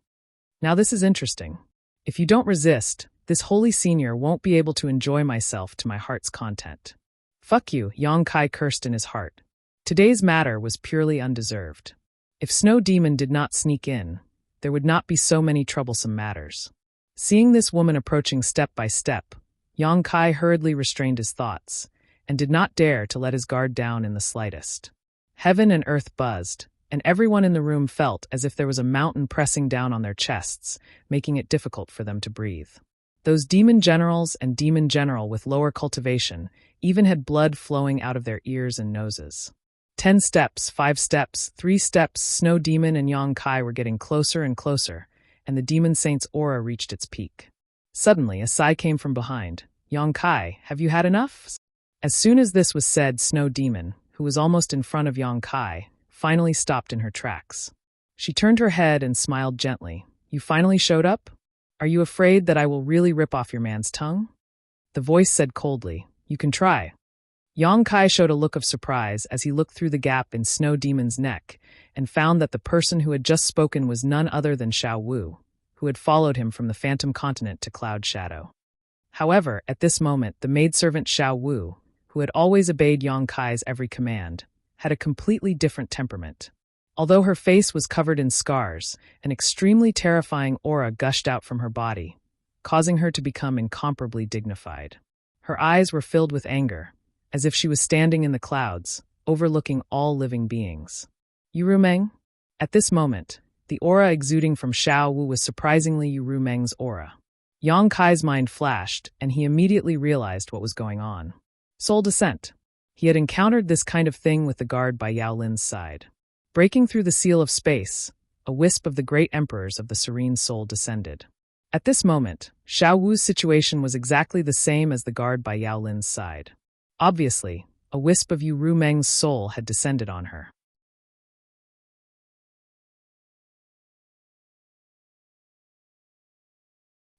"Now this is interesting. If you don't resist, this Holy Senior won't be able to enjoy myself to my heart's content." "Fuck you," Yang Kai cursed in his heart. Today's matter was purely undeserved. If Snow Demon did not sneak in, there would not be so many troublesome matters. Seeing this woman approaching step by step, Yang Kai hurriedly restrained his thoughts, and did not dare to let his guard down in the slightest. Heaven and earth buzzed, and everyone in the room felt as if there was a mountain pressing down on their chests, making it difficult for them to breathe. Those demon generals and demon general with lower cultivation even had blood flowing out of their ears and noses. 10 steps, 5 steps, 3 steps, Snow Demon and Yang Kai were getting closer and closer, and the demon saint's aura reached its peak. Suddenly, a sigh came from behind. "Yang Kai, have you had enough?" As soon as this was said, Snow Demon, who was almost in front of Yang Kai, finally stopped in her tracks. She turned her head and smiled gently. "You finally showed up? Are you afraid that I will really rip off your man's tongue?" The voice said coldly, "You can try." Yang Kai showed a look of surprise as he looked through the gap in Snow Demon's neck and found that the person who had just spoken was none other than Xiao Wu, who had followed him from the Phantom Continent to Cloud Shadow. However, at this moment, the maidservant Xiao Wu, who had always obeyed Yang Kai's every command, had a completely different temperament. Although her face was covered in scars, an extremely terrifying aura gushed out from her body, causing her to become incomparably dignified. Her eyes were filled with anger, as if she was standing in the clouds, overlooking all living beings. "Yu Meng?" At this moment, the aura exuding from Xiao Wu was surprisingly Yu Meng's aura. Yang Kai's mind flashed, and he immediately realized what was going on. Soul descent. He had encountered this kind of thing with the guard by Yao Lin's side. Breaking through the seal of space, a wisp of the great emperors of the serene soul descended. At this moment, Xiao Wu's situation was exactly the same as the guard by Yao Lin's side. Obviously, a wisp of Yu Meng's soul had descended on her.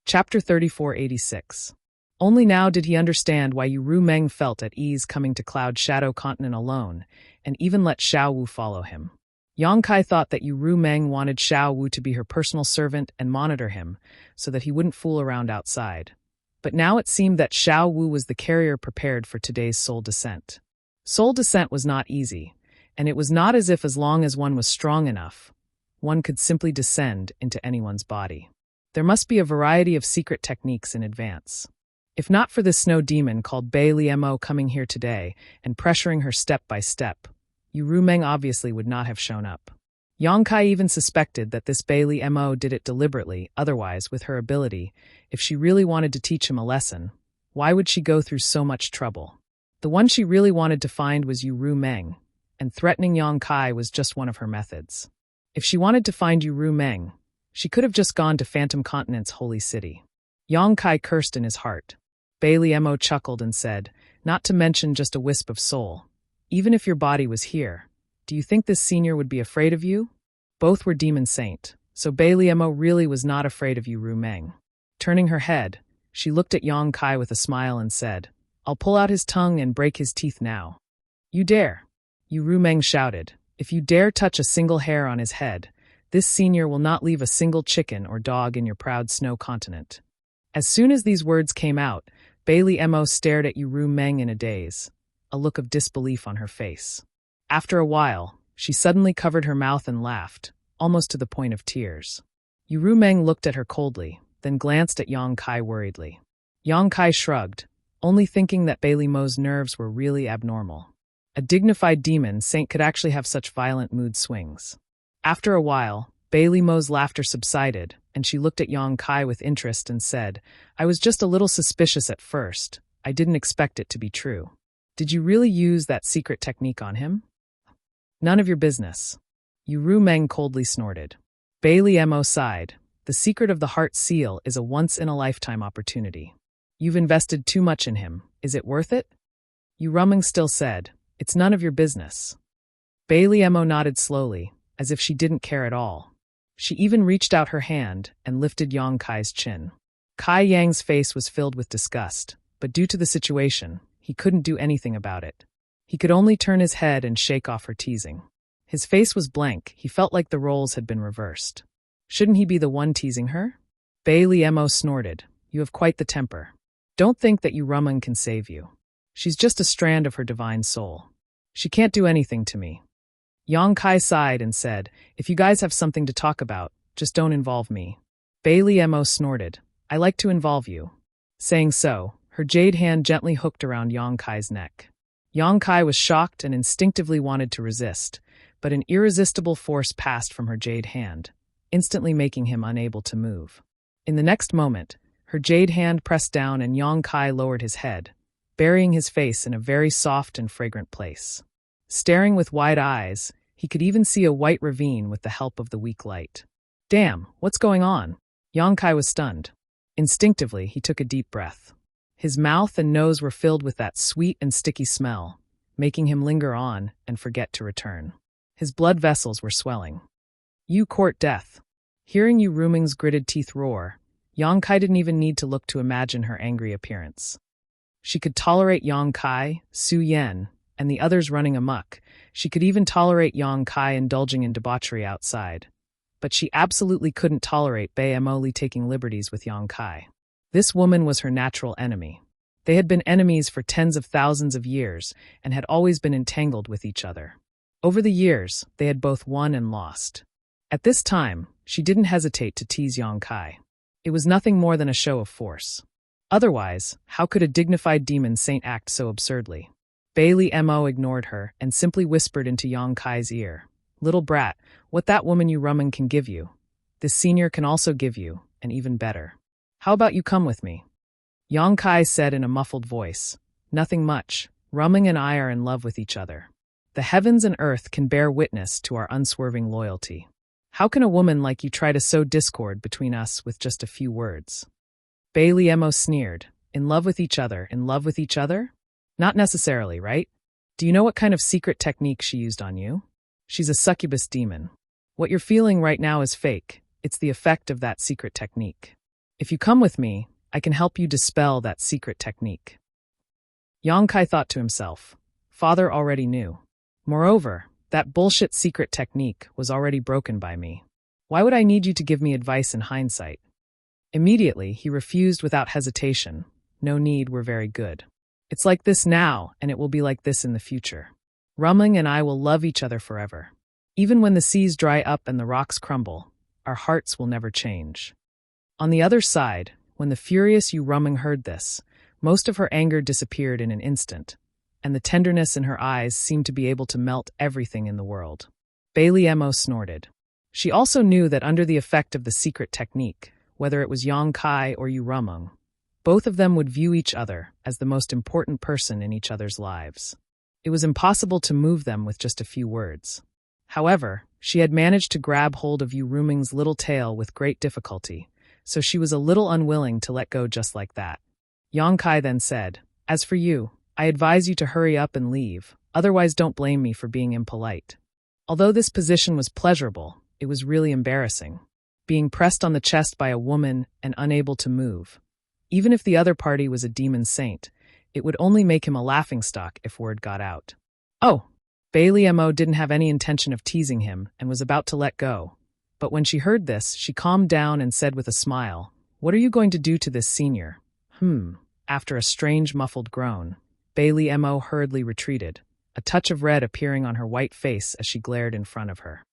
Chapter 3486. Only now did he understand why Yu Meng felt at ease coming to Cloud Shadow Continent alone, and even let Xiao Wu follow him. Yang Kai thought that Yu Meng wanted Xiao Wu to be her personal servant and monitor him, so that he wouldn't fool around outside. But now it seemed that Xiao Wu was the carrier prepared for today's soul descent. Soul descent was not easy, and it was not as if as long as one was strong enough, one could simply descend into anyone's body. There must be a variety of secret techniques in advance. If not for this Snow Demon called Bei Liemo coming here today and pressuring her step by step, Yu Meng obviously would not have shown up. Yang Kai even suspected that this Bei Liemo did it deliberately, otherwise, with her ability, if she really wanted to teach him a lesson, why would she go through so much trouble? The one she really wanted to find was Yu Meng, and threatening Yang Kai was just one of her methods. If she wanted to find Yu Meng, she could have just gone to Phantom Continent's holy city. Yang Kai cursed in his heart. Bei Liemo chuckled and said, "Not to mention just a wisp of soul. Even if your body was here, do you think this senior would be afraid of you?" Both were demon saint, so Liemo really was not afraid of Yu Rumeng. Turning her head, she looked at Yang Kai with a smile and said, "I'll pull out his tongue and break his teeth now." "You dare!" Yu Rumeng shouted. "If you dare touch a single hair on his head, this senior will not leave a single chicken or dog in your proud snow continent." As soon as these words came out, Liemo stared at Yu Rumeng in a daze, a look of disbelief on her face. After a while, she suddenly covered her mouth and laughed, almost to the point of tears. Yu Rumeng looked at her coldly, then glanced at Yang Kai worriedly. Yang Kai shrugged, only thinking that Liemo's nerves were really abnormal. A dignified demon saint could actually have such violent mood swings. After a while, Liemo's laughter subsided, and she looked at Yang Kai with interest and said, "I was just a little suspicious at first. I didn't expect it to be true. Did you really use that secret technique on him?" "None of your business." Yu Rumeng coldly snorted. Liemo sighed. "The secret of the heart seal is a once-in-a-lifetime opportunity. You've invested too much in him. Is it worth it?" Yu Rumeng still said, "It's none of your business." Liemo nodded slowly, as if she didn't care at all. She even reached out her hand and lifted Yang Kai's chin. Kai Yang's face was filled with disgust, but due to the situation, he couldn't do anything about it. He could only turn his head and shake off her teasing. His face was blank. He felt like the roles had been reversed. Shouldn't he be the one teasing her? Liemo snorted. "You have quite the temper. Don't think that Yu Rumeng can save you. She's just a strand of her divine soul. She can't do anything to me." Yang Kai sighed and said, "If you guys have something to talk about, just don't involve me." Liemo snorted. "I like to involve you." Saying so, her jade hand gently hooked around Yang Kai's neck. Yang Kai was shocked and instinctively wanted to resist, but an irresistible force passed from her jade hand, instantly making him unable to move. In the next moment, her jade hand pressed down and Yang Kai lowered his head, burying his face in a very soft and fragrant place. Staring with wide eyes, he could even see a white ravine with the help of the weak light. "Damn, what's going on?" Yang Kai was stunned. Instinctively, he took a deep breath. His mouth and nose were filled with that sweet and sticky smell, making him linger on and forget to return. His blood vessels were swelling. "You court death." Hearing Yu Rumeng's gritted teeth roar, Yang Kai didn't even need to look to imagine her angry appearance. She could tolerate Yang Kai, Su Yen, and the others running amok. She could even tolerate Yang Kai indulging in debauchery outside. But she absolutely couldn't tolerate Liemo taking liberties with Yang Kai. This woman was her natural enemy. They had been enemies for tens of thousands of years and had always been entangled with each other. Over the years, they had both won and lost. At this time, she didn't hesitate to tease Yang Kai. It was nothing more than a show of force. Otherwise, how could a dignified demon saint act so absurdly? Liemo ignored her and simply whispered into Yang Kai's ear, "Little brat, what that woman Yu Rumeng can give you, this senior can also give you, and even better. How about you come with me?" Yang Kai said in a muffled voice, "Nothing much. Rumeng and I are in love with each other. The heavens and earth can bear witness to our unswerving loyalty. How can a woman like you try to sow discord between us with just a few words?" Liemo sneered. "In love with each other, in love with each other? Not necessarily, right? Do you know what kind of secret technique she used on you? She's a succubus demon. What you're feeling right now is fake. It's the effect of that secret technique. If you come with me, I can help you dispel that secret technique." Yang Kai thought to himself, Father already knew. Moreover, that bullshit secret technique was already broken by me. Why would I need you to give me advice in hindsight? Immediately, he refused without hesitation. No need, we're very good. It's like this now, and it will be like this in the future. Rumeng and I will love each other forever. Even when the seas dry up and the rocks crumble, our hearts will never change. On the other side, when the furious Yu Rumeng heard this, most of her anger disappeared in an instant, and the tenderness in her eyes seemed to be able to melt everything in the world. Liemo snorted. She also knew that under the effect of the secret technique, whether it was Yang Kai or Yu Rumeng, both of them would view each other as the most important person in each other's lives. It was impossible to move them with just a few words. However, she had managed to grab hold of Yu Rumeng's little tail with great difficulty, so she was a little unwilling to let go just like that. Yang Kai then said, "As for you, I advise you to hurry up and leave, otherwise don't blame me for being impolite." Although this position was pleasurable, It was really embarrassing. Being pressed on the chest by a woman and unable to move. Even if the other party was a demon saint, it would only make him a laughingstock if word got out. Oh! Bailey Mo didn't have any intention of teasing him and was about to let go. But when she heard this, she calmed down and said with a smile, "What are you going to do to this senior?" After a strange muffled groan, Bailey Mo hurriedly retreated, a touch of red appearing on her white face as she glared in front of her.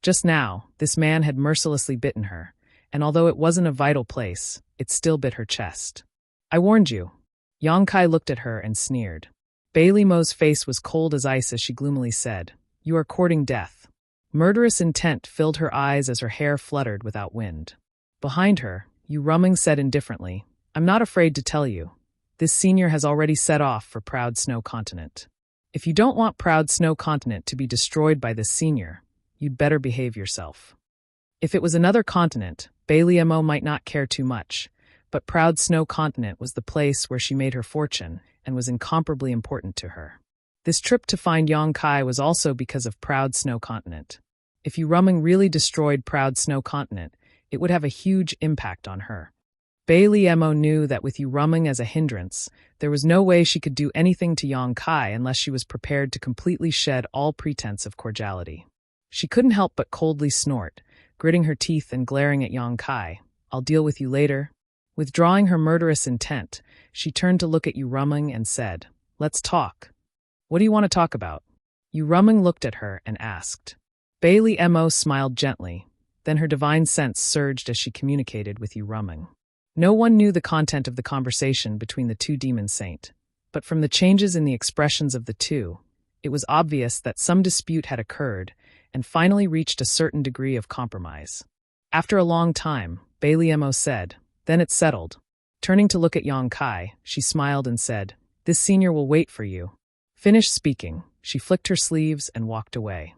Just now, this man had mercilessly bitten her, and although it wasn't a vital place, it still bit her chest. "I warned you." Yang Kai looked at her and sneered. Bailey Mo's face was cold as ice as she gloomily said, "You are courting death." Murderous intent filled her eyes as her hair fluttered without wind. Behind her, Yu Rumming said indifferently, "I'm not afraid to tell you. This senior has already set off for Proud Snow Continent. If you don't want Proud Snow Continent to be destroyed by this senior, you'd better behave yourself." If it was another continent, Bailey Mo might not care too much, but Proud Snow Continent was the place where she made her fortune and was incomparably important to her. This trip to find Yang Kai was also because of Proud Snow Continent. If Yu Rumming really destroyed Proud Snow Continent, it would have a huge impact on her. Bailey Mo knew that with Yu Rumming as a hindrance, there was no way she could do anything to Yang Kai unless she was prepared to completely shed all pretense of cordiality. She couldn't help but coldly snort, gritting her teeth and glaring at Yang Kai. "I'll deal with you later." Withdrawing her murderous intent, she turned to look at Yu Rumming and said, "Let's talk." "What do you want to talk about?" Yu Rumming looked at her and asked. Bailey Mo smiled gently, then her divine sense surged as she communicated with Yu Rumming. No one knew the content of the conversation between the two demon saint, but from the changes in the expressions of the two, it was obvious that some dispute had occurred and finally reached a certain degree of compromise. After a long time, Bailey Mo said, "Then it's settled." Turning to look at Yang Kai, she smiled and said, "This senior will wait for you." Finished speaking, she flicked her sleeves and walked away.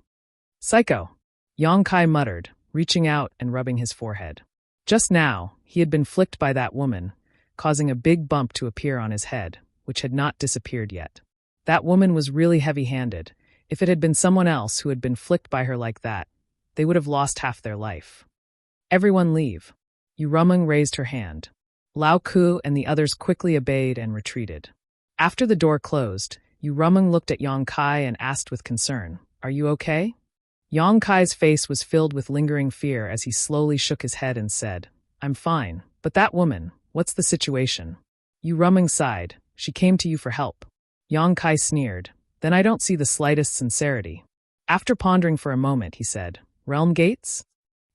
"Psycho!" Yang Kai muttered, reaching out and rubbing his forehead. Just now, he had been flicked by that woman, causing a big bump to appear on his head, which had not disappeared yet. That woman was really heavy-handed. If it had been someone else who had been flicked by her like that, they would have lost half their life. "Everyone leave." Yu Rumming raised her hand. Lao Ku and the others quickly obeyed and retreated. After the door closed, Yu Rumming looked at Yang Kai and asked with concern, "Are you okay?" Yang Kai's face was filled with lingering fear as he slowly shook his head and said, "I'm fine, but that woman, what's the situation?" Yu Rumming sighed, "She came to you for help." Yang Kai sneered, "Then I don't see the slightest sincerity." After pondering for a moment, he said, "Realm gates?"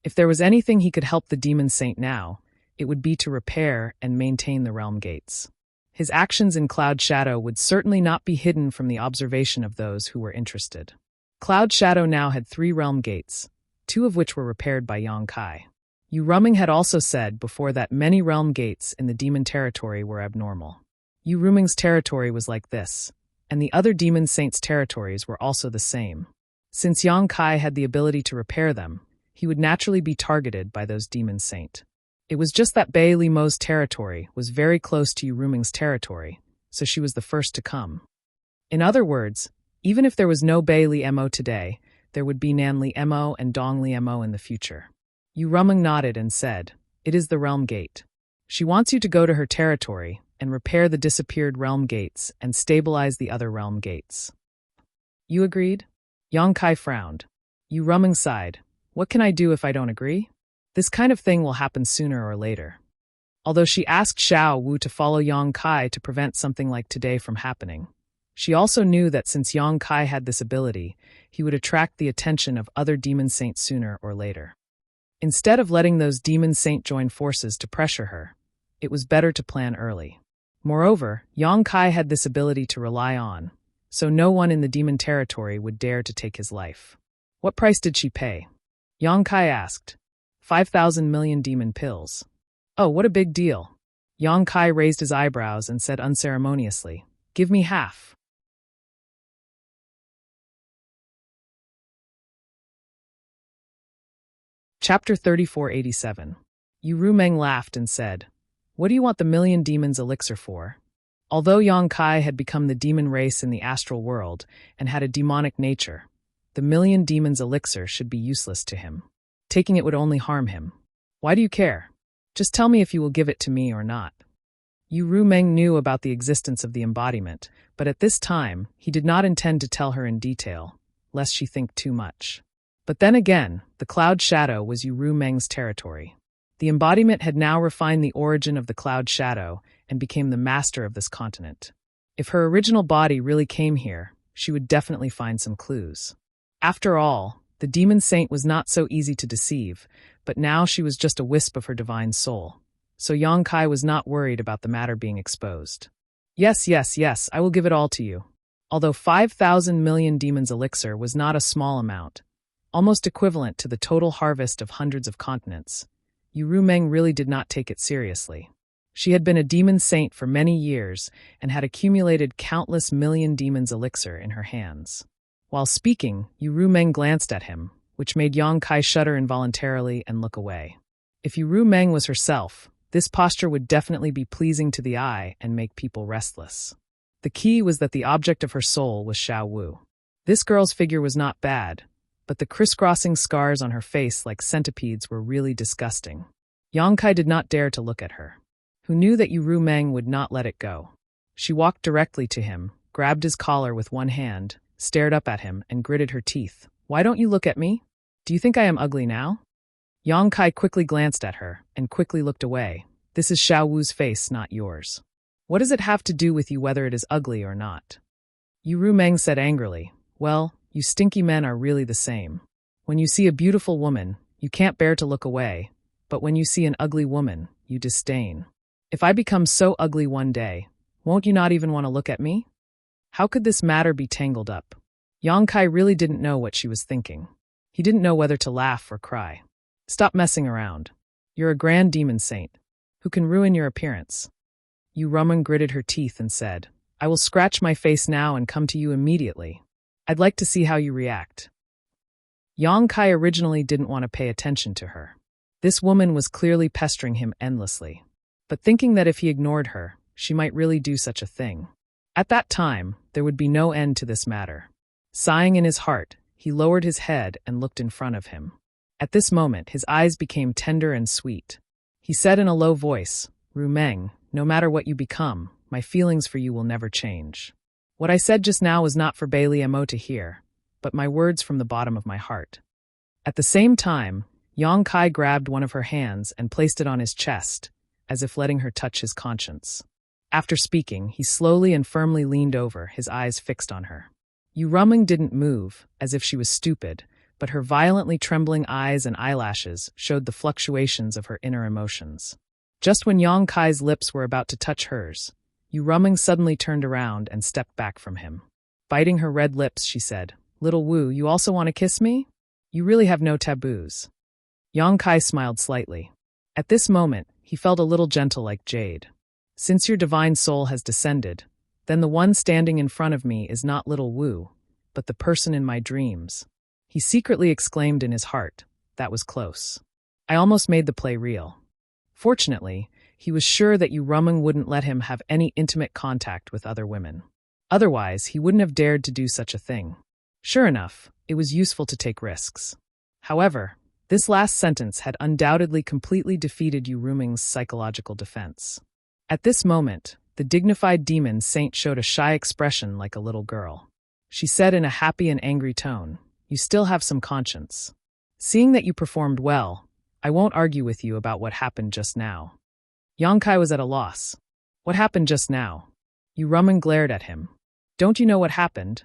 If there was anything he could help the demon saint now, it would be to repair and maintain the realm gates. His actions in Cloud Shadow would certainly not be hidden from the observation of those who were interested. Cloud Shadow now had 3 realm gates, 2 of which were repaired by Yang Kai. Yu Rumming had also said before that many realm gates in the demon territory were abnormal. Yu Rumming's territory was like this, and the other demon saints' territories were also the same. Since Yang Kai had the ability to repair them, he would naturally be targeted by those demon saint. It was just that Bailey Mo's territory was very close to Yu Rumming's territory, so she was the first to come. In other words, even if there was no Bailey Mo today, there would be Nanli Mo and Dongli Mo in the future. Yu Rumming nodded and said, "It is the realm gate. She wants you to go to her territory and repair the disappeared realm gates and stabilize the other realm gates." You agreed? Yang Kai frowned. Yu Rumming sighed. "What can I do if I don't agree? This kind of thing will happen sooner or later." Although she asked Xiao Wu to follow Yang Kai to prevent something like today from happening, she also knew that since Yang Kai had this ability, he would attract the attention of other demon saints sooner or later. Instead of letting those demon saint join forces to pressure her, it was better to plan early. Moreover, Yang Kai had this ability to rely on, so no one in the demon territory would dare to take his life. What price did she pay? Yang Kai asked. 5,000 million demon pills. Oh, what a big deal. Yang Kai raised his eyebrows and said unceremoniously, "Give me half." Chapter 3487. Yu Rumming laughed and said, "What do you want the million demons elixir for?" Although Yang Kai had become the demon race in the astral world and had a demonic nature, the million demons elixir should be useless to him. Taking it would only harm him. Why do you care? Just tell me if you will give it to me or not. Yu Meng knew about the existence of the embodiment, but at this time, he did not intend to tell her in detail, lest she think too much. But then again, the cloud shadow was Yu Meng's territory. The embodiment had now refined the origin of the cloud shadow and became the master of this continent. If her original body really came here, she would definitely find some clues. After all, the demon saint was not so easy to deceive, but now she was just a wisp of her divine soul. So Yang Kai was not worried about the matter being exposed. Yes, I will give it all to you. Although 5,000 million demons elixir was not a small amount, almost equivalent to the total harvest of hundreds of continents, Yu Meng really did not take it seriously. She had been a demon saint for many years and had accumulated countless million demons elixir in her hands. While speaking, Yu Meng glanced at him, which made Yang Kai shudder involuntarily and look away. If Yu Meng was herself, this posture would definitely be pleasing to the eye and make people restless. The key was that the object of her soul was Xiao Wu. This girl's figure was not bad, but the crisscrossing scars on her face like centipedes were really disgusting. Yang Kai did not dare to look at her, who knew that Yu Meng would not let it go. She walked directly to him, grabbed his collar with one hand, stared up at him, and gritted her teeth. Why don't you look at me? Do you think I am ugly now? Yang Kai quickly glanced at her and quickly looked away. This is Xiao Wu's face, not yours. What does it have to do with you whether it is ugly or not? Yu Meng said angrily, well, you stinky men are really the same. When you see a beautiful woman, you can't bear to look away, but when you see an ugly woman, you disdain. If I become so ugly one day, won't you not even want to look at me? How could this matter be tangled up? Yang Kai really didn't know what she was thinking. He didn't know whether to laugh or cry. Stop messing around. You're a grand demon saint, who can ruin your appearance. Yu Meng gritted her teeth and said, I will scratch my face now and come to you immediately. I'd like to see how you react. Yang Kai originally didn't want to pay attention to her. This woman was clearly pestering him endlessly, but thinking that if he ignored her, she might really do such a thing. At that time, there would be no end to this matter. Sighing in his heart, he lowered his head and looked in front of him. At this moment, his eyes became tender and sweet. He said in a low voice, Ru Meng, no matter what you become, my feelings for you will never change. What I said just now was not for Bailey Mo to hear, but my words from the bottom of my heart. At the same time, Yang Kai grabbed one of her hands and placed it on his chest, as if letting her touch his conscience. After speaking, he slowly and firmly leaned over, his eyes fixed on her. Yu Meng didn't move, as if she was stupid, but her violently trembling eyes and eyelashes showed the fluctuations of her inner emotions. Just when Yang Kai's lips were about to touch hers, Yu Meng suddenly turned around and stepped back from him. Biting her red lips, she said, Little Wu, you also want to kiss me? You really have no taboos. Yang Kai smiled slightly. At this moment, he felt a little gentle like jade. Since your divine soul has descended, then the one standing in front of me is not Little Wu, but the person in my dreams. He secretly exclaimed in his heart. That was close. I almost made the play real. Fortunately, he was sure that Yu Meng wouldn't let him have any intimate contact with other women. Otherwise, he wouldn't have dared to do such a thing. Sure enough, it was useful to take risks. However, this last sentence had undoubtedly completely defeated Yu Meng's psychological defense. At this moment, the dignified demon saint showed a shy expression like a little girl. She said in a happy and angry tone, You still have some conscience. Seeing that you performed well, I won't argue with you about what happened just now. Yang Kai was at a loss. What happened just now? Yu Meng glared at him. Don't you know what happened?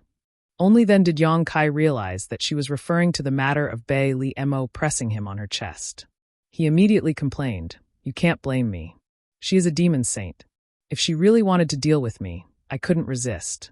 Only then did Yang Kai realize that she was referring to the matter of Bei Li Mo pressing him on her chest. He immediately complained, You can't blame me. She is a demon saint. If she really wanted to deal with me, I couldn't resist.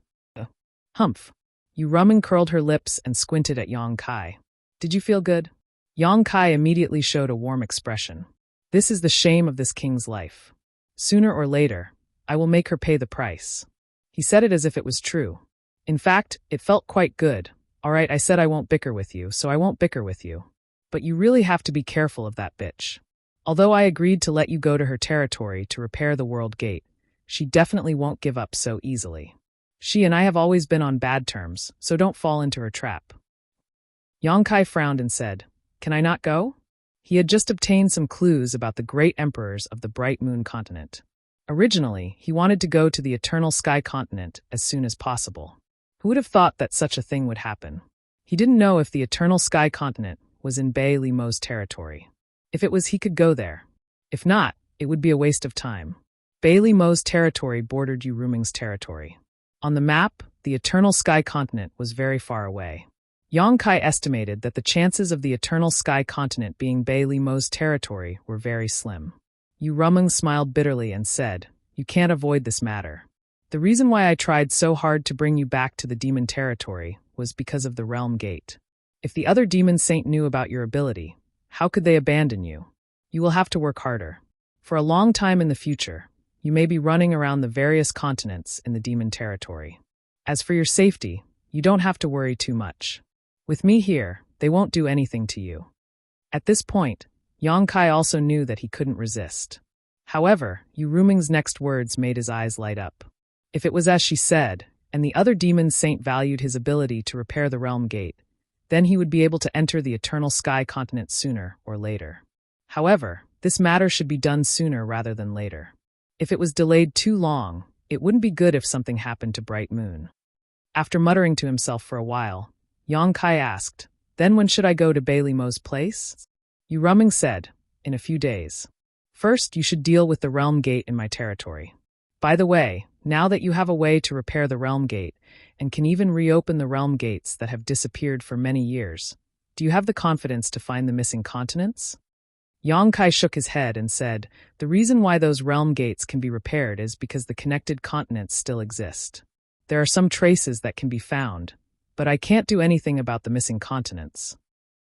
Humph. Yu Meng curled her lips and squinted at Yang Kai. Did you feel good? Yang Kai immediately showed a warm expression. This is the shame of this king's life. Sooner or later, I will make her pay the price. He said it as if it was true. In fact, it felt quite good. All right, I said I won't bicker with you, so I won't bicker with you. But you really have to be careful of that bitch. Although I agreed to let you go to her territory to repair the world gate, she definitely won't give up so easily. She and I have always been on bad terms, so don't fall into her trap. Yang Kai frowned and said, Can I not go? He had just obtained some clues about the great emperors of the Bright Moon continent. Originally, he wanted to go to the Eternal Sky continent as soon as possible. Who would have thought that such a thing would happen? He didn't know if the Eternal Sky continent was in Bailey Mo's territory. If it was, he could go there. If not, it would be a waste of time. Bailey Mo's territory bordered Uruming's territory. On the map, the Eternal Sky continent was very far away. Yang Kai estimated that the chances of the Eternal Sky continent being Bailey Mo's territory were very slim. Uruming smiled bitterly and said, "You can't avoid this matter. The reason why I tried so hard to bring you back to the demon territory was because of the Realm Gate. If the other demon saint knew about your ability, how could they abandon you? You will have to work harder. For a long time in the future, you may be running around the various continents in the demon territory. As for your safety, you don't have to worry too much. With me here, they won't do anything to you." At this point, Yang Kai also knew that he couldn't resist. However, Uruming's next words made his eyes light up. If it was as she said, and the other demon saint valued his ability to repair the Realm Gate, then he would be able to enter the Eternal Sky continent sooner or later. However, this matter should be done sooner rather than later. If it was delayed too long, it wouldn't be good if something happened to Bright Moon. After muttering to himself for a while, Yang Kai asked, "Then when should I go to Bailey Mo's place?" Uruming said, "In a few days. First, you should deal with the Realm Gate in my territory. By the way, now that you have a way to repair the Realm Gate, and can even reopen the Realm Gates that have disappeared for many years, do you have the confidence to find the missing continents?" Yang Kai shook his head and said, "The reason why those Realm Gates can be repaired is because the connected continents still exist. There are some traces that can be found, but I can't do anything about the missing continents."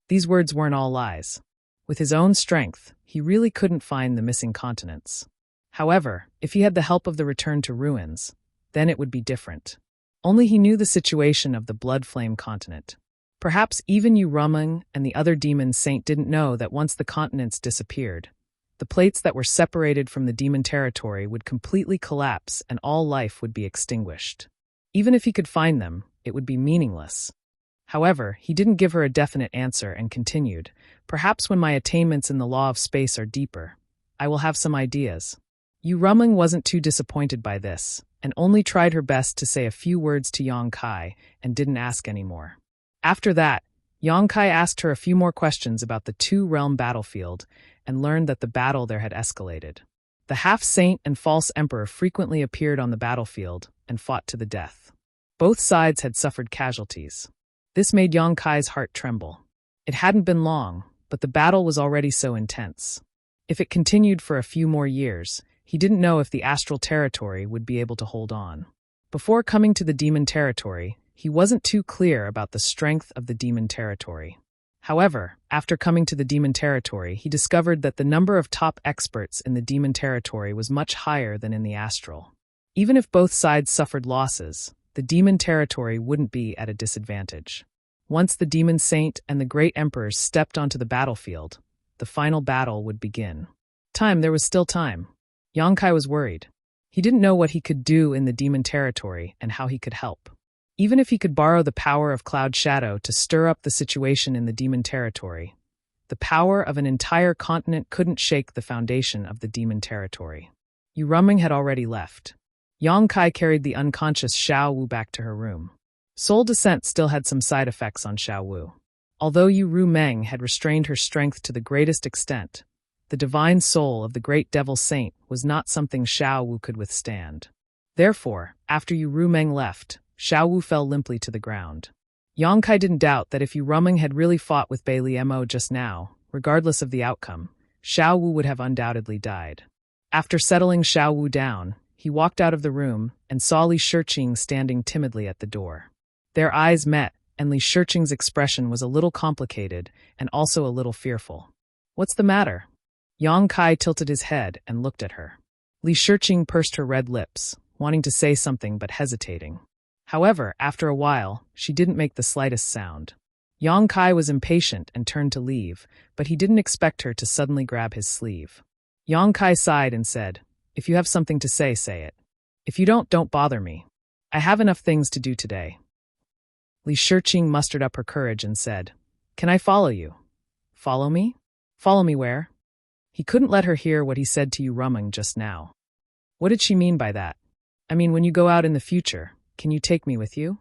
These words weren't all lies. With his own strength, he really couldn't find the missing continents. However, if he had the help of the Return to Ruins, then it would be different. Only he knew the situation of the Blood Flame continent. Perhaps even Uruming and the other demon saint didn't know that once the continents disappeared, the plates that were separated from the demon territory would completely collapse and all life would be extinguished. Even if he could find them, it would be meaningless. However, he didn't give her a definite answer and continued, "Perhaps when my attainments in the law of space are deeper, I will have some ideas." Uruming wasn't too disappointed by this, and only tried her best to say a few words to Yang Kai and didn't ask any more. After that, Yang Kai asked her a few more questions about the two-realm battlefield and learned that the battle there had escalated. The half-saint and false emperor frequently appeared on the battlefield and fought to the death. Both sides had suffered casualties. This made Yang Kai's heart tremble. It hadn't been long, but the battle was already so intense. If it continued for a few more years, he didn't know if the astral territory would be able to hold on. Before coming to the demon territory, he wasn't too clear about the strength of the demon territory. However, after coming to the demon territory, he discovered that the number of top experts in the demon territory was much higher than in the astral. Even if both sides suffered losses, the demon territory wouldn't be at a disadvantage. Once the demon saint and the great emperors stepped onto the battlefield, the final battle would begin. There was still time. Yang Kai was worried. He didn't know what he could do in the demon territory and how he could help. Even if he could borrow the power of Cloud Shadow to stir up the situation in the demon territory, the power of an entire continent couldn't shake the foundation of the demon territory. Uruming had already left. Yang Kai carried the unconscious Xiao Wu back to her room. Soul Descent still had some side effects on Xiao Wu. Although Uruming had restrained her strength to the greatest extent, the divine soul of the great devil saint was not something Xiao Wu could withstand. Therefore, after Uruming left, Xiao Wu fell limply to the ground. Yang Kai didn't doubt that if Uruming had really fought with Bailey Mo just now, regardless of the outcome, Xiao Wu would have undoubtedly died. After settling Xiao Wu down, he walked out of the room and saw Li Shiqing standing timidly at the door. Their eyes met, and Li Shiqing's expression was a little complicated and also a little fearful. "What's the matter?" Yang Kai tilted his head and looked at her. Li Shiqing pursed her red lips, wanting to say something but hesitating. However, after a while, she didn't make the slightest sound. Yang Kai was impatient and turned to leave, but he didn't expect her to suddenly grab his sleeve. Yang Kai sighed and said, "If you have something to say, say it. If you don't bother me. I have enough things to do today." Li Shiqing mustered up her courage and said, "Can I follow you?" "Follow me?" Follow me where? He couldn't let her hear what he said to Yu Rumeng just now. What did she mean by that? I mean, when you go out in the future, can you take me with you?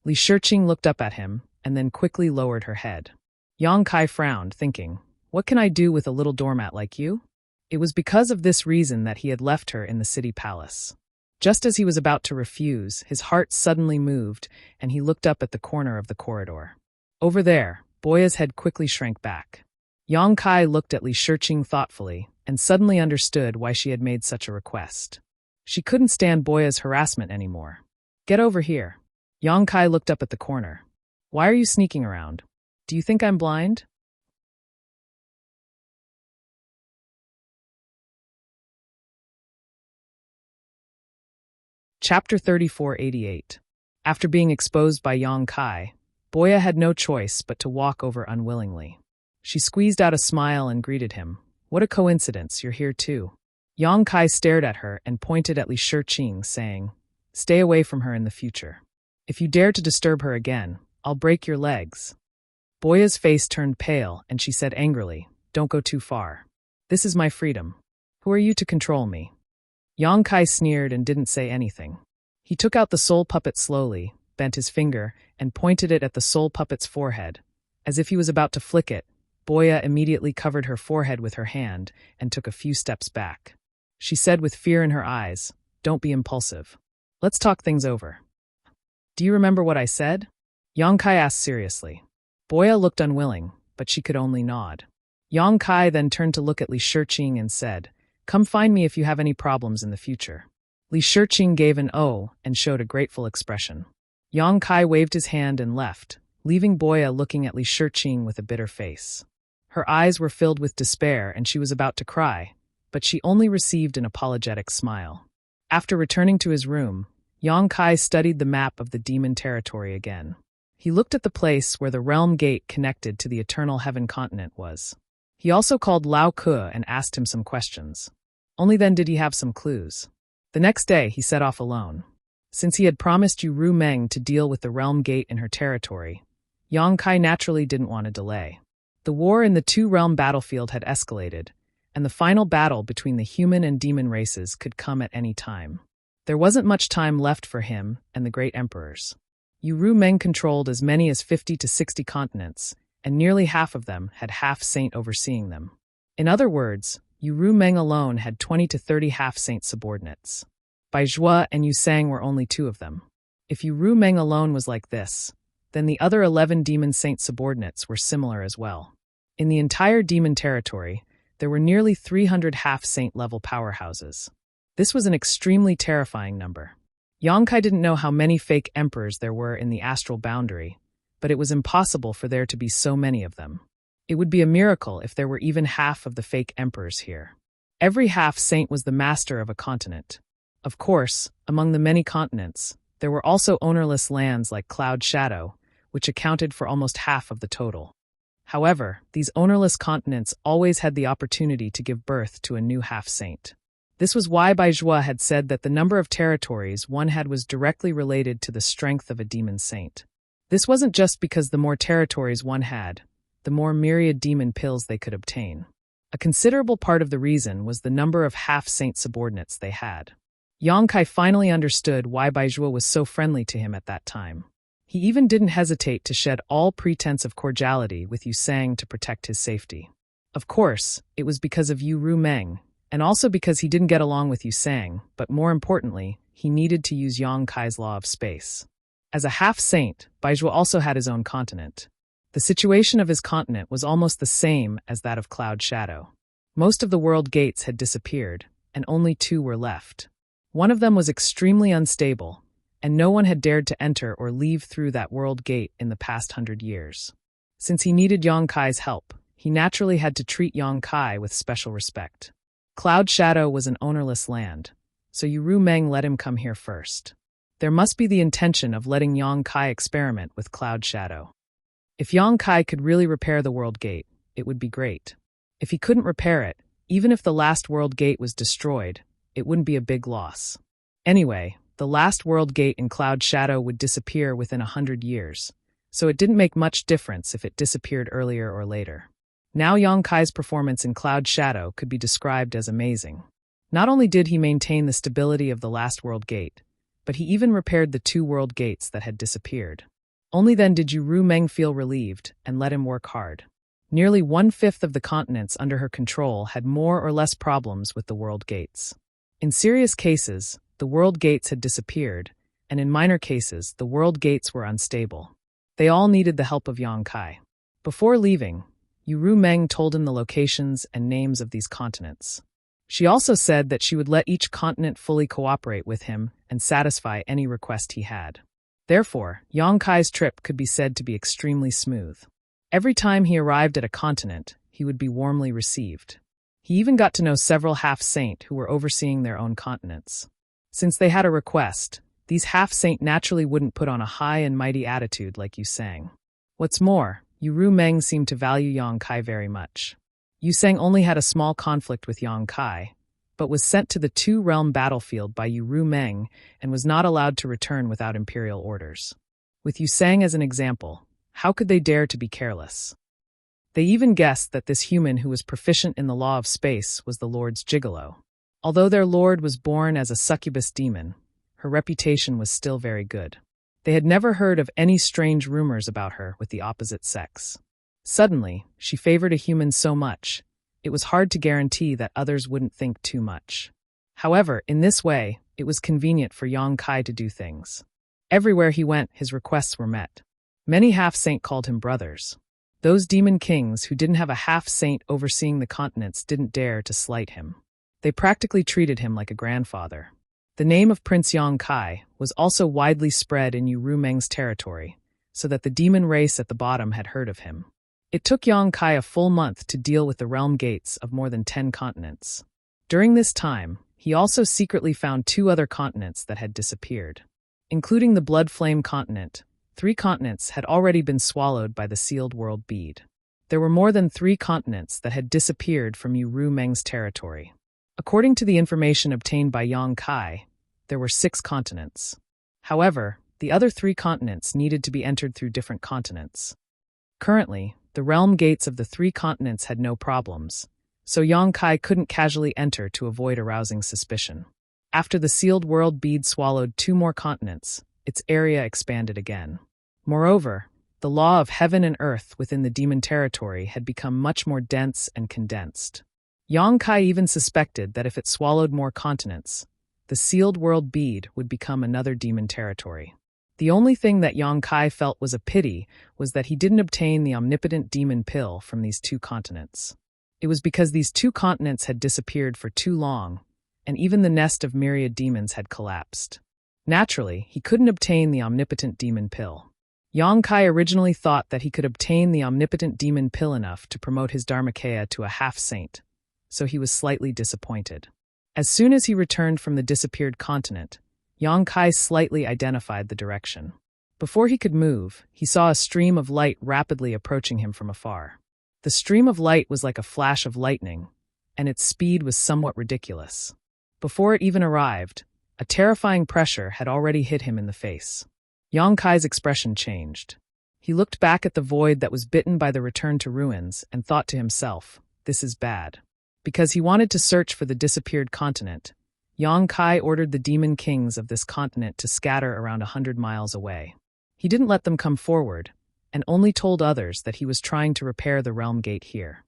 Li Shiqing looked up at him, and then quickly lowered her head. Yang Kai frowned, thinking, what can I do with a little doormat like you? It was because of this reason that he had left her in the city palace. Just as he was about to refuse, his heart suddenly moved, and he looked up at the corner of the corridor. Over there, Boya's head quickly shrank back. Yang Kai looked at Li Shiqing thoughtfully, and suddenly understood why she had made such a request. She couldn't stand Boya's harassment anymore. Get over here. Yang Kai looked up at the corner. Why are you sneaking around? Do you think I'm blind? Chapter 3488. After being exposed by Yang Kai, Boya had no choice but to walk over unwillingly. She squeezed out a smile and greeted him. What a coincidence, you're here too. Yang Kai stared at her and pointed at Li Shiqing, saying, stay away from her in the future. If you dare to disturb her again, I'll break your legs. Boya's face turned pale, and she said angrily, don't go too far. This is my freedom. Who are you to control me? Yang Kai sneered and didn't say anything. He took out the soul puppet slowly, bent his finger, and pointed it at the soul puppet's forehead. As if he was about to flick it, Boya immediately covered her forehead with her hand and took a few steps back. She said with fear in her eyes, don't be impulsive. Let's talk things over. Do you remember what I said? Yang Kai asked seriously. Boya looked unwilling, but she could only nod. Yang Kai then turned to look at Li Shiqing and said, come find me if you have any problems in the future. Li Shiqing gave an "oh" and showed a grateful expression. Yang Kai waved his hand and left, leaving Boya looking at Li Shiqing with a bitter face. Her eyes were filled with despair and she was about to cry, but she only received an apologetic smile. After returning to his room, Yang Kai studied the map of the demon territory again. He looked at the place where the realm gate connected to the Eternal Heaven continent was. He also called Lao Ke and asked him some questions. Only then did he have some clues. The next day, he set off alone. Since he had promised Yu Rumeng to deal with the realm gate in her territory, Yang Kai naturally didn't want to delay. The war in the two-realm battlefield had escalated, and the final battle between the human and demon races could come at any time. There wasn't much time left for him and the great emperors. Yu Rumeng controlled as many as 50 to 60 continents, and nearly half of them had half-saint overseeing them. In other words, Yu Rumeng alone had 20 to 30 half-saint subordinates. Bai Zhuo and Yu Sang were only two of them. If Yu Rumeng alone was like this, then the other 11 demon saint subordinates were similar as well. In the entire demon territory, there were nearly 300 half-saint level powerhouses. This was an extremely terrifying number. Yang Kai didn't know how many fake emperors there were in the astral boundary, but it was impossible for there to be so many of them. It would be a miracle if there were even half of the fake emperors here. Every half-saint was the master of a continent. Of course, among the many continents, there were also ownerless lands like Cloud Shadow, which accounted for almost half of the total. However, these ownerless continents always had the opportunity to give birth to a new half-saint. This was why Bai Zhuo had said that the number of territories one had was directly related to the strength of a demon saint. This wasn't just because the more territories one had, the more myriad demon pills they could obtain. A considerable part of the reason was the number of half-saint subordinates they had. Yang Kai finally understood why Bai Zhuo was so friendly to him at that time. He even didn't hesitate to shed all pretense of cordiality with Yu Sang to protect his safety. Of course, it was because of Yu Rumeng, and also because he didn't get along with Yu Sang, but more importantly, he needed to use Yang Kai's law of space. As a half-saint, Bai Zhuo also had his own continent. The situation of his continent was almost the same as that of Cloud Shadow. Most of the world gates had disappeared, and only two were left. One of them was extremely unstable, and no one had dared to enter or leave through that world gate in the past 100 years. Since he needed Yang Kai's help, he naturally had to treat Yang Kai with special respect. Cloud Shadow was an ownerless land, so Yu Rumeng let him come here first. There must be the intention of letting Yang Kai experiment with Cloud Shadow. If Yang Kai could really repair the world gate, it would be great. If he couldn't repair it, even if the last world gate was destroyed, it wouldn't be a big loss. Anyway, the last world gate in Cloud Shadow would disappear within 100 years, so it didn't make much difference if it disappeared earlier or later. Now Yang Kai's performance in Cloud Shadow could be described as amazing. Not only did he maintain the stability of the last world gate, but he even repaired the 2 world gates that had disappeared. Only then did Yu Ru Meng feel relieved and let him work hard. Nearly 1/5 of the continents under her control had more or less problems with the world gates. In serious cases, the world gates had disappeared, and in minor cases, the world gates were unstable. They all needed the help of Yang Kai. Before leaving, Yu Ru Meng told him the locations and names of these continents. She also said that she would let each continent fully cooperate with him and satisfy any request he had. Therefore, Yang Kai's trip could be said to be extremely smooth. Every time he arrived at a continent, he would be warmly received. He even got to know several half-saint who were overseeing their own continents. Since they had a request, these half-saint naturally wouldn't put on a high and mighty attitude like Yu Sang. What's more, Yu Ru Meng seemed to value Yang Kai very much. Yu Sang only had a small conflict with Yang Kai, but was sent to the 2-realm battlefield by Yu Ru Meng and was not allowed to return without imperial orders. With Yu Sang as an example, how could they dare to be careless? They even guessed that this human who was proficient in the law of space was the Lord's gigolo. Although their lord was born as a succubus demon, her reputation was still very good. They had never heard of any strange rumors about her with the opposite sex. Suddenly, she favored a human so much, it was hard to guarantee that others wouldn't think too much. However, in this way, it was convenient for Yang Kai to do things. Everywhere he went, his requests were met. Many half-saint called him brothers. Those demon kings who didn't have a half-saint overseeing the continents didn't dare to slight him. They practically treated him like a grandfather. The name of Prince Yang Kai was also widely spread in Yu Ru Meng's territory, so that the demon race at the bottom had heard of him. It took Yang Kai a full month to deal with the realm gates of more than 10 continents. During this time, he also secretly found 2 other continents that had disappeared. Including the Blood Flame continent, 3 continents had already been swallowed by the sealed world bead. There were more than 3 continents that had disappeared from Yu Ru Meng's territory. According to the information obtained by Yang Kai, there were 6 continents. However, the other 3 continents needed to be entered through different continents. Currently, the realm gates of the 3 continents had no problems, so Yang Kai couldn't casually enter to avoid arousing suspicion. After the sealed world bead swallowed 2 more continents, its area expanded again. Moreover, the law of heaven and earth within the demon territory had become much more dense and condensed. Yang Kai even suspected that if it swallowed more continents, the sealed world bead would become another demon territory. The only thing that Yang Kai felt was a pity was that he didn't obtain the omnipotent demon pill from these 2 continents. It was because these 2 continents had disappeared for too long, and even the nest of myriad demons had collapsed. Naturally, he couldn't obtain the omnipotent demon pill. Yang Kai originally thought that he could obtain the omnipotent demon pill enough to promote his Dharmakaya to a half-saint, so he was slightly disappointed. As soon as he returned from the disappeared continent, Yang Kai slightly identified the direction. Before he could move, he saw a stream of light rapidly approaching him from afar. The stream of light was like a flash of lightning, and its speed was somewhat ridiculous. Before it even arrived, a terrifying pressure had already hit him in the face. Yang Kai's expression changed. He looked back at the void that was bitten by the return to ruins and thought to himself, "This is bad." Because he wanted to search for the disappeared continent, Yang Kai ordered the demon kings of this continent to scatter around 100 miles away. He didn't let them come forward, and only told others that he was trying to repair the realm gate here.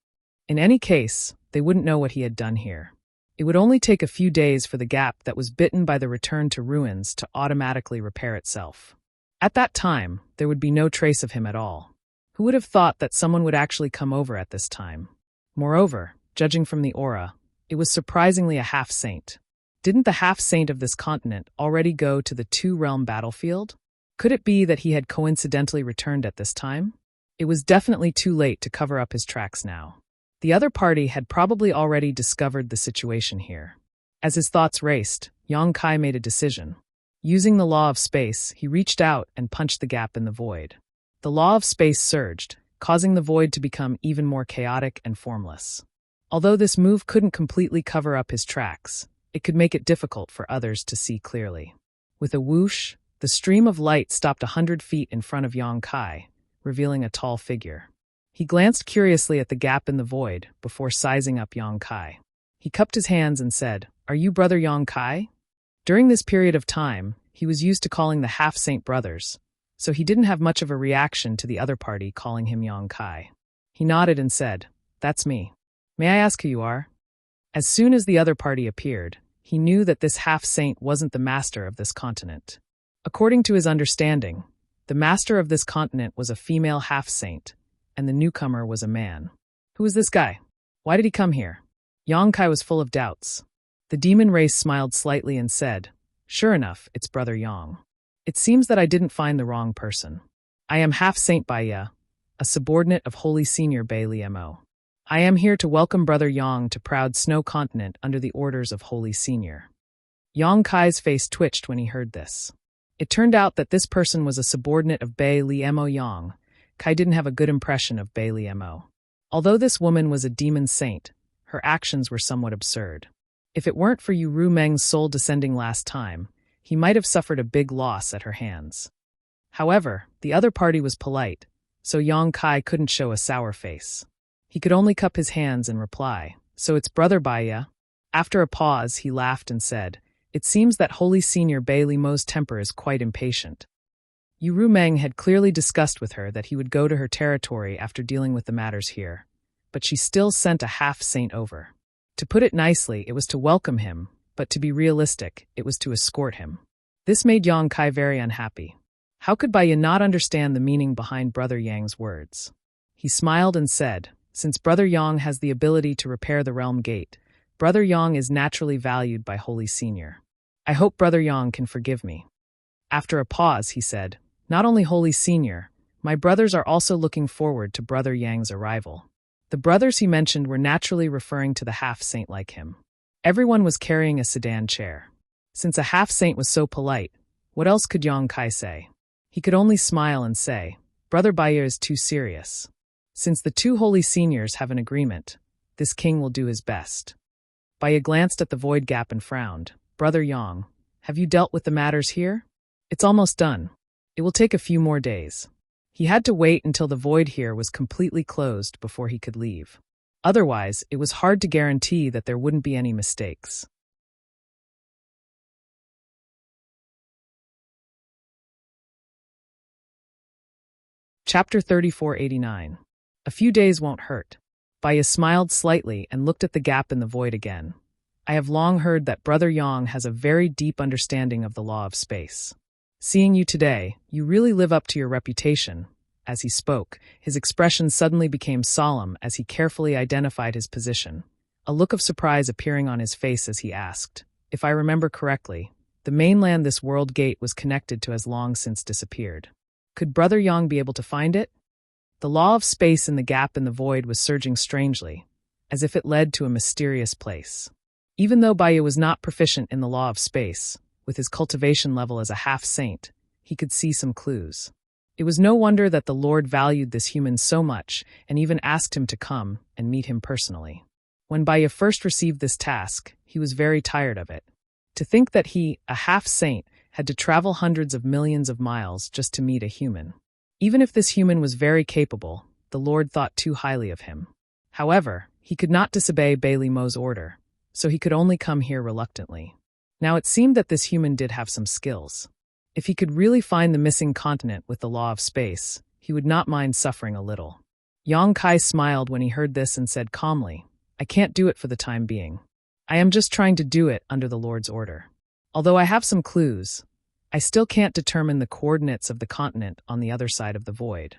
In any case, they wouldn't know what he had done here. It would only take a few days for the gap that was bitten by the return to ruins to automatically repair itself. At that time, there would be no trace of him at all. Who would have thought that someone would actually come over at this time? Moreover, judging from the aura, it was surprisingly a half-saint. Didn't the half-saint of this continent already go to the 2-realm battlefield? Could it be that he had coincidentally returned at this time? It was definitely too late to cover up his tracks now. The other party had probably already discovered the situation here. As his thoughts raced, Yang Kai made a decision. Using the law of space, he reached out and punched the gap in the void. The law of space surged, causing the void to become even more chaotic and formless. Although this move couldn't completely cover up his tracks, it could make it difficult for others to see clearly. With a whoosh, the stream of light stopped 100 feet in front of Yang Kai, revealing a tall figure. He glanced curiously at the gap in the void before sizing up Yang Kai. He cupped his hands and said, "Are you Brother Yang Kai?" During this period of time, he was used to calling the half-saint brothers, so he didn't have much of a reaction to the other party calling him Yang Kai. He nodded and said, "That's me. May I ask who you are?" As soon as the other party appeared, he knew that this half-saint wasn't the master of this continent. According to his understanding, the master of this continent was a female half-saint, and the newcomer was a man. Who is this guy? Why did he come here? Yang Kai was full of doubts. The demon race smiled slightly and said, "Sure enough, it's Brother Yang. It seems that I didn't find the wrong person. I am half-saint Baya, a subordinate of Holy Senior Bailey Mo. I am here to welcome Brother Yang to proud Snow Continent under the orders of Holy Senior." Yang Kai's face twitched when he heard this. It turned out that this person was a subordinate of Bailey Mo Yang. Kai didn't have a good impression of Bailey Mo. Although this woman was a demon saint, her actions were somewhat absurd. If it weren't for Yu Ru Meng's soul descending last time, he might have suffered a big loss at her hands. However, the other party was polite, so Yang Kai couldn't show a sour face. He could only cup his hands and reply, "So it's Brother Baya?" After a pause, he laughed and said, "It seems that Holy Senior Bailey Mo's temper is quite impatient." Yu Ru Meng had clearly discussed with her that he would go to her territory after dealing with the matters here, but she still sent a half-saint over. To put it nicely, it was to welcome him, but to be realistic, it was to escort him. This made Yang Kai very unhappy. How could Baya not understand the meaning behind Brother Yang's words? He smiled and said, "Since Brother Yang has the ability to repair the realm gate, Brother Yang is naturally valued by Holy Senior. I hope Brother Yang can forgive me." After a pause, he said, "Not only Holy Senior, my brothers are also looking forward to Brother Yang's arrival." The brothers he mentioned were naturally referring to the half-saint like him. Everyone was carrying a sedan chair. Since a half-saint was so polite, what else could Yang Kai say? He could only smile and say, "Brother Baya is too serious. Since the two Holy Seniors have an agreement, this king will do his best." Baya glanced at the void gap and frowned. "Brother Yang, have you dealt with the matters here? It's almost done. It will take a few more days." He had to wait until the void here was completely closed before he could leave. Otherwise, it was hard to guarantee that there wouldn't be any mistakes. Chapter 3489. A few days won't hurt. Baya smiled slightly and looked at the gap in the void again. "I have long heard that Brother Yang has a very deep understanding of the law of space. Seeing you today, you really live up to your reputation." As he spoke, his expression suddenly became solemn as he carefully identified his position, a look of surprise appearing on his face as he asked, "If I remember correctly, the mainland this world gate was connected to has long since disappeared. Could Brother Yang be able to find it?" The law of space in the gap in the void was surging strangely, as if it led to a mysterious place. Even though Baya was not proficient in the law of space, with his cultivation level as a half-saint, he could see some clues. It was no wonder that the Lord valued this human so much and even asked him to come and meet him personally. When Baya first received this task, he was very tired of it. To think that he, a half-saint, had to travel hundreds of millions of miles just to meet a human. Even if this human was very capable, the Lord thought too highly of him. However, he could not disobey Bailey Mo's order, so he could only come here reluctantly. Now it seemed that this human did have some skills. If he could really find the missing continent with the law of space, he would not mind suffering a little. Yang Kai smiled when he heard this and said calmly, "I can't do it for the time being. I am just trying to do it under the Lord's order. Although I have some clues, I still can't determine the coordinates of the continent on the other side of the void."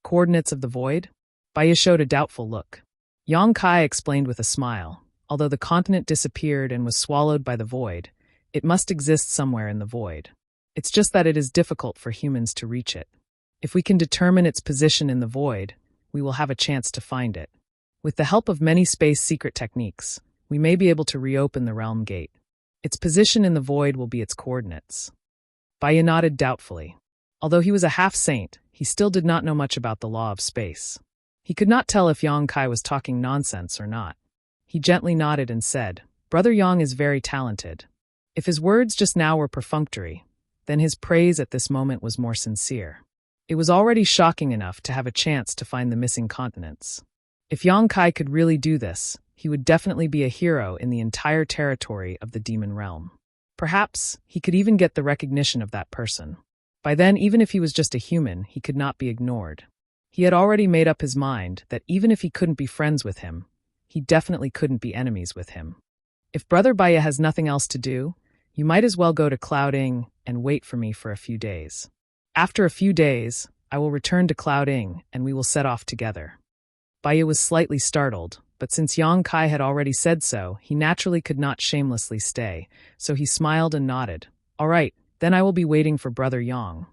Coordinates of the void? Baya showed a doubtful look. Yang Kai explained with a smile, "Although the continent disappeared and was swallowed by the void, it must exist somewhere in the void. It's just that it is difficult for humans to reach it. If we can determine its position in the void, we will have a chance to find it. With the help of many space secret techniques, we may be able to reopen the realm gate. Its position in the void will be its coordinates." Baya nodded doubtfully. Although he was a half-saint, he still did not know much about the law of space. He could not tell if Yang Kai was talking nonsense or not. He gently nodded and said, "Brother Yang is very talented." If his words just now were perfunctory, then his praise at this moment was more sincere. It was already shocking enough to have a chance to find the missing continents. If Yang Kai could really do this, he would definitely be a hero in the entire territory of the demon realm. Perhaps he could even get the recognition of that person. By then, even if he was just a human, he could not be ignored. He had already made up his mind that even if he couldn't be friends with him, he definitely couldn't be enemies with him. If Brother Baya has nothing else to do, you might as well go to Clouding and wait for me for a few days. After a few days, I will return to Clouding and we will set off together. Baya was slightly startled, but since Yang Kai had already said so, he naturally could not shamelessly stay, so he smiled and nodded. All right, then I will be waiting for Brother Yang.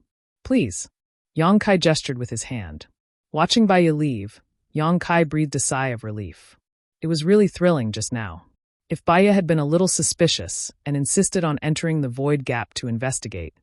Please. Yang Kai gestured with his hand. Watching Baya leave, Yang Kai breathed a sigh of relief. It was really thrilling just now. If Baya had been a little suspicious and insisted on entering the void gap to investigate,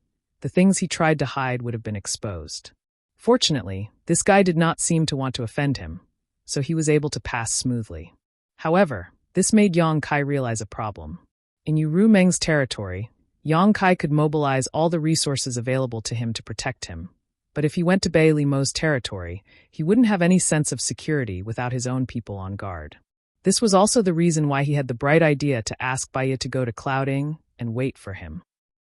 the things he tried to hide would have been exposed. Fortunately, this guy did not seem to want to offend him, so he was able to pass smoothly. However, this made Yang Kai realize a problem. In Yu Meng's territory, Yang Kai could mobilize all the resources available to him to protect him. But if he went to Bai Limo's territory, he wouldn't have any sense of security without his own people on guard. This was also the reason why he had the bright idea to ask Baya to go to Clouding and wait for him.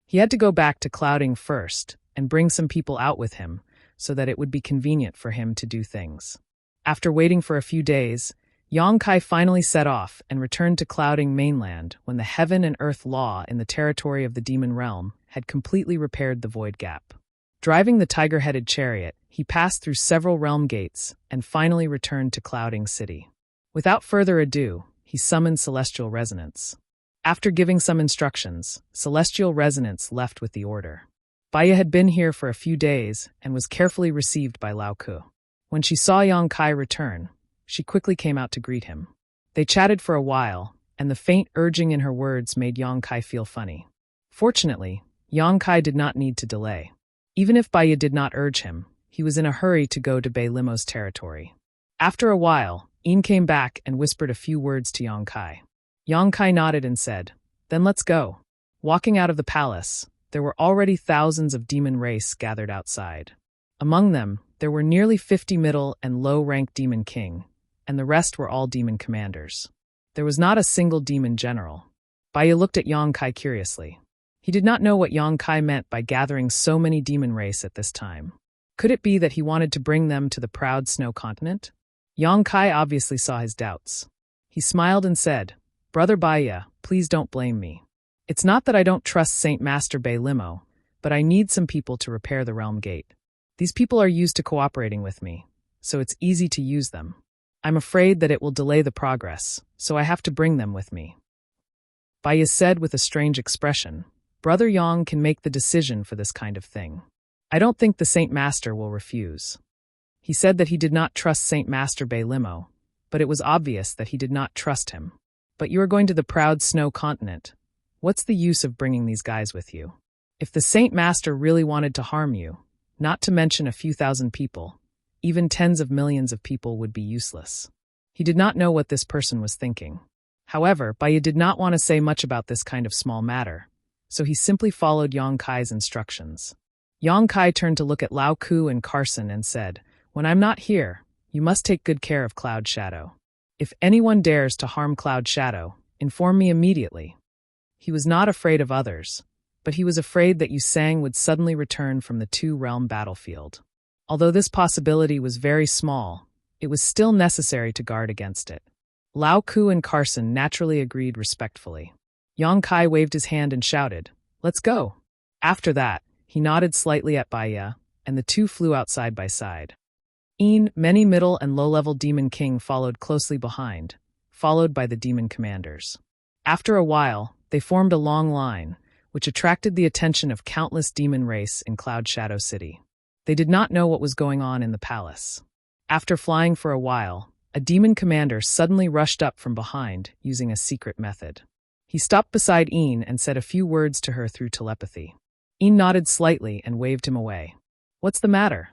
He had to go back to Clouding first and bring some people out with him so that it would be convenient for him to do things. After waiting for a few days, Yang Kai finally set off and returned to Clouding mainland when the heaven and earth law in the territory of the demon realm had completely repaired the void gap. Driving the tiger-headed chariot, he passed through several realm gates and finally returned to Clouding City. Without further ado, he summoned Celestial Resonance. After giving some instructions, Celestial Resonance left with the order. Baya had been here for a few days and was carefully received by Lao Ku. When she saw Yang Kai return, she quickly came out to greet him. They chatted for a while, and the faint urging in her words made Yang Kai feel funny. Fortunately, Yang Kai did not need to delay. Even if Baya did not urge him, he was in a hurry to go to Bai Limo's territory. After a while, Een came back and whispered a few words to Yang Kai. Yang Kai nodded and said, "Then let's go." Walking out of the palace, there were already thousands of demon race gathered outside. Among them, there were nearly 50 middle and low-ranked demon king, and the rest were all demon commanders. There was not a single demon general. Baya looked at Yang Kai curiously. He did not know what Yang Kai meant by gathering so many demon race at this time. Could it be that he wanted to bring them to the proud snow continent? Yang Kai obviously saw his doubts. He smiled and said, "Brother Baya, please don't blame me. It's not that I don't trust Saint Master Bai Limo, but I need some people to repair the realm gate. These people are used to cooperating with me, so it's easy to use them. I'm afraid that it will delay the progress, so I have to bring them with me." Baya said with a strange expression, "Brother Yang can make the decision for this kind of thing. I don't think the Saint Master will refuse." He said that he did not trust Saint Master Bai Limo, but it was obvious that he did not trust him. "But you are going to the proud snow continent. What's the use of bringing these guys with you? If the Saint Master really wanted to harm you, not to mention a few thousand people, even tens of millions of people would be useless." He did not know what this person was thinking. However, Baya did not want to say much about this kind of small matter, so he simply followed Yang Kai's instructions. Yang Kai turned to look at Lao Ku and Carson and said, "When I'm not here, you must take good care of Cloud Shadow. If anyone dares to harm Cloud Shadow, inform me immediately." He was not afraid of others, but he was afraid that Yu Sang would suddenly return from the two-realm battlefield. Although this possibility was very small, it was still necessary to guard against it. Lao Ku and Carson naturally agreed respectfully. Yang Kai waved his hand and shouted, "Let's go." After that, he nodded slightly at Baya, and the two flew out side by side. Many middle and low-level demon king followed closely behind, followed by the demon commanders. After a while, they formed a long line, which attracted the attention of countless demon race in Cloud Shadow City. They did not know what was going on in the palace. After flying for a while, a demon commander suddenly rushed up from behind using a secret method. He stopped beside Een and said a few words to her through telepathy. Een nodded slightly and waved him away. "What's the matter?"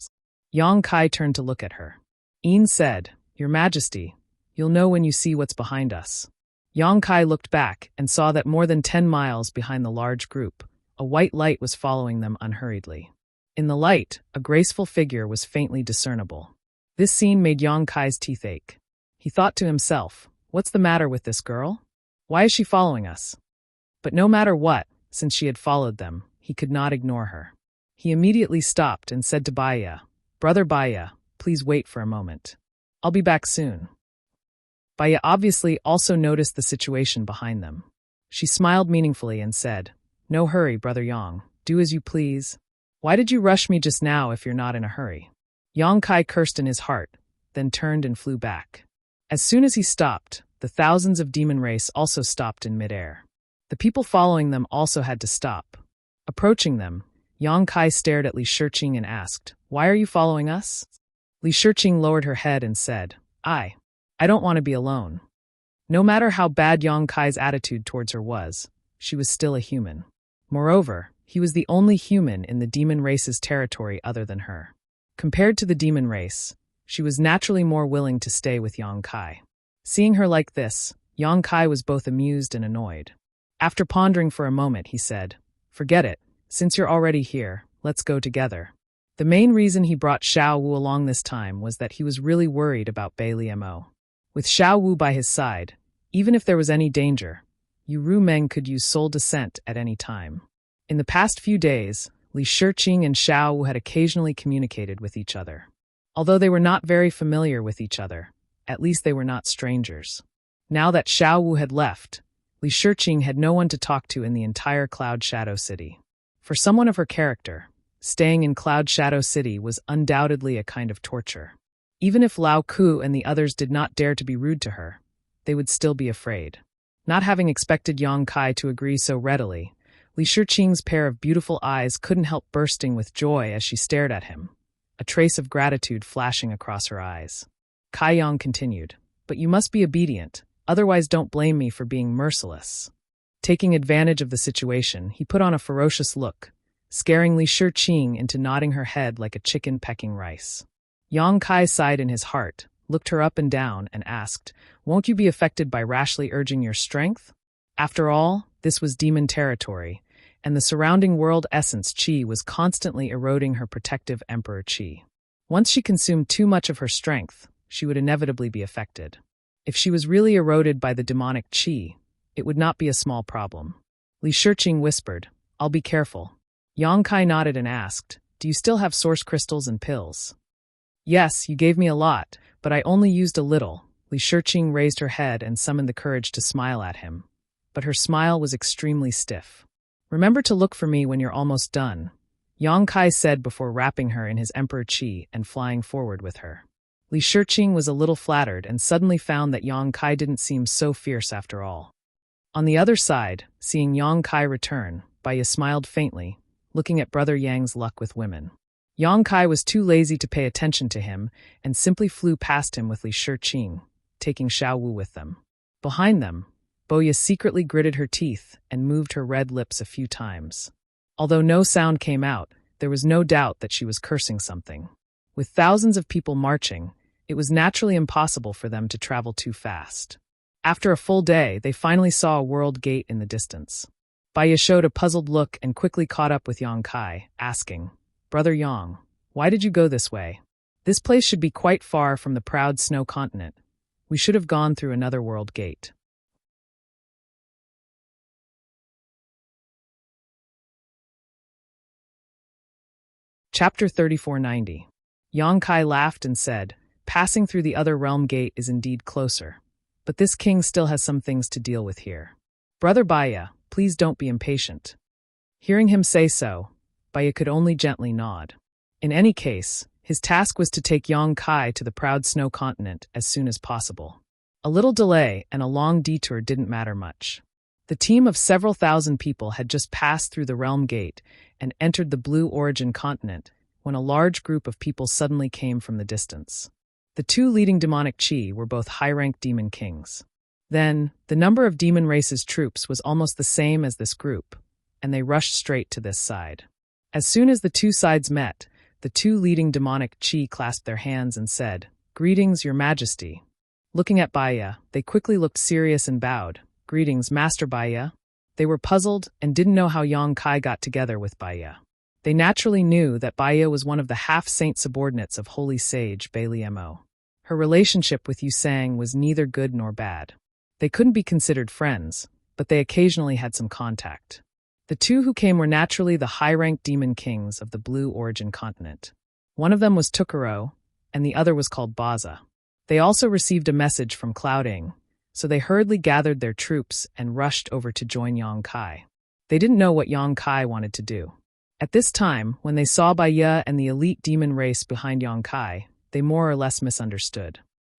Yang Kai turned to look at her. Een said, "Your Majesty, you'll know when you see what's behind us." Yang Kai looked back and saw that more than 10 miles behind the large group, a white light was following them unhurriedly. In the light, a graceful figure was faintly discernible. This scene made Yang Kai's teeth ache. He thought to himself, what's the matter with this girl? Why is she following us? But no matter what, since she had followed them, he could not ignore her. He immediately stopped and said to Baya, Brother Baya, please wait for a moment. I'll be back soon. Baya obviously also noticed the situation behind them. She smiled meaningfully and said, No hurry, Brother Yang, do as you please. Why did you rush me just now if you're not in a hurry? Yang Kai cursed in his heart, then turned and flew back. As soon as he stopped, the thousands of demon race also stopped in midair. The people following them also had to stop. Approaching them, Yang Kai stared at Li Shiqing and asked, Why are you following us? Li Shiqing lowered her head and said, I don't want to be alone. No matter how bad Yang Kai's attitude towards her was, she was still a human. Moreover, he was the only human in the demon race's territory other than her. Compared to the demon race, she was naturally more willing to stay with Yang Kai. Seeing her like this, Yang Kai was both amused and annoyed. After pondering for a moment, he said, Forget it, since you're already here, let's go together. The main reason he brought Xiao Wu along this time was that he was really worried about Bai Liemo. With Xiao Wu by his side, even if there was any danger, Yu Rumeng could use soul descent at any time. In the past few days, Li Shiqing and Xiao Wu had occasionally communicated with each other. Although they were not very familiar with each other, at least they were not strangers. Now that Xiao Wu had left, Li Shiqing had no one to talk to in the entire Cloud Shadow City. For someone of her character, staying in Cloud Shadow City was undoubtedly a kind of torture. Even if Lao Ku and the others did not dare to be rude to her, they would still be afraid. Not having expected Yang Kai to agree so readily, Li Shiqing's pair of beautiful eyes couldn't help bursting with joy as she stared at him, a trace of gratitude flashing across her eyes. Kai Yang continued, But you must be obedient, otherwise don't blame me for being merciless. Taking advantage of the situation, he put on a ferocious look, scaring Li Shiqing into nodding her head like a chicken pecking rice. Yang Kai sighed in his heart, looked her up and down, and asked, Won't you be affected by rashly urging your strength? After all, this was demon territory, and the surrounding world essence Qi was constantly eroding her protective Emperor Qi. Once she consumed too much of her strength, she would inevitably be affected. If she was really eroded by the demonic Qi, it would not be a small problem. Li Shiqing whispered, I'll be careful. Yang Kai nodded and asked, Do you still have source crystals and pills? Yes, you gave me a lot, but I only used a little. Li Shiqing raised her head and summoned the courage to smile at him. But her smile was extremely stiff. Remember to look for me when you're almost done, Yang Kai said before wrapping her in his Emperor Qi and flying forward with her. Li Shiqing was a little flattered and suddenly found that Yang Kai didn't seem so fierce after all. On the other side, seeing Yang Kai return, Baya smiled faintly, looking at Brother Yang's luck with women. Yang Kai was too lazy to pay attention to him and simply flew past him with Li Shiqing, taking Xiao Wu with them. Behind them, Boya secretly gritted her teeth and moved her red lips a few times. Although no sound came out, there was no doubt that she was cursing something. With thousands of people marching, it was naturally impossible for them to travel too fast. After a full day, they finally saw a world gate in the distance. Baya showed a puzzled look and quickly caught up with Yang Kai, asking, Brother Yang, why did you go this way? This place should be quite far from the proud snow continent. We should have gone through another world gate. Chapter 3490. Yang Kai laughed and said, Passing through the other realm gate is indeed closer. But this king still has some things to deal with here. Brother Baya, please don't be impatient. Hearing him say so, Baya could only gently nod. In any case, his task was to take Yang Kai to the proud snow continent as soon as possible. A little delay and a long detour didn't matter much. The team of several thousand people had just passed through the realm gate and entered the blue origin continent when a large group of people suddenly came from the distance. The two leading demonic Qi were both high-ranked demon kings. Then, the number of demon race's troops was almost the same as this group, and they rushed straight to this side. As soon as the two sides met, the two leading demonic Qi clasped their hands and said, Greetings, Your Majesty. Looking at Baya, they quickly looked serious and bowed. Greetings, Master Baya. They were puzzled and didn't know how Yang Kai got together with Baya. They naturally knew that Baya was one of the half-saint subordinates of holy sage Bailey Mo. Her relationship with Yusang was neither good nor bad. They couldn't be considered friends, but they occasionally had some contact. The two who came were naturally the high-ranked demon kings of the Blue Origin continent. One of them was Tukuro, and the other was called Baza. They also received a message from Clouding, so they hurriedly gathered their troops and rushed over to join Yang Kai. They didn't know what Yang Kai wanted to do. At this time, when they saw Baya and the elite demon race behind Yang Kai, they more or less misunderstood.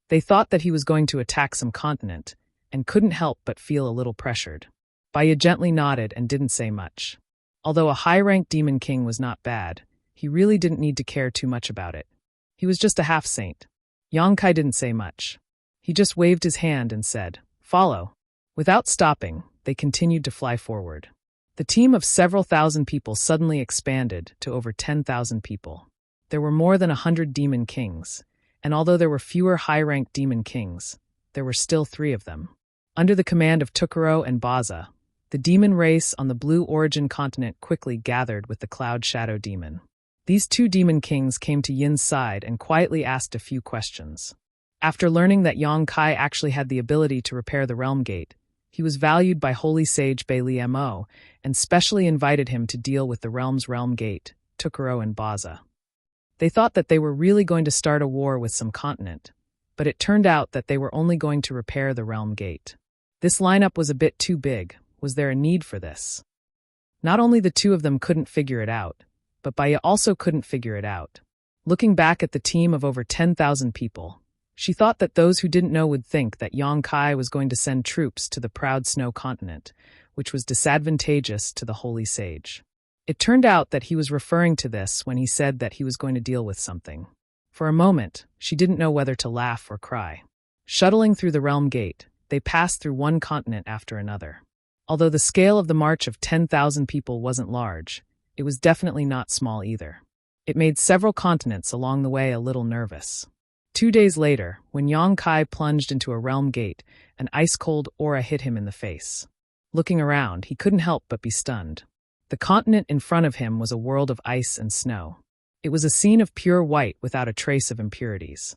They thought that he was going to attack some continent, and couldn't help but feel a little pressured. Baya gently nodded and didn't say much. Although a high-ranked demon king was not bad, he really didn't need to care too much about it. He was just a half-saint. Yang Kai didn't say much. He just waved his hand and said, "Follow." Without stopping, they continued to fly forward. The team of several thousand people suddenly expanded to over 10,000 people. There were more than 100 demon kings, and although there were fewer high-ranked demon kings, there were still 3 of them. Under the command of Tukuro and Baza, the demon race on the Blue Origin continent quickly gathered with the Cloud Shadow Demon. These 2 demon kings came to Yin's side and quietly asked a few questions. After learning that Yang Kai actually had the ability to repair the Realm Gate, he was valued by Holy Sage Bailey Mo and specially invited him to deal with the realm's Realm Gate, Tukuro and Baza. They thought that they were really going to start a war with some continent, but it turned out that they were only going to repair the Realm Gate. This lineup was a bit too big. Was there a need for this? Not only the 2 of them couldn't figure it out, but Baya also couldn't figure it out. Looking back at the team of over 10,000 people, she thought that those who didn't know would think that Yang Kai was going to send troops to the proud snow continent, which was disadvantageous to the holy sage. It turned out that he was referring to this when he said that he was going to deal with something. For a moment, she didn't know whether to laugh or cry. Shuttling through the Realm Gate, they passed through one continent after another. Although the scale of the march of 10,000 people wasn't large, it was definitely not small either. It made several continents along the way a little nervous. 2 days later, when Yang Kai plunged into a Realm Gate, an ice-cold aura hit him in the face. Looking around, he couldn't help but be stunned. The continent in front of him was a world of ice and snow. It was a scene of pure white without a trace of impurities.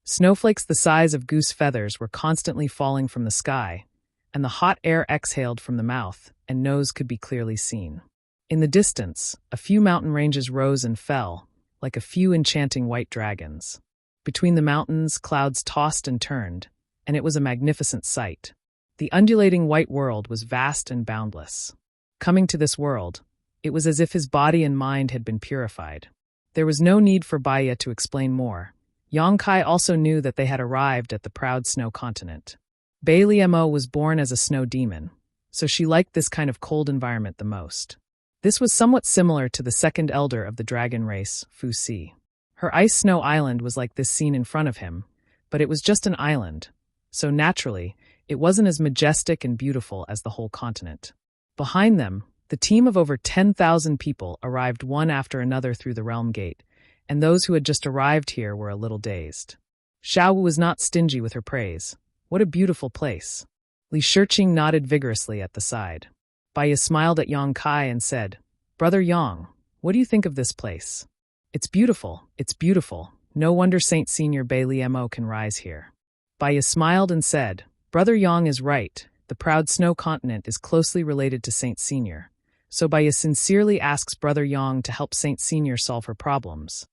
Snowflakes the size of goose feathers were constantly falling from the sky, and the hot air exhaled from the mouth and nose could be clearly seen. In the distance, a few mountain ranges rose and fell, like a few enchanting white dragons. Between the mountains, clouds tossed and turned, and it was a magnificent sight. The undulating white world was vast and boundless. Coming to this world, it was as if his body and mind had been purified. There was no need for Baya to explain more. Yang Kai also knew that they had arrived at the proud snow continent. Bailey Mo was born as a snow demon, so she liked this kind of cold environment the most. This was somewhat similar to the second elder of the dragon race, Fu Si. Her ice-snow island was like this scene in front of him, but it was just an island, so naturally, it wasn't as majestic and beautiful as the whole continent. Behind them, the team of over 10,000 people arrived one after another through the Realm Gate, and those who had just arrived here were a little dazed. Xiaowu was not stingy with her praise. What a beautiful place. Li Shiqing nodded vigorously at the side. Baya smiled at Yang Kai and said, "Brother Yang, what do you think of this place?" It's beautiful. No wonder Saint Senior Bailey Mo can rise here." Baya smiled and said, "Brother Yang is right. The proud snow continent is closely related to Saint Senior. So Baya sincerely asks Brother Yang to help Saint Senior solve her problems."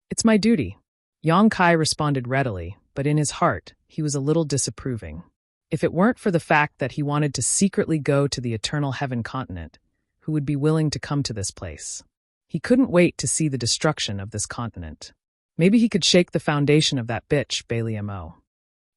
"It's my duty." Yang Kai responded readily, but in his heart, he was a little disapproving. If it weren't for the fact that he wanted to secretly go to the Eternal Heaven continent, who would be willing to come to this place? He couldn't wait to see the destruction of this continent. Maybe he could shake the foundation of that bitch, Bailey Mo.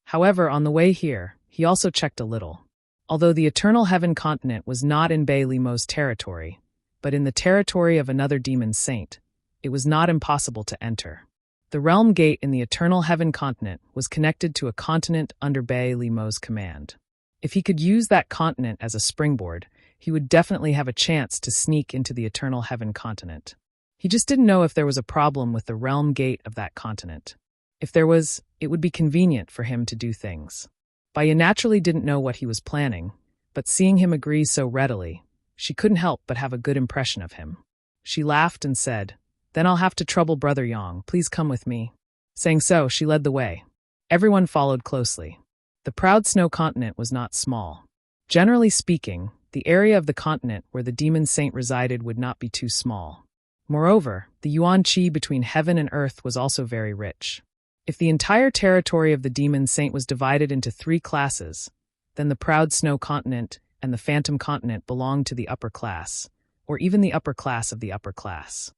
However, on the way here, he also checked a little. Although the Eternal Heaven continent was not in Bailey Mo's territory, but in the territory of another demon saint, it was not impossible to enter. The Realm Gate in the Eternal Heaven continent was connected to a continent under Bailey Mo's command. If he could use that continent as a springboard, he would definitely have a chance to sneak into the Eternal Heaven continent. He just didn't know if there was a problem with the Realm Gate of that continent. If there was, it would be convenient for him to do things. Baya naturally didn't know what he was planning, but seeing him agree so readily, she couldn't help but have a good impression of him. She laughed and said, "Then I'll have to trouble Brother Yang. Please come with me." Saying so, she led the way. Everyone followed closely. The proud snow continent was not small. Generally speaking, the area of the continent where the demon saint resided would not be too small. Moreover, the yuan qi between heaven and earth was also very rich. If the entire territory of the demon saint was divided into 3 classes, then the proud snow continent and the phantom continent belonged to the upper class, or even the upper class of the upper class.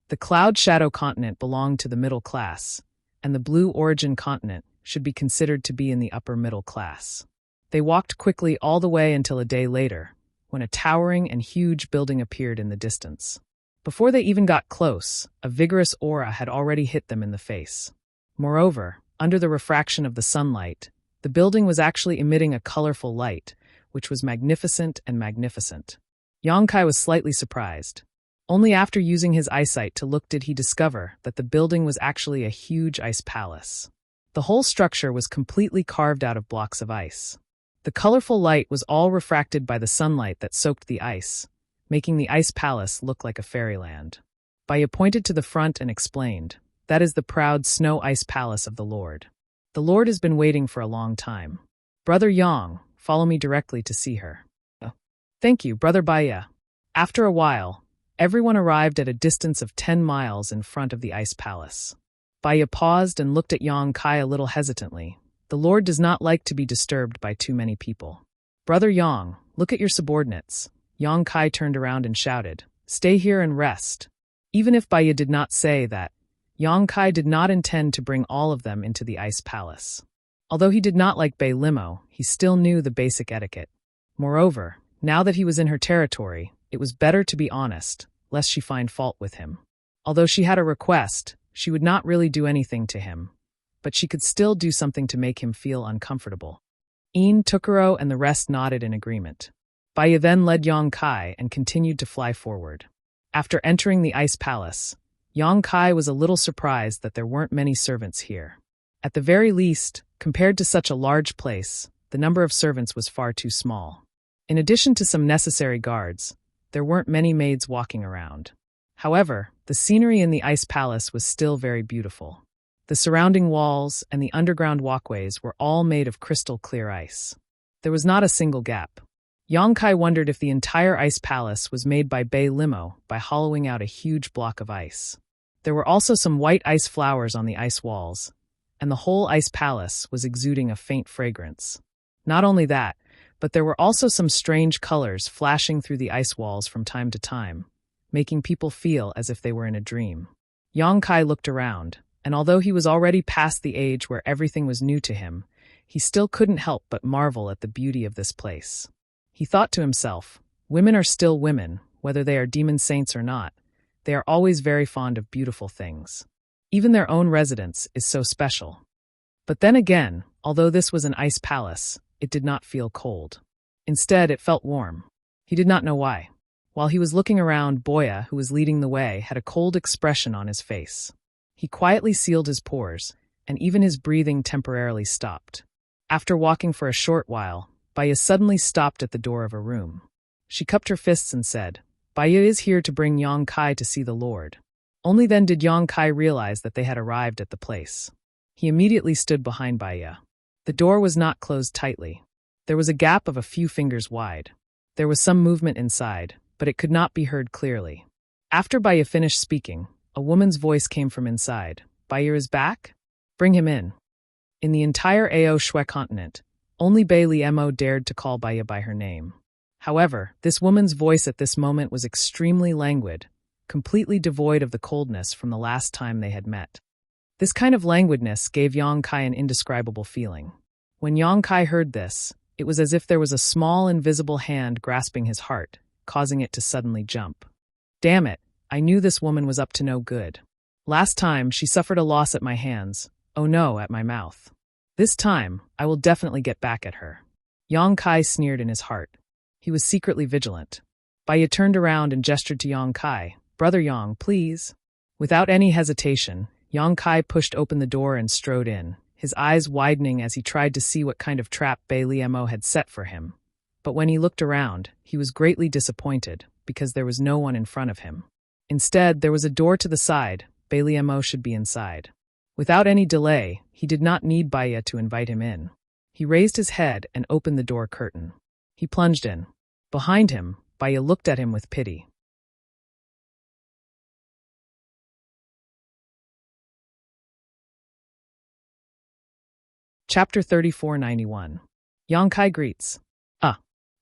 The cloud shadow continent belonged to the middle class, and the blue origin continent should be considered to be in the upper middle class. They walked quickly all the way until a day later, when a towering and huge building appeared in the distance. Before they even got close, a vigorous aura had already hit them in the face. Moreover, under the refraction of the sunlight, the building was actually emitting a colorful light, which was magnificent and magnificent. Yang Kai was slightly surprised. Only after using his eyesight to look did he discover that the building was actually a huge ice palace. The whole structure was completely carved out of blocks of ice. The colorful light was all refracted by the sunlight that soaked the ice, making the ice palace look like a fairyland. Baya pointed to the front and explained, "That is the proud snow ice palace of the Lord. The Lord has been waiting for a long time. Brother Yang, follow me directly to see her." "Thank you, Brother Baya." After a while, everyone arrived at a distance of 10 miles in front of the ice palace. Baya paused and looked at Yang Kai a little hesitantly. The Lord does not like to be disturbed by too many people. "Brother Yang, look at your subordinates." Yang Kai turned around and shouted, "Stay here and rest." Even if Baya did not say that, Yang Kai did not intend to bring all of them into the ice palace. Although he did not like Bei Limo, he still knew the basic etiquette. Moreover, now that he was in her territory, it was better to be honest, lest she find fault with him. Although she had a request, she would not really do anything to him, but she could still do something to make him feel uncomfortable. Een, Tukuro, and the rest nodded in agreement. Baya then led Yang Kai and continued to fly forward. After entering the ice palace, Yang Kai was a little surprised that there weren't many servants here. At the very least, compared to such a large place, the number of servants was far too small. In addition to some necessary guards, there weren't many maids walking around. However, the scenery in the ice palace was still very beautiful. The surrounding walls and the underground walkways were all made of crystal clear ice. There was not a single gap. Yang Kai wondered if the entire ice palace was made by Bei Limo by hollowing out a huge block of ice. There were also some white ice flowers on the ice walls, and the whole ice palace was exuding a faint fragrance. Not only that, but there were also some strange colors flashing through the ice walls from time to time, making people feel as if they were in a dream. Yang Kai looked around, and although he was already past the age where everything was new to him, he still couldn't help but marvel at the beauty of this place. He thought to himself, women are still women, whether they are demon saints or not. They are always very fond of beautiful things. Even their own residence is so special. But then again, although this was an ice palace, it did not feel cold. Instead, it felt warm. He did not know why. While he was looking around, Boya, who was leading the way, had a cold expression on his face. He quietly sealed his pores, and even his breathing temporarily stopped. After walking for a short while, Baya suddenly stopped at the door of a room. She cupped her fists and said, "Baya is here to bring Yang Kai to see the Lord." Only then did Yang Kai realize that they had arrived at the place. He immediately stood behind Baya. The door was not closed tightly. There was a gap of a few fingers wide. There was some movement inside, but it could not be heard clearly. After Baya finished speaking, a woman's voice came from inside. "Baya is back? Bring him in." In the entire Ao Shui continent, only Bei Limo dared to call Baya by her name. However, this woman's voice at this moment was extremely languid, completely devoid of the coldness from the last time they had met. This kind of languidness gave Yang Kai an indescribable feeling. When Yang Kai heard this, it was as if there was a small invisible hand grasping his heart, causing it to suddenly jump. Damn it, I knew this woman was up to no good. Last time, she suffered a loss at my hands, oh no, at my mouth. This time, I will definitely get back at her. Yang Kai sneered in his heart. He was secretly vigilant. Baya turned around and gestured to Yang Kai. "Brother Yang, please." Without any hesitation, Yang Kai pushed open the door and strode in, his eyes widening as he tried to see what kind of trap Bei Limo had set for him. But when he looked around, he was greatly disappointed, because there was no one in front of him. Instead, there was a door to the side. Bailey Mo should be inside. Without any delay, he did not need Baya to invite him in. He raised his head and opened the door curtain. He plunged in. Behind him, Baya looked at him with pity. Chapter 3491. Yang Kai greets.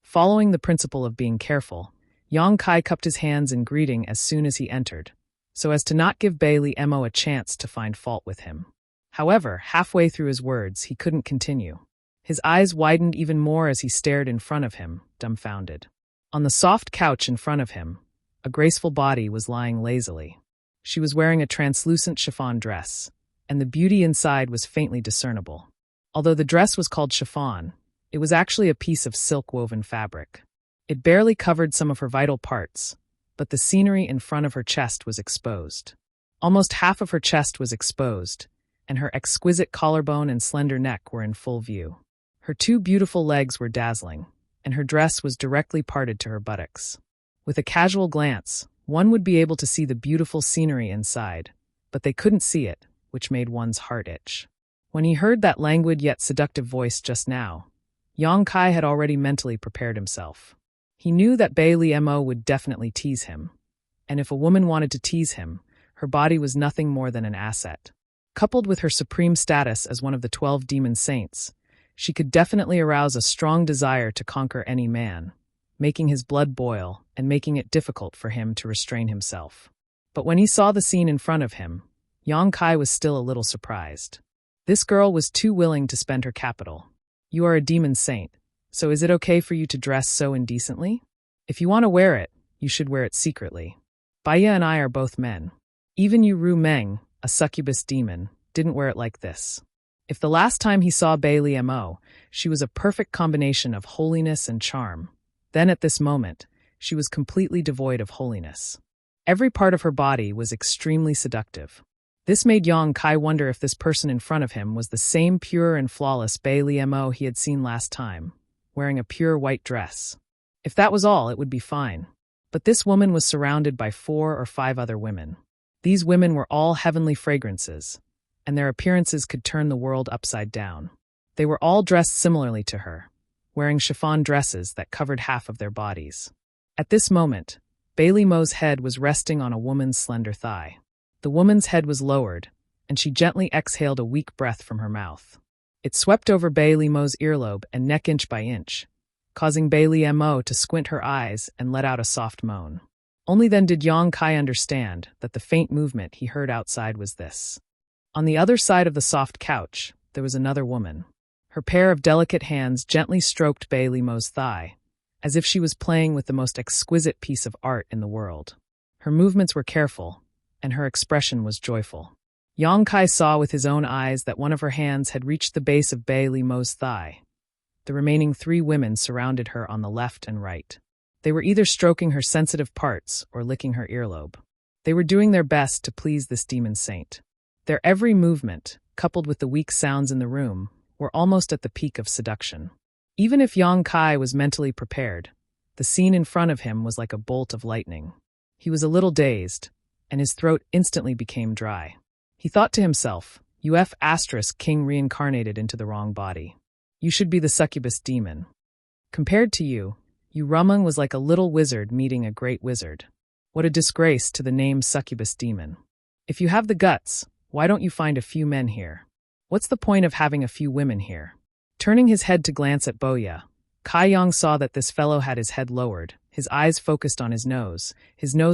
Following the principle of being careful, Yang Kai cupped his hands in greeting as soon as he entered, so as to not give Bailey Mo a chance to find fault with him. However, halfway through his words, he couldn't continue. His eyes widened even more as he stared in front of him, dumbfounded. On the soft couch in front of him, a graceful body was lying lazily. She was wearing a translucent chiffon dress, and the beauty inside was faintly discernible. Although the dress was called chiffon, it was actually a piece of silk-woven fabric. It barely covered some of her vital parts, but the scenery in front of her chest was exposed. Almost half of her chest was exposed, and her exquisite collarbone and slender neck were in full view. Her two beautiful legs were dazzling, and her dress was directly parted to her buttocks. With a casual glance, one would be able to see the beautiful scenery inside, but they couldn't see it, which made one's heart itch. When he heard that languid yet seductive voice just now, Yang Kai had already mentally prepared himself. He knew that Bailey Mo would definitely tease him, and if a woman wanted to tease him, her body was nothing more than an asset. Coupled with her supreme status as one of the 12 demon saints, she could definitely arouse a strong desire to conquer any man, making his blood boil and making it difficult for him to restrain himself. But when he saw the scene in front of him, Yang Kai was still a little surprised. This girl was too willing to spend her capital. You are a demon saint, so is it okay for you to dress so indecently? If you want to wear it, you should wear it secretly. Baya and I are both men. Even Yu Ru Meng, a succubus demon, didn't wear it like this. If the last time he saw Bailey Mo, she was a perfect combination of holiness and charm, then at this moment, she was completely devoid of holiness. Every part of her body was extremely seductive. This made Yang Kai wonder if this person in front of him was the same pure and flawless Bailey Mo he had seen last time, wearing a pure white dress. If that was all, it would be fine. But this woman was surrounded by 4 or 5 other women. These women were all heavenly fragrances, and their appearances could turn the world upside down. They were all dressed similarly to her, wearing chiffon dresses that covered half of their bodies. At this moment, Bailey Mo's head was resting on a woman's slender thigh. The woman's head was lowered, and she gently exhaled a weak breath from her mouth. It swept over Bailey Mo's earlobe and neck inch by inch, causing Bailey Mo to squint her eyes and let out a soft moan. Only then did Yang Kai understand that the faint movement he heard outside was this. On the other side of the soft couch, there was another woman. Her pair of delicate hands gently stroked Bailey Mo's thigh, as if she was playing with the most exquisite piece of art in the world. Her movements were careful, and her expression was joyful. Yang Kai saw with his own eyes that one of her hands had reached the base of Bailey Mo's thigh. The remaining 3 women surrounded her on the left and right. They were either stroking her sensitive parts or licking her earlobe. They were doing their best to please this demon saint. Their every movement, coupled with the weak sounds in the room, were almost at the peak of seduction. Even if Yang Kai was mentally prepared, the scene in front of him was like a bolt of lightning. He was a little dazed, and his throat instantly became dry. He thought to himself, King reincarnated into the wrong body. You should be the succubus demon. Compared to you, Rumung was like a little wizard meeting a great wizard. What a disgrace to the name succubus demon. If you have the guts, why don't you find a few men here? What's the point of having a few women here? Turning his head to glance at Boya, Kai Yang saw that this fellow had his head lowered, his eyes focused on his nose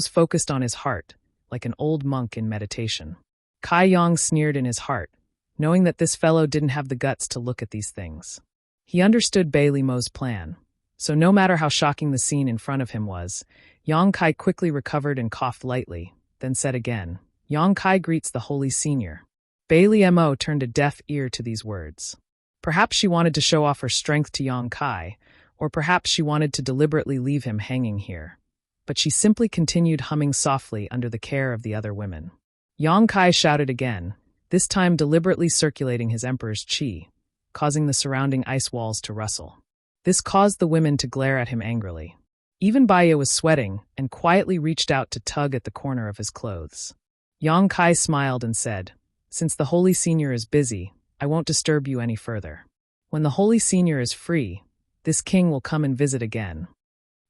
focused on his heart, like an old monk in meditation. Kai Yang sneered in his heart, knowing that this fellow didn't have the guts to look at these things. He understood Bailey Mo's plan, so no matter how shocking the scene in front of him was, Yang Kai quickly recovered and coughed lightly, then said again, Yang Kai greets the holy senior. Bailey Mo turned a deaf ear to these words. Perhaps she wanted to show off her strength to Yang Kai, or perhaps she wanted to deliberately leave him hanging here. But she simply continued humming softly under the care of the other women. Yang Kai shouted again, this time deliberately circulating his emperor's qi, causing the surrounding ice walls to rustle. This caused the women to glare at him angrily. Even Baya was sweating and quietly reached out to tug at the corner of his clothes. Yang Kai smiled and said, "Since the Holy Senior is busy, I won't disturb you any further. When the Holy Senior is free, this king will come and visit again."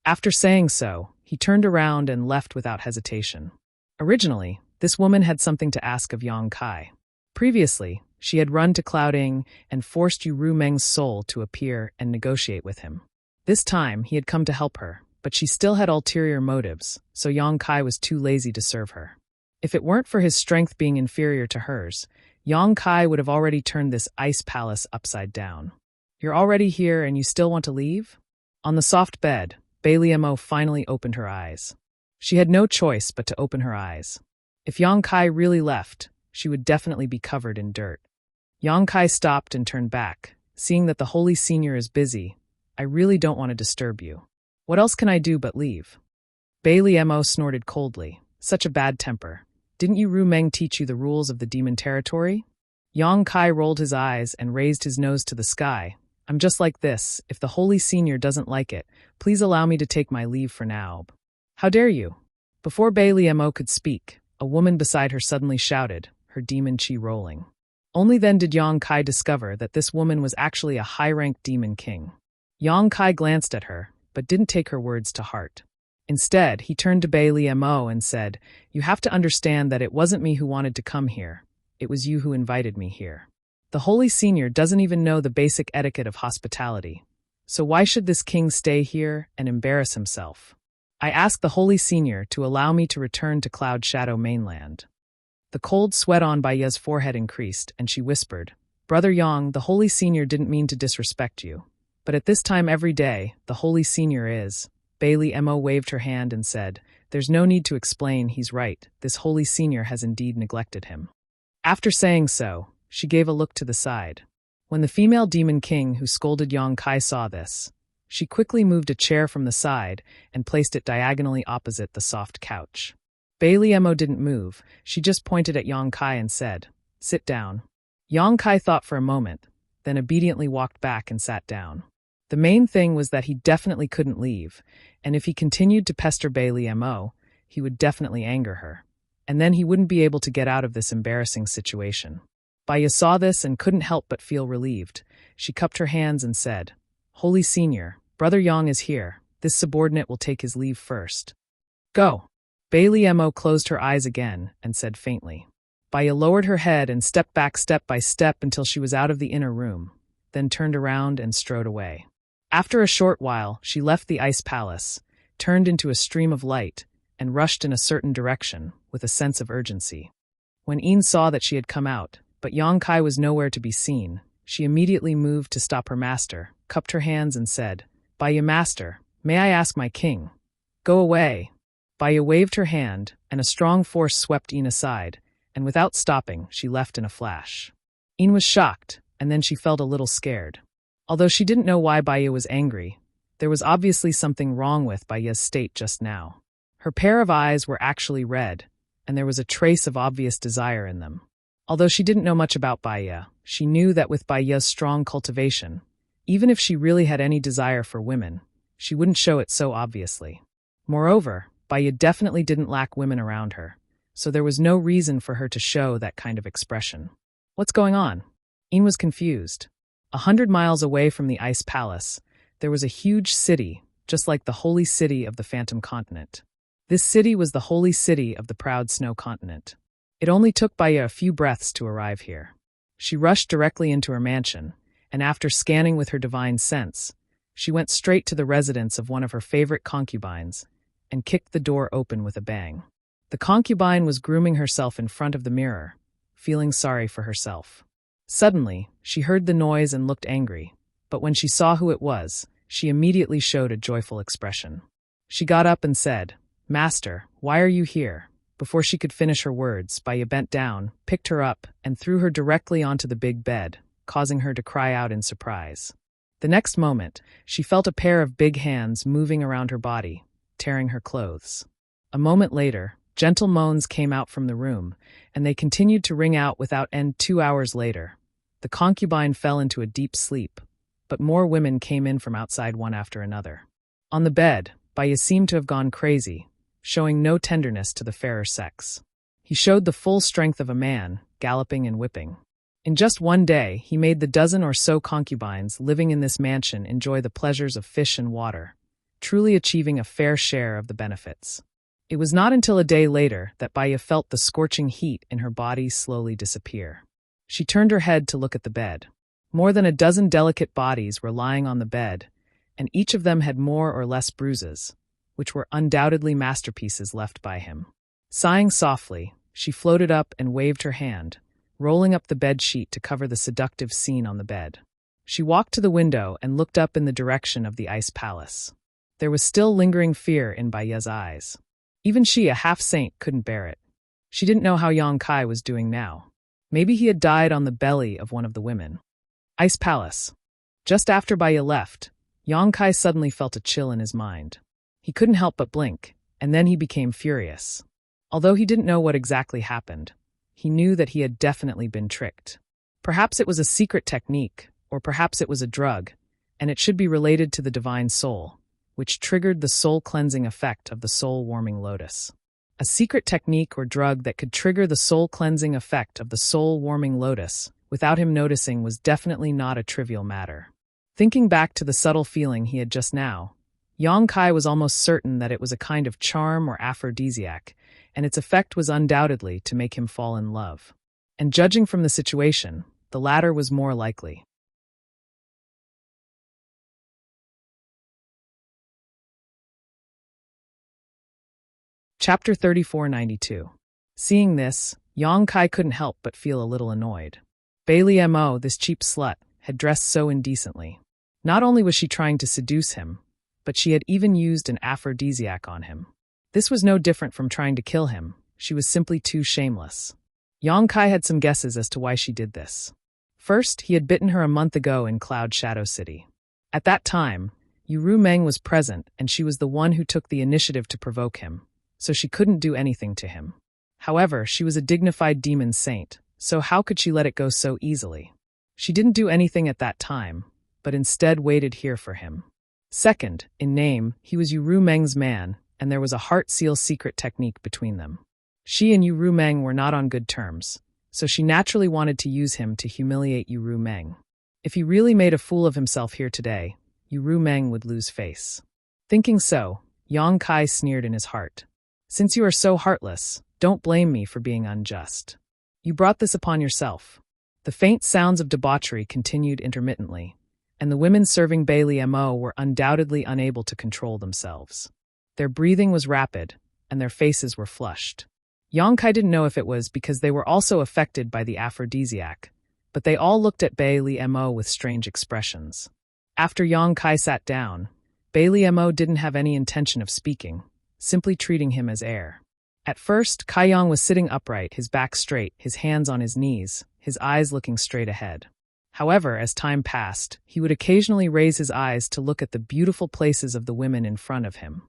After saying so, he turned around and left without hesitation. Originally, this woman had something to ask of Yang Kai. Previously, she had run to Clouding and forced Yu Meng's soul to appear and negotiate with him. This time, he had come to help her, but she still had ulterior motives, so Yang Kai was too lazy to serve her. If it weren't for his strength being inferior to hers, Yang Kai would have already turned this ice palace upside down. "You're already here and you still want to leave?" On the soft bed, Bailey Mo finally opened her eyes. She had no choice but to open her eyes. If Yang Kai really left, she would definitely be covered in dirt. Yang Kai stopped and turned back, seeing that the Holy Senior is busy. "I really don't want to disturb you. What else can I do but leave?" Bailey Mo snorted coldly. "Such a bad temper. Didn't Yu Meng teach you the rules of the demon territory?" Yang Kai rolled his eyes and raised his nose to the sky. "I'm just like this. If the Holy Senior doesn't like it, please allow me to take my leave for now." "How dare you?" Before Bailey Mo could speak, a woman beside her suddenly shouted, her demon chi rolling. Only then did Yang Kai discover that this woman was actually a high-ranked demon king. Yang Kai glanced at her, but didn't take her words to heart. Instead, he turned to Bailey Mo and said, "You have to understand that it wasn't me who wanted to come here. It was you who invited me here. The Holy Senior doesn't even know the basic etiquette of hospitality. So why should this king stay here and embarrass himself? I asked the Holy Senior to allow me to return to Cloud Shadow mainland." The cold sweat on Baya's forehead increased, and she whispered, "Brother Yang, the Holy Senior didn't mean to disrespect you. But at this time every day, the Holy Senior is..." Bailey Mo waved her hand and said, "There's no need to explain, he's right. This Holy Senior has indeed neglected him." After saying so, she gave a look to the side. When the female demon king who scolded Yang Kai saw this, she quickly moved a chair from the side and placed it diagonally opposite the soft couch. Bailey Mo didn't move, she just pointed at Yang Kai and said, "Sit down." Yang Kai thought for a moment, then obediently walked back and sat down. The main thing was that he definitely couldn't leave, and if he continued to pester Bailey Mo, he would definitely anger her. And then he wouldn't be able to get out of this embarrassing situation. Baya saw this and couldn't help but feel relieved. She cupped her hands and said, "Holy Senior, Brother Yang is here. This subordinate will take his leave first. Go." Bailey Mo closed her eyes again and said faintly. Baya lowered her head and stepped back step by step until she was out of the inner room, then turned around and strode away. After a short while, she left the ice palace, turned into a stream of light, and rushed in a certain direction, with a sense of urgency. When Een saw that she had come out, but Yang Kai was nowhere to be seen, she immediately moved to stop her master, cupped her hands and said, "Baya master, may I ask my king?" "Go away." Baya waved her hand, and a strong force swept Een aside, and without stopping, she left in a flash. Een was shocked, and then she felt a little scared. Although she didn't know why Baya was angry, there was obviously something wrong with Baya's state just now. Her pair of eyes were actually red, and there was a trace of obvious desire in them. Although she didn't know much about Baya, she knew that with Baya's strong cultivation, even if she really had any desire for women, she wouldn't show it so obviously. Moreover, Baya definitely didn't lack women around her, so there was no reason for her to show that kind of expression. What's going on? Een was confused. 100 miles away from the Ice Palace, there was a huge city, just like the holy city of the Phantom Continent. This city was the holy city of the proud Snow Continent. It only took Baya a few breaths to arrive here. She rushed directly into her mansion, and after scanning with her divine sense, she went straight to the residence of one of her favorite concubines and kicked the door open with a bang. The concubine was grooming herself in front of the mirror, feeling sorry for herself. Suddenly, she heard the noise and looked angry, but when she saw who it was, she immediately showed a joyful expression. She got up and said, "Master, why are you here?" Before she could finish her words, Baya bent down, picked her up, and threw her directly onto the big bed, causing her to cry out in surprise. The next moment, she felt a pair of big hands moving around her body, tearing her clothes. A moment later, gentle moans came out from the room, and they continued to ring out without end. 2 hours later, the concubine fell into a deep sleep, but more women came in from outside one after another. On the bed, Baya seemed to have gone crazy, showing no tenderness to the fairer sex. He showed the full strength of a man, galloping and whipping. In just one day, he made the dozen or so concubines living in this mansion enjoy the pleasures of fish and water, truly achieving a fair share of the benefits. It was not until a day later that Baya felt the scorching heat in her body slowly disappear. She turned her head to look at the bed. More than a dozen delicate bodies were lying on the bed, and each of them had more or less bruises, which were undoubtedly masterpieces left by him. Sighing softly, she floated up and waved her hand, rolling up the bed sheet to cover the seductive scene on the bed. She walked to the window and looked up in the direction of the ice palace. There was still lingering fear in Baya's eyes. Even she, a half-saint, couldn't bear it. She didn't know how Yang Kai was doing now. Maybe he had died on the belly of one of the women. Ice Palace. Just after Baya left, Yang Kai suddenly felt a chill in his mind. He couldn't help but blink, and then he became furious. Although he didn't know what exactly happened, he knew that he had definitely been tricked. Perhaps it was a secret technique, or perhaps it was a drug, and it should be related to the divine soul, which triggered the soul-cleansing effect of the soul-warming lotus. A secret technique or drug that could trigger the soul-cleansing effect of the soul-warming lotus without him noticing was definitely not a trivial matter. Thinking back to the subtle feeling he had just now, Yang Kai was almost certain that it was a kind of charm or aphrodisiac, and its effect was undoubtedly to make him fall in love. And judging from the situation, the latter was more likely. Chapter 3492. Seeing this, Yang Kai couldn't help but feel a little annoyed. Bailey Mo, this cheap slut, had dressed so indecently. Not only was she trying to seduce him, but she had even used an aphrodisiac on him. This was no different from trying to kill him. She was simply too shameless. Yang Kai had some guesses as to why she did this. First, he had bitten her a month ago in Cloud Shadow City. At that time, Yu Meng was present, and she was the one who took the initiative to provoke him, so she couldn't do anything to him. However, she was a dignified demon saint, so how could she let it go so easily? She didn't do anything at that time, but instead waited here for him. Second, in name, he was Yu Meng's man, and there was a heart seal secret technique between them. She and Yu Meng were not on good terms, so she naturally wanted to use him to humiliate Yu Meng. If he really made a fool of himself here today, Yu Meng would lose face. Thinking so, Yang Kai sneered in his heart. Since you are so heartless, don't blame me for being unjust. You brought this upon yourself. The faint sounds of debauchery continued intermittently, and the women serving Bailey Mo were undoubtedly unable to control themselves. Their breathing was rapid, and their faces were flushed. Yang Kai didn't know if it was because they were also affected by the aphrodisiac, but they all looked at Bailey Mo with strange expressions. After Yang Kai sat down, Bailey Mo didn't have any intention of speaking, simply treating him as air. At first, Kai Yang was sitting upright, his back straight, his hands on his knees, his eyes looking straight ahead. However, as time passed, he would occasionally raise his eyes to look at the beautiful places of the women in front of him,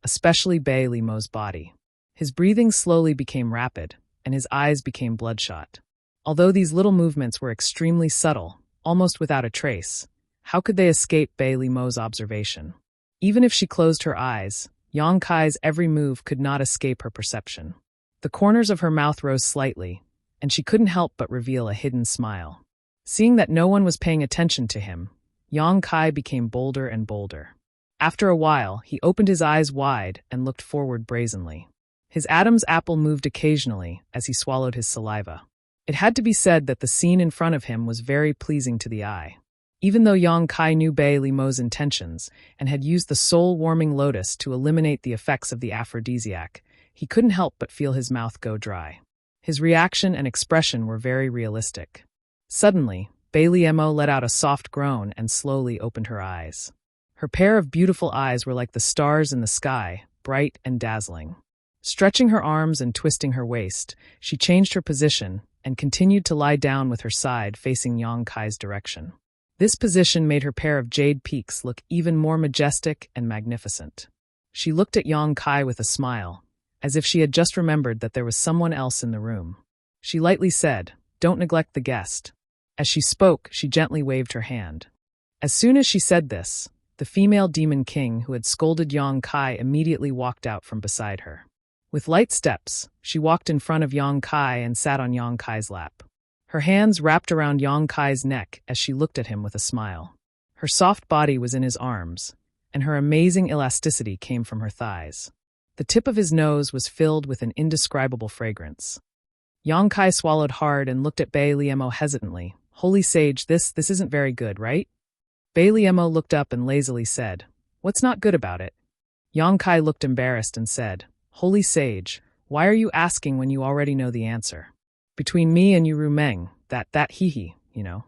especially Bailey Mo's body. His breathing slowly became rapid, and his eyes became bloodshot. Although these little movements were extremely subtle, almost without a trace, how could they escape Bailey Mo's observation? Even if she closed her eyes, Yang Kai's every move could not escape her perception. The corners of her mouth rose slightly, and she couldn't help but reveal a hidden smile. Seeing that no one was paying attention to him, Yang Kai became bolder and bolder. After a while, he opened his eyes wide and looked forward brazenly. His Adam's apple moved occasionally as he swallowed his saliva. It had to be said that the scene in front of him was very pleasing to the eye. Even though Yang Kai knew Bailey Mo's intentions and had used the soul-warming lotus to eliminate the effects of the aphrodisiac, he couldn't help but feel his mouth go dry. His reaction and expression were very realistic. Suddenly, Bailey Mo let out a soft groan and slowly opened her eyes. Her pair of beautiful eyes were like the stars in the sky, bright and dazzling. Stretching her arms and twisting her waist, she changed her position and continued to lie down with her side facing Yang Kai's direction. This position made her pair of jade peaks look even more majestic and magnificent. She looked at Yang Kai with a smile, as if she had just remembered that there was someone else in the room. She lightly said, "Don't neglect the guest." As she spoke, she gently waved her hand. As soon as she said this, The female demon king who had scolded Yang Kai immediately walked out from beside her. With light steps, she walked in front of Yang Kai and sat on Yang Kai's lap. Her hands wrapped around Yang Kai's neck as she looked at him with a smile. Her soft body was in his arms, and her amazing elasticity came from her thighs. The tip of his nose was filled with an indescribable fragrance. Yang Kai swallowed hard and looked at Bei Liemo hesitantly. Holy sage, this isn't very good, right? Bei Liemo looked up and lazily said, What's not good about it? Yang Kai looked embarrassed and said, Holy sage, why are you asking when you already know the answer? Between me and you Rumeng, that hee, you know.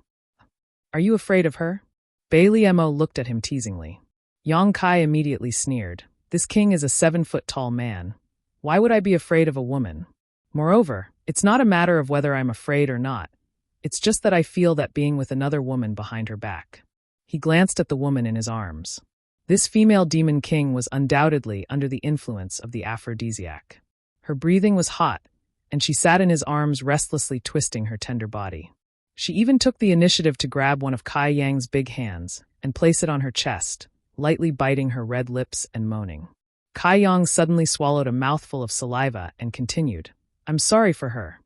Are you afraid of her? Bei Liemo looked at him teasingly. Yang Kai immediately sneered. This king is a 7-foot-tall man. Why would I be afraid of a woman? Moreover, it's not a matter of whether I'm afraid or not. It's just that I feel that being with another woman behind her back. He glanced at the woman in his arms. This female demon king was undoubtedly under the influence of the aphrodisiac. Her breathing was hot, and she sat in his arms restlessly twisting her tender body. She even took the initiative to grab one of Kai Yang's big hands and place it on her chest, lightly biting her red lips and moaning. Kai Yang suddenly swallowed a mouthful of saliva and continued, I'm sorry for her.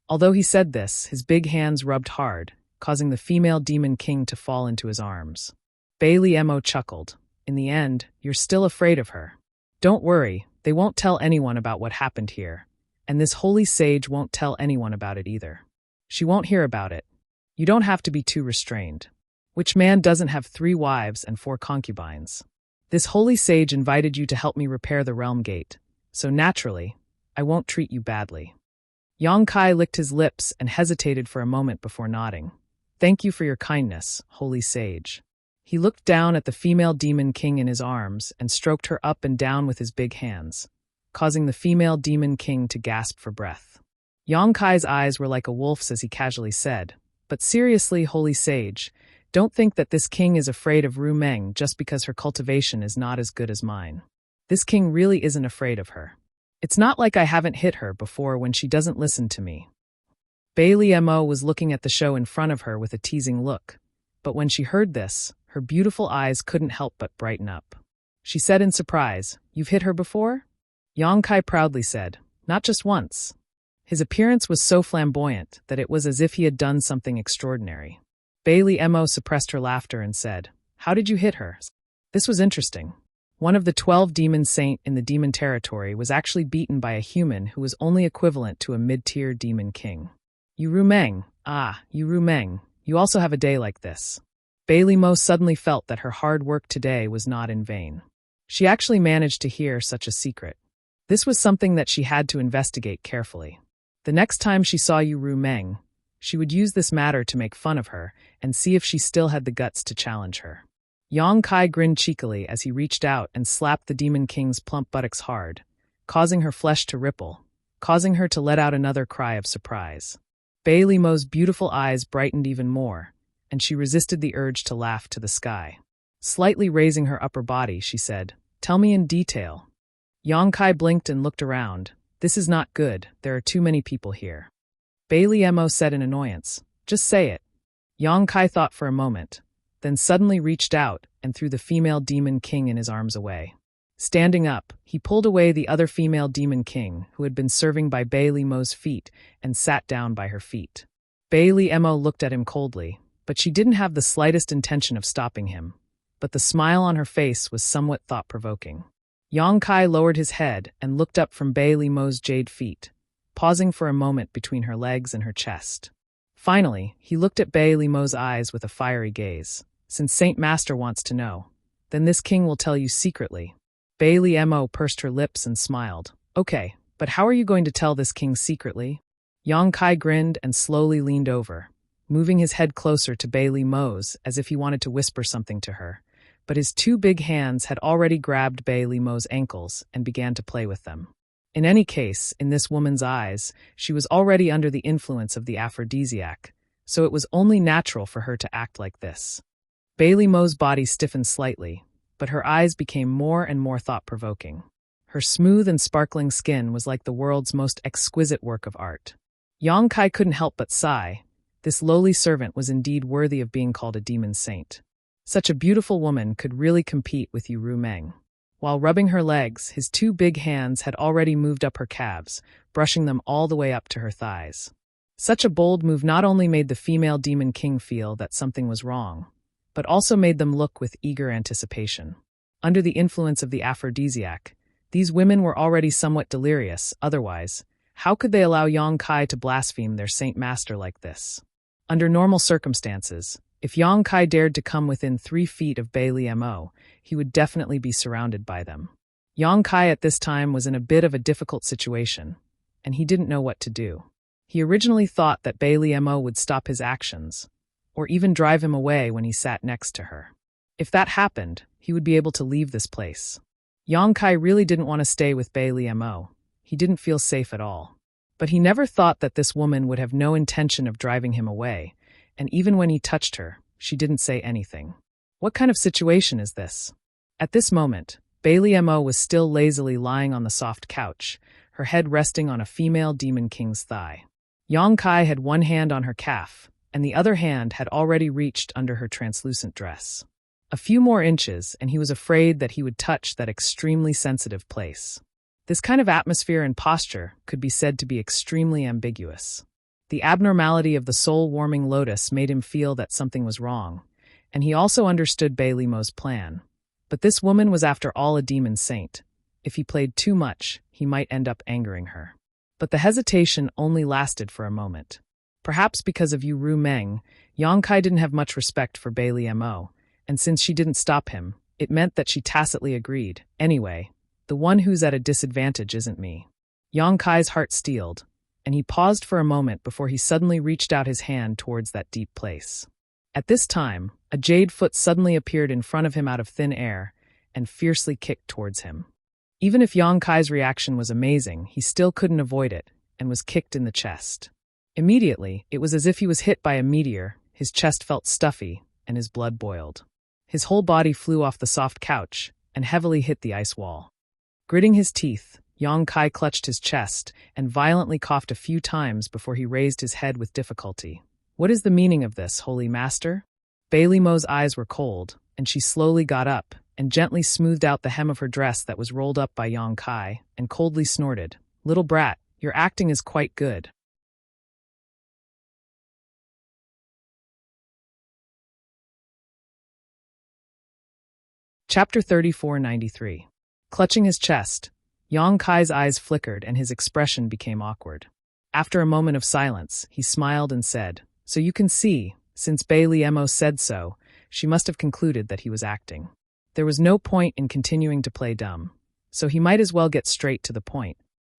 Although he said this, his big hands rubbed hard, causing the female demon king to fall into his arms. Bei Liemo chuckled. In the end, you're still afraid of her. Don't worry, they won't tell anyone about what happened here, and this holy sage won't tell anyone about it either. She won't hear about it. You don't have to be too restrained. Which man doesn't have 3 wives and 4 concubines? This holy sage invited you to help me repair the realm gate, so naturally, I won't treat you badly. Yang Kai licked his lips and hesitated for a moment before nodding. Thank you for your kindness, holy sage. He looked down at the female demon king in his arms and stroked her up and down with his big hands, causing the female demon king to gasp for breath. Yang Kai's eyes were like a wolf's as he casually said, But seriously, holy sage, don't think that this king is afraid of Rumeng just because her cultivation is not as good as mine. This king really isn't afraid of her. It's not like I haven't hit her before when she doesn't listen to me. Bei Liemo was looking at the show in front of her with a teasing look, but when she heard this, her beautiful eyes couldn't help but brighten up. She said in surprise, You've hit her before? Yang Kai proudly said, Not just once. His appearance was so flamboyant that it was as if he had done something extraordinary. Bei Liemo suppressed her laughter and said, How did you hit her? This was interesting. One of the 12 demon saint in the demon territory was actually beaten by a human who was only equivalent to a mid-tier demon king. You Rumeng, you also have a day like this. Bei Liemo suddenly felt that her hard work today was not in vain. She actually managed to hear such a secret. This was something that she had to investigate carefully. The next time she saw Yu Rumeng, she would use this matter to make fun of her and see if she still had the guts to challenge her. Yang Kai grinned cheekily as he reached out and slapped the demon king's plump buttocks hard, causing her flesh to ripple, causing her to let out another cry of surprise. Bei Liemo's beautiful eyes brightened even more, and she resisted the urge to laugh to the sky. Slightly raising her upper body, she said, Tell me in detail. Yang Kai blinked and looked around. This is not good, there are too many people here. Bei Liemo said in annoyance, Just say it. Yang Kai thought for a moment, then suddenly reached out and threw the female demon king in his arms away. Standing up, he pulled away the other female demon king, who had been serving by Bei Liemo's feet, and sat down by her feet. Bei Liemo looked at him coldly, but she didn't have the slightest intention of stopping him. But the smile on her face was somewhat thought-provoking. Yang Kai lowered his head and looked up from Bei Liemo's jade feet, pausing for a moment between her legs and her chest. Finally, he looked at Bei Liemo's eyes with a fiery gaze. Since Saint Master wants to know, then this king will tell you secretly. Bei Liemo pursed her lips and smiled. Okay, but how are you going to tell this king secretly? Yang Kai grinned and slowly leaned over, moving his head closer to Bei Liemo's as if he wanted to whisper something to her. But his 2 big hands had already grabbed Bei Liemo's ankles and began to play with them. In any case, in this woman's eyes, she was already under the influence of the aphrodisiac, so it was only natural for her to act like this. Bei Liemo's body stiffened slightly, but her eyes became more and more thought-provoking. Her smooth and sparkling skin was like the world's most exquisite work of art. Yang Kai couldn't help but sigh. This lowly servant was indeed worthy of being called a demon saint. Such a beautiful woman could really compete with Yu Rumeng. While rubbing her legs, his two big hands had already moved up her calves, brushing them all the way up to her thighs. Such a bold move not only made the female demon king feel that something was wrong, but also made them look with eager anticipation. Under the influence of the aphrodisiac, these women were already somewhat delirious. Otherwise, how could they allow Yang Kai to blaspheme their saint master like this? Under normal circumstances, if Yang Kai dared to come within 3 feet of Bai Liemo, he would definitely be surrounded by them. Yang Kai at this time was in a bit of a difficult situation, and he didn't know what to do. He originally thought that Bai Liemo would stop his actions, or even drive him away when he sat next to her. If that happened, he would be able to leave this place. Yang Kai really didn't want to stay with Bai Liemo. He didn't feel safe at all. But he never thought that this woman would have no intention of driving him away, and even when he touched her, she didn't say anything. What kind of situation is this? At this moment, Bai Liemo was still lazily lying on the soft couch, her head resting on a female demon king's thigh. Yang Kai had one hand on her calf, and the other hand had already reached under her translucent dress. A few more inches, and he was afraid that he would touch that extremely sensitive place. This kind of atmosphere and posture could be said to be extremely ambiguous. The abnormality of the soul-warming lotus made him feel that something was wrong, and he also understood Bai Liemo's plan. But this woman was after all a demon saint. If he played too much, he might end up angering her. But the hesitation only lasted for a moment. Perhaps because of Yu Rumeng, Yang Kai didn't have much respect for Bai Liemo, and since she didn't stop him, it meant that she tacitly agreed. Anyway, the one who's at a disadvantage isn't me. Yang Kai's heart steeled, and he paused for a moment before he suddenly reached out his hand towards that deep place. At this time, a jade foot suddenly appeared in front of him out of thin air and fiercely kicked towards him. Even if Yang Kai's reaction was amazing, he still couldn't avoid it and was kicked in the chest. Immediately, it was as if he was hit by a meteor. His chest felt stuffy and his blood boiled. His whole body flew off the soft couch and heavily hit the ice wall. Gritting his teeth, Yang Kai clutched his chest and violently coughed a few times before he raised his head with difficulty. What is the meaning of this, holy master? Bai Liemo's eyes were cold, and she slowly got up and gently smoothed out the hem of her dress that was rolled up by Yang Kai and coldly snorted, "Little brat, your acting is quite good." Chapter 3493. Clutching his chest, Yang Kai's eyes flickered and his expression became awkward. After a moment of silence, he smiled and said, "So you can see, since Bai Liemo said so, she must have concluded that he was acting. There was no point in continuing to play dumb, so he might as well get straight to the point."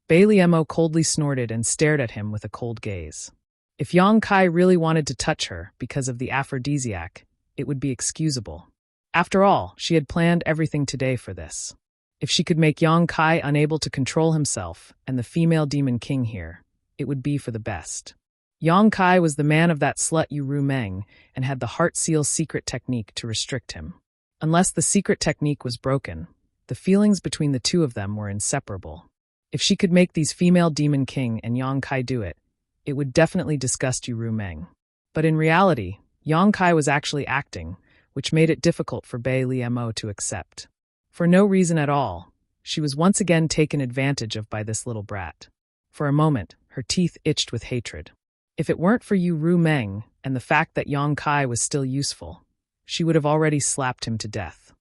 Bai Liemo coldly snorted and stared at him with a cold gaze. If Yang Kai really wanted to touch her because of the aphrodisiac, it would be excusable. After all, she had planned everything today for this. If she could make Yang Kai unable to control himself and the female demon king here, it would be for the best. Yang Kai was the man of that slut Yu Rumeng and had the heart seal secret technique to restrict him. Unless the secret technique was broken, the feelings between the two of them were inseparable. If she could make these female demon king and Yang Kai do it, it would definitely disgust Yu Rumeng. But in reality, Yang Kai was actually acting, which made it difficult for Bai Liemo to accept. For no reason at all, she was once again taken advantage of by this little brat. For a moment, her teeth itched with hatred. If it weren't for Yu Rumeng and the fact that Yang Kai was still useful, she would have already slapped him to death.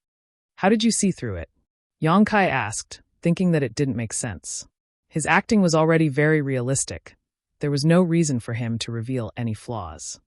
"How did you see through it?" Yang Kai asked, thinking that it didn't make sense. His acting was already very realistic. There was no reason for him to reveal any flaws.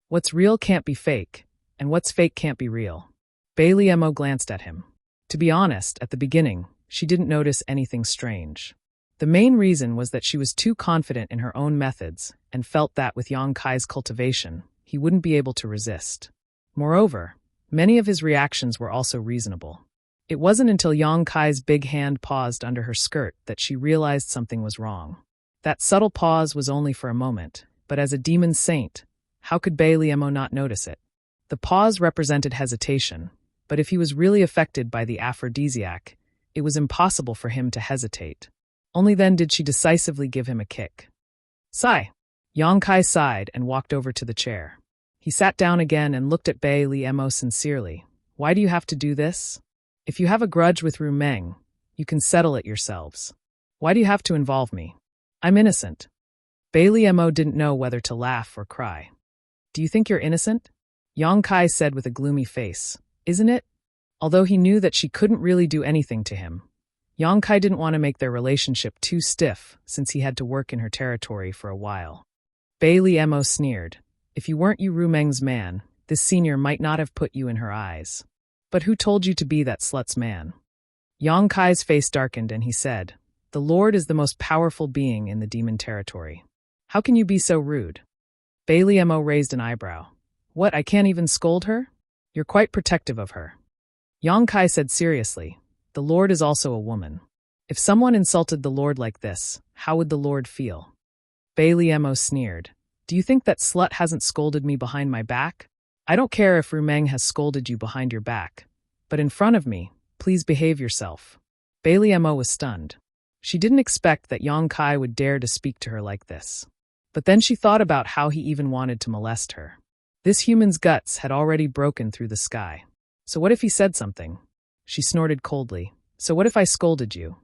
What's real can't be fake, and what's fake can't be real. Bai Liemo glanced at him. To be honest, at the beginning, she didn't notice anything strange. The main reason was that she was too confident in her own methods and felt that with Yang Kai's cultivation, he wouldn't be able to resist. Moreover, many of his reactions were also reasonable. It wasn't until Yang Kai's big hand paused under her skirt that she realized something was wrong. That subtle pause was only for a moment, but as a demon saint, how could Bai Liemo not notice it? The pause represented hesitation, but if he was really affected by the aphrodisiac, it was impossible for him to hesitate. Only then did she decisively give him a kick. "Sigh." Yang Kai sighed and walked over to the chair. He He sat down again and looked at Bei Liemo sincerely. Why do you have to do this? If you have a grudge with Ru Meng, you can settle it yourselves. Why do you have to involve me? I'm innocent. Bei Liemo didn't know whether to laugh or cry. Do you think you're innocent? Yang Kai said with a gloomy face. Isn't it? Although he knew that she couldn't really do anything to him, Yang Kai didn't want to make their relationship too stiff since he had to work in her territory for a while. Bei Liemo sneered. If you weren't Ru Meng's man, this senior might not have put you in her eyes. But who told you to be that slut's man? Yang Kai's face darkened and he said, The Lord is the most powerful being in the demon territory. How can you be so rude? Bei Liemo raised an eyebrow. What, I can't even scold her? You're quite protective of her. Yang Kai said seriously, The Lord is also a woman. If someone insulted the Lord like this, how would the Lord feel? Bei Liemo sneered. Do you think that slut hasn't scolded me behind my back? I don't care if Ru Meng has scolded you behind your back. But in front of me, please behave yourself. Bei Liemo was stunned. She didn't expect that Yang Kai would dare to speak to her like this. But then she thought about how he even wanted to molest her. This human's guts had already broken through the sky. So what if he said something? She snorted coldly. So what if I scolded you?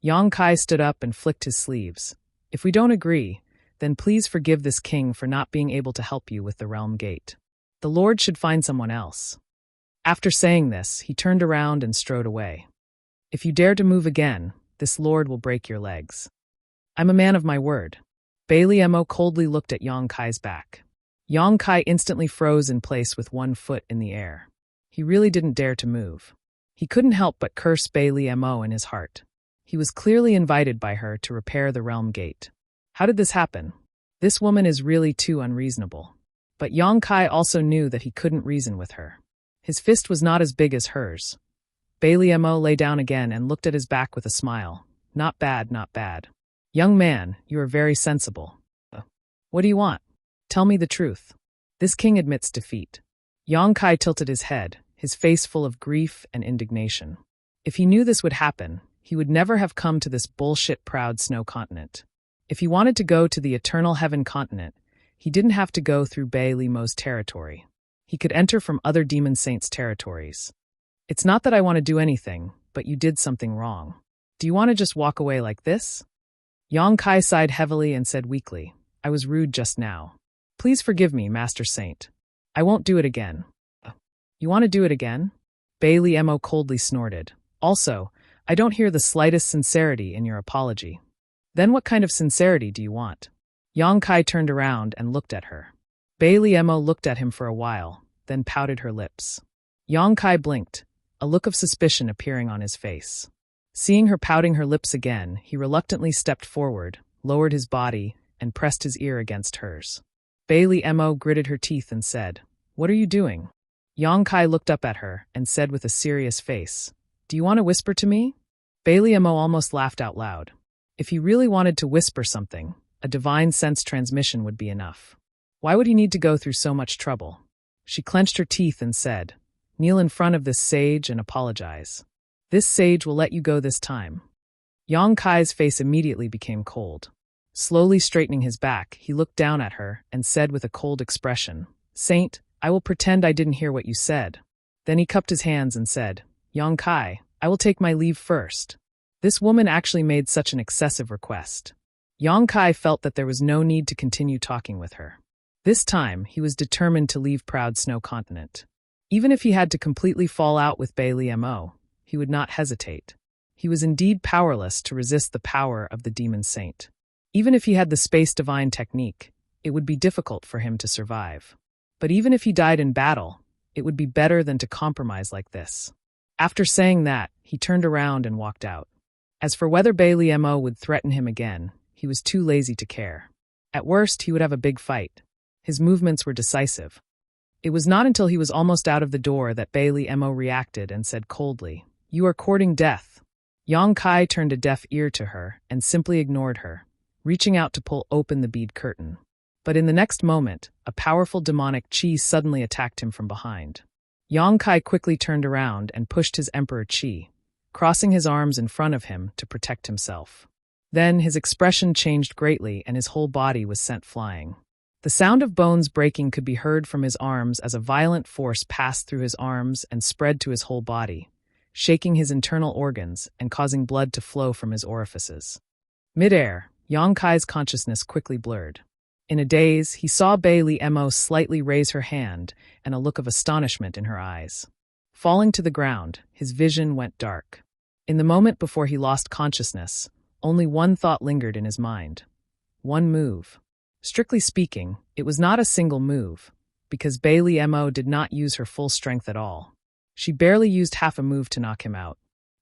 Yang Kai stood up and flicked his sleeves. If we don't agree, then please forgive this king for not being able to help you with the realm gate. The Lord should find someone else. After saying this, he turned around and strode away. If you dare to move again, this Lord will break your legs. I'm a man of my word. Bei Liemo coldly looked at Yang Kai's back. Yang Kai instantly froze in place with one foot in the air. He really didn't dare to move. He couldn't help but curse Bei Liemo in his heart. He was clearly invited by her to repair the realm gate. How did this happen? This woman is really too unreasonable. But Yang Kai also knew that he couldn't reason with her. His fist was not as big as hers. Bei Liemo lay down again and looked at his back with a smile. Not bad, not bad. Young man, you are very sensible. What do you want? Tell me the truth. This king admits defeat. Yang Kai tilted his head, his face full of grief and indignation. If he knew this would happen, he would never have come to this bullshit-proud snow continent. If he wanted to go to the eternal heaven continent, he didn't have to go through Bei Liemo's territory. He could enter from other demon saints' territories. It's not that I want to do anything, but you did something wrong. Do you want to just walk away like this? Yang Kai sighed heavily and said weakly, I was rude just now. Please forgive me, Master Saint. I won't do it again. You want to do it again? Bei Liemo coldly snorted. Also, I don't hear the slightest sincerity in your apology. Then what kind of sincerity do you want? Yang Kai turned around and looked at her. Bei Liemo looked at him for a while, then pouted her lips. Yang Kai blinked, a look of suspicion appearing on his face. Seeing her pouting her lips again, he reluctantly stepped forward, lowered his body, and pressed his ear against hers. Bei Liemo gritted her teeth and said, What are you doing? Yang Kai looked up at her and said with a serious face, Do you want to whisper to me? Bei Liemo almost laughed out loud. If he really wanted to whisper something, a divine sense transmission would be enough. Why would he need to go through so much trouble? She clenched her teeth and said, Kneel in front of this sage and apologize. This sage will let you go this time. Yang Kai's face immediately became cold. Slowly straightening his back, he looked down at her and said with a cold expression, Saint, I will pretend I didn't hear what you said. Then he cupped his hands and said, Yang Kai, I will take my leave first. This woman actually made such an excessive request. Yang Kai felt that there was no need to continue talking with her. This time, he was determined to leave Proud Snow Continent. Even if he had to completely fall out with Bei Liemo, he would not hesitate. He was indeed powerless to resist the power of the demon saint. Even if he had the space divine technique, it would be difficult for him to survive. But even if he died in battle, it would be better than to compromise like this. After saying that, he turned around and walked out. As for whether Bei Liemo would threaten him again, he was too lazy to care. At worst, he would have a big fight. His movements were decisive. It was not until he was almost out of the door that Bei Liemo reacted and said coldly, You are courting death. Yang Kai turned a deaf ear to her and simply ignored her, reaching out to pull open the bead curtain. But in the next moment, a powerful demonic chi suddenly attacked him from behind. Yang Kai quickly turned around and pushed his Emperor Chi, crossing his arms in front of him to protect himself. Then his expression changed greatly and his whole body was sent flying. The sound of bones breaking could be heard from his arms as a violent force passed through his arms and spread to his whole body, shaking his internal organs and causing blood to flow from his orifices. Mid-air, Yang Kai's consciousness quickly blurred. In a daze, he saw Bailey Mo slightly raise her hand and a look of astonishment in her eyes. Falling to the ground, his vision went dark. In the moment before he lost consciousness, only one thought lingered in his mind. One move. Strictly speaking, it was not a single move, because Bailey Mo did not use her full strength at all. She barely used half a move to knock him out.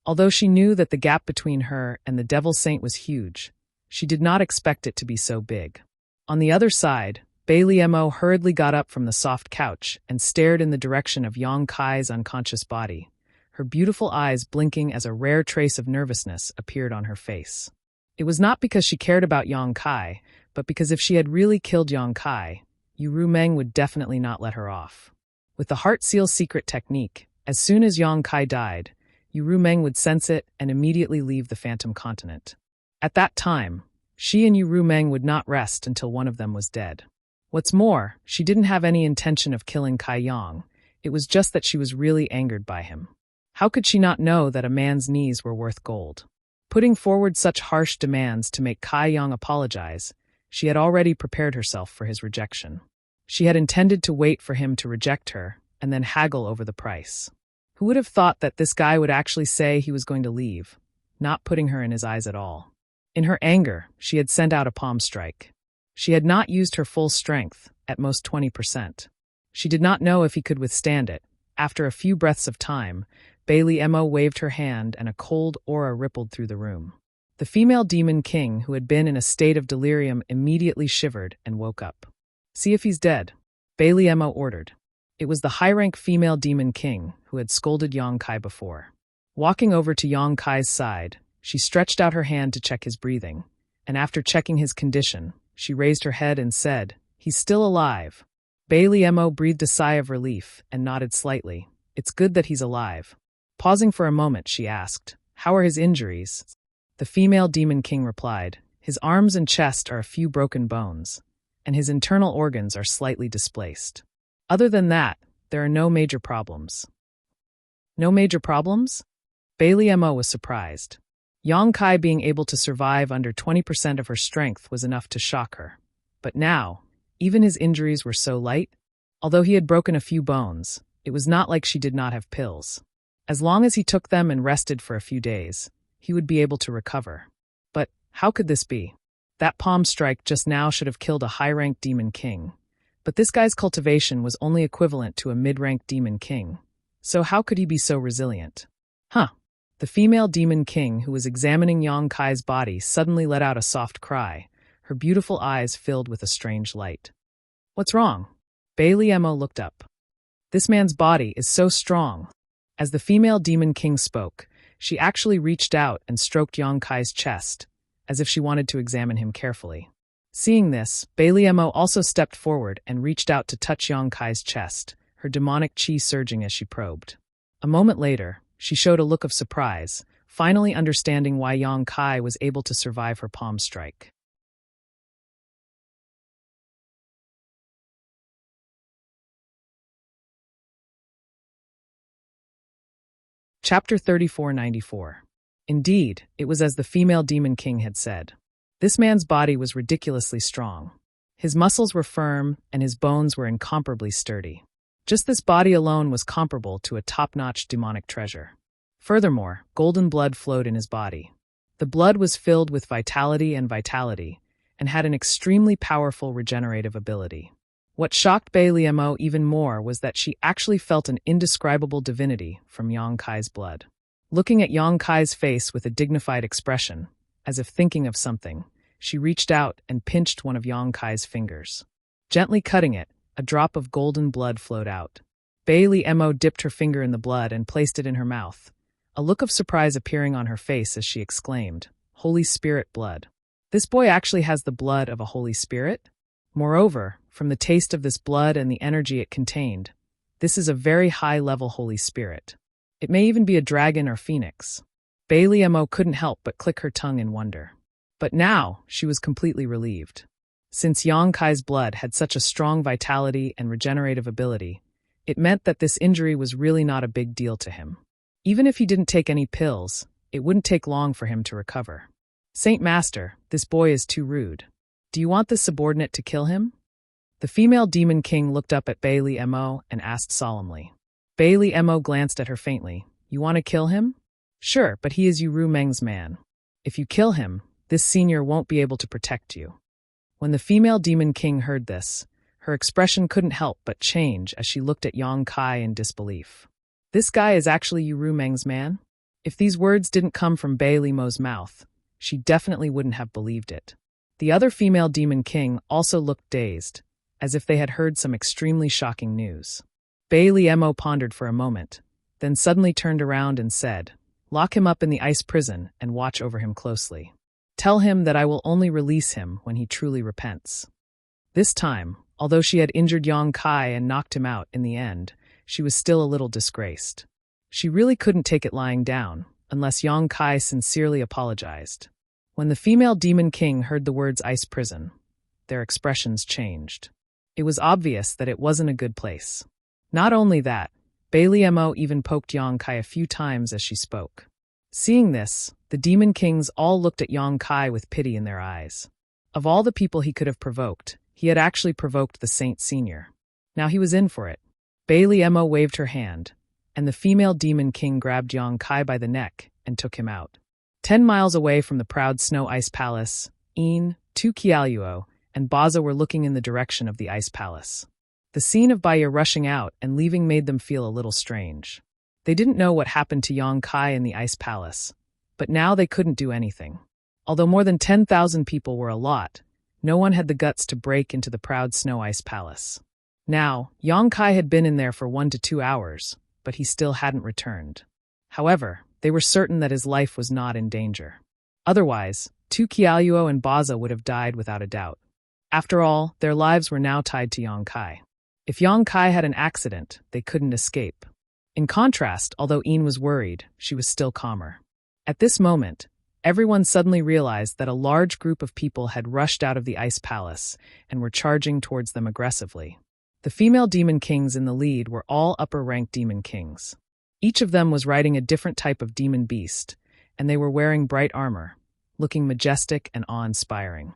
Although she knew that the gap between her and the Devil Saint was huge, she did not expect it to be so big. On the other side, Bailey Mo hurriedly got up from the soft couch and stared in the direction of Yang Kai's unconscious body, her beautiful eyes blinking as a rare trace of nervousness appeared on her face. It was not because she cared about Yang Kai, but because if she had really killed Yang Kai, Yu Meng would definitely not let her off. With the Heart Seal secret technique, as soon as Yang Kai died, Yu Meng would sense it and immediately leave the Phantom Continent. At that time, she and Yu Meng would not rest until one of them was dead. What's more, she didn't have any intention of killing Kai Yang, it was just that she was really angered by him. How could she not know that a man's knees were worth gold? Putting forward such harsh demands to make Kai Yang apologize, she had already prepared herself for his rejection. She had intended to wait for him to reject her and then haggle over the price. Who would have thought that this guy would actually say he was going to leave, not putting her in his eyes at all? In her anger, she had sent out a palm strike. She had not used her full strength, at most 20%. She did not know if he could withstand it. After a few breaths of time, Bailey Mo waved her hand and a cold aura rippled through the room. The female demon king, who had been in a state of delirium, immediately shivered and woke up. "See if he's dead," Bailey Mo ordered. It was the high-rank female demon king who had scolded Yang Kai before. Walking over to Yang Kai's side, she stretched out her hand to check his breathing, and after checking his condition, she raised her head and said, "He's still alive." Bailey Mo breathed a sigh of relief and nodded slightly. "It's good that he's alive." Pausing for a moment, she asked, "How are his injuries?" The female demon king replied, "His arms and chest are a few broken bones, and his internal organs are slightly displaced. Other than that, there are no major problems." No major problems? Bailey Mo was surprised. Yang Kai being able to survive under 20% of her strength was enough to shock her. But now, even his injuries were so light. Although he had broken a few bones, it was not like she did not have pills. As long as he took them and rested for a few days, he would be able to recover. But how could this be? That palm strike just now should have killed a high-ranked demon king. But this guy's cultivation was only equivalent to a mid-ranked demon king. So how could he be so resilient? The female demon king who was examining Yang Kai's body suddenly let out a soft cry, her beautiful eyes filled with a strange light. "What's wrong?" Bailey Mo looked up. "This man's body is so strong." As the female demon king spoke, she actually reached out and stroked Yang Kai's chest, as if she wanted to examine him carefully. Seeing this, Bailey Mo also stepped forward and reached out to touch Yang Kai's chest, her demonic chi surging as she probed. A moment later, she showed a look of surprise, finally understanding why Yang Kai was able to survive her palm strike. Chapter 3494. Indeed, it was as the female demon king had said. This man's body was ridiculously strong. His muscles were firm, and his bones were incomparably sturdy. Just this body alone was comparable to a top-notch demonic treasure. Furthermore, golden blood flowed in his body. The blood was filled with vitality, and had an extremely powerful regenerative ability. What shocked Bailey Mo even more was that she actually felt an indescribable divinity from Yang Kai's blood. Looking at Yang Kai's face with a dignified expression, as if thinking of something, she reached out and pinched one of Yang Kai's fingers. Gently cutting it, a drop of golden blood flowed out. Bailey Mo dipped her finger in the blood and placed it in her mouth, a look of surprise appearing on her face as she exclaimed, "Holy Spirit blood. This boy actually has the blood of a Holy Spirit?" Moreover, from the taste of this blood and the energy it contained, this is a very high-level Holy Spirit. It may even be a dragon or phoenix. Bailey Mo couldn't help but click her tongue in wonder. But now, she was completely relieved. Since Yang Kai's blood had such a strong vitality and regenerative ability, it meant that this injury was really not a big deal to him. Even if he didn't take any pills, it wouldn't take long for him to recover. Saint Master, this boy is too rude. Do you want this subordinate to kill him? The female demon king looked up at Bailey Mo and asked solemnly. Bailey Mo glanced at her faintly. You want to kill him? Sure, but he is Yu Meng's man. If you kill him, this senior won't be able to protect you. When the female demon king heard this, her expression couldn't help but change as she looked at Yang Kai in disbelief. This guy is actually Yu Meng's man? If these words didn't come from Bailey Mo's mouth, she definitely wouldn't have believed it. The other female demon king also looked dazed, as if they had heard some extremely shocking news. Bailey Mo pondered for a moment, then suddenly turned around and said, Lock him up in the ice prison and watch over him closely. Tell him that I will only release him when he truly repents. This time, although she had injured Yang Kai and knocked him out in the end, she was still a little disgraced. She really couldn't take it lying down, unless Yang Kai sincerely apologized. When the female demon king heard the words ice prison, their expressions changed. It was obvious that it wasn't a good place. Not only that, Bailey Mo even poked Yang Kai a few times as she spoke. Seeing this, the demon kings all looked at Yang Kai with pity in their eyes. Of all the people he could have provoked, he had actually provoked the Saint Senior. Now he was in for it. Bailey Mo waved her hand, and the female demon king grabbed Yang Kai by the neck and took him out. 10 miles away from the proud snow ice palace, Een, Tu Qiaoluo, and Baza were looking in the direction of the ice palace. The scene of Baya rushing out and leaving made them feel a little strange. They didn't know what happened to Yang Kai in the ice palace, but now they couldn't do anything. Although more than 10,000 people were a lot, no one had the guts to break into the proud snow ice palace. Now, Yang Kai had been in there for 1 to 2 hours, but he still hadn't returned. However, they were certain that his life was not in danger. Otherwise, Tu Qiaoluo and Baza would have died without a doubt. After all, their lives were now tied to Yang Kai. If Yang Kai had an accident, they couldn't escape. In contrast, although Een was worried, she was still calmer. At this moment, everyone suddenly realized that a large group of people had rushed out of the ice palace and were charging towards them aggressively. The female demon kings in the lead were all upper-ranked demon kings. Each of them was riding a different type of demon beast, and they were wearing bright armor, looking majestic and awe-inspiring.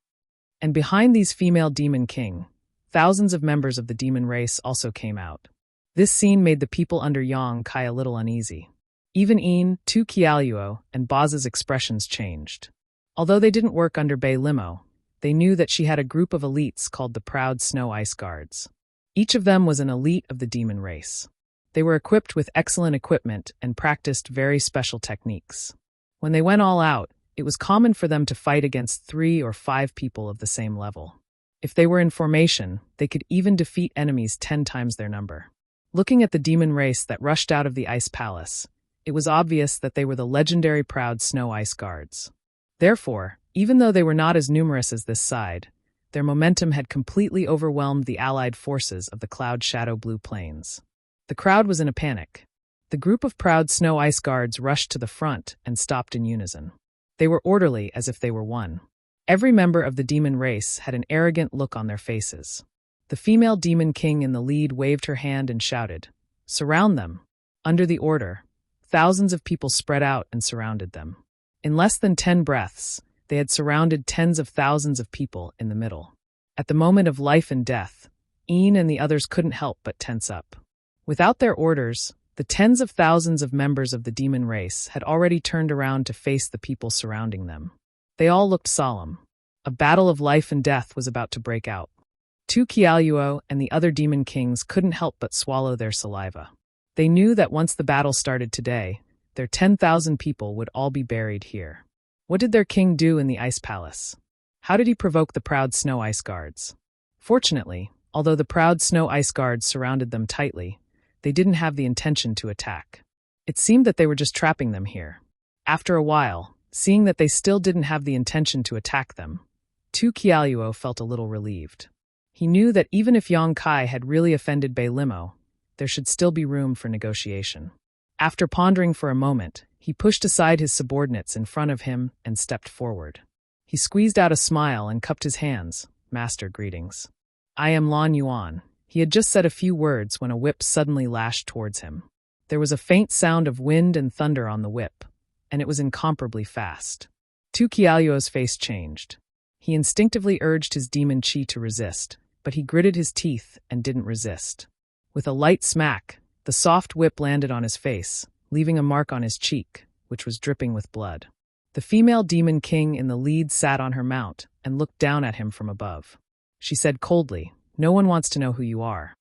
And behind these female demon king, thousands of members of the demon race also came out. This scene made the people under Yang Kai a little uneasy. Even Een, Tu Qiaoluo, and Baza's expressions changed. Although they didn't work under Bei Limo, they knew that she had a group of elites called the Proud Snow Ice Guards. Each of them was an elite of the demon race. They were equipped with excellent equipment and practiced very special techniques. When they went all out, it was common for them to fight against 3 or 5 people of the same level. If they were in formation, they could even defeat enemies 10 times their number. Looking at the demon race that rushed out of the ice palace, it was obvious that they were the legendary Proud Snow Ice Guards. Therefore, even though they were not as numerous as this side, their momentum had completely overwhelmed the allied forces of the Cloud Shadow Blue Plains. The crowd was in a panic. The group of Proud Snow Ice Guards rushed to the front and stopped in unison. They were orderly as if they were one. Every member of the demon race had an arrogant look on their faces. The female demon king in the lead waved her hand and shouted, "Surround them!" Under the order, thousands of people spread out and surrounded them. In less than 10 breaths, they had surrounded tens of thousands of people in the middle. At the moment of life and death, Een and the others couldn't help but tense up. Without their orders, the tens of thousands of members of the demon race had already turned around to face the people surrounding them. They all looked solemn. A battle of life and death was about to break out. Tu Qiaoluo and the other demon kings couldn't help but swallow their saliva. They knew that once the battle started today, their 10,000 people would all be buried here. What did their king do in the ice palace? How did he provoke the Proud Snow Ice Guards? Fortunately, although the Proud Snow Ice Guards surrounded them tightly, they didn't have the intention to attack. It seemed that they were just trapping them here. After a while, seeing that they still didn't have the intention to attack them, Tu Qiaoluo felt a little relieved. He knew that even if Yang Kai had really offended Bei Limo, there should still be room for negotiation. After pondering for a moment, he pushed aside his subordinates in front of him and stepped forward. He squeezed out a smile and cupped his hands, Master, greetings. I am Lan Yuan. He had just said a few words when a whip suddenly lashed towards him. There was a faint sound of wind and thunder on the whip, and it was incomparably fast. Tu Qiaoyuo's face changed. He instinctively urged his demon qi to resist, but he gritted his teeth and didn't resist. With a light smack, the soft whip landed on his face, leaving a mark on his cheek, which was dripping with blood. The female demon king in the lead sat on her mount and looked down at him from above. She said coldly, "No one wants to know who you are.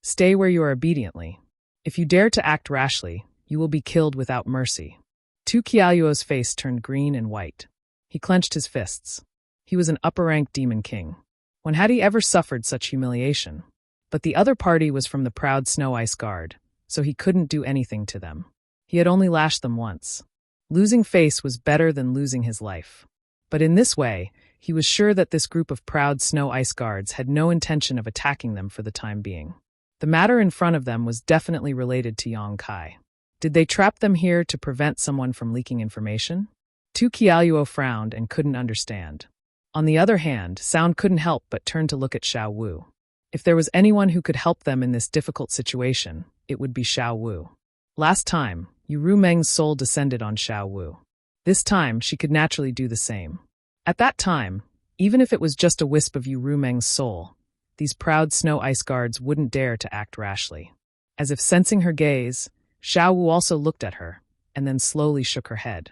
Stay where you are obediently. If you dare to act rashly, you will be killed without mercy." Tu Qiaoyuo's face turned green and white. He clenched his fists. He was an upper-ranked demon king. When had he ever suffered such humiliation? But the other party was from the proud Snow Ice Guard, so he couldn't do anything to them. He had only lashed them once. Losing face was better than losing his life. But in this way, he was sure that this group of proud Snow Ice Guards had no intention of attacking them for the time being. The matter in front of them was definitely related to Yang Kai. Did they trap them here to prevent someone from leaking information? Tu Qiaoyuo frowned and couldn't understand. On the other hand, Sound couldn't help but turn to look at Xiao Wu. If there was anyone who could help them in this difficult situation, it would be Xiao Wu. Last time, Yu Rumeng's soul descended on Xiao Wu. This time, she could naturally do the same. At that time, even if it was just a wisp of Yu Rumeng's soul, these proud Snow Ice Guards wouldn't dare to act rashly. As if sensing her gaze, Xiao Wu also looked at her, and then slowly shook her head.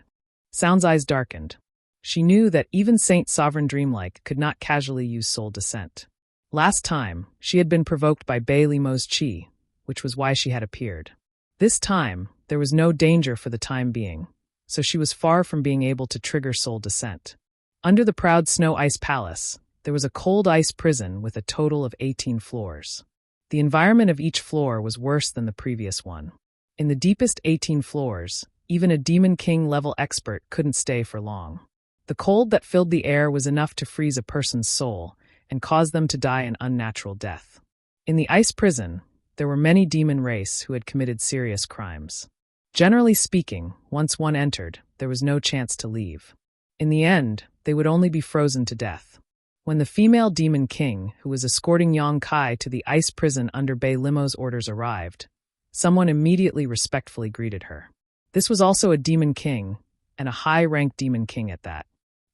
Sound's eyes darkened. She knew that even Saint Sovereign Dreamlike could not casually use soul descent. Last time, she had been provoked by Bei Limo's qi, which was why she had appeared. This time, there was no danger for the time being, so she was far from being able to trigger soul descent. Under the proud Snow Ice Palace, there was a cold ice prison with a total of 18 floors. The environment of each floor was worse than the previous one. In the deepest 18 floors, even a Demon King-level expert couldn't stay for long. The cold that filled the air was enough to freeze a person's soul and cause them to die an unnatural death. In the ice prison, there were many demon race who had committed serious crimes. Generally speaking, once one entered, there was no chance to leave. In the end, they would only be frozen to death. When the female demon king, who was escorting Yang Kai to the ice prison under Bei Limo's orders arrived, someone immediately respectfully greeted her. This was also a demon king, and a high-ranked demon king at that.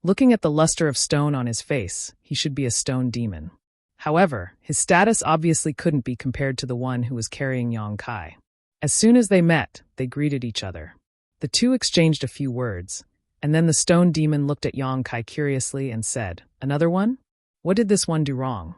Looking at the luster of stone on his face, he should be a stone demon. However, his status obviously couldn't be compared to the one who was carrying Yang Kai. As soon as they met, they greeted each other. The two exchanged a few words, and then the stone demon looked at Yang Kai curiously and said, "Another one? What did this one do wrong?"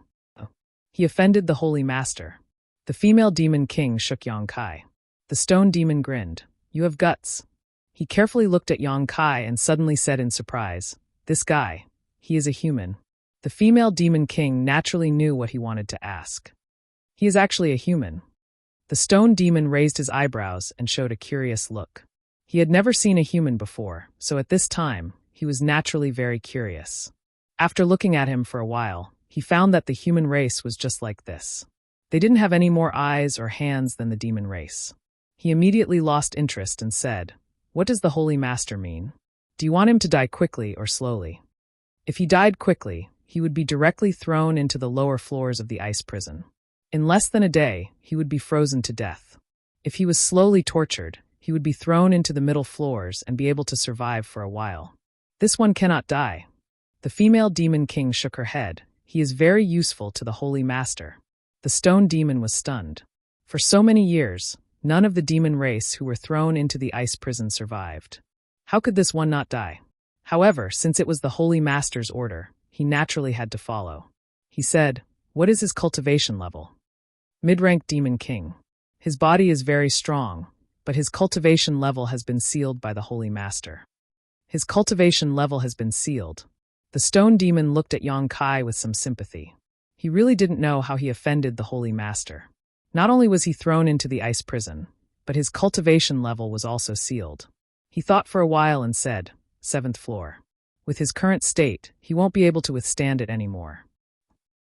"He offended the Holy Master." The female demon king shook Yang Kai. The stone demon grinned. "You have guts." He carefully looked at Yang Kai and suddenly said in surprise, "This guy, he is a human." The female demon king naturally knew what he wanted to ask. "He is actually a human." The stone demon raised his eyebrows and showed a curious look. He had never seen a human before, so at this time, he was naturally very curious. After looking at him for a while, he found that the human race was just like this. They didn't have any more eyes or hands than the demon race. He immediately lost interest and said, "What does the Holy Master mean? Do you want him to die quickly or slowly?" If he died quickly, he would be directly thrown into the lower floors of the ice prison. In less than a day, he would be frozen to death. If he was slowly tortured, he would be thrown into the middle floors and be able to survive for a while. This one cannot die. The female demon king shook her head. He is very useful to the Holy Master. The stone demon was stunned. For so many years, none of the demon race who were thrown into the ice prison survived. How could this one not die? However, since it was the Holy Master's order, he naturally had to follow. He said, "What is his cultivation level?" "Mid-rank demon king. His body is very strong, but his cultivation level has been sealed by the Holy Master." His cultivation level has been sealed. The stone demon looked at Yang Kai with some sympathy. He really didn't know how he offended the Holy Master. Not only was he thrown into the ice prison, but his cultivation level was also sealed. He thought for a while and said, "7th floor. With his current state, he won't be able to withstand it anymore.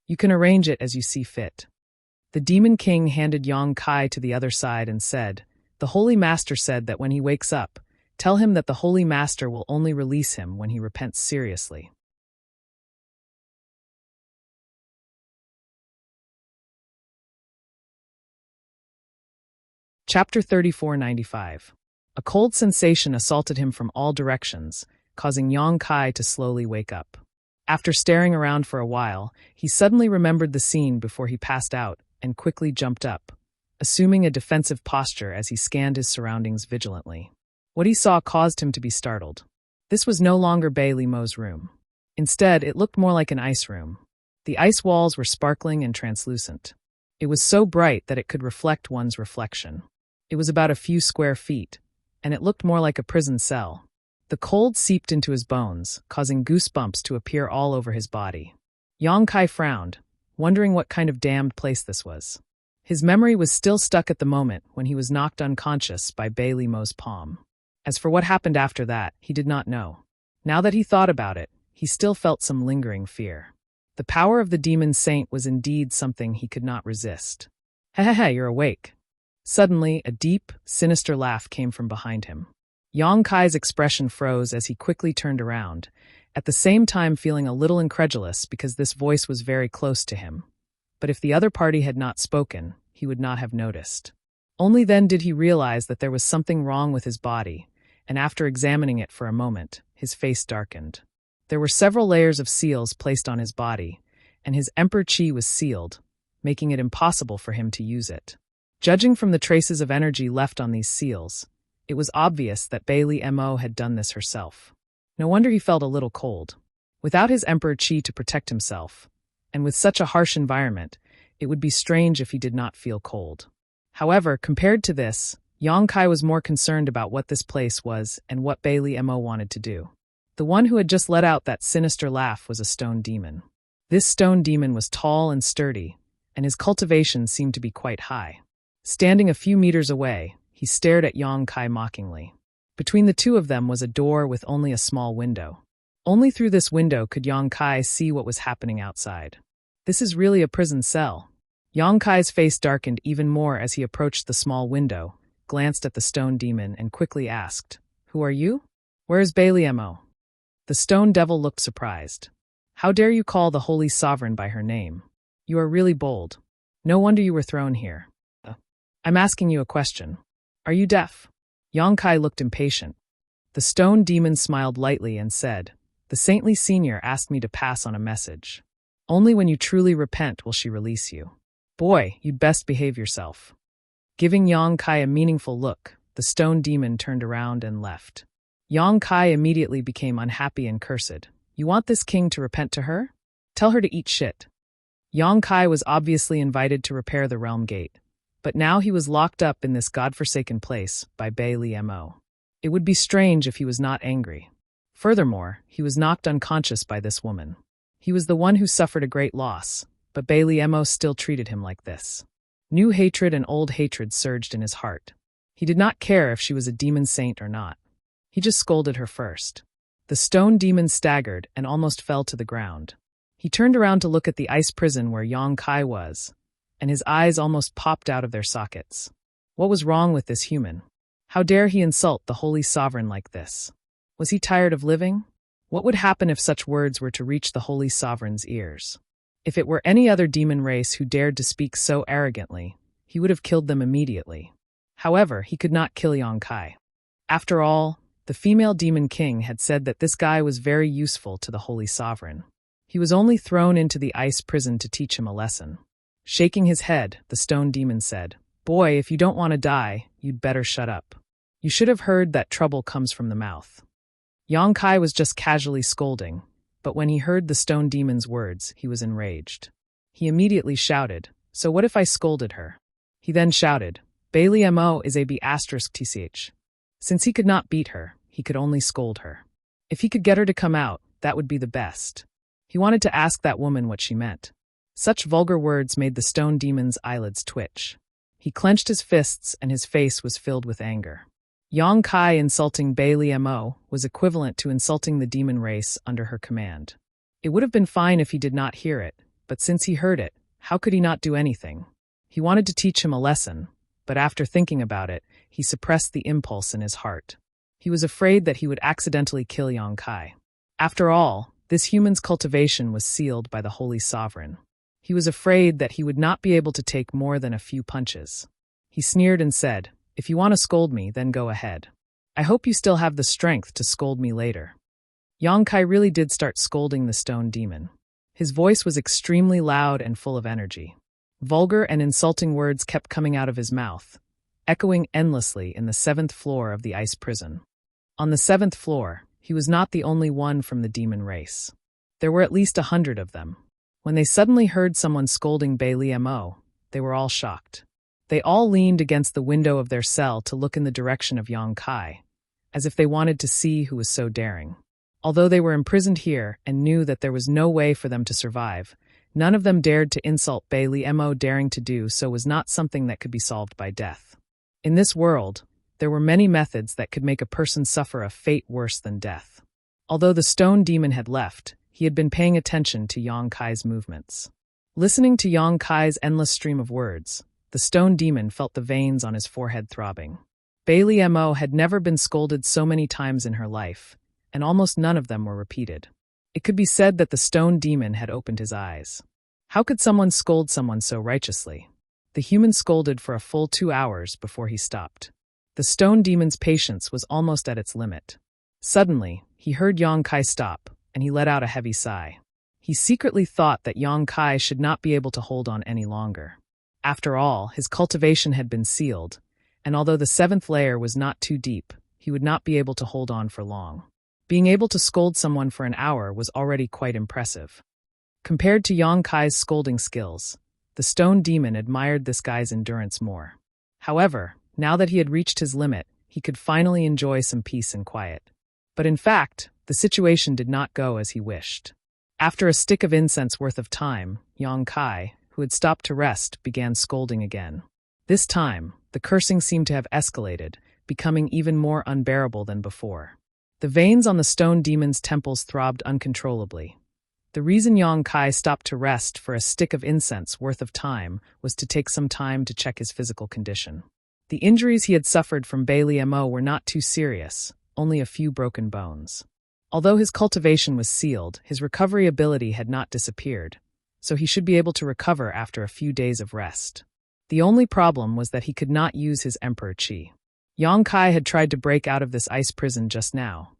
You can arrange it as you see fit." The Demon King handed Yang Kai to the other side and said, "The Holy Master said that when he wakes up, tell him that the Holy Master will only release him when he repents seriously." Chapter 3495. A cold sensation assaulted him from all directions, causing Yang Kai to slowly wake up. After staring around for a while, he suddenly remembered the scene before he passed out and quickly jumped up, assuming a defensive posture as he scanned his surroundings vigilantly. What he saw caused him to be startled. This was no longer Bailey Mo's room. Instead, it looked more like an ice room. The ice walls were sparkling and translucent. It was so bright that it could reflect one's reflection. It was about a few square feet, and it looked more like a prison cell. The cold seeped into his bones, causing goosebumps to appear all over his body. Yang Kai frowned, wondering what kind of damned place this was. His memory was still stuck at the moment when he was knocked unconscious by Bailey Mo's palm. As for what happened after that, he did not know. Now that he thought about it, he still felt some lingering fear. The power of the demon saint was indeed something he could not resist. Hehehe, you're awake. Suddenly, a deep, sinister laugh came from behind him. Yang Kai's expression froze as he quickly turned around, at the same time feeling a little incredulous because this voice was very close to him. But if the other party had not spoken, he would not have noticed. Only then did he realize that there was something wrong with his body, and after examining it for a moment, his face darkened. There were several layers of seals placed on his body, and his emperor chi was sealed, making it impossible for him to use it. Judging from the traces of energy left on these seals, it was obvious that Bailey Mo had done this herself. No wonder he felt a little cold. Without his emperor chi to protect himself, and with such a harsh environment, it would be strange if he did not feel cold. However, compared to this, Yang Kai was more concerned about what this place was and what Bailey Mo wanted to do. The one who had just let out that sinister laugh was a stone demon. This stone demon was tall and sturdy, and his cultivation seemed to be quite high. Standing a few meters away, he stared at Yang Kai mockingly. Between the two of them was a door with only a small window. Only through this window could Yang Kai see what was happening outside. This is really a prison cell. Yang Kai's face darkened even more as he approached the small window, glanced at the stone demon, and quickly asked, "Who are you? Where is Bailey Mo?" The stone devil looked surprised. "How dare you call the Holy Sovereign by her name? You are really bold. No wonder you were thrown here. I'm asking you a question. Are you deaf?" Yang Kai looked impatient. The stone demon smiled lightly and said, "The saintly senior asked me to pass on a message. Only when you truly repent will she release you. Boy, you'd best behave yourself." Giving Yang Kai a meaningful look, the stone demon turned around and left. Yang Kai immediately became unhappy and cursed. "You want this king to repent to her? Tell her to eat shit." Yang Kai was obviously invited to repair the realm gate, but now he was locked up in this godforsaken place by Bailey Mo. It would be strange if he was not angry. Furthermore, he was knocked unconscious by this woman. He was the one who suffered a great loss, but Bailey Mo still treated him like this. New hatred and old hatred surged in his heart. He did not care if she was a demon saint or not. He just scolded her first. The stone demon staggered and almost fell to the ground. He turned around to look at the ice prison where Yang Kai was, and his eyes almost popped out of their sockets. What was wrong with this human? How dare he insult the Holy Sovereign like this? Was he tired of living? What would happen if such words were to reach the Holy Sovereign's ears? If it were any other demon race who dared to speak so arrogantly, he would have killed them immediately. However, he could not kill Yang Kai. After all, the female demon king had said that this guy was very useful to the Holy Sovereign. He was only thrown into the ice prison to teach him a lesson. Shaking his head, the stone demon said, "Boy, if you don't want to die, you'd better shut up. You should have heard that trouble comes from the mouth." Yang Kai was just casually scolding, but when he heard the stone demon's words, he was enraged. He immediately shouted, "So what if I scolded her?" He then shouted, "Bailey Mo is a B***th." Since he could not beat her, he could only scold her. If he could get her to come out, that would be the best. He wanted to ask that woman what she meant. Such vulgar words made the stone demon's eyelids twitch. He clenched his fists and his face was filled with anger. Yang Kai insulting Bailey Mo was equivalent to insulting the demon race under her command. It would have been fine if he did not hear it, but since he heard it, how could he not do anything? He wanted to teach him a lesson, but after thinking about it, he suppressed the impulse in his heart. He was afraid that he would accidentally kill Yang Kai. After all, this human's cultivation was sealed by the Holy Sovereign. He was afraid that he would not be able to take more than a few punches. He sneered and said, If you want to scold me, then go ahead. I hope you still have the strength to scold me later. Yongkai really did start scolding the stone demon. His voice was extremely loud and full of energy. Vulgar and insulting words kept coming out of his mouth, echoing endlessly in the 7th floor of the ice prison. On the 7th floor, he was not the only one from the demon race. There were at least 100 of them. When they suddenly heard someone scolding Bailey Mo, they were all shocked. They all leaned against the window of their cell to look in the direction of Yongkai, as if they wanted to see who was so daring. Although they were imprisoned here and knew that there was no way for them to survive, none of them dared to insult Bailey Mo. Daring to do so was not something that could be solved by death. In this world, there were many methods that could make a person suffer a fate worse than death. Although the stone demon had left, he had been paying attention to Yongkai's movements. Listening to Yongkai's endless stream of words, the stone demon felt the veins on his forehead throbbing. Bailey Mo. had never been scolded so many times in her life, and almost none of them were repeated. It could be said that the stone demon had opened his eyes. How could someone scold someone so righteously? The human scolded for a full 2 hours before he stopped. The stone demon's patience was almost at its limit. Suddenly, he heard Yongkai stop, and he let out a heavy sigh. He secretly thought that Yongkai should not be able to hold on any longer. After all, his cultivation had been sealed, and although the 7th layer was not too deep, he would not be able to hold on for long. Being able to scold someone for an hour was already quite impressive. Compared to Yongkai's scolding skills, the stone demon admired this guy's endurance more. However, now that he had reached his limit, he could finally enjoy some peace and quiet. But in fact, the situation did not go as he wished. After a stick of incense worth of time, Yongkai, who had stopped to rest, began scolding again. This time, the cursing seemed to have escalated, becoming even more unbearable than before. The veins on the stone demon's temples throbbed uncontrollably. The reason Yongkai stopped to rest for a stick of incense worth of time was to take some time to check his physical condition. The injuries he had suffered from Bailey Mo. were not too serious, only a few broken bones. Although his cultivation was sealed, his recovery ability had not disappeared, so he should be able to recover after a few days of rest. The only problem was that he could not use his Emperor Qi. Yongkai had tried to break out of this ice prison just now,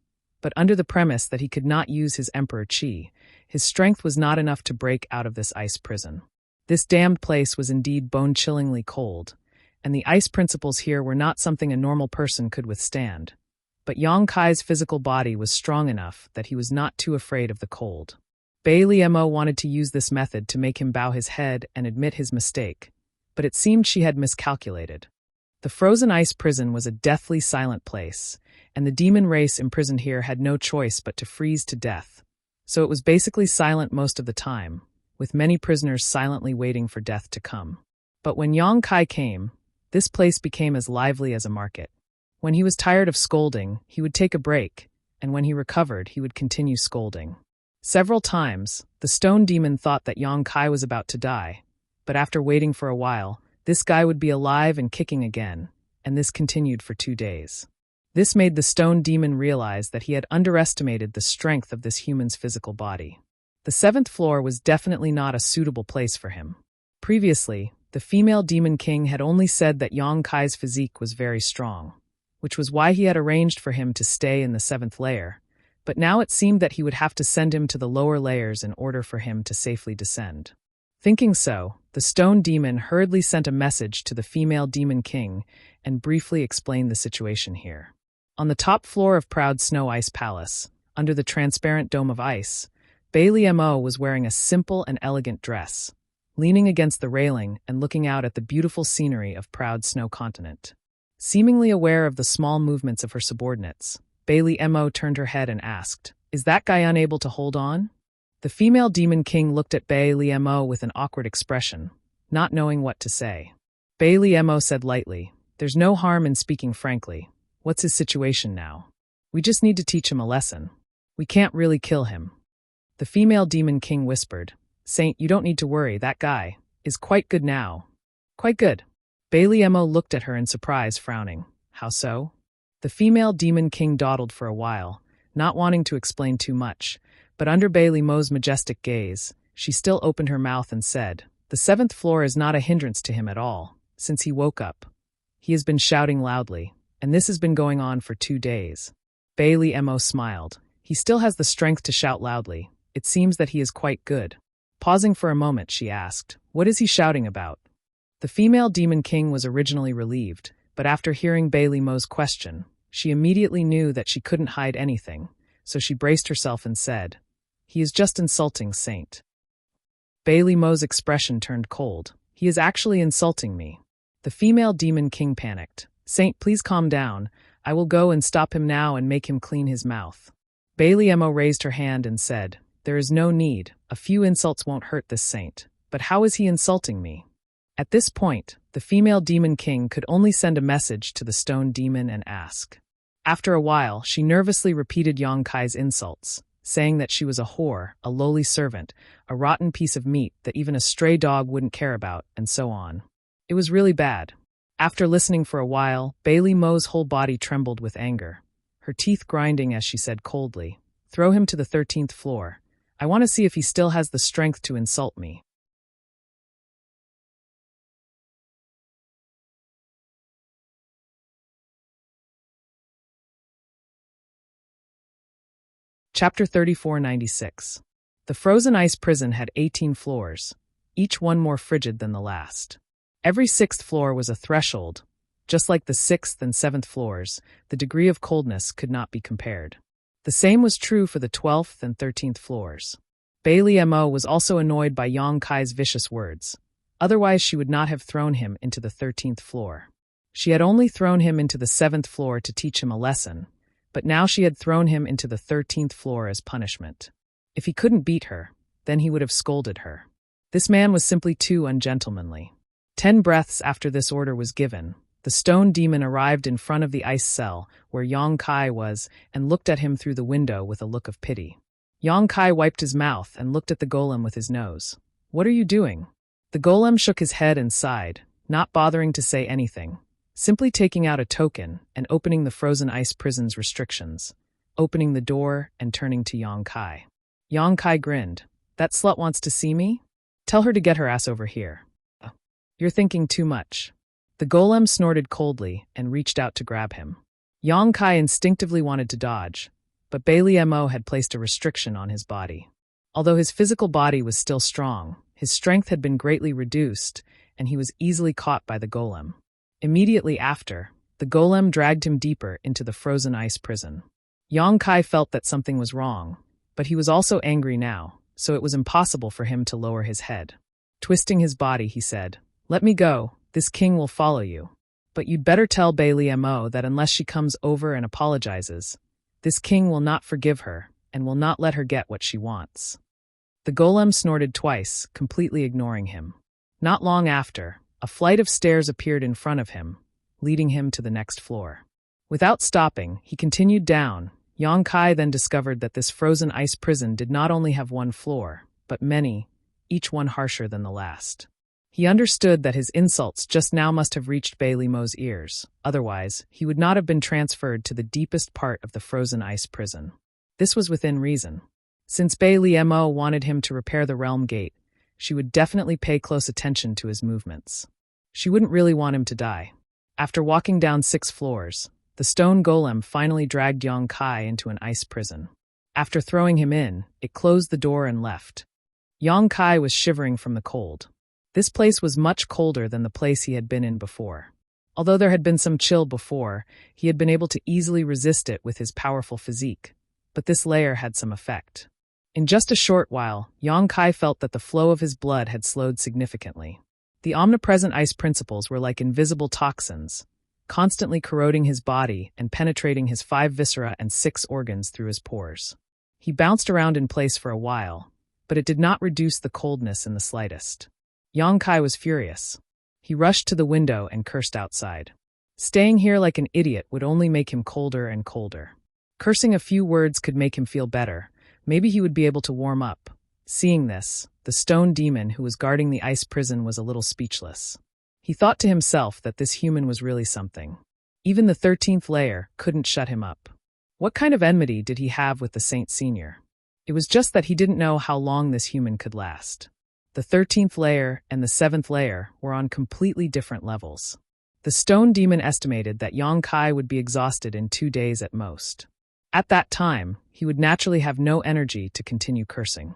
but under the premise that he could not use his Emperor Qi, his strength was not enough to break out of this ice prison. This damned place was indeed bone-chillingly cold, and the ice principles here were not something a normal person could withstand. But Yongkai's physical body was strong enough that he was not too afraid of the cold. Bailey Mo. wanted to use this method to make him bow his head and admit his mistake, but it seemed she had miscalculated. The frozen ice prison was a deathly silent place, and the demon race imprisoned here had no choice but to freeze to death. So it was basically silent most of the time, with many prisoners silently waiting for death to come. But when Yongkai came, this place became as lively as a market. When he was tired of scolding, he would take a break, and when he recovered, he would continue scolding. Several times, the stone demon thought that Yongkai was about to die, but after waiting for a while, this guy would be alive and kicking again, and this continued for 2 days. This made the stone demon realize that he had underestimated the strength of this human's physical body. The 7th floor was definitely not a suitable place for him. Previously, the female demon king had only said that Yongkai's physique was very strong, which was why he had arranged for him to stay in the 7th layer, but now it seemed that he would have to send him to the lower layers in order for him to safely descend. Thinking so, the stone demon hurriedly sent a message to the female demon king and briefly explained the situation here. On the top floor of Proud Snow Ice Palace, under the transparent dome of ice, Bailey Mo. was wearing a simple and elegant dress, leaning against the railing and looking out at the beautiful scenery of Proud Snow Continent. Seemingly aware of the small movements of her subordinates, Bailey Mo. turned her head and asked, "Is that guy unable to hold on?" The female demon king looked at Bailey Mo. with an awkward expression, not knowing what to say. Bailey Mo. said lightly, "There's no harm in speaking frankly. What's his situation now? We just need to teach him a lesson. We can't really kill him." The female demon king whispered, "Saint, you don't need to worry, that guy is quite good now." "Quite good." Bailey Mo. looked at her in surprise, frowning. "How so?" The female demon king dawdled for a while, not wanting to explain too much, but under Bailey Mo's majestic gaze, she still opened her mouth and said, "The 7th floor is not a hindrance to him at all, since he woke up. He has been shouting loudly, and this has been going on for 2 days. Bailey Mo smiled. He still has the strength to shout loudly. It seems that he is quite good. Pausing for a moment, she asked, "What is he shouting about?" The female demon king was originally relieved, but after hearing Bailey Mo's question, she immediately knew that she couldn't hide anything, so she braced herself and said, "He is just insulting Saint." Bailey Mo's expression turned cold. "He is actually insulting me." The female demon king panicked. "Saint, please calm down. I will go and stop him now and make him clean his mouth." Bailey Mo raised her hand and said, "There is no need. A few insults won't hurt this saint. But how is he insulting me?" At this point, the female demon king could only send a message to the stone demon and ask. After a while, she nervously repeated Yang Kai's insults, saying that she was a whore, a lowly servant, a rotten piece of meat that even a stray dog wouldn't care about, and so on. It was really bad. After listening for a while, Bailey Mo's whole body trembled with anger, her teeth grinding as she said coldly, "Throw him to the 13th floor. I want to see if he still has the strength to insult me." Chapter 3496. The frozen ice prison had 18 floors, each one more frigid than the last. Every 6th floor was a threshold. Just like the 6th and 7th floors, the degree of coldness could not be compared. The same was true for the 12th and 13th floors. Bailey Mo was also annoyed by Yang Kai's vicious words. Otherwise, she would not have thrown him into the 13th floor. She had only thrown him into the 7th floor to teach him a lesson, but now she had thrown him into the 13th floor as punishment. If he couldn't beat her, then he would have scolded her. This man was simply too ungentlemanly. 10 breaths after this order was given, the stone demon arrived in front of the ice cell where Yang Kai was and looked at him through the window with a look of pity. Yang Kai wiped his mouth and looked at the golem with his nose. "What are you doing?" The golem shook his head and sighed, not bothering to say anything, simply taking out a token and opening the frozen ice prison's restrictions, opening the door and turning to Yang Kai. Yang Kai grinned. "That slut wants to see me? Tell her to get her ass over here." "You're thinking too much." The golem snorted coldly and reached out to grab him. Yang Kai instinctively wanted to dodge, but Bailey Mo had placed a restriction on his body. Although his physical body was still strong, his strength had been greatly reduced, and he was easily caught by the golem. Immediately after, the golem dragged him deeper into the frozen ice prison. Yang Kai felt that something was wrong, but he was also angry now, so it was impossible for him to lower his head. Twisting his body, he said, "Let me go. This king will follow you. But you'd better tell Bailey Mo that unless she comes over and apologizes, this king will not forgive her and will not let her get what she wants." The golem snorted twice, completely ignoring him. Not long after, a flight of stairs appeared in front of him, leading him to the next floor. Without stopping, he continued down. Yang Kai then discovered that this frozen ice prison did not only have one floor, but many, each one harsher than the last. He understood that his insults just now must have reached Bailey Mo's ears, otherwise, he would not have been transferred to the deepest part of the frozen ice prison. This was within reason. Since Bailey Mo wanted him to repair the realm gate, she would definitely pay close attention to his movements. She wouldn't really want him to die. After walking down 6 floors, the stone golem finally dragged Yang Kai into an ice prison. After throwing him in, it closed the door and left. Yang Kai was shivering from the cold. This place was much colder than the place he had been in before. Although there had been some chill before, he had been able to easily resist it with his powerful physique. But this layer had some effect. In just a short while, Yang Kai felt that the flow of his blood had slowed significantly. The omnipresent ice principles were like invisible toxins, constantly corroding his body and penetrating his 5 viscera and 6 organs through his pores. He bounced around in place for a while, but it did not reduce the coldness in the slightest. Yang Kai was furious. He rushed to the window and cursed outside. Staying here like an idiot would only make him colder and colder. Cursing a few words could make him feel better. Maybe he would be able to warm up. Seeing this, the stone demon who was guarding the ice prison was a little speechless. He thought to himself that this human was really something. Even the 13th layer couldn't shut him up. What kind of enmity did he have with the Saint Senior? It was just that he didn't know how long this human could last. The 13th layer and the 7th layer were on completely different levels. The stone demon estimated that Yang Kai would be exhausted in 2 days at most. At that time, he would naturally have no energy to continue cursing.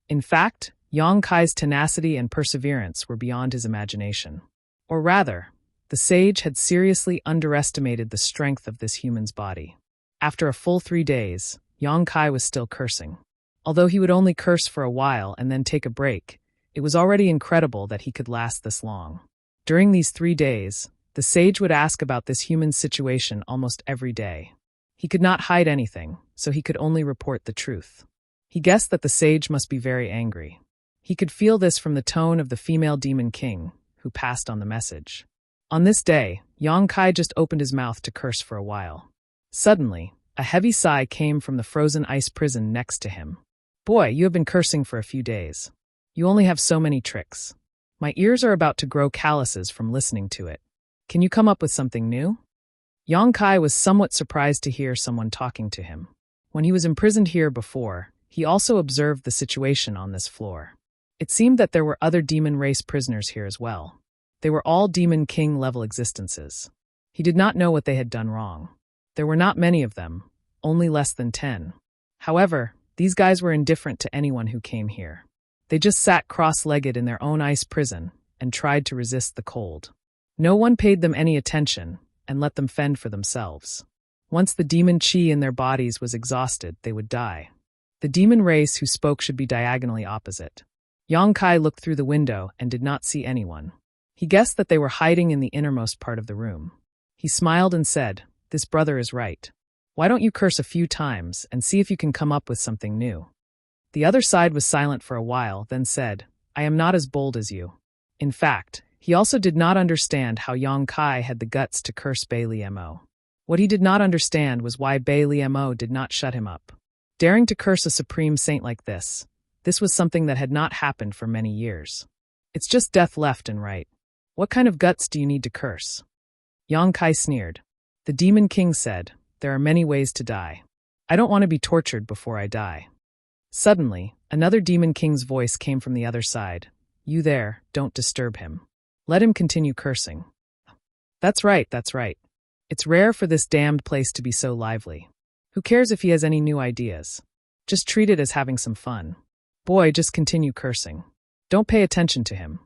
In fact, Yang Kai's tenacity and perseverance were beyond his imagination. Or rather, the sage had seriously underestimated the strength of this human's body. After a full 3 days, Yang Kai was still cursing. Although he would only curse for a while and then take a break, it was already incredible that he could last this long. During these 3 days, the sage would ask about this human's situation almost every day. He could not hide anything, so he could only report the truth. He guessed that the sage must be very angry. He could feel this from the tone of the female demon king, who passed on the message. On this day, Yang Kai just opened his mouth to curse for a while. Suddenly, a heavy sigh came from the frozen ice prison next to him. "Boy, you have been cursing for a few days. You only have so many tricks. My ears are about to grow calluses from listening to it. Can you come up with something new?" Yang Kai was somewhat surprised to hear someone talking to him. When he was imprisoned here before, he also observed the situation on this floor. It seemed that there were other demon race prisoners here as well. They were all demon king level existences. He did not know what they had done wrong. There were not many of them, only less than 10. However, these guys were indifferent to anyone who came here. They just sat cross-legged in their own ice prison and tried to resist the cold. No one paid them any attention and let them fend for themselves. Once the demon chi in their bodies was exhausted, they would die. The demon race who spoke should be diagonally opposite. Yang Kai looked through the window and did not see anyone. He guessed that they were hiding in the innermost part of the room. He smiled and said, "This brother is right. Why don't you curse a few times and see if you can come up with something new?" The other side was silent for a while, then said, "I am not as bold as you." In fact, he also did not understand how Yang Kai had the guts to curse Bai Liemo. What he did not understand was why Bai Liemo did not shut him up. Daring to curse a supreme saint like this was something that had not happened for many years. It's just death left and right. What kind of guts do you need to curse? Yang Kai sneered. The demon king said, "There are many ways to die. I don't want to be tortured before I die." Suddenly, another demon king's voice came from the other side. "You there, don't disturb him. Let him continue cursing." That's right. It's rare for this damned place to be so lively. Who cares if he has any new ideas? Just treat it as having some fun. Boy, just continue cursing. Don't pay attention to him.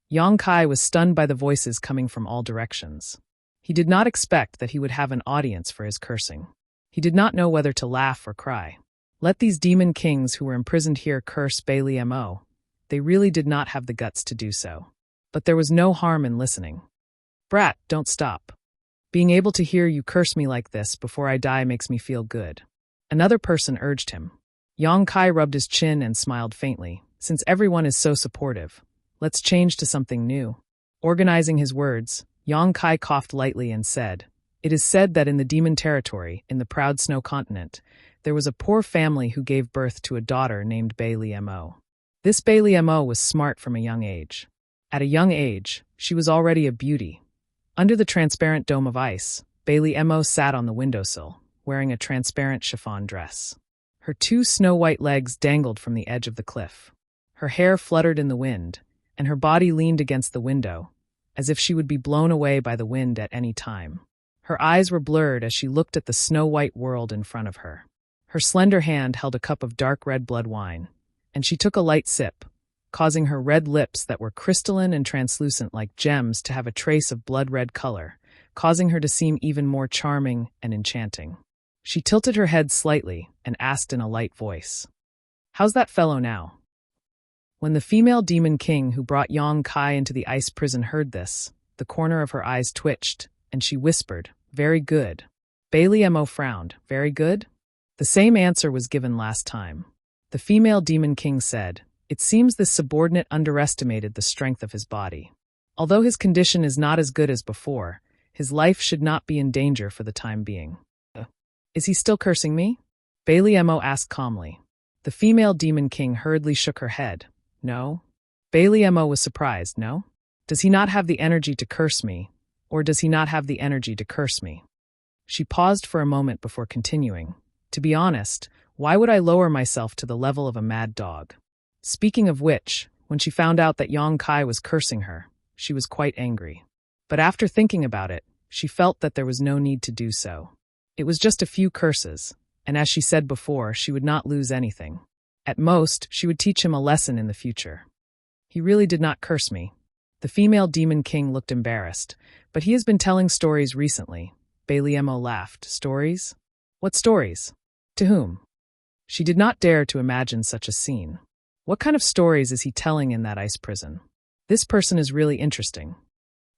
Yang Kai was stunned by the voices coming from all directions. He did not expect that he would have an audience for his cursing. He did not know whether to laugh or cry. Let these demon kings who were imprisoned here curse Bai Liemo. They really did not have the guts to do so. But there was no harm in listening. "Brat, don't stop. Being able to hear you curse me like this before I die makes me feel good." Another person urged him. Yang Kai rubbed his chin and smiled faintly. "Since everyone is so supportive, let's change to something new." Organizing his words, Yang Kai coughed lightly and said, "It is said that in the demon territory, in the proud snow continent, there was a poor family who gave birth to a daughter named Bai Liemo. This Bai Liemo was smart from a young age. At a young age, she was already a beauty. Under the transparent dome of ice, Bai Liemo sat on the windowsill, wearing a transparent chiffon dress. Her 2 snow-white legs dangled from the edge of the cliff. Her hair fluttered in the wind, and her body leaned against the window, as if she would be blown away by the wind at any time. Her eyes were blurred as she looked at the snow-white world in front of her. Her slender hand held a cup of dark red blood wine, and she took a light sip, causing her red lips that were crystalline and translucent like gems to have a trace of blood-red color, causing her to seem even more charming and enchanting. She tilted her head slightly and asked in a light voice, "How's that fellow now?" When the female demon king who brought Yang Kai into the ice prison heard this, the corner of her eyes twitched, and she whispered, "Very good." Bai Liemo frowned. "Very good?" The same answer was given last time. The female demon king said, "It seems this subordinate underestimated the strength of his body. Although his condition is not as good as before, his life should not be in danger for the time being." "Is he still cursing me?" Bai Liemo asked calmly. The female demon king hurriedly shook her head. "No." Bai Liemo was surprised. "No? Does he not have the energy to curse me, or does he not have the energy to curse me?" She paused for a moment before continuing. "To be honest, why would I lower myself to the level of a mad dog?" Speaking of which, when she found out that Yang Kai was cursing her, she was quite angry. But after thinking about it, she felt that there was no need to do so. It was just a few curses, and as she said before, she would not lose anything. At most, she would teach him a lesson in the future. He really did not curse me. The female demon king looked embarrassed, but he has been telling stories recently. Bailey-mo laughed. Stories? What stories? To whom? She did not dare to imagine such a scene. What kind of stories is he telling in that ice prison? This person is really interesting.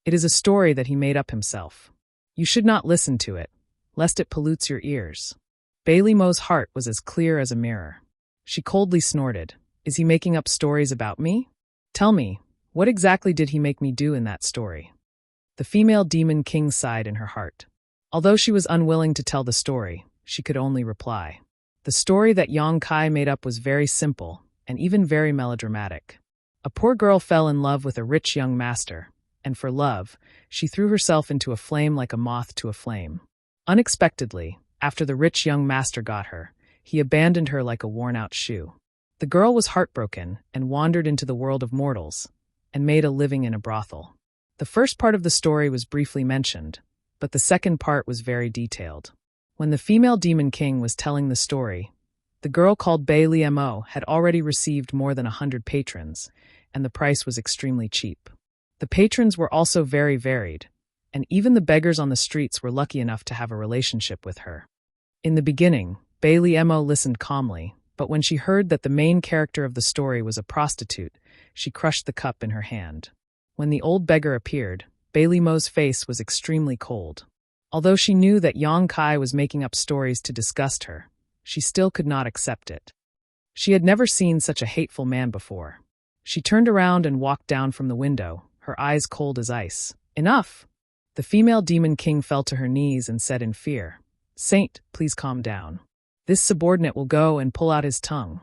It is a story that he made up himself. You should not listen to it, lest it pollutes your ears. Bailey-mo's heart was as clear as a mirror. She coldly snorted. Is he making up stories about me? Tell me, what exactly did he make me do in that story? The female demon king sighed in her heart. Although she was unwilling to tell the story, she could only reply. The story that Yang Kai made up was very simple, and even very melodramatic. A poor girl fell in love with a rich young master, and for love, she threw herself into a flame like a moth to a flame. Unexpectedly, after the rich young master got her, he abandoned her like a worn-out shoe. The girl was heartbroken and wandered into the world of mortals, and made a living in a brothel. The first part of the story was briefly mentioned, but the second part was very detailed. When the female demon king was telling the story, the girl called Bailey-mo had already received more than 100 patrons, and the price was extremely cheap. The patrons were also very varied, and even the beggars on the streets were lucky enough to have a relationship with her. In the beginning, Bailey-mo listened calmly, but when she heard that the main character of the story was a prostitute, she crushed the cup in her hand. When the old beggar appeared, Bailey-mo's face was extremely cold. Although she knew that Yang Kai was making up stories to disgust her, she still could not accept it. She had never seen such a hateful man before. She turned around and walked down from the window, her eyes cold as ice. Enough! The female demon king fell to her knees and said in fear, Saint, please calm down. This subordinate will go and pull out his tongue.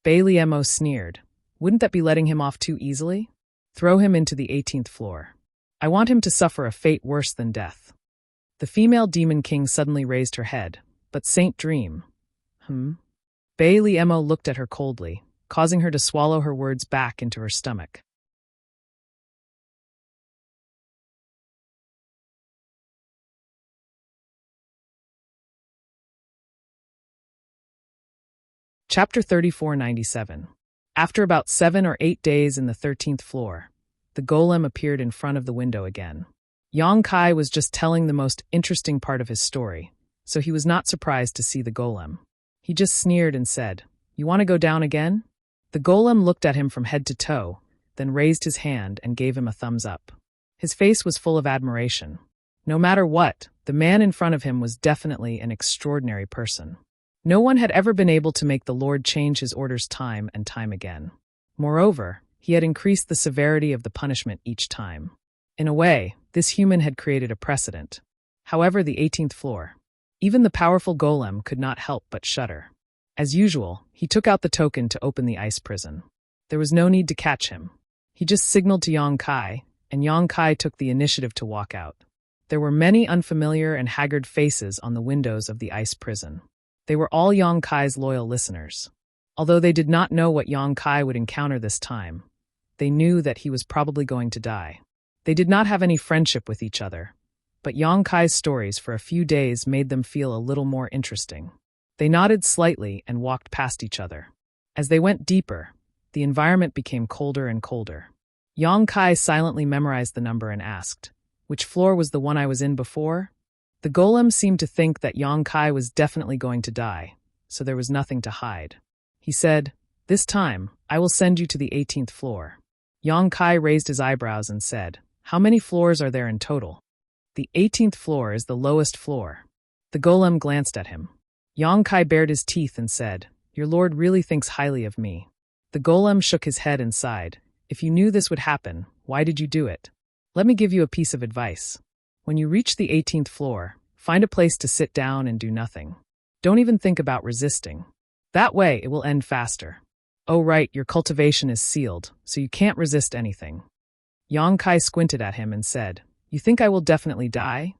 Bailey-mo sneered. Wouldn't that be letting him off too easily? Throw him into the 18th floor. I want him to suffer a fate worse than death. The female demon king suddenly raised her head. But Saint Dream. Bailey-mo looked at her coldly, causing her to swallow her words back into her stomach. Chapter 3497. After about 7 or 8 days in the 13th floor, the golem appeared in front of the window again. Yang Kai was just telling the most interesting part of his story, so he was not surprised to see the golem. He just sneered and said, You want to go down again? The golem looked at him from head to toe, then raised his hand and gave him a thumbs up. His face was full of admiration. No matter what, the man in front of him was definitely an extraordinary person. No one had ever been able to make the Lord change his orders time and time again. Moreover, he had increased the severity of the punishment each time. In a way, this human had created a precedent. However, the 18th floor. Even the powerful golem could not help but shudder. As usual, he took out the token to open the ice prison. There was no need to catch him. He just signaled to Yang Kai, and Yang Kai took the initiative to walk out. There were many unfamiliar and haggard faces on the windows of the ice prison. They were all Yang Kai's loyal listeners. Although they did not know what Yang Kai would encounter this time, they knew that he was probably going to die. They did not have any friendship with each other, but Yang Kai's stories for a few days made them feel a little more interesting. They nodded slightly and walked past each other. As they went deeper, the environment became colder and colder. Yang Kai silently memorized the number and asked, Which floor was the one I was in before? The golem seemed to think that Yang Kai was definitely going to die, so there was nothing to hide. He said, This time, I will send you to the 18th floor. Yang Kai raised his eyebrows and said, How many floors are there in total? The 18th floor is the lowest floor. The golem glanced at him. Yang Kai bared his teeth and said, Your lord really thinks highly of me. The golem shook his head and sighed. If you knew this would happen, why did you do it? Let me give you a piece of advice. When you reach the 18th floor, find a place to sit down and do nothing. Don't even think about resisting. That way, it will end faster. Oh right, your cultivation is sealed, so you can't resist anything. Yang Kai squinted at him and said, You think I will definitely die?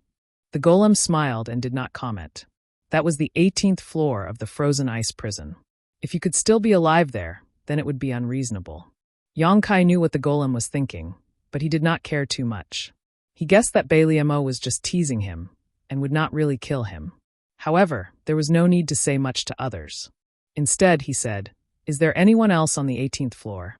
The golem smiled and did not comment. That was the 18th floor of the frozen ice prison. If you could still be alive there, then it would be unreasonable. Yang Kai knew what the golem was thinking, but he did not care too much. He guessed that Bailey Mo was just teasing him and would not really kill him. However, there was no need to say much to others. Instead, he said, "Is there anyone else on the 18th floor?"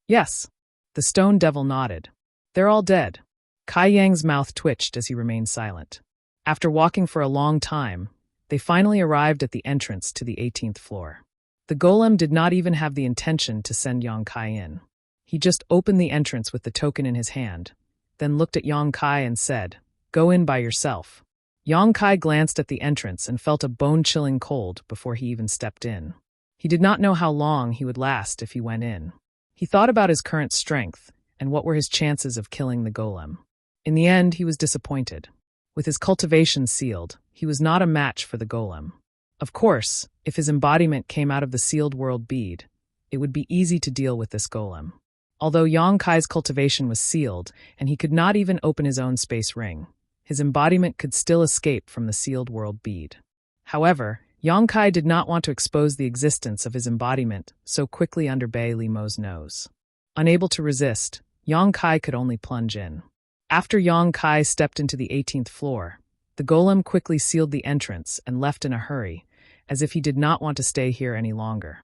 "Yes." The stone devil nodded. "They're all dead." Kai Yang's mouth twitched as he remained silent. After walking for a long time, they finally arrived at the entrance to the 18th floor. The golem did not even have the intention to send Yang Kai in. He just opened the entrance with the token in his hand, then looked at Yang Kai and said, "Go in by yourself." Yang Kai glanced at the entrance and felt a bone-chilling cold before he even stepped in. He did not know how long he would last if he went in. He thought about his current strength and what were his chances of killing the golem. In the end, he was disappointed. With his cultivation sealed, he was not a match for the golem. Of course, if his embodiment came out of the sealed world bead, it would be easy to deal with this golem. Although Yang Kai's cultivation was sealed and he could not even open his own space ring, his embodiment could still escape from the sealed world bead. However, Yang Kai did not want to expose the existence of his embodiment so quickly under Bailey Mo's nose. Unable to resist, Yang Kai could only plunge in. After Yang Kai stepped into the 18th floor, the golem quickly sealed the entrance and left in a hurry, as if he did not want to stay here any longer.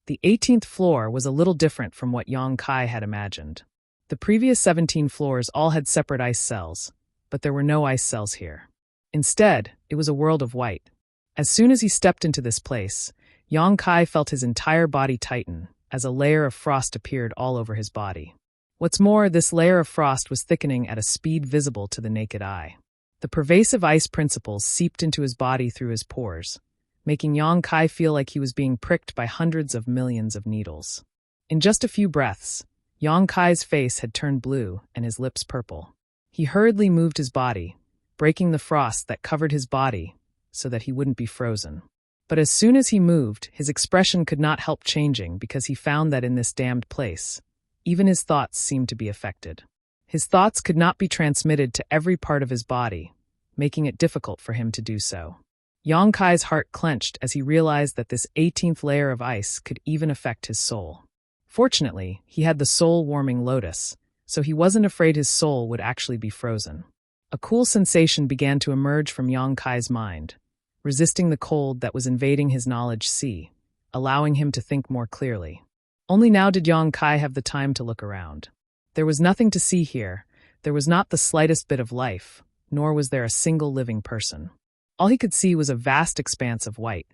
The 18th floor was a little different from what Yang Kai had imagined. The previous 17 floors all had separate ice cells, but there were no ice cells here. Instead, it was a world of white. As soon as he stepped into this place, Yang Kai felt his entire body tighten, as a layer of frost appeared all over his body. What's more, this layer of frost was thickening at a speed visible to the naked eye. The pervasive ice principles seeped into his body through his pores, making Yang Kai feel like he was being pricked by hundreds of millions of needles. In just a few breaths, Yang Kai's face had turned blue and his lips purple. He hurriedly moved his body, breaking the frost that covered his body so that he wouldn't be frozen. But as soon as he moved, his expression could not help changing because he found that in this damned place, even his thoughts seemed to be affected. His thoughts could not be transmitted to every part of his body, making it difficult for him to do so. Yang Kai's heart clenched as he realized that this 18th layer of ice could even affect his soul. Fortunately, he had the soul-warming lotus, so he wasn't afraid his soul would actually be frozen. A cool sensation began to emerge from Yang Kai's mind, resisting the cold that was invading his knowledge sea, allowing him to think more clearly. Only now did Yang Kai have the time to look around. There was nothing to see here. There was not the slightest bit of life, nor was there a single living person. All he could see was a vast expanse of white.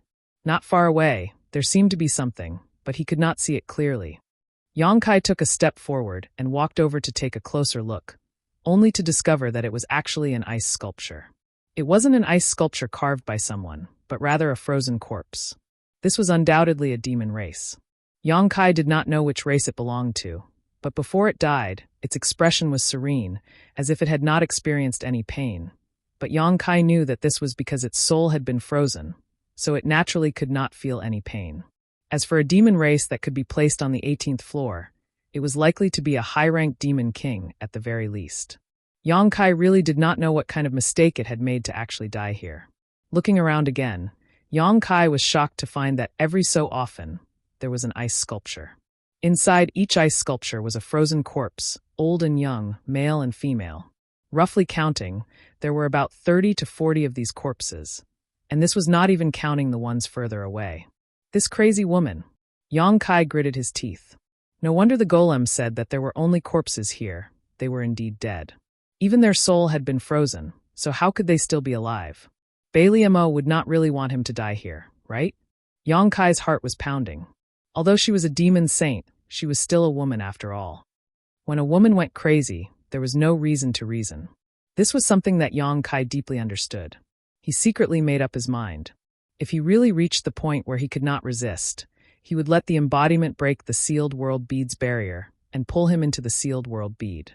Not far away, there seemed to be something, but he could not see it clearly. Yang Kai took a step forward and walked over to take a closer look, only to discover that it was actually an ice sculpture. It wasn't an ice sculpture carved by someone, but rather a frozen corpse. This was undoubtedly a demon race. Yang Kai did not know which race it belonged to, but before it died, its expression was serene, as if it had not experienced any pain. But Yang Kai knew that this was because its soul had been frozen, so it naturally could not feel any pain. As for a demon race that could be placed on the 18th floor, it was likely to be a high-ranked demon king at the very least. Yang Kai really did not know what kind of mistake it had made to actually die here. Looking around again, Yang Kai was shocked to find that every so often, there was an ice sculpture. Inside each ice sculpture was a frozen corpse, old and young, male and female. Roughly counting, there were about 30 to 40 of these corpses, and this was not even counting the ones further away. This crazy woman. Yang Kai gritted his teeth. No wonder the golem said that there were only corpses here. They were indeed dead. Even their soul had been frozen, so how could they still be alive? Bailey Mo would not really want him to die here, right? Yang Kai's heart was pounding. Although she was a demon saint, she was still a woman after all. When a woman went crazy, there was no reason to reason. This was something that Yang Kai deeply understood. He secretly made up his mind. If he really reached the point where he could not resist, he would let the embodiment break the sealed world bead's barrier and pull him into the sealed world bead.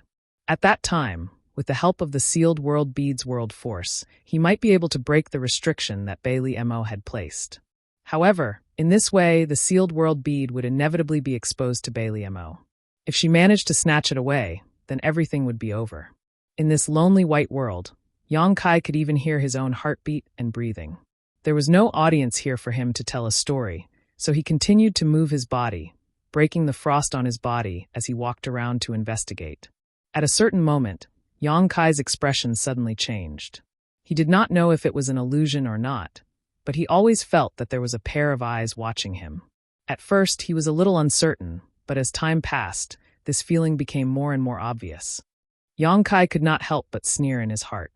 At that time, with the help of the sealed world bead's world force, he might be able to break the restriction that Bailey Mo had placed. However, in this way, the sealed world bead would inevitably be exposed to Bailey Mo. If she managed to snatch it away, then everything would be over. In this lonely white world, Yang Kai could even hear his own heartbeat and breathing. There was no audience here for him to tell a story, so he continued to move his body, breaking the frost on his body as he walked around to investigate. At a certain moment, Yang Kai's expression suddenly changed. He did not know if it was an illusion or not, but he always felt that there was a pair of eyes watching him. At first, he was a little uncertain, but as time passed, this feeling became more and more obvious. Yang Kai could not help but sneer in his heart.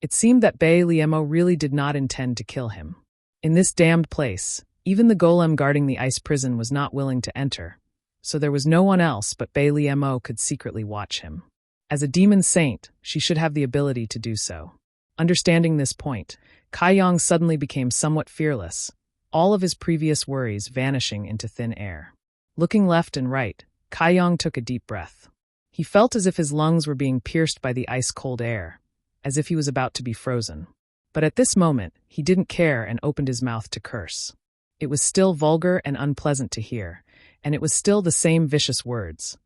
It seemed that Bai Liemo really did not intend to kill him. In this damned place, even the golem guarding the ice prison was not willing to enter, so there was no one else but Bai Liemo could secretly watch him. As a demon saint, she should have the ability to do so. Understanding this point, Kai Yang suddenly became somewhat fearless, all of his previous worries vanishing into thin air. Looking left and right, Kai Yang took a deep breath. He felt as if his lungs were being pierced by the ice-cold air, as if he was about to be frozen. But at this moment, he didn't care and opened his mouth to curse. It was still vulgar and unpleasant to hear, and it was still the same vicious words.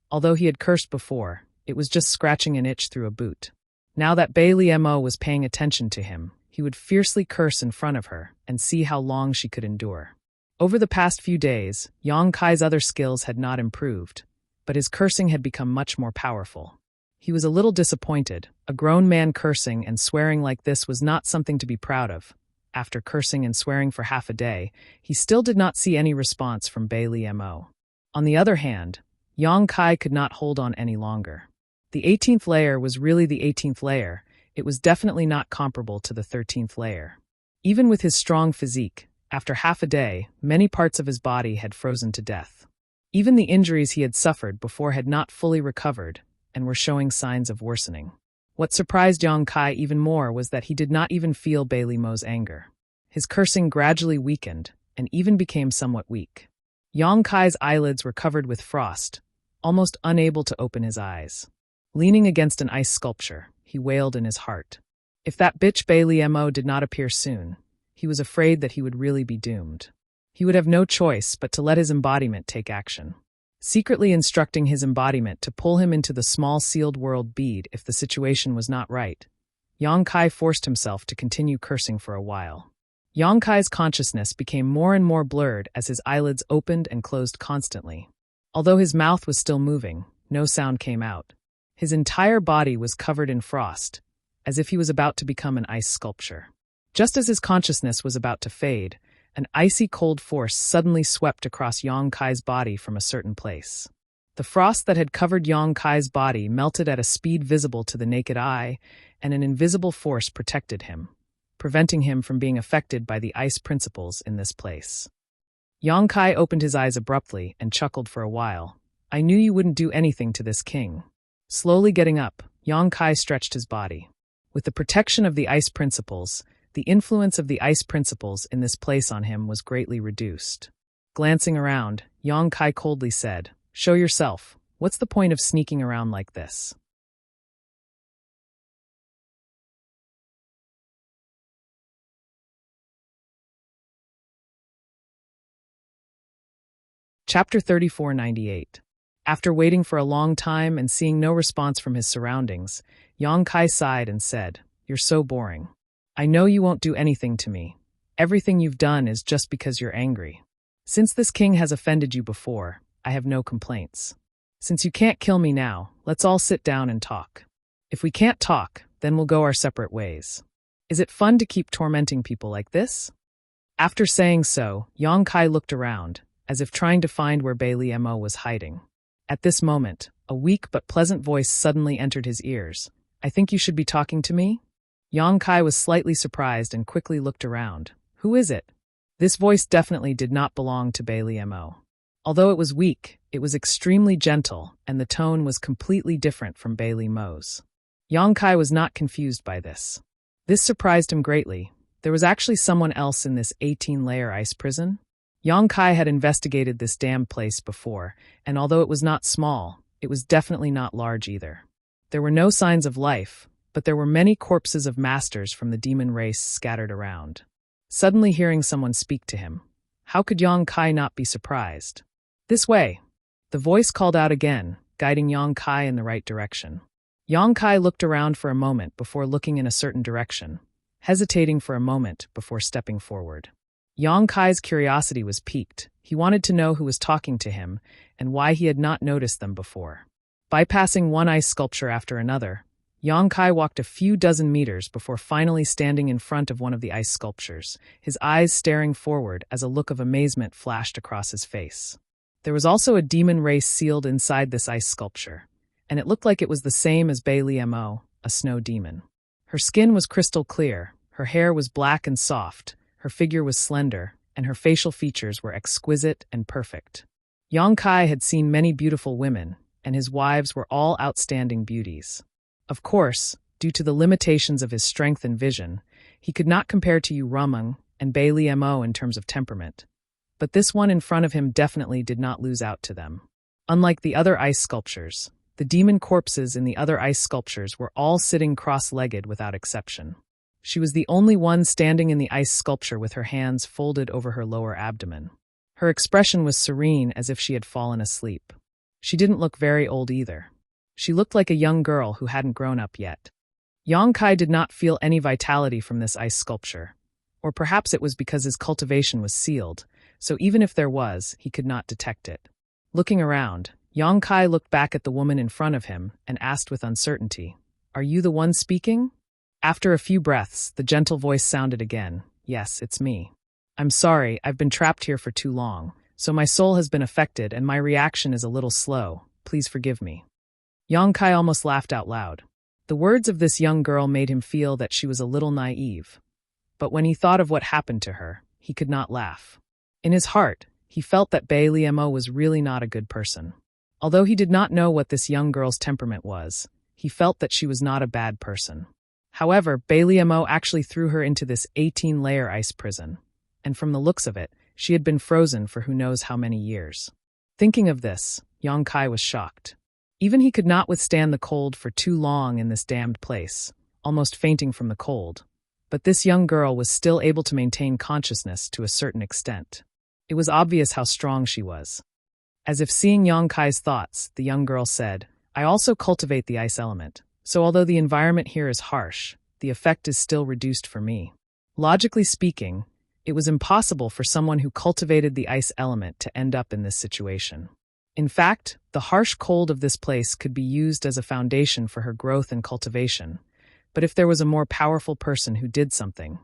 Although he had cursed before, it was just scratching an itch through a boot. Now that Bai Liemo was paying attention to him, he would fiercely curse in front of her and see how long she could endure. Over the past few days, Yang Kai's other skills had not improved, but his cursing had become much more powerful. He was a little disappointed. A grown man cursing and swearing like this was not something to be proud of. After cursing and swearing for half a day, he still did not see any response from Bai Liemo. On the other hand, Yang Kai could not hold on any longer. The 18th layer was really the 18th layer. It was definitely not comparable to the 13th layer. Even with his strong physique, after half a day, many parts of his body had frozen to death. Even the injuries he had suffered before had not fully recovered and were showing signs of worsening. What surprised Yang Kai even more was that he did not even feel Bai Liemo's anger. His cursing gradually weakened and even became somewhat weak. Yang Kai's eyelids were covered with frost, almost unable to open his eyes. Leaning against an ice sculpture, he wailed in his heart. If that bitch Bai Liemo did not appear soon, he was afraid that he would really be doomed. He would have no choice but to let his embodiment take action. Secretly instructing his embodiment to pull him into the small sealed world bead if the situation was not right, Yang Kai forced himself to continue cursing for a while. Yang Kai's consciousness became more and more blurred as his eyelids opened and closed constantly. Although his mouth was still moving, no sound came out. His entire body was covered in frost, as if he was about to become an ice sculpture. Just as his consciousness was about to fade, an icy cold force suddenly swept across Yang Kai's body from a certain place. The frost that had covered Yang Kai's body melted at a speed visible to the naked eye, and an invisible force protected him, preventing him from being affected by the ice principles in this place. Yang Kai opened his eyes abruptly and chuckled for a while. "I knew you wouldn't do anything to this king." Slowly getting up, Yang Kai stretched his body. With the protection of the ice principles, the influence of the ice principles in this place on him was greatly reduced. Glancing around, Yang Kai coldly said, "Show yourself. What's the point of sneaking around like this?" Chapter 3498. After waiting for a long time and seeing no response from his surroundings, Yang Kai sighed and said, "You're so boring. I know you won't do anything to me. Everything you've done is just because you're angry. Since this king has offended you before, I have no complaints. Since you can't kill me now, let's all sit down and talk. If we can't talk, then we'll go our separate ways. Is it fun to keep tormenting people like this?" After saying so, Yang Kai looked around, as if trying to find where Bai Liemo was hiding. At this moment, a weak but pleasant voice suddenly entered his ears. "I think you should be talking to me?" Yang Kai was slightly surprised and quickly looked around. "Who is it?" This voice definitely did not belong to Bai Liemo. Although it was weak, it was extremely gentle, and the tone was completely different from Bai Liemo's. Yang Kai was not confused by this. This surprised him greatly. There was actually someone else in this 18-layer ice prison? Yang Kai had investigated this damned place before, and although it was not small, it was definitely not large either. There were no signs of life, but there were many corpses of masters from the demon race scattered around. Suddenly hearing someone speak to him, how could Yang Kai not be surprised? "This way!" The voice called out again, guiding Yang Kai in the right direction. Yang Kai looked around for a moment before looking in a certain direction, hesitating for a moment before stepping forward. Yang Kai's curiosity was piqued. He wanted to know who was talking to him and why he had not noticed them before. Bypassing one ice sculpture after another, Yang Kai walked a few dozen meters before finally standing in front of one of the ice sculptures, his eyes staring forward as a look of amazement flashed across his face. There was also a demon race sealed inside this ice sculpture, and it looked like it was the same as Bai Liemo, a snow demon. Her skin was crystal clear, her hair was black and soft, her figure was slender, and her facial features were exquisite and perfect. Yang Kai had seen many beautiful women, and his wives were all outstanding beauties. Of course, due to the limitations of his strength and vision, he could not compare to Yu Rumeng and Bai Liemo in terms of temperament. But this one in front of him definitely did not lose out to them. Unlike the other ice sculptures, the demon corpses in the other ice sculptures were all sitting cross-legged without exception. She was the only one standing in the ice sculpture with her hands folded over her lower abdomen. Her expression was serene as if she had fallen asleep. She didn't look very old either. She looked like a young girl who hadn't grown up yet. Yang Kai did not feel any vitality from this ice sculpture. Or perhaps it was because his cultivation was sealed, so even if there was, he could not detect it. Looking around, Yang Kai looked back at the woman in front of him and asked with uncertainty, "Are you the one speaking?" After a few breaths, the gentle voice sounded again, "Yes, it's me. I'm sorry, I've been trapped here for too long, so my soul has been affected and my reaction is a little slow. Please forgive me." Yang Kai almost laughed out loud. The words of this young girl made him feel that she was a little naive. But when he thought of what happened to her, he could not laugh. In his heart, he felt that Bai Liemo was really not a good person. Although he did not know what this young girl's temperament was, he felt that she was not a bad person. However, Bai Liemo actually threw her into this 18-layer ice prison, and from the looks of it, she had been frozen for who knows how many years. Thinking of this, Yang Kai was shocked. Even he could not withstand the cold for too long in this damned place, almost fainting from the cold. But this young girl was still able to maintain consciousness to a certain extent. It was obvious how strong she was. As if seeing Yang Kai's thoughts, the young girl said, "I also cultivate the ice element, so although the environment here is harsh, the effect is still reduced for me." Logically speaking, it was impossible for someone who cultivated the ice element to end up in this situation. In fact, the harsh cold of this place could be used as a foundation for her growth and cultivation. But if there was a more powerful person who did something,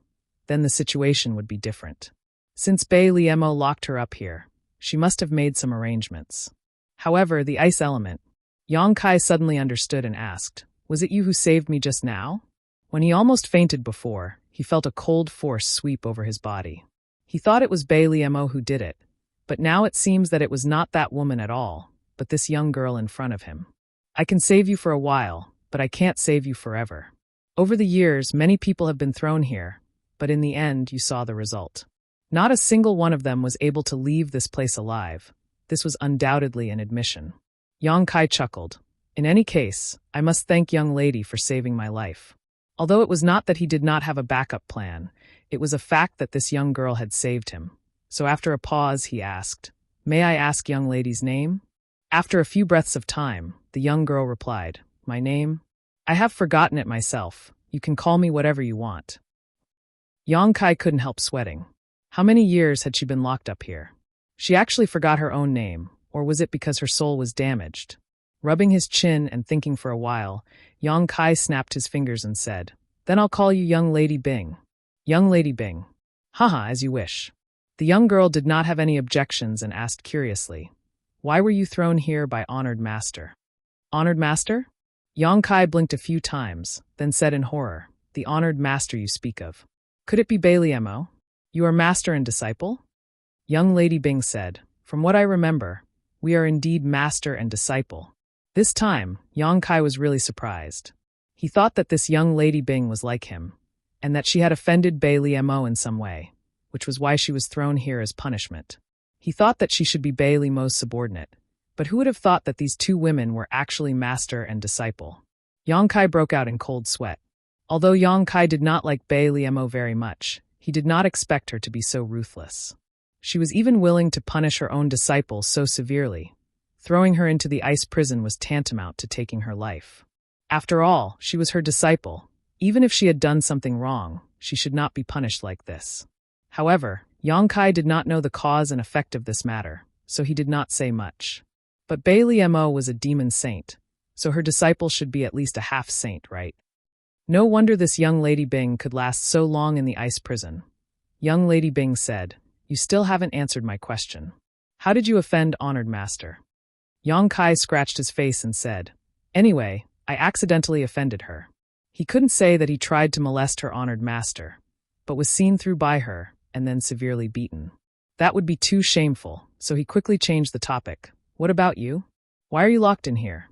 then the situation would be different. Since Bai Liemo locked her up here, she must have made some arrangements. However, the ice element, Yang Kai suddenly understood and asked, "Was it you who saved me just now?" When he almost fainted before, he felt a cold force sweep over his body. He thought it was Bai Liemo who did it, but now it seems that it was not that woman at all, but this young girl in front of him. "I can save you for a while, but I can't save you forever. Over the years, many people have been thrown here, but in the end, you saw the result. Not a single one of them was able to leave this place alive. This was undoubtedly an admission." Yang Kai chuckled. "In any case, I must thank young lady for saving my life." Although it was not that he did not have a backup plan, it was a fact that this young girl had saved him. So after a pause, he asked, "May I ask young lady's name?" After a few breaths of time, the young girl replied, "My name? I have forgotten it myself. You can call me whatever you want." Yang Kai couldn't help sweating. How many years had she been locked up here? She actually forgot her own name, or was it because her soul was damaged? Rubbing his chin and thinking for a while, Yang Kai snapped his fingers and said, "Then I'll call you Young Lady Bing." "Young Lady Bing." "Haha, as you wish." The young girl did not have any objections and asked curiously, "Why were you thrown here by Honored Master?" "Honored Master?" Yang Kai blinked a few times, then said in horror, "The Honored Master you speak of. Could it be Bai Liemo? You are master and disciple?" Young Lady Bing said, "From what I remember, we are indeed master and disciple." This time, Yang Kai was really surprised. He thought that this young Lady Bing was like him, and that she had offended Bai Liemo in some way, which was why she was thrown here as punishment. He thought that she should be Bai Liemo's subordinate, but who would have thought that these two women were actually master and disciple? Yang Kai broke out in cold sweat. Although Yang Kai did not like Bai Liemo very much, he did not expect her to be so ruthless. She was even willing to punish her own disciple so severely. Throwing her into the ice prison was tantamount to taking her life. After all, she was her disciple. Even if she had done something wrong, she should not be punished like this. However, Yang Kai did not know the cause and effect of this matter, so he did not say much. But Bai Liemo was a demon saint, So her disciple should be at least a half-saint, right? No wonder this young Lady Bing could last so long in the ice prison. Young Lady Bing said, "You still haven't answered my question. How did you offend honored master?" Yang Kai scratched his face and said, "Anyway, I accidentally offended her." He couldn't say that he tried to molest her honored master, but was seen through by her and then severely beaten. That would be too shameful, so he quickly changed the topic. "What about you? Why are you locked in here?"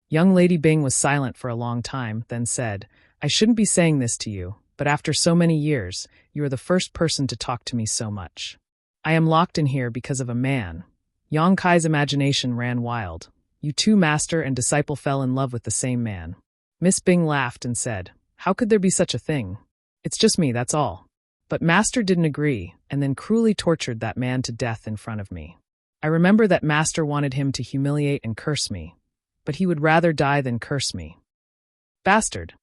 Young Lady Bing was silent for a long time, then said, "I shouldn't be saying this to you, but after so many years, you are the first person to talk to me so much. I am locked in here because of a man." Yang Kai's imagination ran wild. "You two master and disciple fell in love with the same man." Miss Bing laughed and said, "How could there be such a thing? It's just me, that's all." But master didn't agree, and then cruelly tortured that man to death in front of me. I remember that master wanted him to humiliate and curse me, but he would rather die than curse me. Bastard!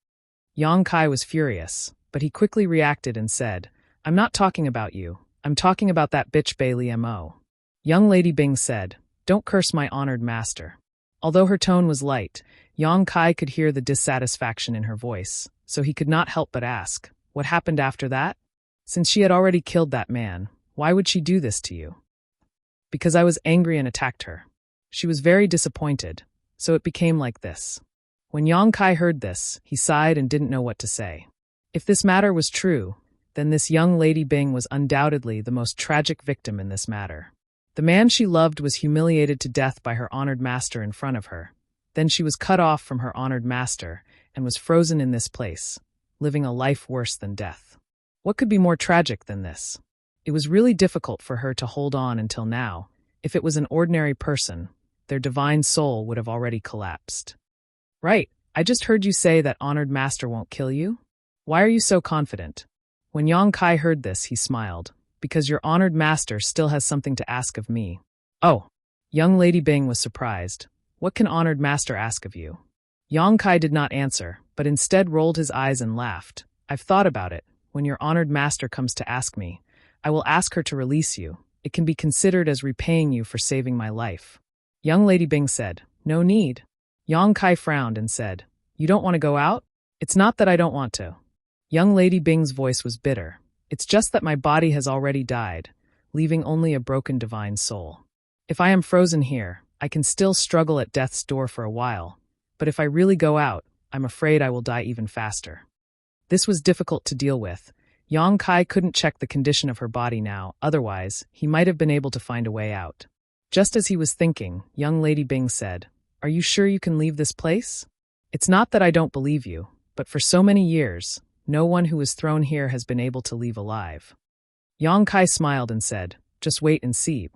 Yang Kai was furious, but he quickly reacted and said, "I'm not talking about you, I'm talking about that bitch Bai Liamo." Young Lady Bing said, "Don't curse my honored master." Although her tone was light, Yang Kai could hear the dissatisfaction in her voice, so he could not help but ask, "What happened after that? Since she had already killed that man, why would she do this to you?" "Because I was angry and attacked her. She was very disappointed, so it became like this." When Yang Kai heard this, he sighed and didn't know what to say. If this matter was true, then this young Lady Bing was undoubtedly the most tragic victim in this matter. The man she loved was humiliated to death by her honored master in front of her. Then she was cut off from her honored master and was frozen in this place, living a life worse than death. What could be more tragic than this? It was really difficult for her to hold on until now. If it was an ordinary person, their divine soul would have already collapsed. "Right, I just heard you say that honored master won't kill you? Why are you so confident?" When Yang Kai heard this, he smiled. "Because your honored master still has something to ask of me." "Oh." Young Lady Bing was surprised. "What can honored master ask of you?" Yang Kai did not answer, but instead rolled his eyes and laughed. "I've thought about it. When your honored master comes to ask me, I will ask her to release you. It can be considered as repaying you for saving my life." Young Lady Bing said, "No need." Yang Kai frowned and said, "You don't want to go out?" "It's not that I don't want to." Young Lady Bing's voice was bitter. "It's just that my body has already died, leaving only a broken divine soul. If I am frozen here, I can still struggle at death's door for a while, but if I really go out, I'm afraid I will die even faster." This was difficult to deal with. Yang Kai couldn't check the condition of her body now, otherwise, he might have been able to find a way out. Just as he was thinking, Young Lady Bing said, "Are you sure you can leave this place? It's not that I don't believe you, but for so many years, no one who was thrown here has been able to leave alive." Yang Kai smiled and said, "Just wait and see."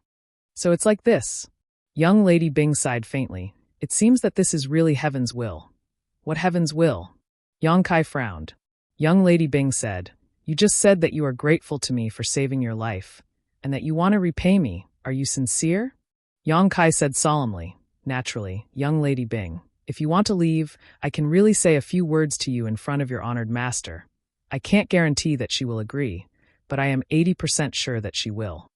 "So it's like this." Young Lady Bing sighed faintly. "It seems that this is really heaven's will." "What heaven's will?" Yang Kai frowned. Young Lady Bing said, "You just said that you are grateful to me for saving your life, and that you want to repay me. Are you sincere?" Yang Kai said solemnly, "Naturally, Young Lady Bing. If you want to leave, I can really say a few words to you in front of your honored master. I can't guarantee that she will agree, but I am 80% sure that she will."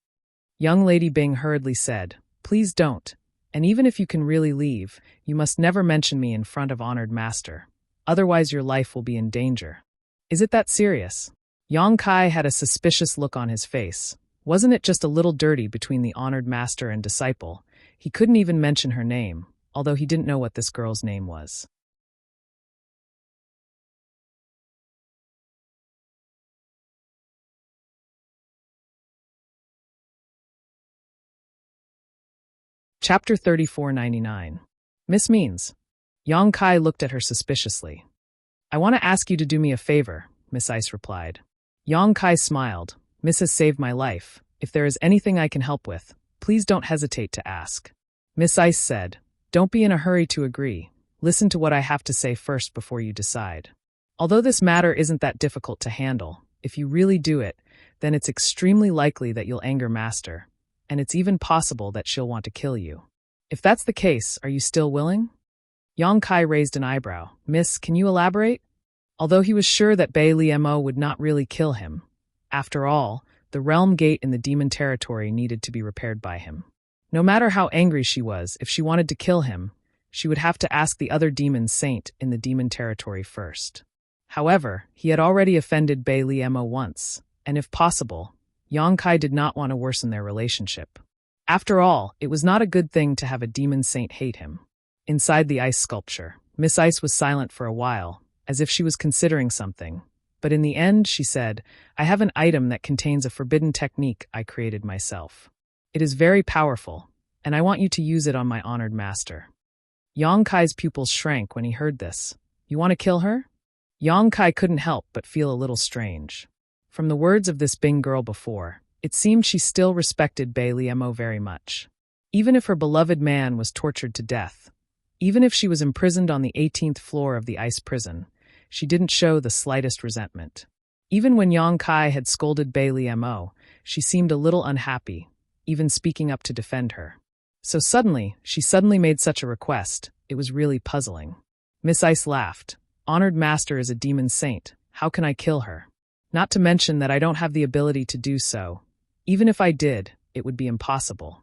Young Lady Bing hurriedly said, "Please don't. And even if you can really leave, you must never mention me in front of honored master. Otherwise your life will be in danger." "Is it that serious?" Yang Kai had a suspicious look on his face. Wasn't it just a little dirty between the honored master and disciple? He couldn't even mention her name, although he didn't know what this girl's name was. Chapter 3499. Miss Means. Yang Kai looked at her suspiciously. "I want to ask you to do me a favor," Miss Ice replied. Yang Kai smiled. "Miss has saved my life. If there is anything I can help with, please don't hesitate to ask." Miss Ice said, "Don't be in a hurry to agree. Listen to what I have to say first before you decide. Although this matter isn't that difficult to handle, if you really do it, then it's extremely likely that you'll anger Master, and it's even possible that she'll want to kill you. If that's the case, are you still willing?" Yang Kai raised an eyebrow. "Miss, can you elaborate?" Although he was sure that Bai Liamo would not really kill him. After all, the realm gate in the demon territory needed to be repaired by him. No matter how angry she was, if she wanted to kill him, she would have to ask the other demon saint in the demon territory first. However, he had already offended Bei Liemo once, and if possible, Yang Kai did not want to worsen their relationship. After all, it was not a good thing to have a demon saint hate him. Inside the ice sculpture, Miss Ice was silent for a while, as if she was considering something. But in the end, she said, "I have an item that contains a forbidden technique I created myself. It is very powerful, and I want you to use it on my honored master." Yang Kai's pupils shrank when he heard this. "You want to kill her?" Yang Kai couldn't help but feel a little strange. From the words of this Bing girl before, it seemed she still respected Bei Liemo very much. Even if her beloved man was tortured to death, even if she was imprisoned on the 18th floor of the ice prison, she didn't show the slightest resentment. Even when Yang Kai had scolded Bei Liemo, she seemed a little unhappy, even speaking up to defend her. So she suddenly made such a request. It was really puzzling. Miss Ice laughed. "Honored master is a demon saint. How can I kill her? Not to mention that I don't have the ability to do so. Even if I did, it would be impossible."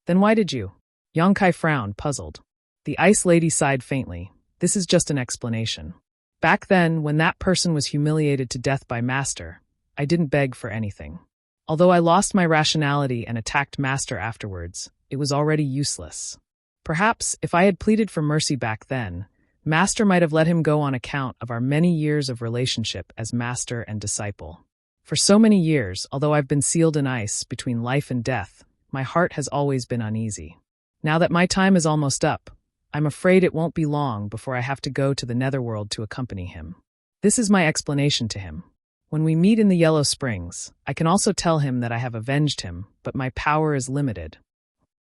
"Then why did you?" Yang Kai frowned, puzzled. The ice lady sighed faintly. "This is just an explanation. Back then, when that person was humiliated to death by Master, I didn't beg for anything. Although I lost my rationality and attacked Master afterwards, it was already useless. Perhaps, if I had pleaded for mercy back then, Master might have let him go on account of our many years of relationship as master and disciple. For so many years, although I've been sealed in ice between life and death, my heart has always been uneasy. Now that my time is almost up, I'm afraid it won't be long before I have to go to the netherworld to accompany him. This is my explanation to him. When we meet in the Yellow Springs, I can also tell him that I have avenged him, but my power is limited."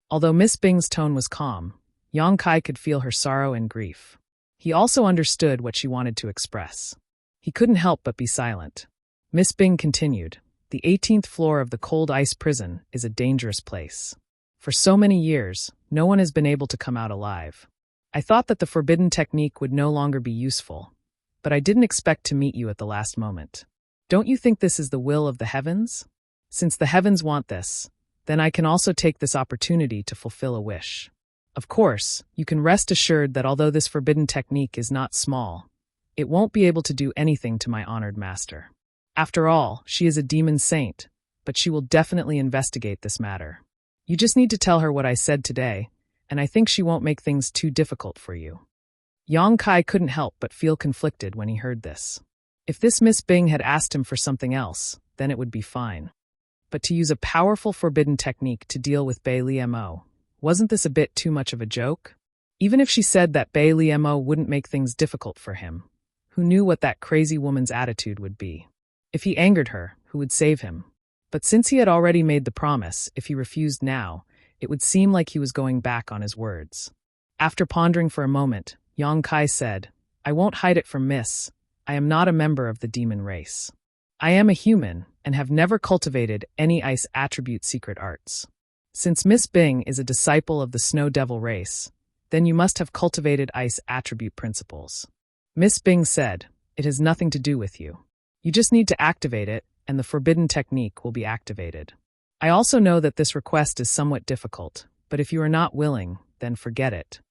Although Miss Bing's tone was calm, Yang Kai could feel her sorrow and grief. He also understood what she wanted to express. He couldn't help but be silent. Miss Bing continued, "The 18th floor of the cold ice prison is a dangerous place. For so many years, no one has been able to come out alive. I thought that the forbidden technique would no longer be useful, but I didn't expect to meet you at the last moment. Don't you think this is the will of the heavens? Since the heavens want this, then I can also take this opportunity to fulfill a wish. Of course, you can rest assured that although this forbidden technique is not small, it won't be able to do anything to my honored master. After all, she is a demon saint, but she will definitely investigate this matter. You just need to tell her what I said today, and I think she won't make things too difficult for you." Yang Kai couldn't help but feel conflicted when he heard this. If this Miss Bing had asked him for something else, then it would be fine. But to use a powerful forbidden technique to deal with Bei Liemo, wasn't this a bit too much of a joke? Even if she said that Bei Liemo wouldn't make things difficult for him, who knew what that crazy woman's attitude would be? If he angered her, who would save him? But since he had already made the promise, if he refused now, it would seem like he was going back on his words. After pondering for a moment, Yang Kai said, "I won't hide it from Miss. I am not a member of the demon race. I am a human and have never cultivated any ice attribute secret arts. Since Miss Bing is a disciple of the Snow Devil race, then you must have cultivated ice attribute principles." Miss Bing said, "It has nothing to do with you. You just need to activate it, and the forbidden technique will be activated. I also know that this request is somewhat difficult, but if you are not willing, then forget it."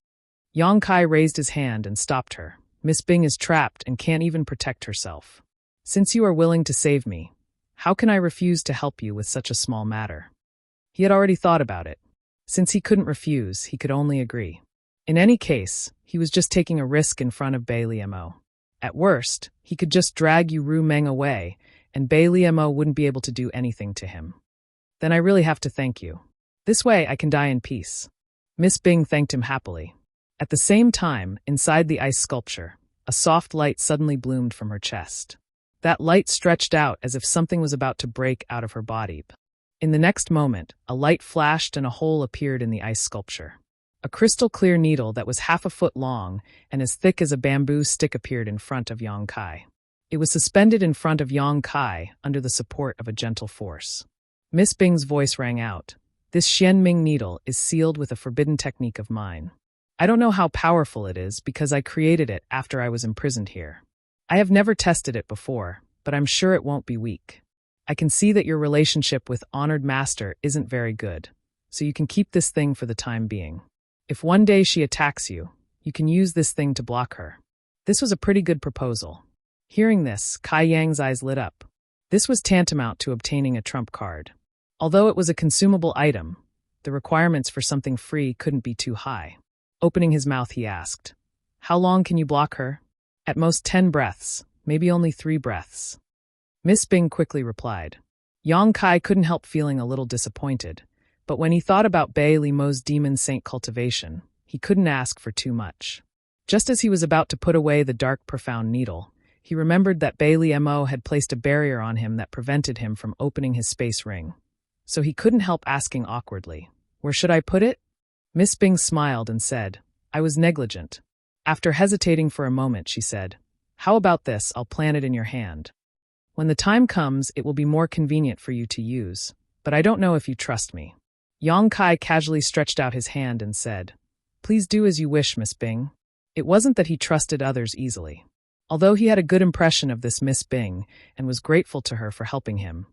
Yang Kai raised his hand and stopped her. "Miss Bing is trapped and can't even protect herself. Since you are willing to save me, how can I refuse to help you with such a small matter?" He had already thought about it. Since he couldn't refuse, he could only agree. In any case, he was just taking a risk in front of Bei Liemo. At worst, he could just drag Ru Meng away, and Bei Liemo wouldn't be able to do anything to him. "Then I really have to thank you. This way I can die in peace." Miss Bing thanked him happily. At the same time, inside the ice sculpture, a soft light suddenly bloomed from her chest. That light stretched out as if something was about to break out of her body. In the next moment, a light flashed and a hole appeared in the ice sculpture. A crystal-clear needle that was 1/2 foot long and as thick as a bamboo stick appeared in front of Yang Kai. It was suspended in front of Yang Kai under the support of a gentle force. Miss Bing's voice rang out. "This Xianming needle is sealed with a forbidden technique of mine. I don't know how powerful it is because I created it after I was imprisoned here. I have never tested it before, but I'm sure it won't be weak. I can see that your relationship with Honored Master isn't very good, so you can keep this thing for the time being. If one day she attacks you, you can use this thing to block her. This was a pretty good proposal. Hearing this, Kai Yang's eyes lit up. This was tantamount to obtaining a trump card. Although it was a consumable item, the requirements for something free couldn't be too high. Opening his mouth, he asked, "How long can you block her?" "At most 10 breaths, maybe only 3 breaths." Miss Bing quickly replied. Yang Kai couldn't help feeling a little disappointed, but when he thought about Bei Li Mo's demon saint cultivation, he couldn't ask for too much. Just as he was about to put away the dark, profound needle, he remembered that Bei Li Mo had placed a barrier on him that prevented him from opening his space ring. So he couldn't help asking awkwardly, "Where should I put it?" Miss Bing smiled and said, "I was negligent." After hesitating for a moment, she said, "How about this? I'll plant it in your hand. When the time comes, it will be more convenient for you to use, but I don't know if you trust me." Yang Kai casually stretched out his hand and said, "Please do as you wish, Miss Bing." It wasn't that he trusted others easily. Although he had a good impression of this Miss Bing and was grateful to her for helping him,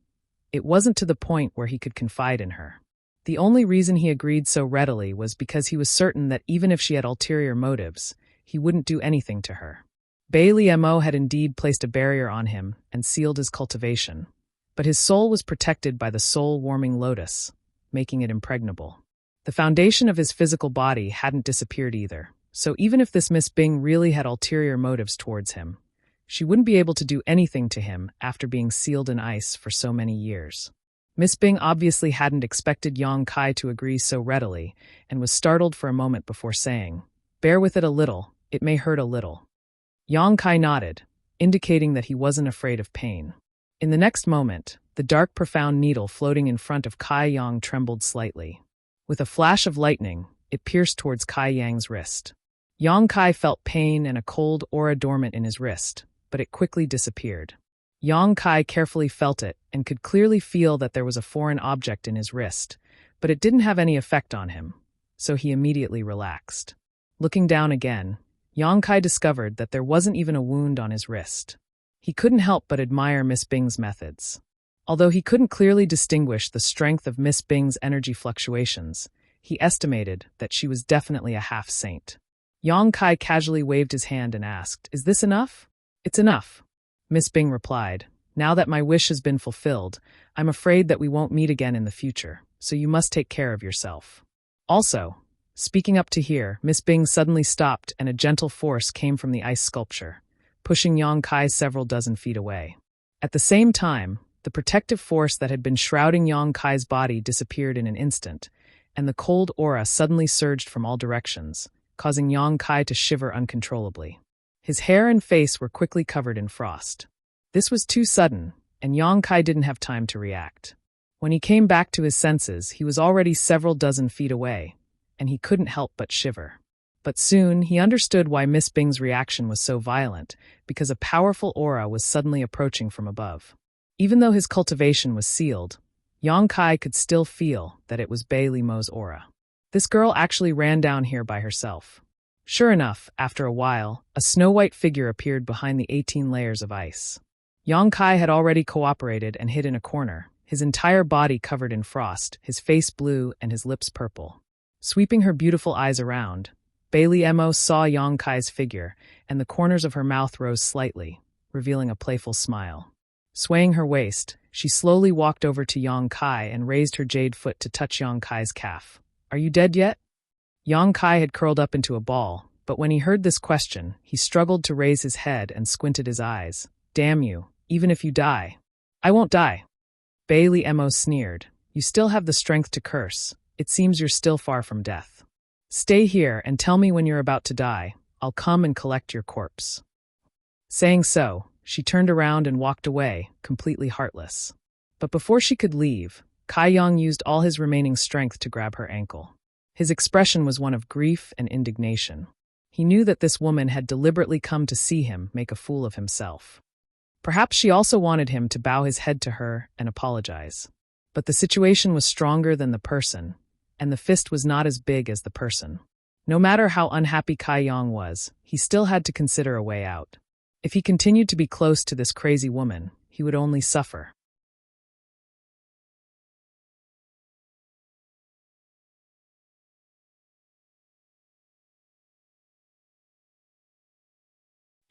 it wasn't to the point where he could confide in her. The only reason he agreed so readily was because he was certain that even if she had ulterior motives, he wouldn't do anything to her. Bei Li Mo had indeed placed a barrier on him and sealed his cultivation, but his soul was protected by the soul-warming lotus, making it impregnable. The foundation of his physical body hadn't disappeared either, so even if this Miss Bing really had ulterior motives towards him, she wouldn't be able to do anything to him after being sealed in ice for so many years. Miss Bing obviously hadn't expected Yang Kai to agree so readily and was startled for a moment before saying, "Bear with it a little, it may hurt a little." Yang Kai nodded, indicating that he wasn't afraid of pain. In the next moment, the dark, profound needle floating in front of Kai Yang trembled slightly. With a flash of lightning, it pierced towards Kai Yang's wrist. Yang Kai felt pain and a cold aura dormant in his wrist, but it quickly disappeared. Yang Kai carefully felt it and could clearly feel that there was a foreign object in his wrist, but it didn't have any effect on him, so he immediately relaxed. Looking down again, Yang Kai discovered that there wasn't even a wound on his wrist. He couldn't help but admire Miss Bing's methods. Although he couldn't clearly distinguish the strength of Miss Bing's energy fluctuations, he estimated that she was definitely a half-saint. Yang Kai casually waved his hand and asked, "Is this enough?" "It's enough," Miss Bing replied. "Now that my wish has been fulfilled, I'm afraid that we won't meet again in the future, so you must take care of yourself." Also, speaking up to here, Miss Bing suddenly stopped and a gentle force came from the ice sculpture, pushing Yang Kai several dozen feet away. At the same time, the protective force that had been shrouding Yang Kai's body disappeared in an instant, and the cold aura suddenly surged from all directions, causing Yang Kai to shiver uncontrollably. His hair and face were quickly covered in frost. This was too sudden, and Yang Kai didn't have time to react. When he came back to his senses, he was already several dozen feet away, and he couldn't help but shiver. But soon, he understood why Miss Bing's reaction was so violent, because a powerful aura was suddenly approaching from above. Even though his cultivation was sealed, Yang Kai could still feel that it was Bei Li Mo's aura. This girl actually ran down here by herself. Sure enough, after a while, a snow-white figure appeared behind the 18 layers of ice. Yang Kai had already cooperated and hid in a corner, his entire body covered in frost, his face blue and his lips purple. Sweeping her beautiful eyes around, Bei Li Mo saw Yang Kai's figure, and the corners of her mouth rose slightly, revealing a playful smile. Swaying her waist, she slowly walked over to Yang Kai and raised her jade foot to touch Yang Kai's calf. "Are you dead yet?" Yang Kai had curled up into a ball, but when he heard this question, he struggled to raise his head and squinted his eyes. "Damn you, even if you die." "I won't die." Bei Li Mo sneered. "You still have the strength to curse. It seems you're still far from death. Stay here and tell me when you're about to die. I'll come and collect your corpse." Saying so, she turned around and walked away, completely heartless. But before she could leave, Kai Yang used all his remaining strength to grab her ankle. His expression was one of grief and indignation. He knew that this woman had deliberately come to see him make a fool of himself. Perhaps she also wanted him to bow his head to her and apologize. But the situation was stronger than the person, and the fist was not as big as the person. No matter how unhappy Kai Yang was, he still had to consider a way out. If he continued to be close to this crazy woman, he would only suffer.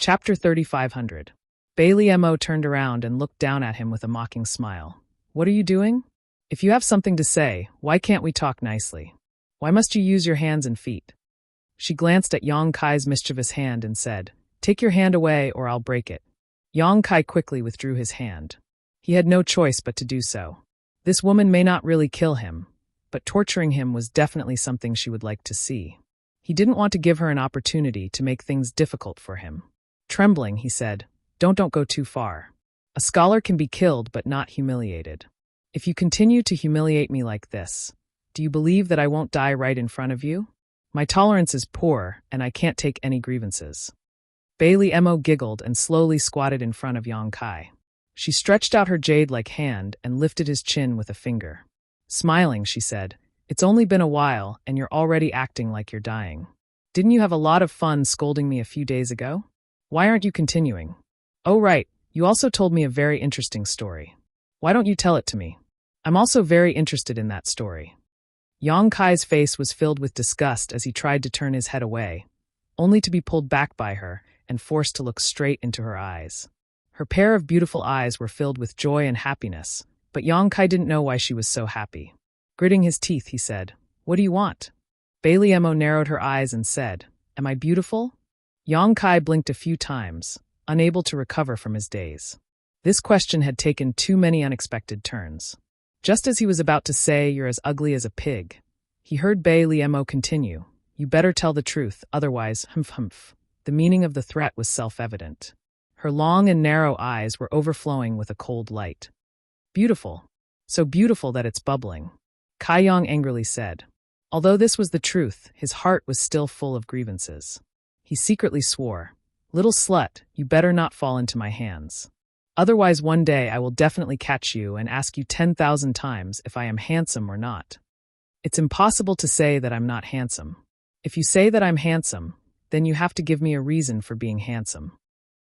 Chapter 3500. Bailey Mo turned around and looked down at him with a mocking smile. What are you doing? If you have something to say, why can't we talk nicely? Why must you use your hands and feet? She glanced at Yang Kai's mischievous hand and said, Take your hand away or I'll break it. Yang Kai quickly withdrew his hand. He had no choice but to do so. This woman may not really kill him, but torturing him was definitely something she would like to see. He didn't want to give her an opportunity to make things difficult for him. Trembling, he said, Don't go too far. A scholar can be killed but not humiliated. If you continue to humiliate me like this, do you believe that I won't die right in front of you? My tolerance is poor, and I can't take any grievances. Bailey Mo giggled and slowly squatted in front of Yang Kai. She stretched out her jade-like hand and lifted his chin with a finger. Smiling, she said, It's only been a while, and you're already acting like you're dying. Didn't you have a lot of fun scolding me a few days ago? Why aren't you continuing? Oh right, you also told me a very interesting story. Why don't you tell it to me? I'm also very interested in that story. Yang Kai's face was filled with disgust as he tried to turn his head away, only to be pulled back by her and forced to look straight into her eyes. Her pair of beautiful eyes were filled with joy and happiness, but Yang Kai didn't know why she was so happy. Gritting his teeth, he said, What do you want? Bailey Mo narrowed her eyes and said, Am I beautiful? Yang Kai blinked a few times, unable to recover from his daze. This question had taken too many unexpected turns. Just as he was about to say, You're as ugly as a pig, he heard Bailey Mo continue, You better tell the truth, otherwise, humph. The meaning of the threat was self-evident. Her long and narrow eyes were overflowing with a cold light. Beautiful. So beautiful that it's bubbling. Kai Yang angrily said. Although this was the truth, his heart was still full of grievances. He secretly swore, Little slut, you better not fall into my hands. Otherwise one day I will definitely catch you and ask you 10,000 times if I am handsome or not. It's impossible to say that I'm not handsome. If you say that I'm handsome, then you have to give me a reason for being handsome.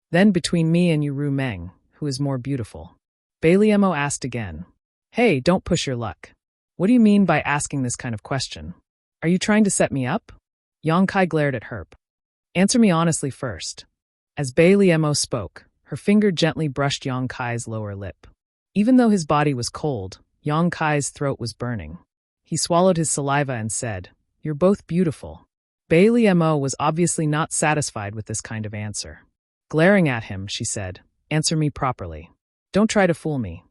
Then between me and you Ru Meng, who is more beautiful? Bailey Mo asked again. Hey, don't push your luck. What do you mean by asking this kind of question? Are you trying to set me up? Yang Kai glared at Herp. Answer me honestly first. As Bailey Mo spoke, her finger gently brushed Yang Kai's lower lip. Even though his body was cold, Yang Kai's throat was burning. He swallowed his saliva and said, You're both beautiful. Bailey Mo was obviously not satisfied with this kind of answer. Glaring at him, she said, Answer me properly. Don't try to fool me.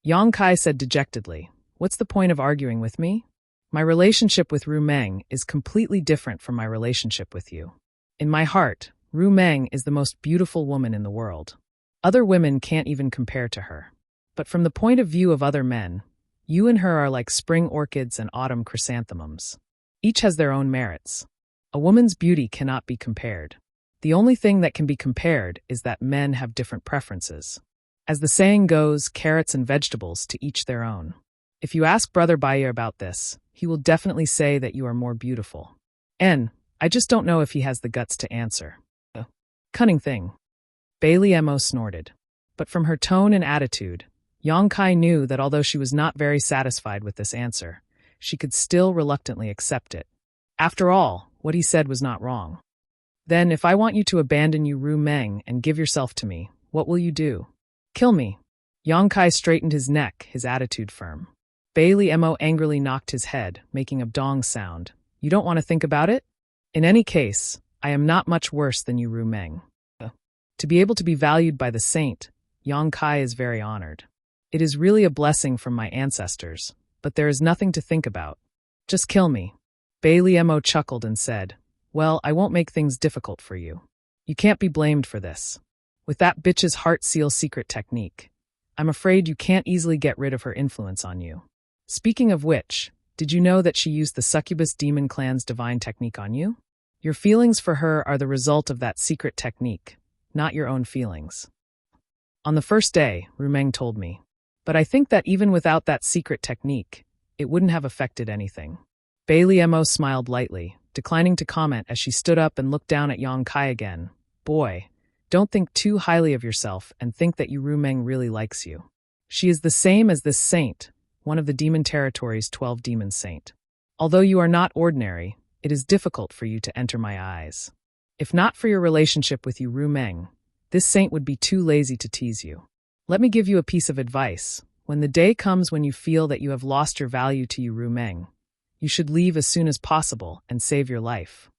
Yang Kai said dejectedly, What's the point of arguing with me? My relationship with Ru Meng is completely different from my relationship with you. In my heart, Ru Meng is the most beautiful woman in the world. Other women can't even compare to her. But from the point of view of other men, you and her are like spring orchids and autumn chrysanthemums. Each has their own merits. A woman's beauty cannot be compared. The only thing that can be compared is that men have different preferences. As the saying goes, carrots and vegetables to each their own. If you ask Brother Baye about this, he will definitely say that you are more beautiful. I just don't know if he has the guts to answer. Cunning thing. Bailey Mo snorted. But from her tone and attitude, Yang Kai knew that although she was not very satisfied with this answer, she could still reluctantly accept it. After all, what he said was not wrong. Then, if I want you to abandon you Ru Meng and give yourself to me, what will you do? Kill me. Yang Kai straightened his neck, his attitude firm. Bailey Mo angrily knocked his head, making a dong sound. You don't want to think about it? In any case, I am not much worse than you Ru Meng. To be able to be valued by the saint, Yang Kai is very honored. It is really a blessing from my ancestors, but there is nothing to think about. Just kill me. Bailey Mo chuckled and said, Well, I won't make things difficult for you. You can't be blamed for this. With that bitch's heart seal secret technique, I'm afraid you can't easily get rid of her influence on you. Speaking of which, did you know that she used the succubus demon clan's divine technique on you? Your feelings for her are the result of that secret technique, not your own feelings. On the first day, Ru Meng told me. But I think that even without that secret technique, it wouldn't have affected anything. Bailey Mo smiled lightly, declining to comment as she stood up and looked down at Yang Kai again. Boy, don't think too highly of yourself and think that you Ru Meng really likes you. She is the same as this saint, one of the demon territory's 12 demon saint. Although you are not ordinary, it is difficult for you to enter my eyes. If not for your relationship with Yu Meng, this saint would be too lazy to tease you. Let me give you a piece of advice. When the day comes when you feel that you have lost your value to Yu Meng, you should leave as soon as possible and save your life.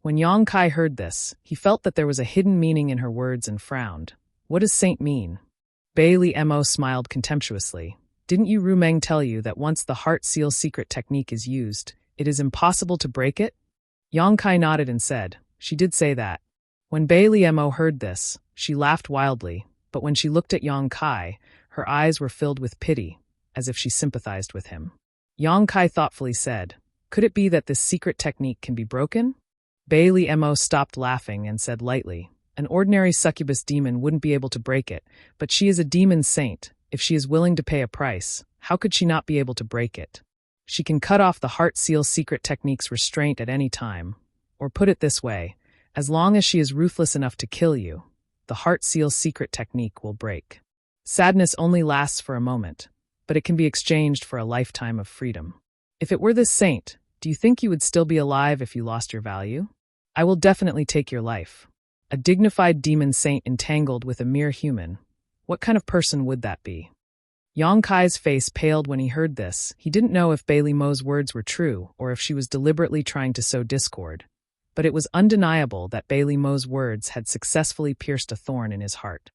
When Yang Kai heard this, he felt that there was a hidden meaning in her words and frowned. What does saint mean? Bailey Mo smiled contemptuously. Didn't Yu Meng tell you that once the heart seal secret technique is used, it is impossible to break it? Yang Kai nodded and said, she did say that. When Bailey Mo heard this, she laughed wildly, but when she looked at Yang Kai, her eyes were filled with pity, as if she sympathized with him. Yang Kai thoughtfully said, could it be that this secret technique can be broken? Bailey Mo stopped laughing and said lightly, an ordinary succubus demon wouldn't be able to break it, but she is a demon saint. If she is willing to pay a price, how could she not be able to break it? She can cut off the heart seal secret technique's restraint at any time. Or put it this way, as long as she is ruthless enough to kill you, the heart seal secret technique will break. Sadness only lasts for a moment, but it can be exchanged for a lifetime of freedom. If it were this saint, do you think you would still be alive if you lost your value? I will definitely take your life. A dignified demon saint entangled with a mere human. What kind of person would that be? Yang Kai's face paled when he heard this. He didn't know if Bailey Mo's words were true or if she was deliberately trying to sow discord. But it was undeniable that Bailey Mo's words had successfully pierced a thorn in his heart.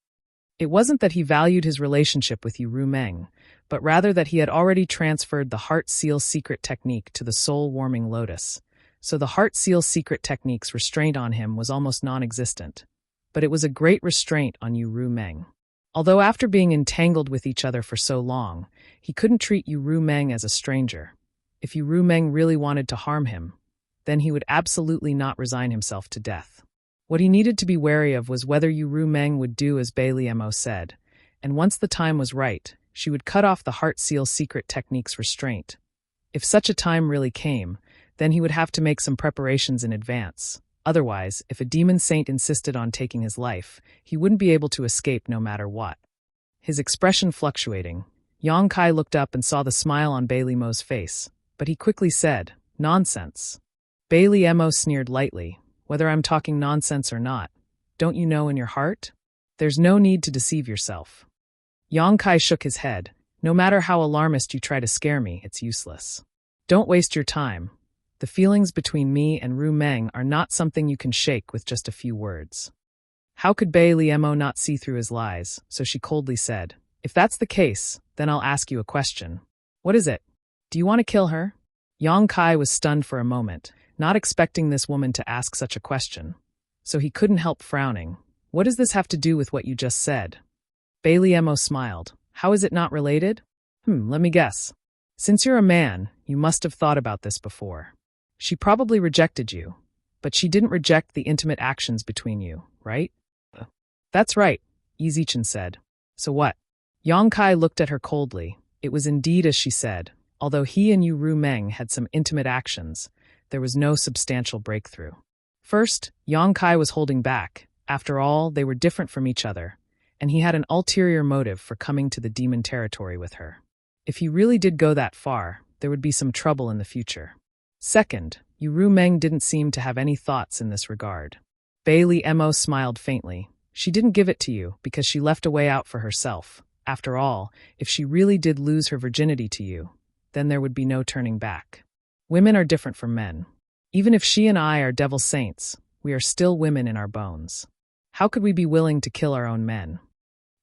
It wasn't that he valued his relationship with Yu Meng, but rather that he had already transferred the heart seal secret technique to the soul-warming lotus, so the heart seal secret technique's restraint on him was almost non-existent. But it was a great restraint on Yu Meng. Although after being entangled with each other for so long, he couldn't treat Yu Meng as a stranger. If Yu Meng really wanted to harm him, then he would absolutely not resign himself to death. What he needed to be wary of was whether Yu Meng would do as Bailey Mo said, and once the time was right, she would cut off the heart seal secret technique's restraint. If such a time really came, then he would have to make some preparations in advance. Otherwise, if a demon saint insisted on taking his life, he wouldn't be able to escape no matter what. His expression fluctuating, Yang Kai looked up and saw the smile on Bailey Mo's face, but he quickly said, nonsense. Bailey Mo sneered lightly, whether I'm talking nonsense or not. Don't you know in your heart? There's no need to deceive yourself. Yang Kai shook his head. No matter how alarmist you try to scare me, it's useless. Don't waste your time. The feelings between me and Yu Meng are not something you can shake with just a few words. How could Bailey Mo not see through his lies, so she coldly said, if that's the case, then I'll ask you a question. What is it? Do you want to kill her? Yang Kai was stunned for a moment, not expecting this woman to ask such a question. So he couldn't help frowning. What does this have to do with what you just said? Bailey Mo smiled. How is it not related? Let me guess. Since you're a man, you must have thought about this before. She probably rejected you, but she didn't reject the intimate actions between you, right? That's right, Yizichin said. So what? Yang Kai looked at her coldly. It was indeed as she said. Although he and Yu Meng had some intimate actions, there was no substantial breakthrough. First, Yang Kai was holding back. After all, they were different from each other, and he had an ulterior motive for coming to the demon territory with her. If he really did go that far, there would be some trouble in the future. Second, Yu Meng didn't seem to have any thoughts in this regard. Bailey Mo smiled faintly. She didn't give it to you because she left a way out for herself. After all, if she really did lose her virginity to you, then there would be no turning back. Women are different from men. Even if she and I are devil saints, we are still women in our bones. How could we be willing to kill our own men?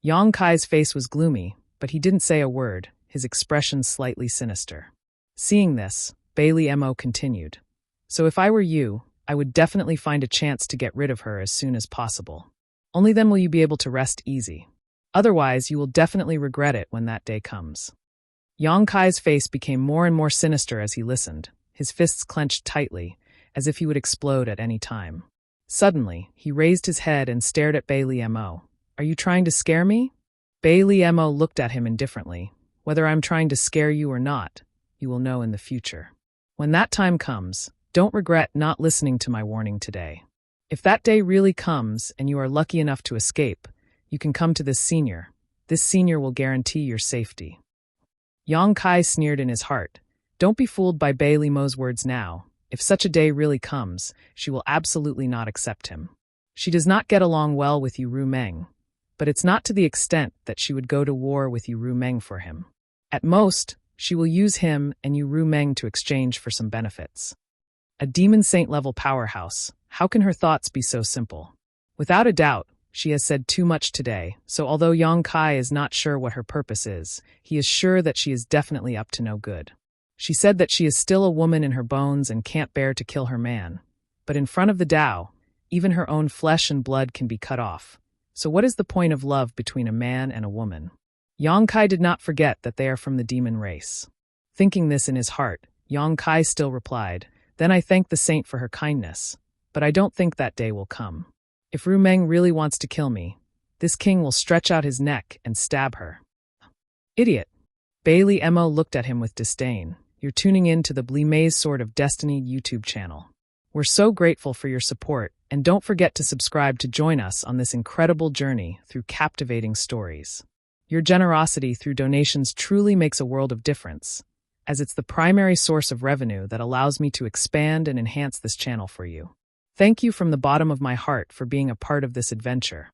Yang Kai's face was gloomy, but he didn't say a word, his expression slightly sinister. Seeing this, Bailey Mo continued. So if I were you, I would definitely find a chance to get rid of her as soon as possible. Only then will you be able to rest easy. Otherwise, you will definitely regret it when that day comes. Yang Kai's face became more and more sinister as he listened, his fists clenched tightly, as if he would explode at any time. Suddenly, he raised his head and stared at Bailey Mo. Are you trying to scare me? Bailey Mo looked at him indifferently. Whether I'm trying to scare you or not, you will know in the future. When that time comes, don't regret not listening to my warning today. If that day really comes and you are lucky enough to escape, you can come to this senior. This senior will guarantee your safety. Yang Kai sneered in his heart. Don't be fooled by Bailey Mo's words now. If such a day really comes, she will absolutely not accept him. She does not get along well with Yu Rumeng, but it's not to the extent that she would go to war with Yu Rumeng for him. At most, she will use him and Yu Rumeng to exchange for some benefits. A demon saint-level powerhouse, how can her thoughts be so simple? Without a doubt, she has said too much today, so although Yang Kai is not sure what her purpose is, he is sure that she is definitely up to no good. She said that she is still a woman in her bones and can't bear to kill her man. But in front of the Tao, even her own flesh and blood can be cut off. So what is the point of love between a man and a woman? Yang Kai did not forget that they are from the demon race. Thinking this in his heart, Yang Kai still replied, "Then I thank the saint for her kindness, but I don't think that day will come. If Rumeng really wants to kill me, this king will stretch out his neck and stab her." Idiot. Bailey Emo looked at him with disdain. You're tuning in to the Blimay's Sword of Destiny YouTube channel. We're so grateful for your support, and don't forget to subscribe to join us on this incredible journey through captivating stories. Your generosity through donations truly makes a world of difference, as it's the primary source of revenue that allows me to expand and enhance this channel for you. Thank you from the bottom of my heart for being a part of this adventure.